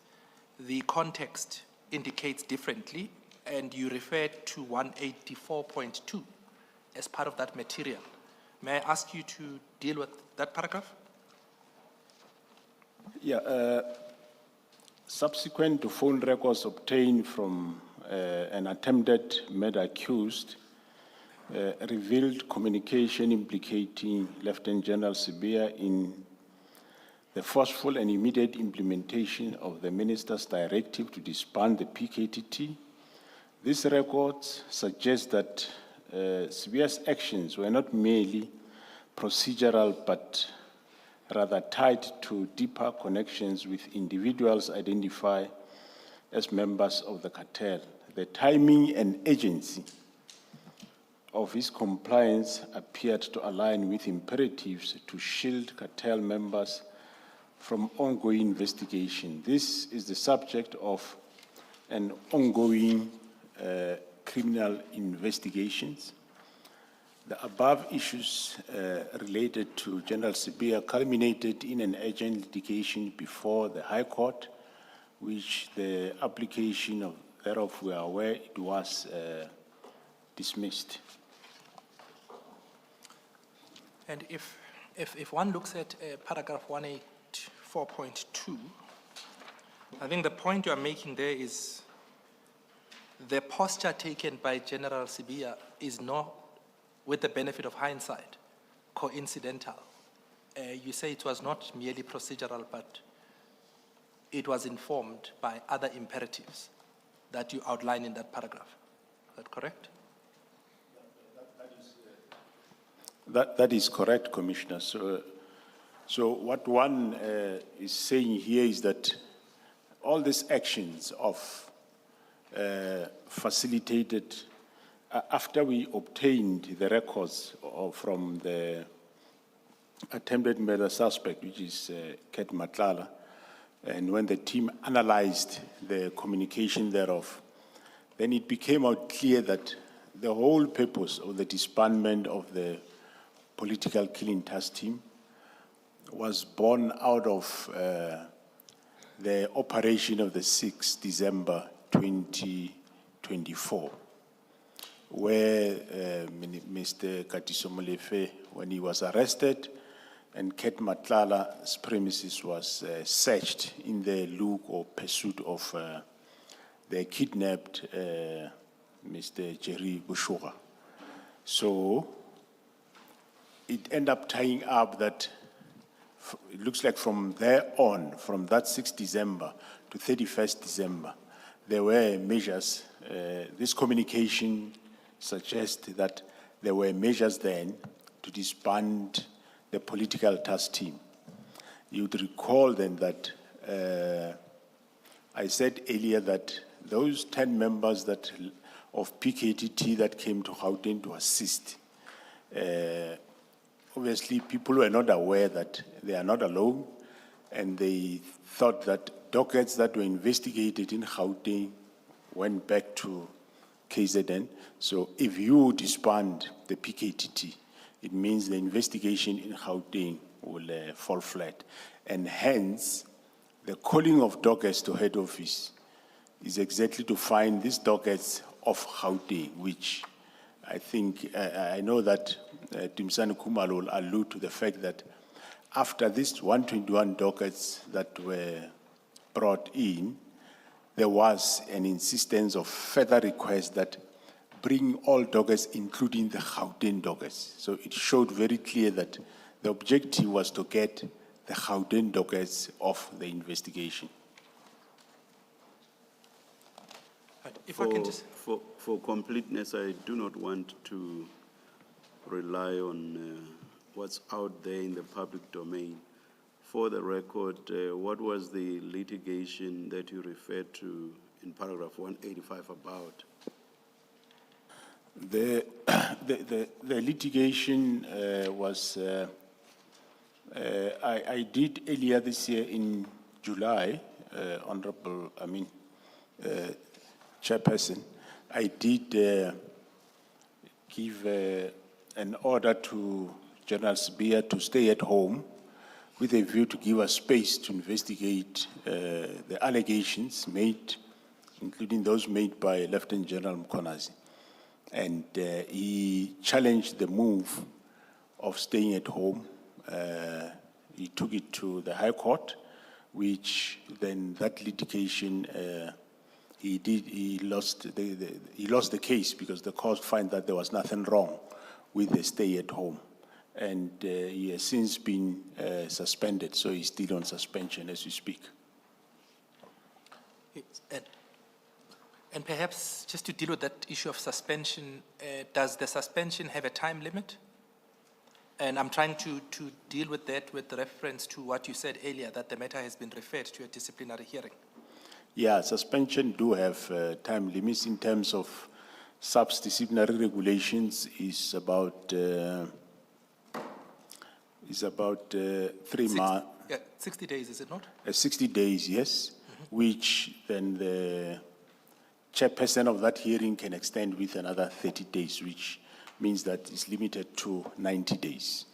the context indicates differently, and you referred to 184.2 as part of that material. May I ask you to deal with that paragraph? Yeah. Subsequent to phone records obtained from an attempted murder accused, revealed communication implicating Lieutenant General Sibia in the forceful and immediate implementation of the Minister's directive to disband the PKTT. These records suggest that Sibia's actions were not merely procedural, but rather tied to deeper connections with individuals identified as members of the cartel. The timing and agency of his compliance appeared to align with imperatives to shield cartel members from ongoing investigation. This is the subject of an ongoing criminal investigations. The above issues related to General Sibia culminated in an urgent litigation before the High Court, which the application thereof we are aware it was dismissed. And if one looks at paragraph 184.2, I think the point you are making there is the posture taken by General Sibia is not, with the benefit of hindsight, coincidental. You say it was not merely procedural, but it was informed by other imperatives that you outline in that paragraph. Is that correct? That is correct, Commissioner. So what one is saying here is that all these actions of facilitated after we obtained the records from the attempted murder suspect, which is Ket Matlala, and when the team analyzed the communication thereof, then it became out clear that the whole purpose of the disbandment of the political killing task team was born out of the operation of the 6th December 2024, where Mr. Katiso Molefe, when he was arrested, and Ket Matlala's premises was searched in the look or pursuit of the kidnapped Mr. Jerry Bushura. So it ended up tying up that it looks like from there on, from that 6th December to 31st December, there were measures. This communication suggests that there were measures then to disband the political task team. You would recall then that I said earlier that those 10 members of PKTT that came to Gauteng to assist, obviously people were not aware that they are not alone, and they thought that dockets that were investigated in Gauteng went back to KZN. So if you disband the PKTT, it means the investigation in Gauteng will fall flat. And hence, the calling of dockets to head office is exactly to find these dockets of Gauteng, which I think, I know that Timsani Khumalo will allude to the fact that after these 121 dockets that were brought in, there was an insistence of further requests that bring all dockets, including the Gauteng dockets. So it showed very clear that the objective was to get the Gauteng dockets of the investigation. For completeness, I do not want to rely on what's out there in the public domain. For the record, what was the litigation that you referred to in paragraph 185 about? The litigation was, I did earlier this year in July, Honorable, Chairperson, I did give an order to General Sibia to stay at home with a view to give us space to investigate the allegations made, including those made by Lieutenant General Mkonazi. And he challenged the move of staying at home. He took it to the High Court, which then that litigation, he lost the case because the court found that there was nothing wrong with the stay at home. And he has since been suspended, so he's still on suspension as we speak. And perhaps just to deal with that issue of suspension, does the suspension have a time limit? And I'm trying to deal with that with reference to what you said earlier, that the matter has been referred to a disciplinary hearing. Yeah, suspension do have time limits in terms of sub-disciplinary regulations is about 3 months. Yeah, 60 days, is it not? 60 days, yes, which then the chairperson of that hearing can extend with another 30 days, which means that it's limited to 90 days.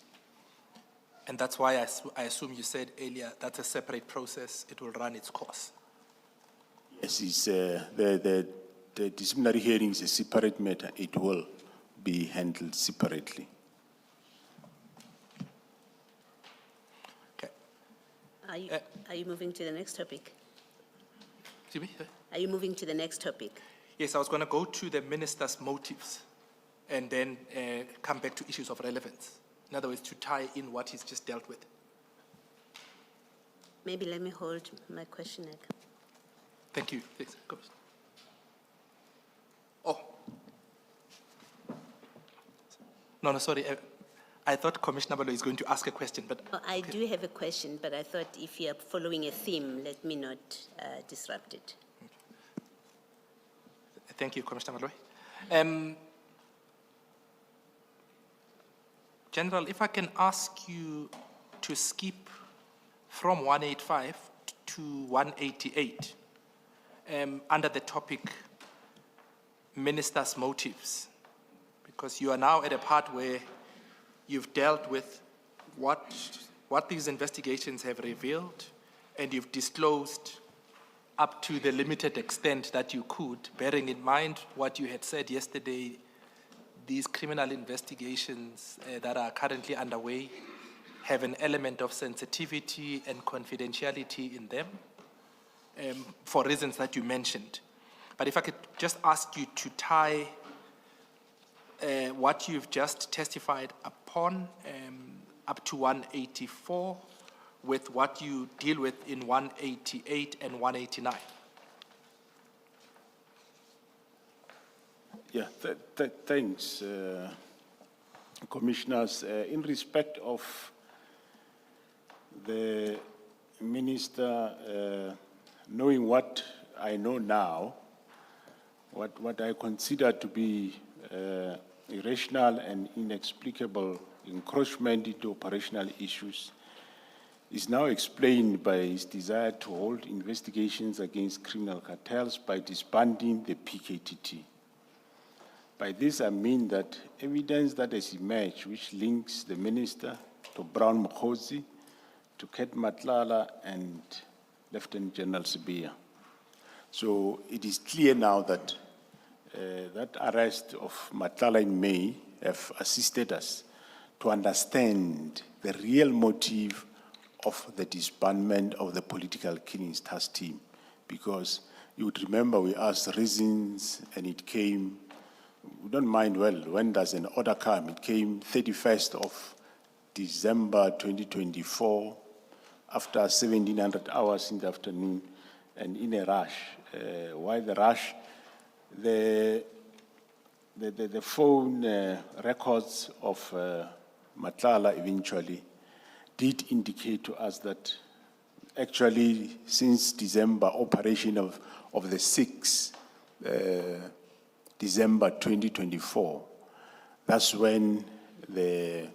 And that's why I assume you said earlier that's a separate process, it will run its course. Yes, it's, the disciplinary hearing is a separate matter. It will be handled separately. Okay. Are you moving to the next topic? Excuse me? Are you moving to the next topic? Yes, I was going to go to the minister's motives and then come back to issues of relevance. In other words, to tie in what he's just dealt with. Maybe let me hold my question. Thank you. Thanks. Go. Oh. No, sorry. I thought Commissioner Balo is going to ask a question, but... Oh, I do have a question, but I thought if you are following a theme, let me not disrupt it. Thank you, Commissioner Malloy. General, if I can ask you to skip from 185 to 188 under the topic Minister's Motives, because you are now at a part where you've dealt with what these investigations have revealed, and you've disclosed up to the limited extent that you could, bearing in mind what you had said yesterday, these criminal investigations that are currently underway have an element of sensitivity and confidentiality in them, for reasons that you mentioned. But if I could just ask you to tie what you've just testified upon up to 184 with what you deal with in 188 and 189. Yeah, thanks, Commissioners. In respect of the Minister, knowing what I know now, what I consider to be irrational and inexplicable encroachment into operational issues is now explained by his desire to hold investigations against criminal cartels by disbanding the PKTT. By this, I mean that evidence that has emerged which links the minister to Brown Mokhosi, to Ket Matlala, and Lieutenant General Sibia. So it is clear now that that arrest of Matlala in May have assisted us to understand the real motive of the disbandment of the political killings task team. Because you would remember we asked reasons and it came, we don't mind, well, when does an order come? It came 31st of December 2024, after 1700 hours in the afternoon, and in a rush. Why the rush? The phone records of Matlala eventually did indicate to us that actually since December, operation of the 6th December 2024, that's when there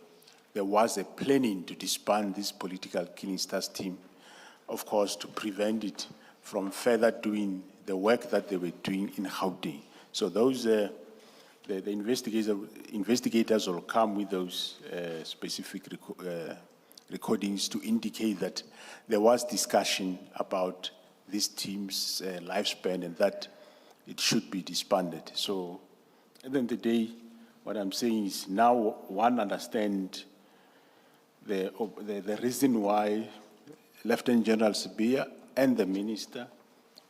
was a planning to disband this political killings task team, of course, to prevent it from further doing the work that they were doing in Gauteng. So those, the investigators will come with those specific recordings to indicate that there was discussion about this team's lifespan and that it should be disbanded. So at the end of the day, what I'm saying is now one understands the reason why Lieutenant General Sibia and the Minister,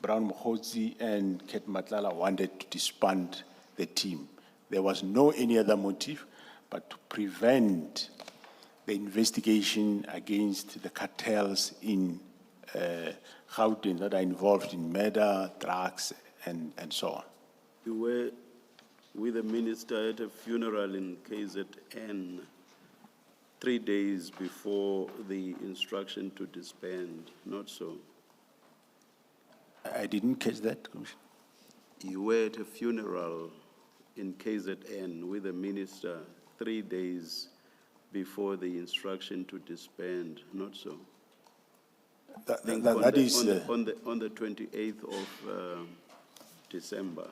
Brown Mokhosi and Ket Matlala, wanted to disband the team. There was no any other motive but to prevent the investigation against the cartels in Gauteng that are involved in murder, drugs, and so on. You were with the minister at a funeral in KZN 3 days before the instruction to disband, not so? I didn't catch that, Commissioner. You were at a funeral in KZN with the minister 3 days before the instruction to disband, not so? That is on the 28th of December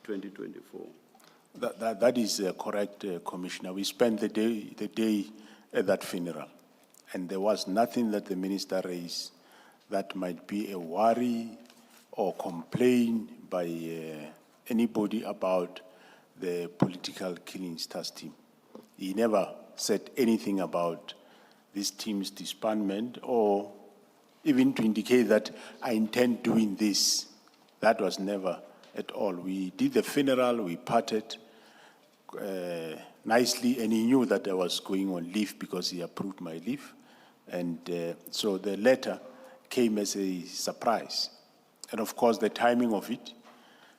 2024. That is correct, Commissioner. We spent the day at that funeral, and there was nothing that the minister raised that might be a worry or complaint by anybody about the political killings task team. He never said anything about this team's disbandment or even to indicate that I intend doing this. That was never at all. We did the funeral, we parted nicely, and he knew that I was going on leave because he approved my leave. And so the letter came as a surprise. And of course, the timing of it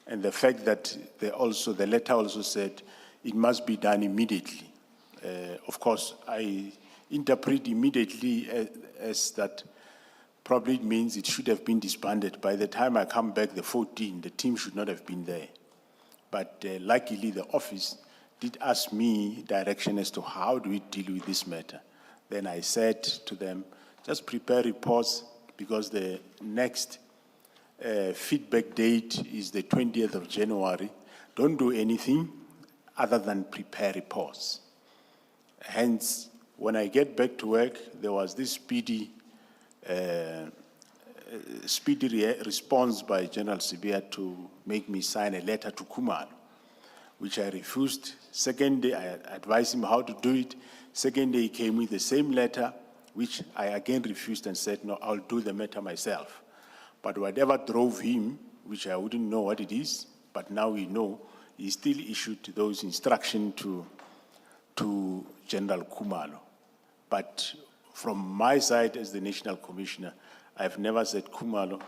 and the fact that the letter also said it must be done immediately. Of course, I interpret immediately as that probably it means it should have been disbanded. By the time I come back, the 14th, the team should not have been there. But luckily, the office did ask me direction as to how do we deal with this matter. Then I said to them, just prepare reports because the next feedback date is the 20th of January. Don't do anything other than prepare reports. Hence, when I get back to work, there was this speedy response by General Sibia to make me sign a letter to Kumalo, which I refused. Second day, I advised him how to do it. Second day, he came with the same letter, which I again refused and said, no, I'll do the matter myself. But whatever drove him, which I wouldn't know what it is, but now we know, he still issued those instructions to General Kumalo. But from my side as the National Commissioner, I've never said Kumalo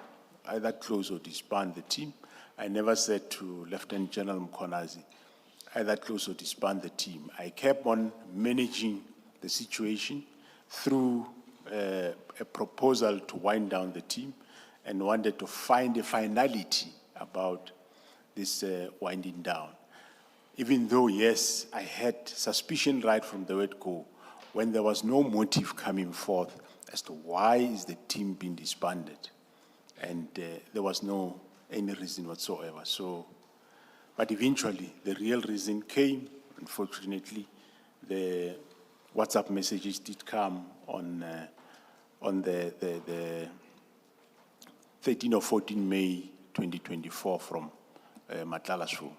either close or disband the team. I never said to Lieutenant General Mkonazi either close or disband the team. I kept on managing the situation through a proposal to wind down the team and wanted to find a finality about this winding down. Even though, yes, I had suspicion right from the word go, when there was no motive coming forth as to why is the team being disbanded, and there was no any reason whatsoever. So, but eventually the real reason came. Unfortunately, the WhatsApp messages did come on the 13 or 14 May 2024 from Madlanga Commission.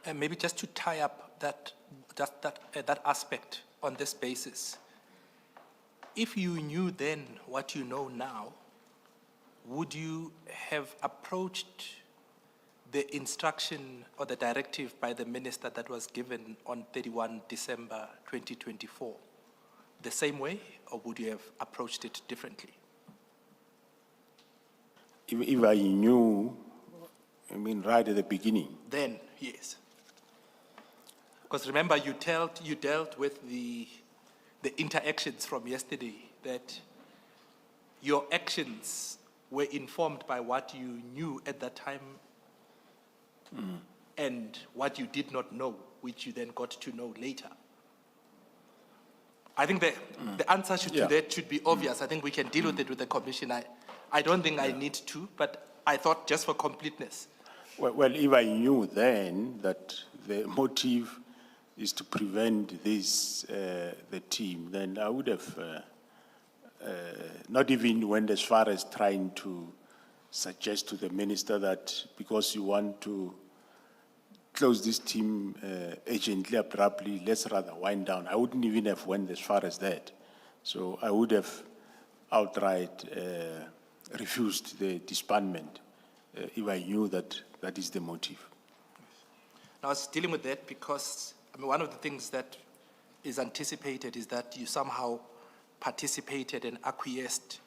And maybe just to tie up that aspect on this basis, if you knew then what you know now, would you have approached the instruction or the directive by the minister that was given on 31 December 2024 the same way, or would you have approached it differently? If I knew, I mean, right at the beginning. Then, yes. Because remember, you dealt with the interactions from yesterday, that your actions were informed by what you knew at that time and what you did not know, which you then got to know later. I think the answer to that should be obvious. I think we can deal with it with the commission. I don't think I need to, but I thought just for completeness. Well, if I knew then that the motive is to prevent this, the team, then I would have not even went as far as trying to suggest to the minister that because you want to close this team urgently, abruptly, let's rather wind down. I wouldn't even have went as far as that. So I would have outright refused the disbandment if I knew that that is the motive. I was dealing with that because one of the things that is anticipated is that you somehow participated and acquiesced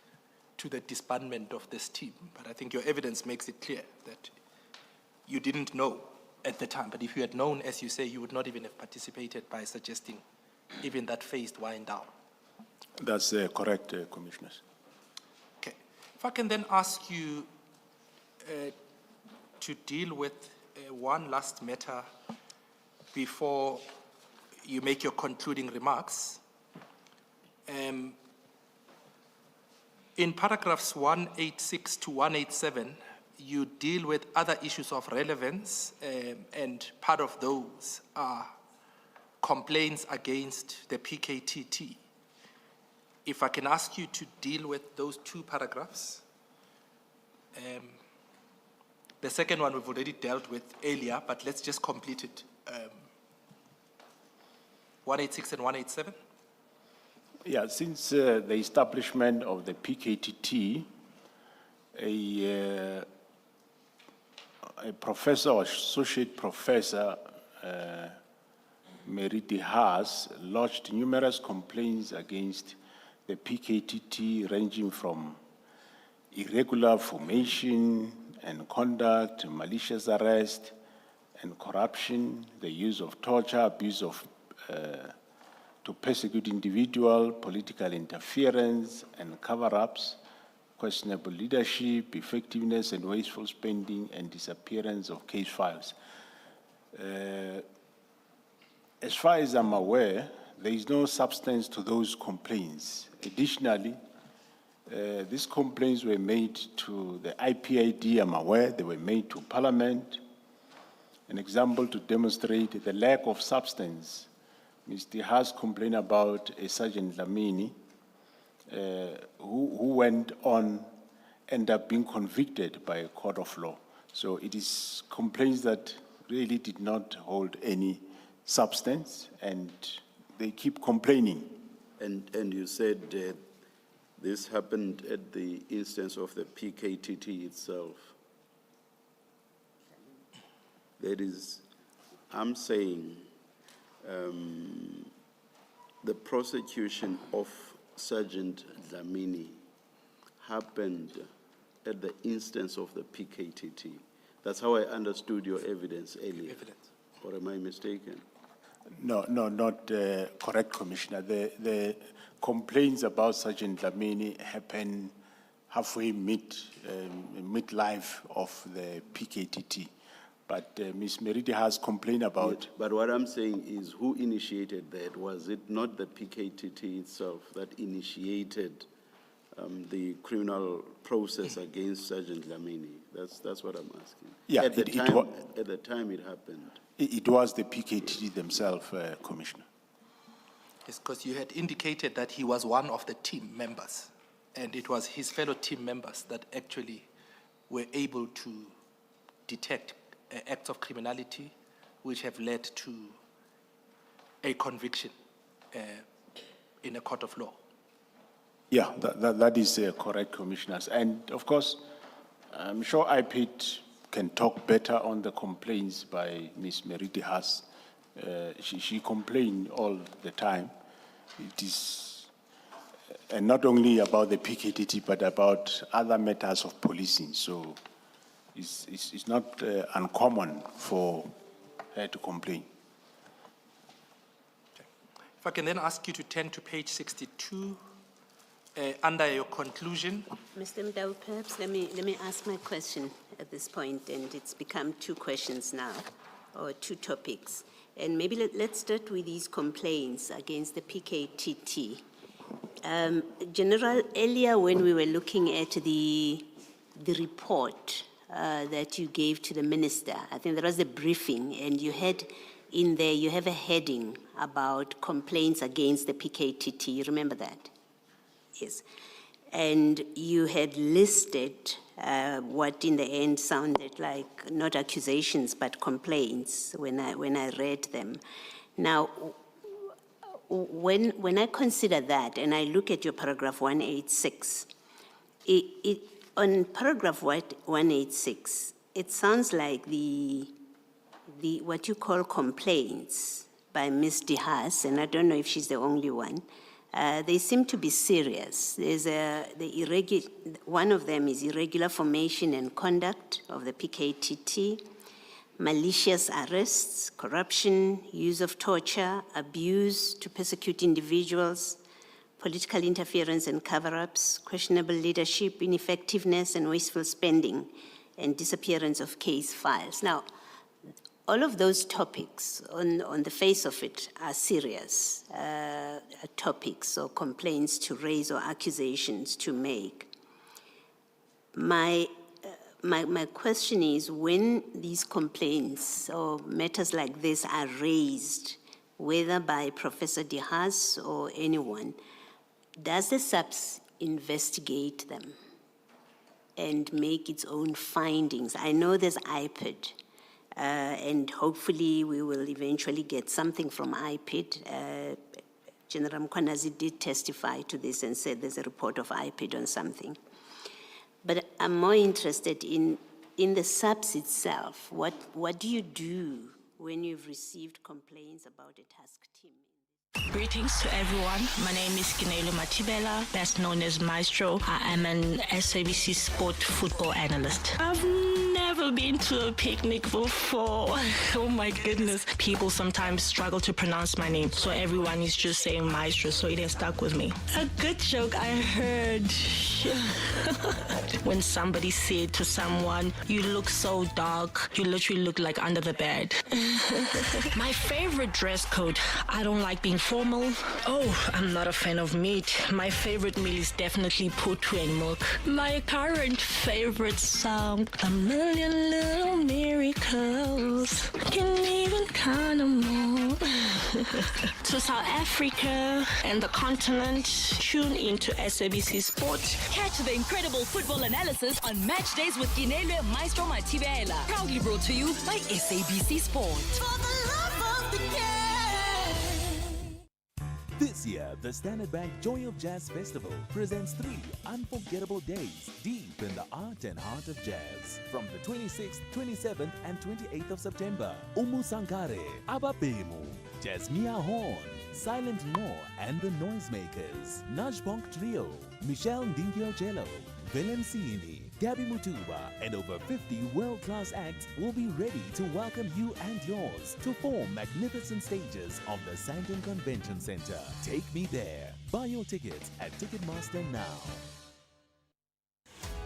to the disbandment of this team. But I think your evidence makes it clear that you didn't know at the time. But if you had known, as you say, you would not even have participated by suggesting even that phased wind down. That's correct, Commissioners. Okay. If I can then ask you to deal with one last matter before you make your concluding remarks. In paragraphs 186 to 187, you deal with other issues of relevance, and part of those are complaints against the PKTT. If I can ask you to deal with those two paragraphs. The second one we've already dealt with earlier, but let's just complete it. 186 and 187. Yeah, since the establishment of the PKTT, a professor or associate professor, Mary De Haas, lodged numerous complaints against the PKTT, ranging from irregular formation and conduct, malicious arrest and corruption, the use of torture, abuse of to persecute individual, political interference and cover-ups, questionable leadership, effectiveness and wasteful spending, and disappearance of case files. As far as I'm aware, there is no substance to those complaints. Additionally, these complaints were made to the IPID, I'm aware, they were made to Parliament. An example to demonstrate the lack of substance, Mr. Haas complained about a Sergeant Lamini who went on, ended up being convicted by a court of law. So it is complaints that really did not hold any substance, and they keep complaining. And you said this happened at the instance of the PKTT itself. That is, I'm saying the prosecution of Sergeant Dlamini happened at the instance of the PKTT. That's how I understood your evidence earlier. Or am I mistaken? No, not correct, Commissioner. The complaints about Sergeant Dlamini happen halfway midlife of the PKTT. But Ms. Meridi has complained about... But what I'm saying is, who initiated that? Was it not the PKTT itself that initiated the criminal process against Sergeant Dlamini? That's what I'm asking. Yeah, at the time it happened. It was the PKTT themselves, Commissioner. Yes, because you had indicated that he was one of the team members, and it was his fellow team members that actually were able to detect acts of criminality which have led to a conviction in a court of law. Yeah, that is correct, Commissioners. And of course, I'm sure IPID can talk better on the complaints by Ms. Meridi Haas. She complained all the time. It is and not only about the PKTT, but about other matters of policing. So it's not uncommon for her to complain. Okay. If I can then ask you to turn to page 62, under your conclusion. Mr. Mdau, perhaps let me ask my question at this point, and it's become two questions now, or two topics. And maybe let's start with these complaints against the PKTT. General, earlier when we were looking at the report that you gave to the minister, I think there was a briefing, and you had in there, you have a heading about complaints against the PKTT. You remember that? Yes. And you had listed what in the end sounded like not accusations but complaints when I read them. Now, when I consider that and I look at your paragraph 186, on paragraph 186, it sounds like the what you call complaints by Ms. De Haas, and I don't know if she's the only one. They seem to be serious. There's one of them is irregular formation and conduct of the PKTT, malicious arrests, corruption, use of torture, abuse to persecute individuals, political interference and cover-ups, questionable leadership, ineffectiveness and wasteful spending, and disappearance of case files. Now, all of those topics on the face of it are serious topics or complaints to raise or accusations to make. My question is, when these complaints or matters like this are raised, whether by Professor De Haas or anyone, does the SAPS investigate them and make its own findings? I know there's IPID, and hopefully we will eventually get something from IPID. General Mkwanazi did testify to this and said there's a report of IPID on something. But I'm more interested in the SAPS itself. What do you do when you've received complaints about a task team? Greetings to everyone. My name is Kinelo Matibela, best known as Maestro. I am an SABC Sport football analyst. I've never been to a picnic before. Oh my goodness. People sometimes struggle to pronounce my name, so everyone is just saying Maestro, so it has stuck with me. A good joke I heard when somebody said to someone, "You look so dark, you literally look like under the bed." My favorite dress code, I don't like being formal. Oh, I'm not a fan of meat. My favorite meal is definitely putu and milk. My current favorite song, A Million Little Miracles, can even count them all. To South Africa and the continent, tune into SABC Sports. Catch the incredible football analysis on Match Days with Kinelo Maestro Matibela. Proudly brought to you by SABC Sport. For the love of the game. This year, the Standard Bank Joy of Jazz Festival presents 3 unforgettable days deep in the art and heart of jazz. From the 26th, 27th, and 28th of September, Umu Sankare, Ababemu, Jasmia Horn, Silent Mo and the Noisemakers, Najbonk Trio, Michelle Ndingio Jello, Willem Sini, Gabby Mutuba, and over 50 world-class acts will be ready to welcome you and yours to 4 magnificent stages of the Sandton Convention Center. Take me there. Buy your tickets at Ticketmaster now.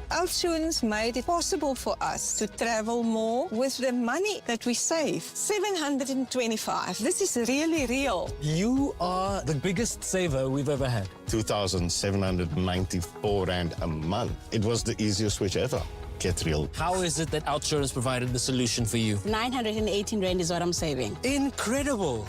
Alttunes made it possible for us to travel more with the money that we save. 725. This is really real. You are the biggest saver we've ever had. 2,794 Rand a month. It was the easiest switch ever. Get real. How is it that Outsurance provided the solution for you? 918 Rand is what I'm saving. Incredible.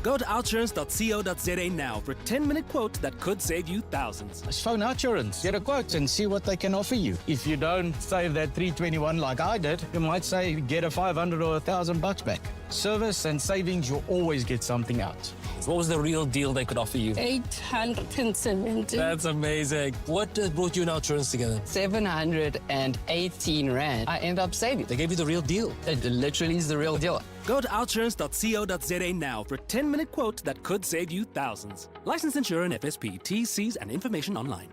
Go to outsurance.co.za now for a 10-minute quote that could save you thousands. Just phone Outsurance, get a quote and see what they can offer you. If you don't save that 321 like I did, you might say get a 500 or $1,000 back. Service and savings, you'll always get something out. What was the real deal they could offer you? 870. That's amazing. What brought you and Outsurance together? 718 Rand. I end up saving. They gave you the real deal. It literally is the real deal. Go to outsurance.co.za now for a 10-minute quote that could save you thousands. Licensed insurer and FSP. T's, C's and information online.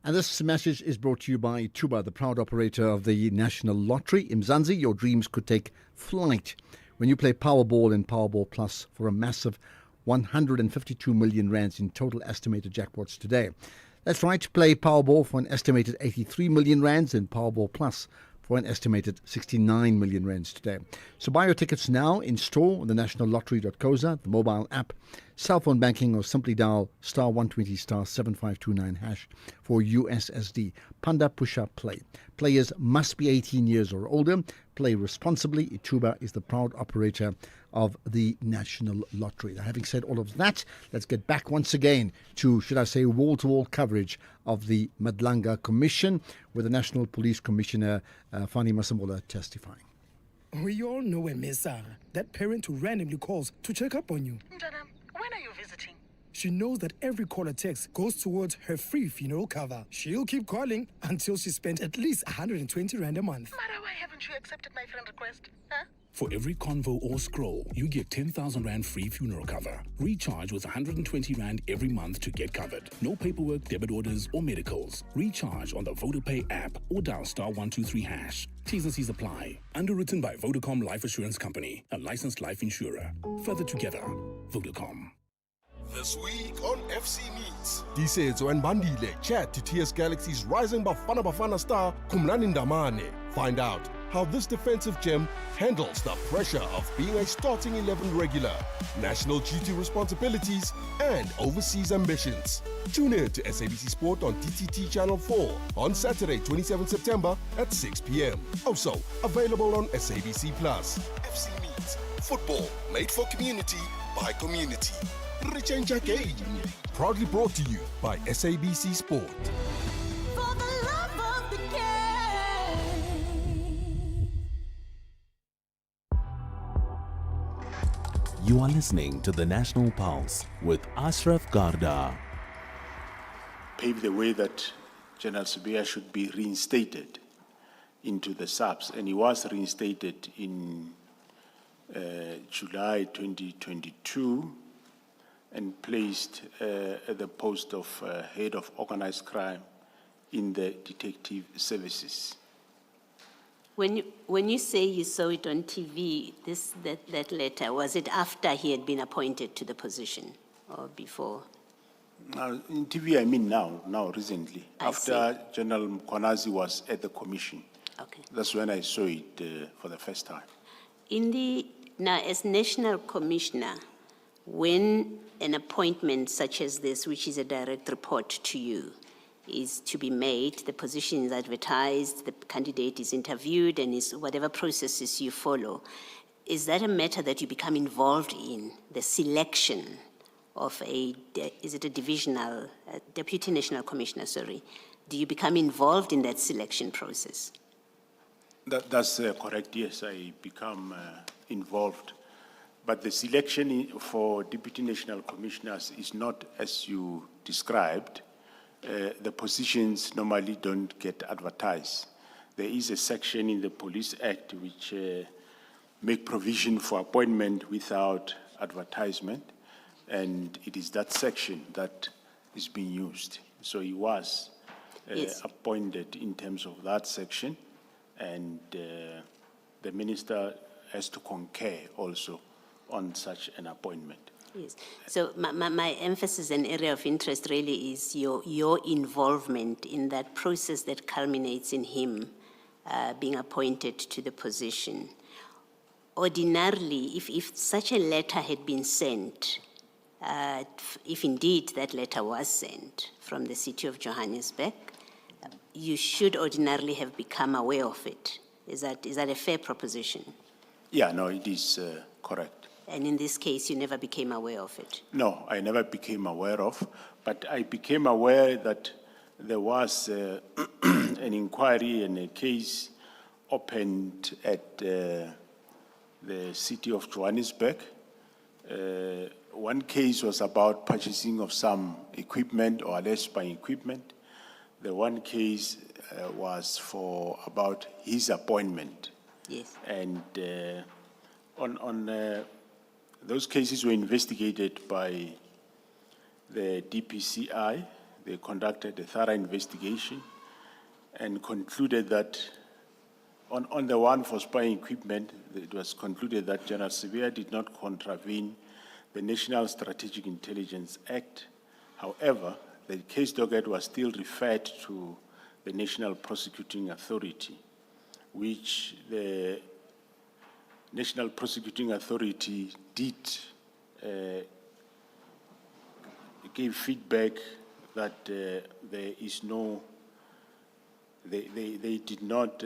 And this message is brought to you by Tuba, the proud operator of the National Lottery. In Mzansi, your dreams could take flight when you play Powerball and Powerball Plus for a massive 152 million rands in total estimated jackpots today. That's right, play Powerball for an estimated 83 million rands and Powerball Plus for an estimated 69 million rands today. So buy your tickets now in store on the nationallottery.coza, the mobile app, cell phone banking, or simply dial star 120 star 7529 hash for USSD. Panda Push-Up Play. Players must be 18 years or older. Play responsibly. Ituba is the proud operator of the National Lottery. Now, having said all of that, let's get back once again to, should I say, wall-to-wall coverage of the Madlanga Commission, with the National Police Commissioner Fani Masemola testifying. We all know a Miss Sarah, that parent who randomly calls to check up on you. Mtanam, when are you visiting? She knows that every call or text goes towards her free funeral cover. She'll keep calling until she spent at least 120 Rand a month. Mara, why haven't you accepted my friend request? Huh? For every convo or scroll, you get 10,000 Rand free funeral cover. Recharge with 120 Rand every month to get covered. No paperwork, debit orders, or medicals. Recharge on the VodaPay app or dial star 123 hash. T's and C's apply. Underwritten by Vodacom Life Assurance Company, a licensed life insurer. Further together, Vodacom. This week on FC Meets. Disetso and Bandile chat to TS Galaxy's rising Bafana star Kumlani Ndamane. Find out how this defensive gem handles the pressure of being a starting 11 regular, national duty responsibilities, and overseas ambitions. Tune in to SABC Sport on DTT Channel 4 on Saturday, 27 September at 6 p.m. Also available on SABC+. FC Meets. Football made for community by community. Rich and Jackie. Proudly brought to you by SABC Sport. For the love of the game. You are listening to the National Pulse with Ashraf Garda. Pave the way that General Sibiya should be reinstated into the SAPS, and he was reinstated in July 2022 and placed at the post of head of organized crime in the detective services. When you say you saw it on TV, that letter, was it after he had been appointed to the position or before? In TV, I mean now recently, after General Mkhwanazi was at the commission. Okay. That's when I saw it for the first time. Now, as National Commissioner, when an appointment such as this, which is a direct report to you, is to be made, the position is advertised, the candidate is interviewed, and is whatever processes you follow, is that a matter that you become involved in, the selection of is it a divisional, Deputy National Commissioner, sorry? Do you become involved in that selection process? That's correct, yes, I become involved. But the selection for Deputy National Commissioners is not as you described. The positions normally don't get advertised. There is a section in the Police Act which make provision for appointment without advertisement, and it is that section that is being used. So he was appointed in terms of that section, and the minister has to concur also on such an appointment. Yes. So my emphasis and area of interest really is your involvement in that process that culminates in him being appointed to the position. Ordinarily, if such a letter had been sent, if indeed that letter was sent from the city of Johannesburg, you should ordinarily have become aware of it. Is that a fair proposition? Yeah, no, it is correct. And in this case, you never became aware of it? No, I never became aware of, but I became aware that there was an inquiry and a case opened at the city of Johannesburg. One case was about purchasing of some equipment or alleged buying equipment. The one case was about his appointment. Yes. And those cases were investigated by the DPCI. They conducted a thorough investigation and concluded that on the one for spying equipment, it was concluded that General Sevilla did not contravene the National Strategic Intelligence Act. However, the case docket was still referred to the National Prosecuting Authority, which the National Prosecuting Authority did give feedback that there is no, they did not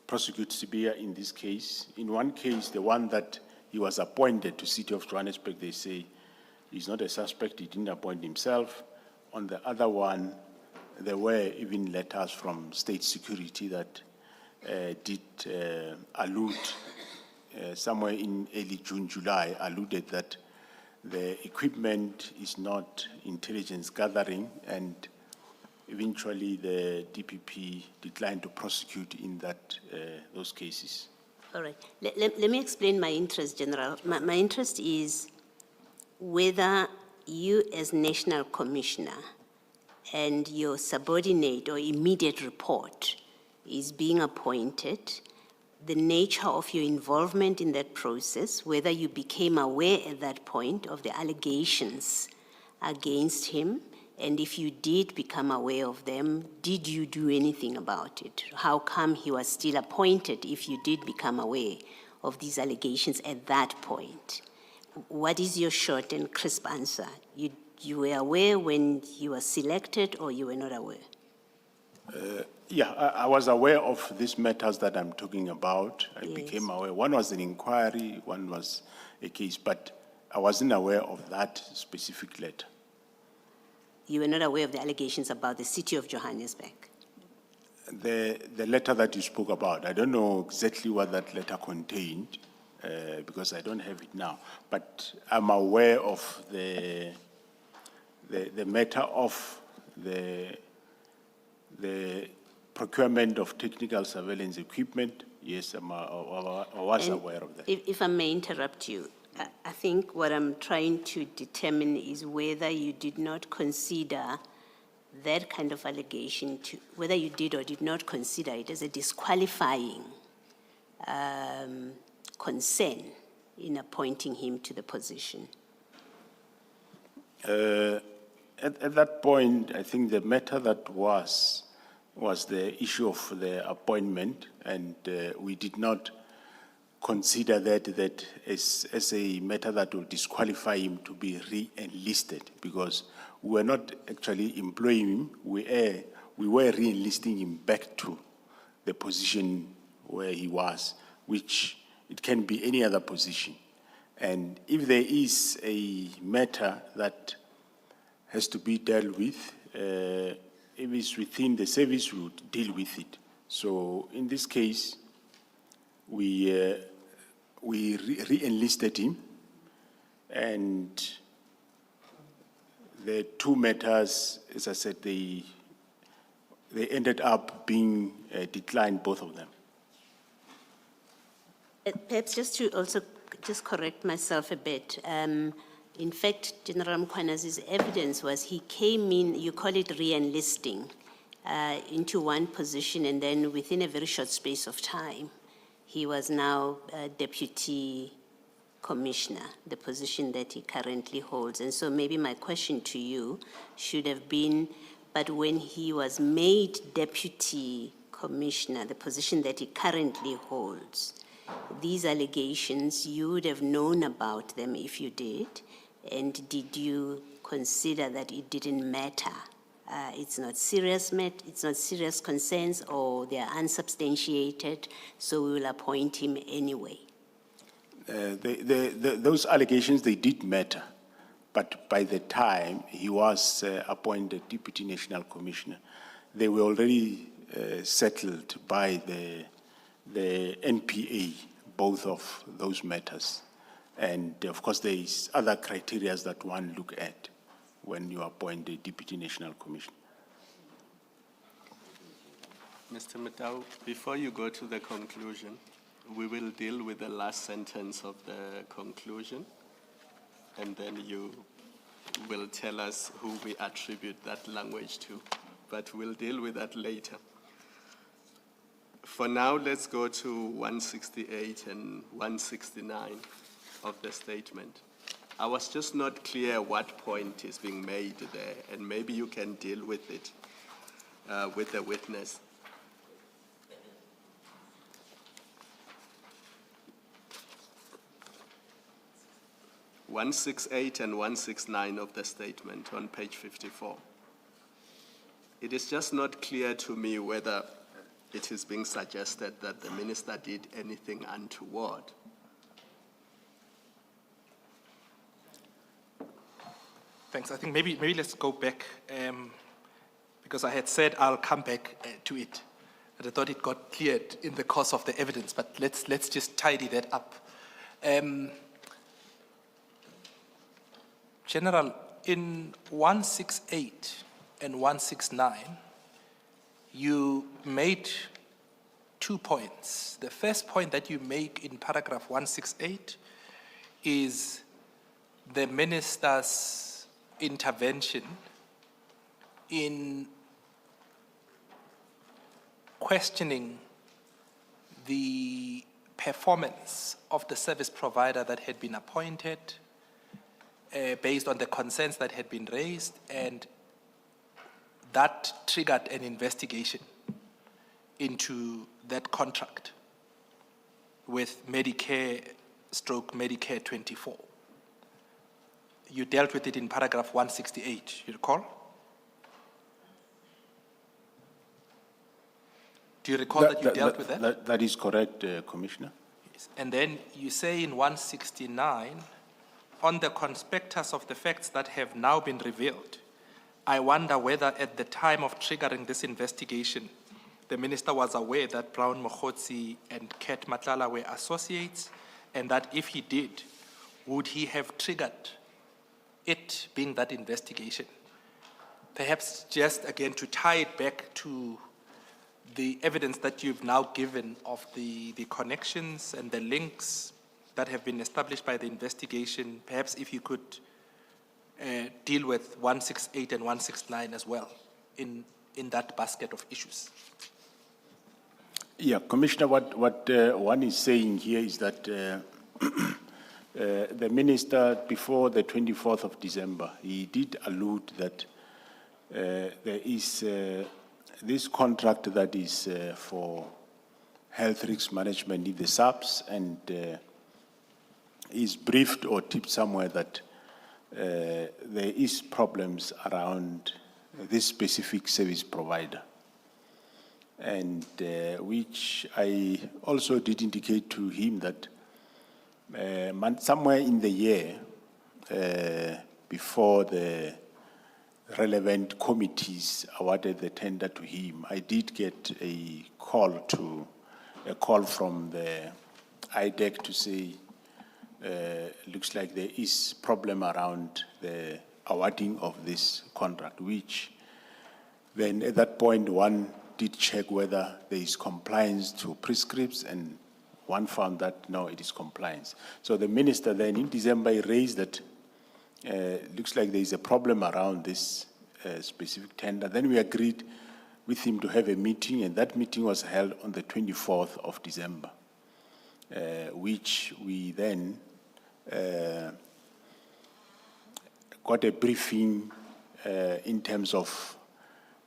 prosecute Sibia in this case. In one case, the one that he was appointed to City of Johannesburg, they say he's not a suspect, he didn't appoint himself. On the other one, there were even letters from state security that did allude, somewhere in early June, July, alluded that the equipment is not intelligence gathering, and eventually the DPP declined to prosecute in those cases. All right. Let me explain my interest, General. My interest is whether you as National Commissioner and your subordinate or immediate report is being appointed, the nature of your involvement in that process, whether you became aware at that point of the allegations against him, and if you did become aware of them, did you do anything about it? How come he was still appointed if you did become aware of these allegations at that point? What is your short and crisp answer? You were aware when you were selected, or you were not aware? Yeah, I was aware of these matters that I'm talking about. I became aware. One was an inquiry, one was a case, but I wasn't aware of that specific letter. You were not aware of the allegations about the city of Johannesburg? The letter that you spoke about, I don't know exactly what that letter contained, because I don't have it now, but I'm aware of the matter of the procurement of technical surveillance equipment. Yes, I was aware of that. If I may interrupt you, I think what I'm trying to determine is whether you did not consider that kind of allegation, whether you did or did not consider it as a disqualifying concern in appointing him to the position. At that point, I think the matter that was the issue of the appointment, and we did not consider that as a matter that will disqualify him to be re-enlisted, because we were not actually employing him, we were re-enlisting him back to the position where he was, which it can be any other position. And if there is a matter that has to be dealt with, if it's within the service, we would deal with it. So in this case, we re-enlisted him, and the two matters, as I said, they ended up being declined, both of them. Perhaps just to also just correct myself a bit, In fact, General Mkhwanazi's evidence was he came in, you call it re-enlisting, into one position, and then within a very short space of time, he was now deputy commissioner, the position that he currently holds. And so maybe my question to you should have been, but when he was made deputy commissioner, the position that he currently holds, these allegations, you would have known about them if you did, and did you consider that it didn't matter? It's not serious concerns, or they are unsubstantiated, so we will appoint him anyway. Those allegations, they did matter, but by the time he was appointed Deputy National Commissioner, they were already settled by the NPA, both of those matters. And of course, there is other criteria that one look at when you appoint the Deputy National Commissioner. Mr. Matau, before you go to the conclusion, we will deal with the last sentence of the conclusion, and then you will tell us who we attribute that language to. But we'll deal with that later. For now, let's go to 168 and 169 of the statement. I was just not clear what point is being made there, and maybe you can deal with it with the witness. (168) and 169 of the statement on page 54. It is just not clear to me whether it is being suggested that the minister did anything untoward. Thanks. I think maybe let's go back, because I had said I'll come back to it, but I thought it got cleared in the course of the evidence. But let's just tidy that up. General, in 168 and 169, you made 2 points. The first point that you make in paragraph 168 is the minister's intervention in questioning the performance of the service provider that had been appointed based on the concerns that had been raised, and that triggered an investigation into that contract with Medicare/Medicare 24. You dealt with it in paragraph 168, you recall? Do you recall that you dealt with that? That is correct, Commissioner. Yes. And then you say in 169, on the conspectus of the facts that have now been revealed, I wonder whether at the time of triggering this investigation, the minister was aware that Brown Mokhotsi and Kat Matlala were associates, and that if he did, would he have triggered it being that investigation? Perhaps just again to tie it back to the evidence that you've now given of the connections and the links that have been established by the investigation, perhaps if you could deal with 168 and 169 as well in that basket of issues. Yeah, Commissioner, what one is saying here is that the minister, before the 24th of December, he did allude that there is this contract that is for health risk management in the SAPS, and is briefed or tipped somewhere that there is problems around this specific service provider. And which I also did indicate to him that somewhere in the year, before the relevant committees awarded the tender to him, I did get a call from the IDEC to say, looks like there is problem around the awarding of this contract, which then at that point one did check whether there is compliance to prescripts, and one found that no, it is compliance. So the minister then in December raised that looks like there is a problem around this specific tender. Then we agreed with him to have a meeting, and that meeting was held on the 24th of December, which we then got a briefing in terms of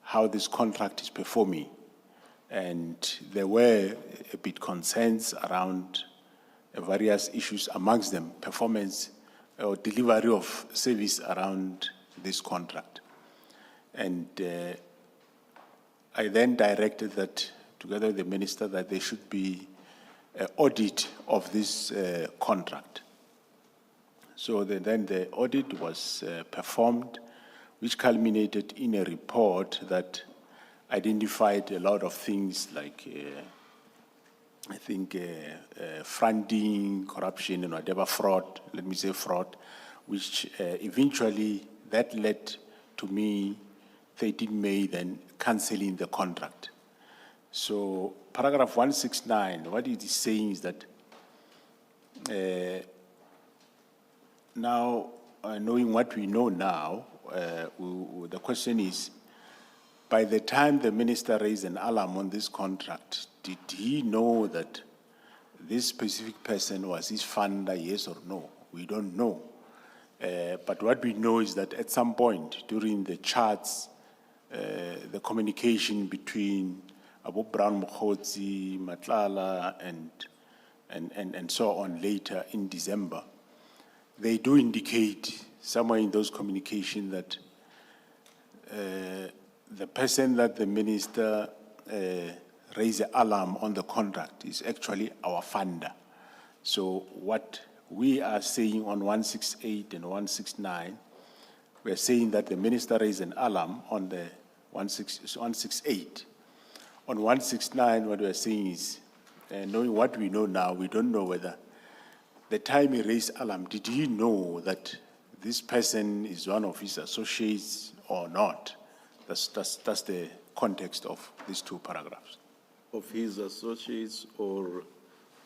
how this contract is performing. And there were a bit concerns around various issues, amongst them performance or delivery of service around this contract. And I then directed that, together with the minister, that there should be an audit of this contract. So then the audit was performed, which culminated in a report that identified a lot of things like, I think, funding, corruption, and whatever, fraud, let me say fraud, which eventually that led to me, 13 May, then cancelling the contract. So paragraph 169, what it is saying is that now, knowing what we know now, the question is, by the time the minister raised an alarm on this contract, did he know that this specific person was his funder, yes or no? We don't know. But what we know is that at some point during the charts, the communication between Abu Brown Mokhodzi, Matlala, and so on later in December, they do indicate somewhere in those communications that the person that the minister raised the alarm on the contract is actually our funder. So what we are saying on 168 and 169, we're saying that the minister raised an alarm on the 168. On 169, what we're saying is, knowing what we know now, we don't know whether the time he raised alarm, did he know that this person is one of his associates or not? That's the context of these two paragraphs. Of his associates or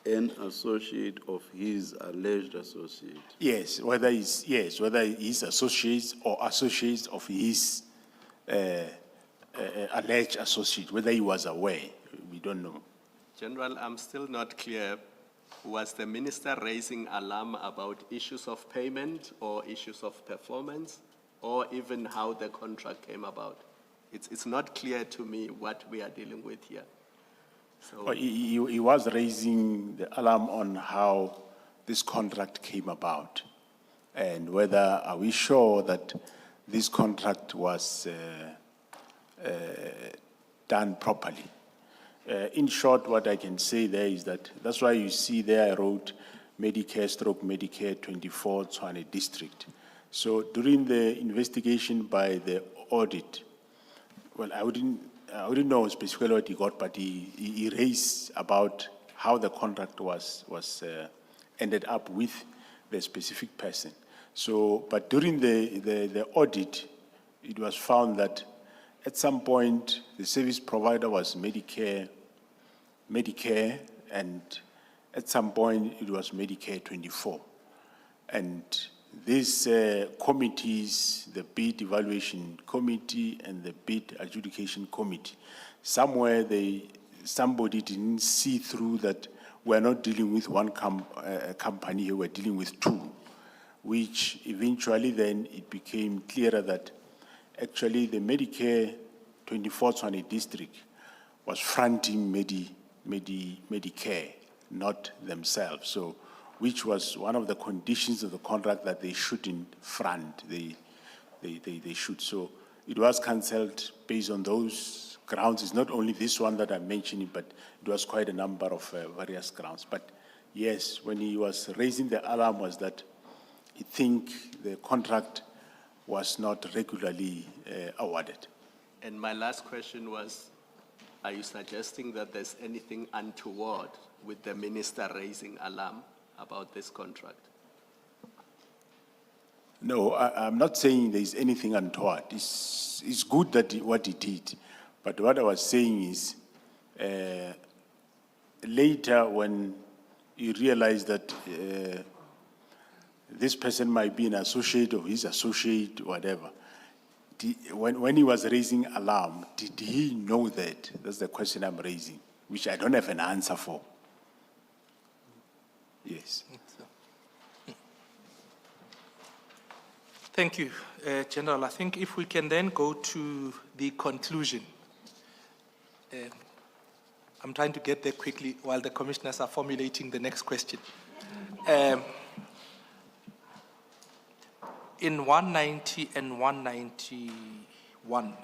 an associate of his alleged associate? Yes, whether he's associates or associates of his alleged associate, whether he was aware, we don't know. General, I'm still not clear. Was the minister raising alarm about issues of payment or issues of performance, or even how the contract came about? It's not clear to me what we are dealing with here. So He was raising the alarm on how this contract came about, and whether are we sure that this contract was done properly. In short, what I can say there is that that's why you see there I wrote Medicare 24 Tshwane district. So during the investigation by the audit, well, I wouldn't know specifically what he got, but he raised about how the contract was ended up with the specific person. So, but during the audit, it was found that at some point the service provider was Medicare, and at some point it was Medicare 24. And these committees, the bid evaluation committee and the bid adjudication committee, somewhere somebody didn't see through that we're not dealing with one company here, we're dealing with two, which eventually then it became clearer that actually the Medicare 24 Tshwane district was fronting Medicare, not themselves. So, which was one of the conditions of the contract that they shouldn't front, they should. So it was cancelled based on those grounds. It's not only this one that I'm mentioning, but it was quite a number of various grounds. But yes, when he was raising the alarm was that he think the contract was not regularly awarded. And my last question was, are you suggesting that there's anything untoward with the minister raising alarm about this contract? No, I'm not saying there is anything untoward. It's good that what he did. But what I was saying is, later when you realize that this person might be an associate of his associate, whatever. When he was raising alarm, did he know that? That's the question I'm raising, which I don't have an answer for. Yes. Thank you, General. I think if we can then go to the conclusion. I'm trying to get there quickly while the commissioners are formulating the next question. In 190 and 191,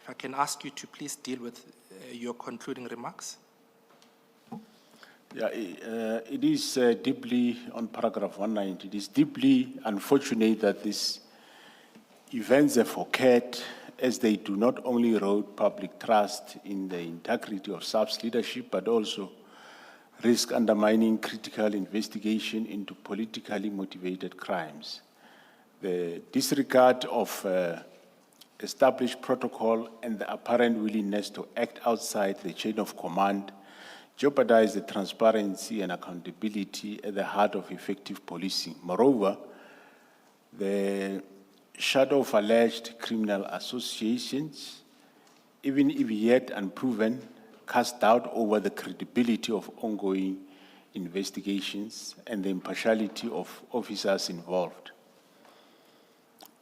if I can ask you to please deal with your concluding remarks. Yeah, it is deeply, on paragraph 190, it is deeply unfortunate that these events have occurred as they do not only erode public trust in the integrity of SAF's leadership, but also risk undermining critical investigation into politically motivated crimes. The disregard of established protocol and the apparent willingness to act outside the chain of command jeopardize the transparency and accountability at the heart of effective policing. Moreover, the shadow of alleged criminal associations, even if yet unproven, cast doubt over the credibility of ongoing investigations and the impartiality of officers involved.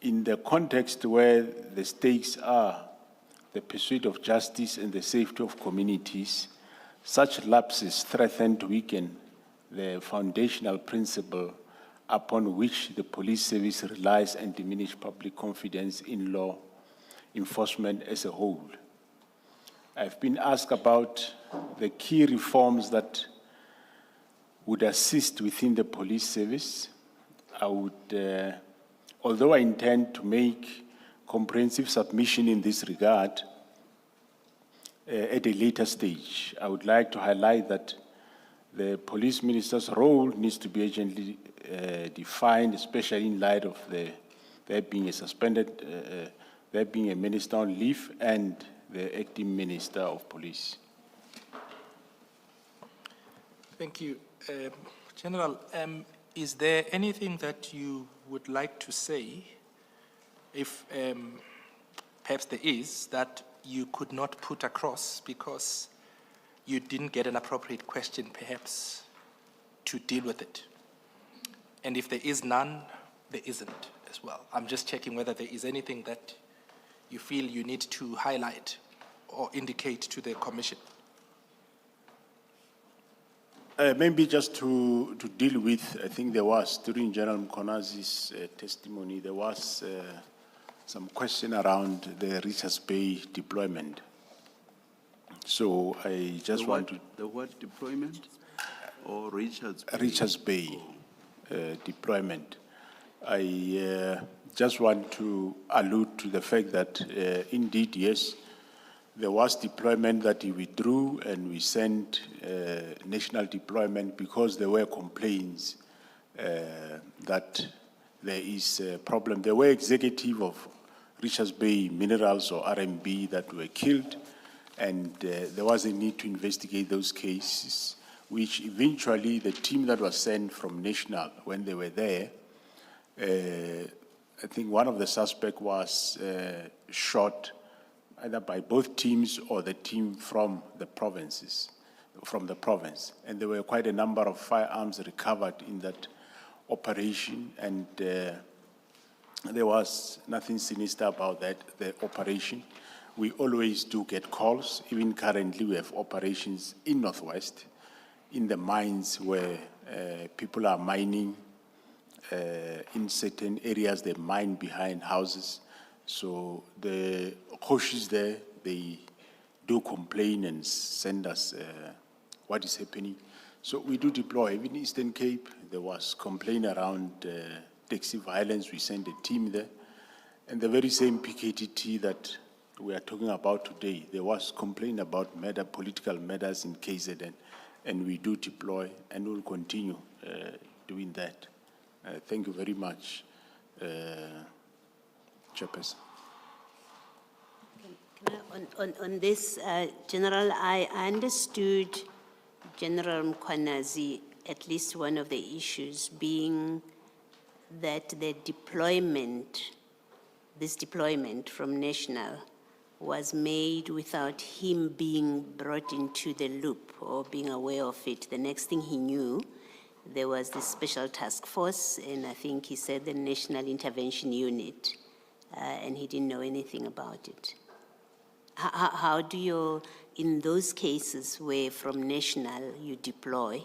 In the context where the stakes are the pursuit of justice and the safety of communities, such lapses threaten to weaken the foundational principle upon which the police service relies and diminish public confidence in law enforcement as a whole. I've been asked about the key reforms that would assist within the police service. I would, although I intend to make comprehensive submission in this regard at a later stage, I would like to highlight that the police minister's role needs to be urgently defined, especially in light of there being a minister on leave and the acting minister of police. Thank you. General, is there anything that you would like to say, if perhaps there is, that you could not put across because you didn't get an appropriate question, perhaps, to deal with it? And if there is none, there isn't as well. I'm just checking whether there is anything that you feel you need to highlight or indicate to the Commission. Maybe just to deal with, I think there was, during General Mkonazi's testimony, there was some question around the Richards Bay deployment. So I just want to... The what deployment? Or Richards Bay? Richards Bay deployment. I just want to allude to the fact that indeed, yes, there was deployment that he withdrew, and we sent national deployment because there were complaints that there is a problem. There were executives of Richards Bay Minerals or RMB that were killed, and there was a need to investigate those cases, which eventually the team that was sent from national, when they were there, I think one of the suspects was shot either by both teams or the team from the provinces, from the province. And there were quite a number of firearms recovered in that operation, and there was nothing sinister about that, the operation. We always do get calls. Even currently we have operations in Northwest, in the mines where people are mining. In certain areas, they mine behind houses. So the coaches there, they do complain and send us what is happening. So we do deploy. Even in Eastern Cape, there was complaint around taxi violence. We sent a team there. And the very same PKTT that we are talking about today, there was complaint about political matters in KZN, and we do deploy and will continue doing that. Thank you very much, Chairperson. On this, General, I understood General Mkwanazi, at least one of the issues being that the this deployment from national was made without him being brought into the loop or being aware of it. The next thing he knew, there was this special task force, and I think he said the National Intervention Unit, and he didn't know anything about it. How do you, in those cases where from national you deploy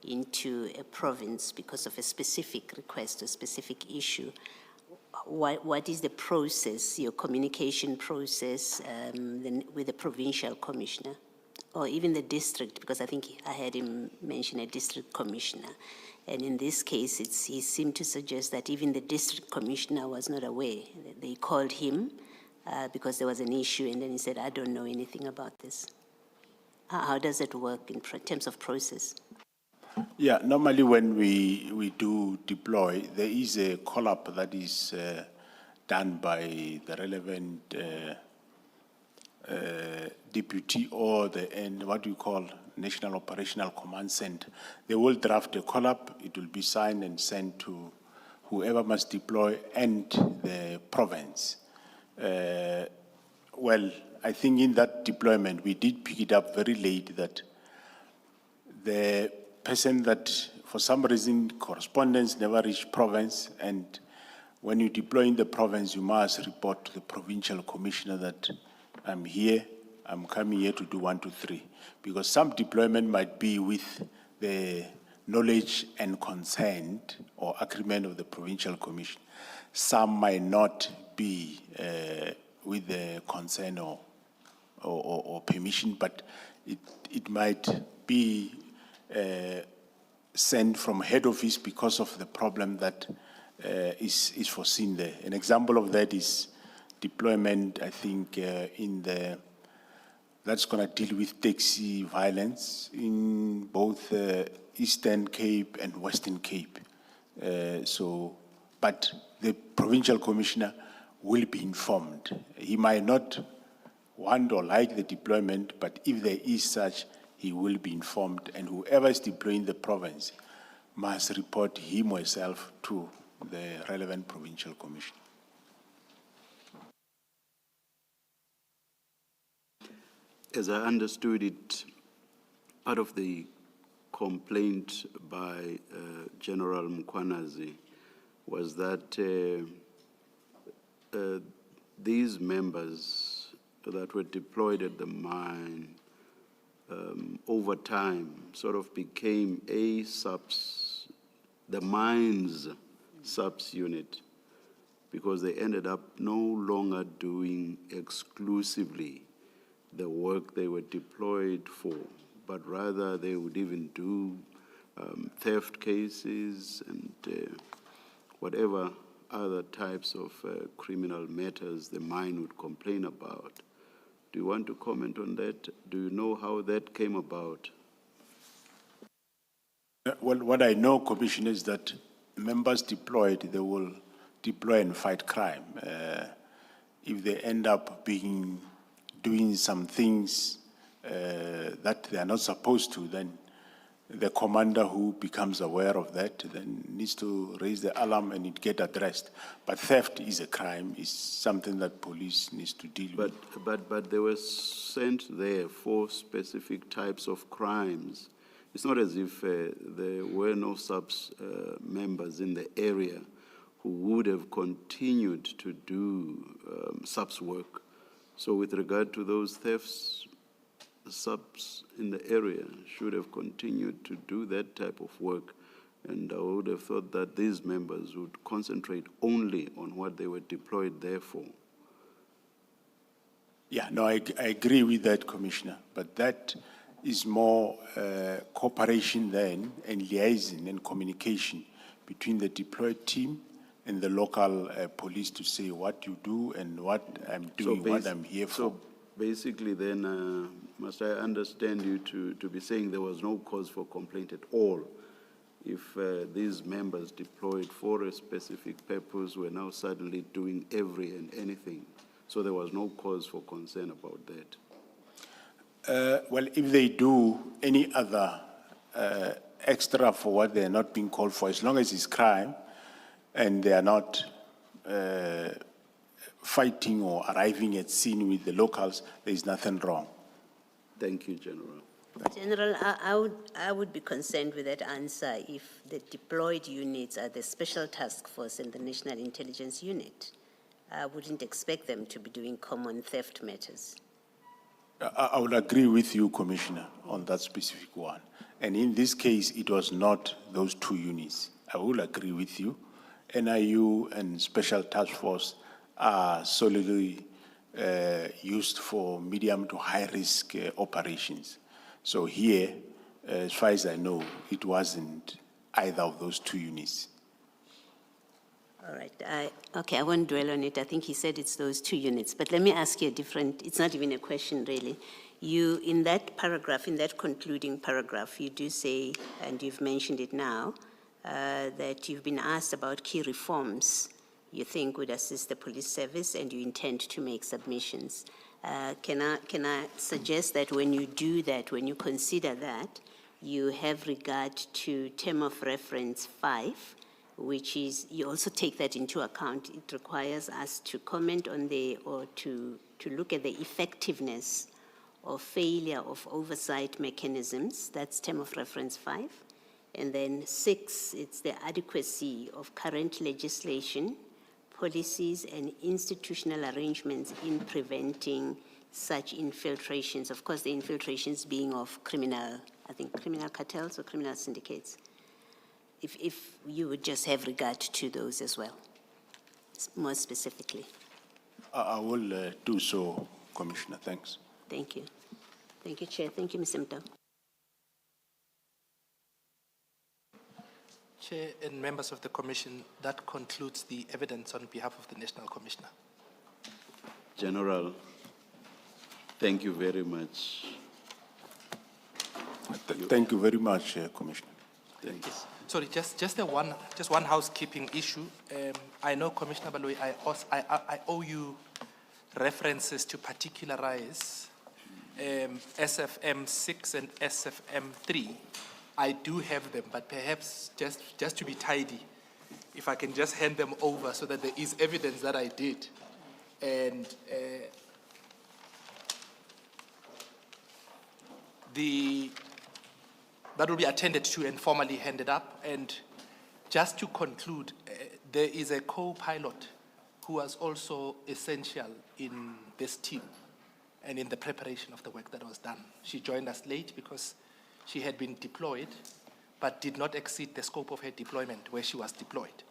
into a province because of a specific request, a specific issue, what is the process, your communication process with the provincial commissioner or even the district? Because I think I heard him mention a district commissioner. And in this case, he seemed to suggest that even the district commissioner was not aware. They called him because there was an issue, and then he said, I don't know anything about this. How does it work in terms of process? Yeah, normally when we do deploy, there is a call-up that is done by the relevant deputy or what we call National Operational Command Center. They will draft a call-up, it will be signed and sent to whoever must deploy and the province. Well, I think in that deployment, we did pick it up very late that the person that, for some reason, correspondence never reached province, and when you deploy in the province, you must report to the provincial commissioner that I'm here, I'm coming here to do 1, 2, 3. Because some deployment might be with the knowledge and consent or agreement of the provincial commission. Some might not be with the consent or permission, but it might be sent from head office because of the problem that is foreseen there. An example of that is deployment, I think, that's going to deal with taxi violence in both Eastern Cape and Western Cape. But the provincial commissioner will be informed. He might not want or like the deployment, but if there is such, he will be informed, and whoever is deploying the province must report him or herself to the relevant provincial commission. As I understood it, part of the complaint by General Mkwanazi was that these members that were deployed at the mine over time sort of became the mine's subs unit, because they ended up no longer doing exclusively the work they were deployed for, but rather they would even do theft cases and whatever other types of criminal matters the mine would complain about. Do you want to comment on that? Do you know how that came about? Well, what I know, Commissioner, is that members deployed, they will deploy and fight crime. If they end up doing some things that they are not supposed to, then the commander who becomes aware of that then needs to raise the alarm and it get addressed. But theft is a crime, is something that police needs to deal with. But they were sent there for specific types of crimes. It's not as if there were no subs members in the area who would have continued to do subs work. So with regard to those thefts, the subs in the area should have continued to do that type of work. And I would have thought that these members would concentrate only on what they were deployed there for. Yeah, no, I agree with that, Commissioner. But that is more cooperation then and liaison and communication between the deployed team and the local police to say what you do and what I'm doing, what I'm here for. So basically then, must I understand you to be saying there was no cause for complaint at all if these members deployed for a specific purpose were now suddenly doing every and anything? So there was no cause for concern about that? Well, if they do any other extra for what they're not being called for, as long as it's crime, and they are not fighting or arriving at scene with the locals, there is nothing wrong. Thank you, General. General, I would be concerned with that answer if the deployed units are the Special Task Force and the National Intelligence Unit. I wouldn't expect them to be doing common theft matters. I would agree with you, Commissioner, on that specific one. And in this case, it was not those two units. I will agree with you. NIU and Special Task Force are solely used for medium to high risk operations. So here, as far as I know, it wasn't either of those two units. All right, okay, I won't dwell on it. I think he said it's those two units, but let me ask you a different, it's not even a question really. You, in that paragraph, in that concluding paragraph, you do say, and you've mentioned it now, that you've been asked about key reforms you think would assist the police service and you intend to make submissions. Can I suggest that when you do that, when you consider that, you have regard to term of reference 5, which is, you also take that into account. It requires us to comment on or to look at the effectiveness or failure of oversight mechanisms. That's term of reference 5. And then 6, it's the adequacy of current legislation, policies, and institutional arrangements in preventing such infiltrations. Of course, the infiltrations being of criminal cartels or criminal syndicates. If you would just have regard to those as well, more specifically. I will do so, Commissioner. Thanks. Thank you. Thank you, Chair. Thank you, Mr. Mtao. Chair and members of the Commission, that concludes the evidence on behalf of the National Commissioner. General, thank you very much. Thank you very much, Commissioner. Thank you. Sorry, just one housekeeping issue. I know, Commissioner Baloyi, I owe you references to particularize SAfm 6 and SAfm 3. I do have them, but perhaps just to be tidy, if I can just hand them over so that there is evidence that I did. And that will be attended to and formally handed up. And just to conclude, there is a co-pilot who was also essential in this team and in the preparation of the work that was done. She joined us late because she had been deployed, but did not exceed the scope of her deployment where she was deployed.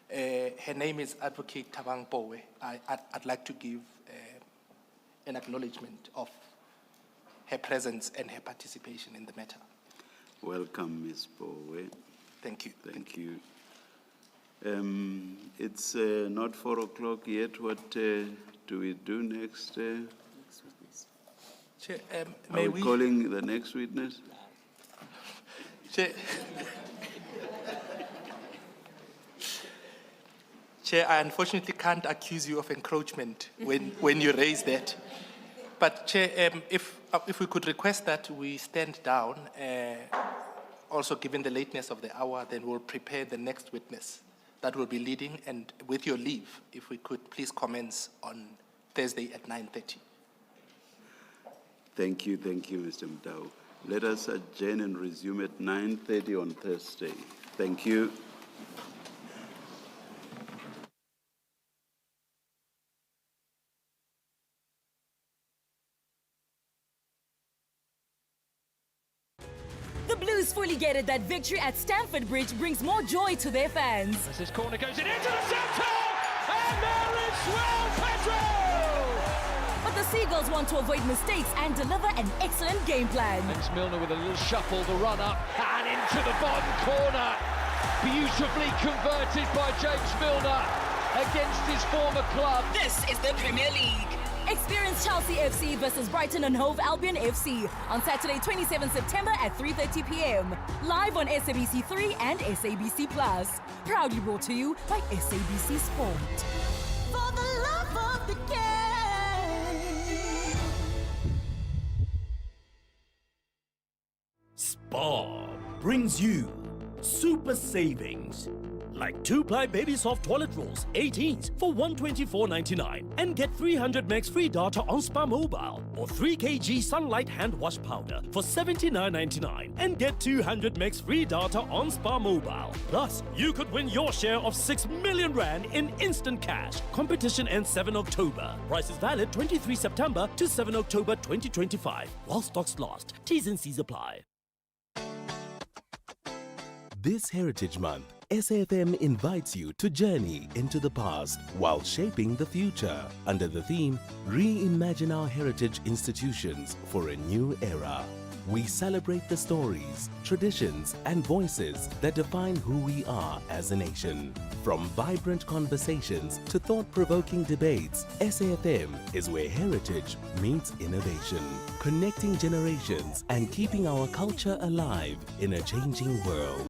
Her name is Advocate Thabang Powe. I'd like to give an acknowledgement of her presence and her participation in the matter. Welcome, Ms. Powe. Thank you. Thank you. It's not 4 o'clock yet. What do we do next? Chair, are we calling the next witness? Chair, Chair, I unfortunately can't accuse you of encroachment when you raise that. But Chair, if we could request that we stand down, also given the lateness of the hour, then we'll prepare the next witness that will be leading. And with your leave, if we could please commence on Thursday at 9:30. Thank you, Mr. Mtao. Let us adjourn and resume at 9:30 on Thursday. Thank you. The Blues fully get it that victory at Stamford Bridge brings more joy to their fans. As this corner goes into the centre, and there is Will Pedro! But the Seagulls want to avoid mistakes and deliver an excellent game plan. James Milner with a little shuffle, the run up, and into the bottom corner. Beautifully converted by James Milner against his former club. This is the Premier League. Experience Chelsea FC versus Brighton and Hove Albion FC on Saturday, 27 September at 3:30 p.m. Live on SABC 3 and SABC Plus. Proudly brought to you by SABC Sport. For the love of the game. Spar brings you super savings. like 2-ply Baby Soft toilet rolls, 18s for $124.99 and get 300 megs free data on Spa Mobile, or 3 kg Sunlight hand wash powder for $79.99 and get 200 megs free data on Spa Mobile. Plus, you could win your share of 6 million rand in instant cash. Competition ends 7 October. Price is valid 23 September to 7 October 2025. While stocks last. T's and C's apply. This Heritage Month, SAfm invites you to journey into the past while shaping the future under the theme Reimagine Our Heritage Institutions for a New Era. We celebrate the stories, traditions, and voices that define who we are as a nation. From vibrant conversations to thought-provoking debates, SAfm is where heritage meets innovation, connecting generations and keeping our culture alive in a changing world.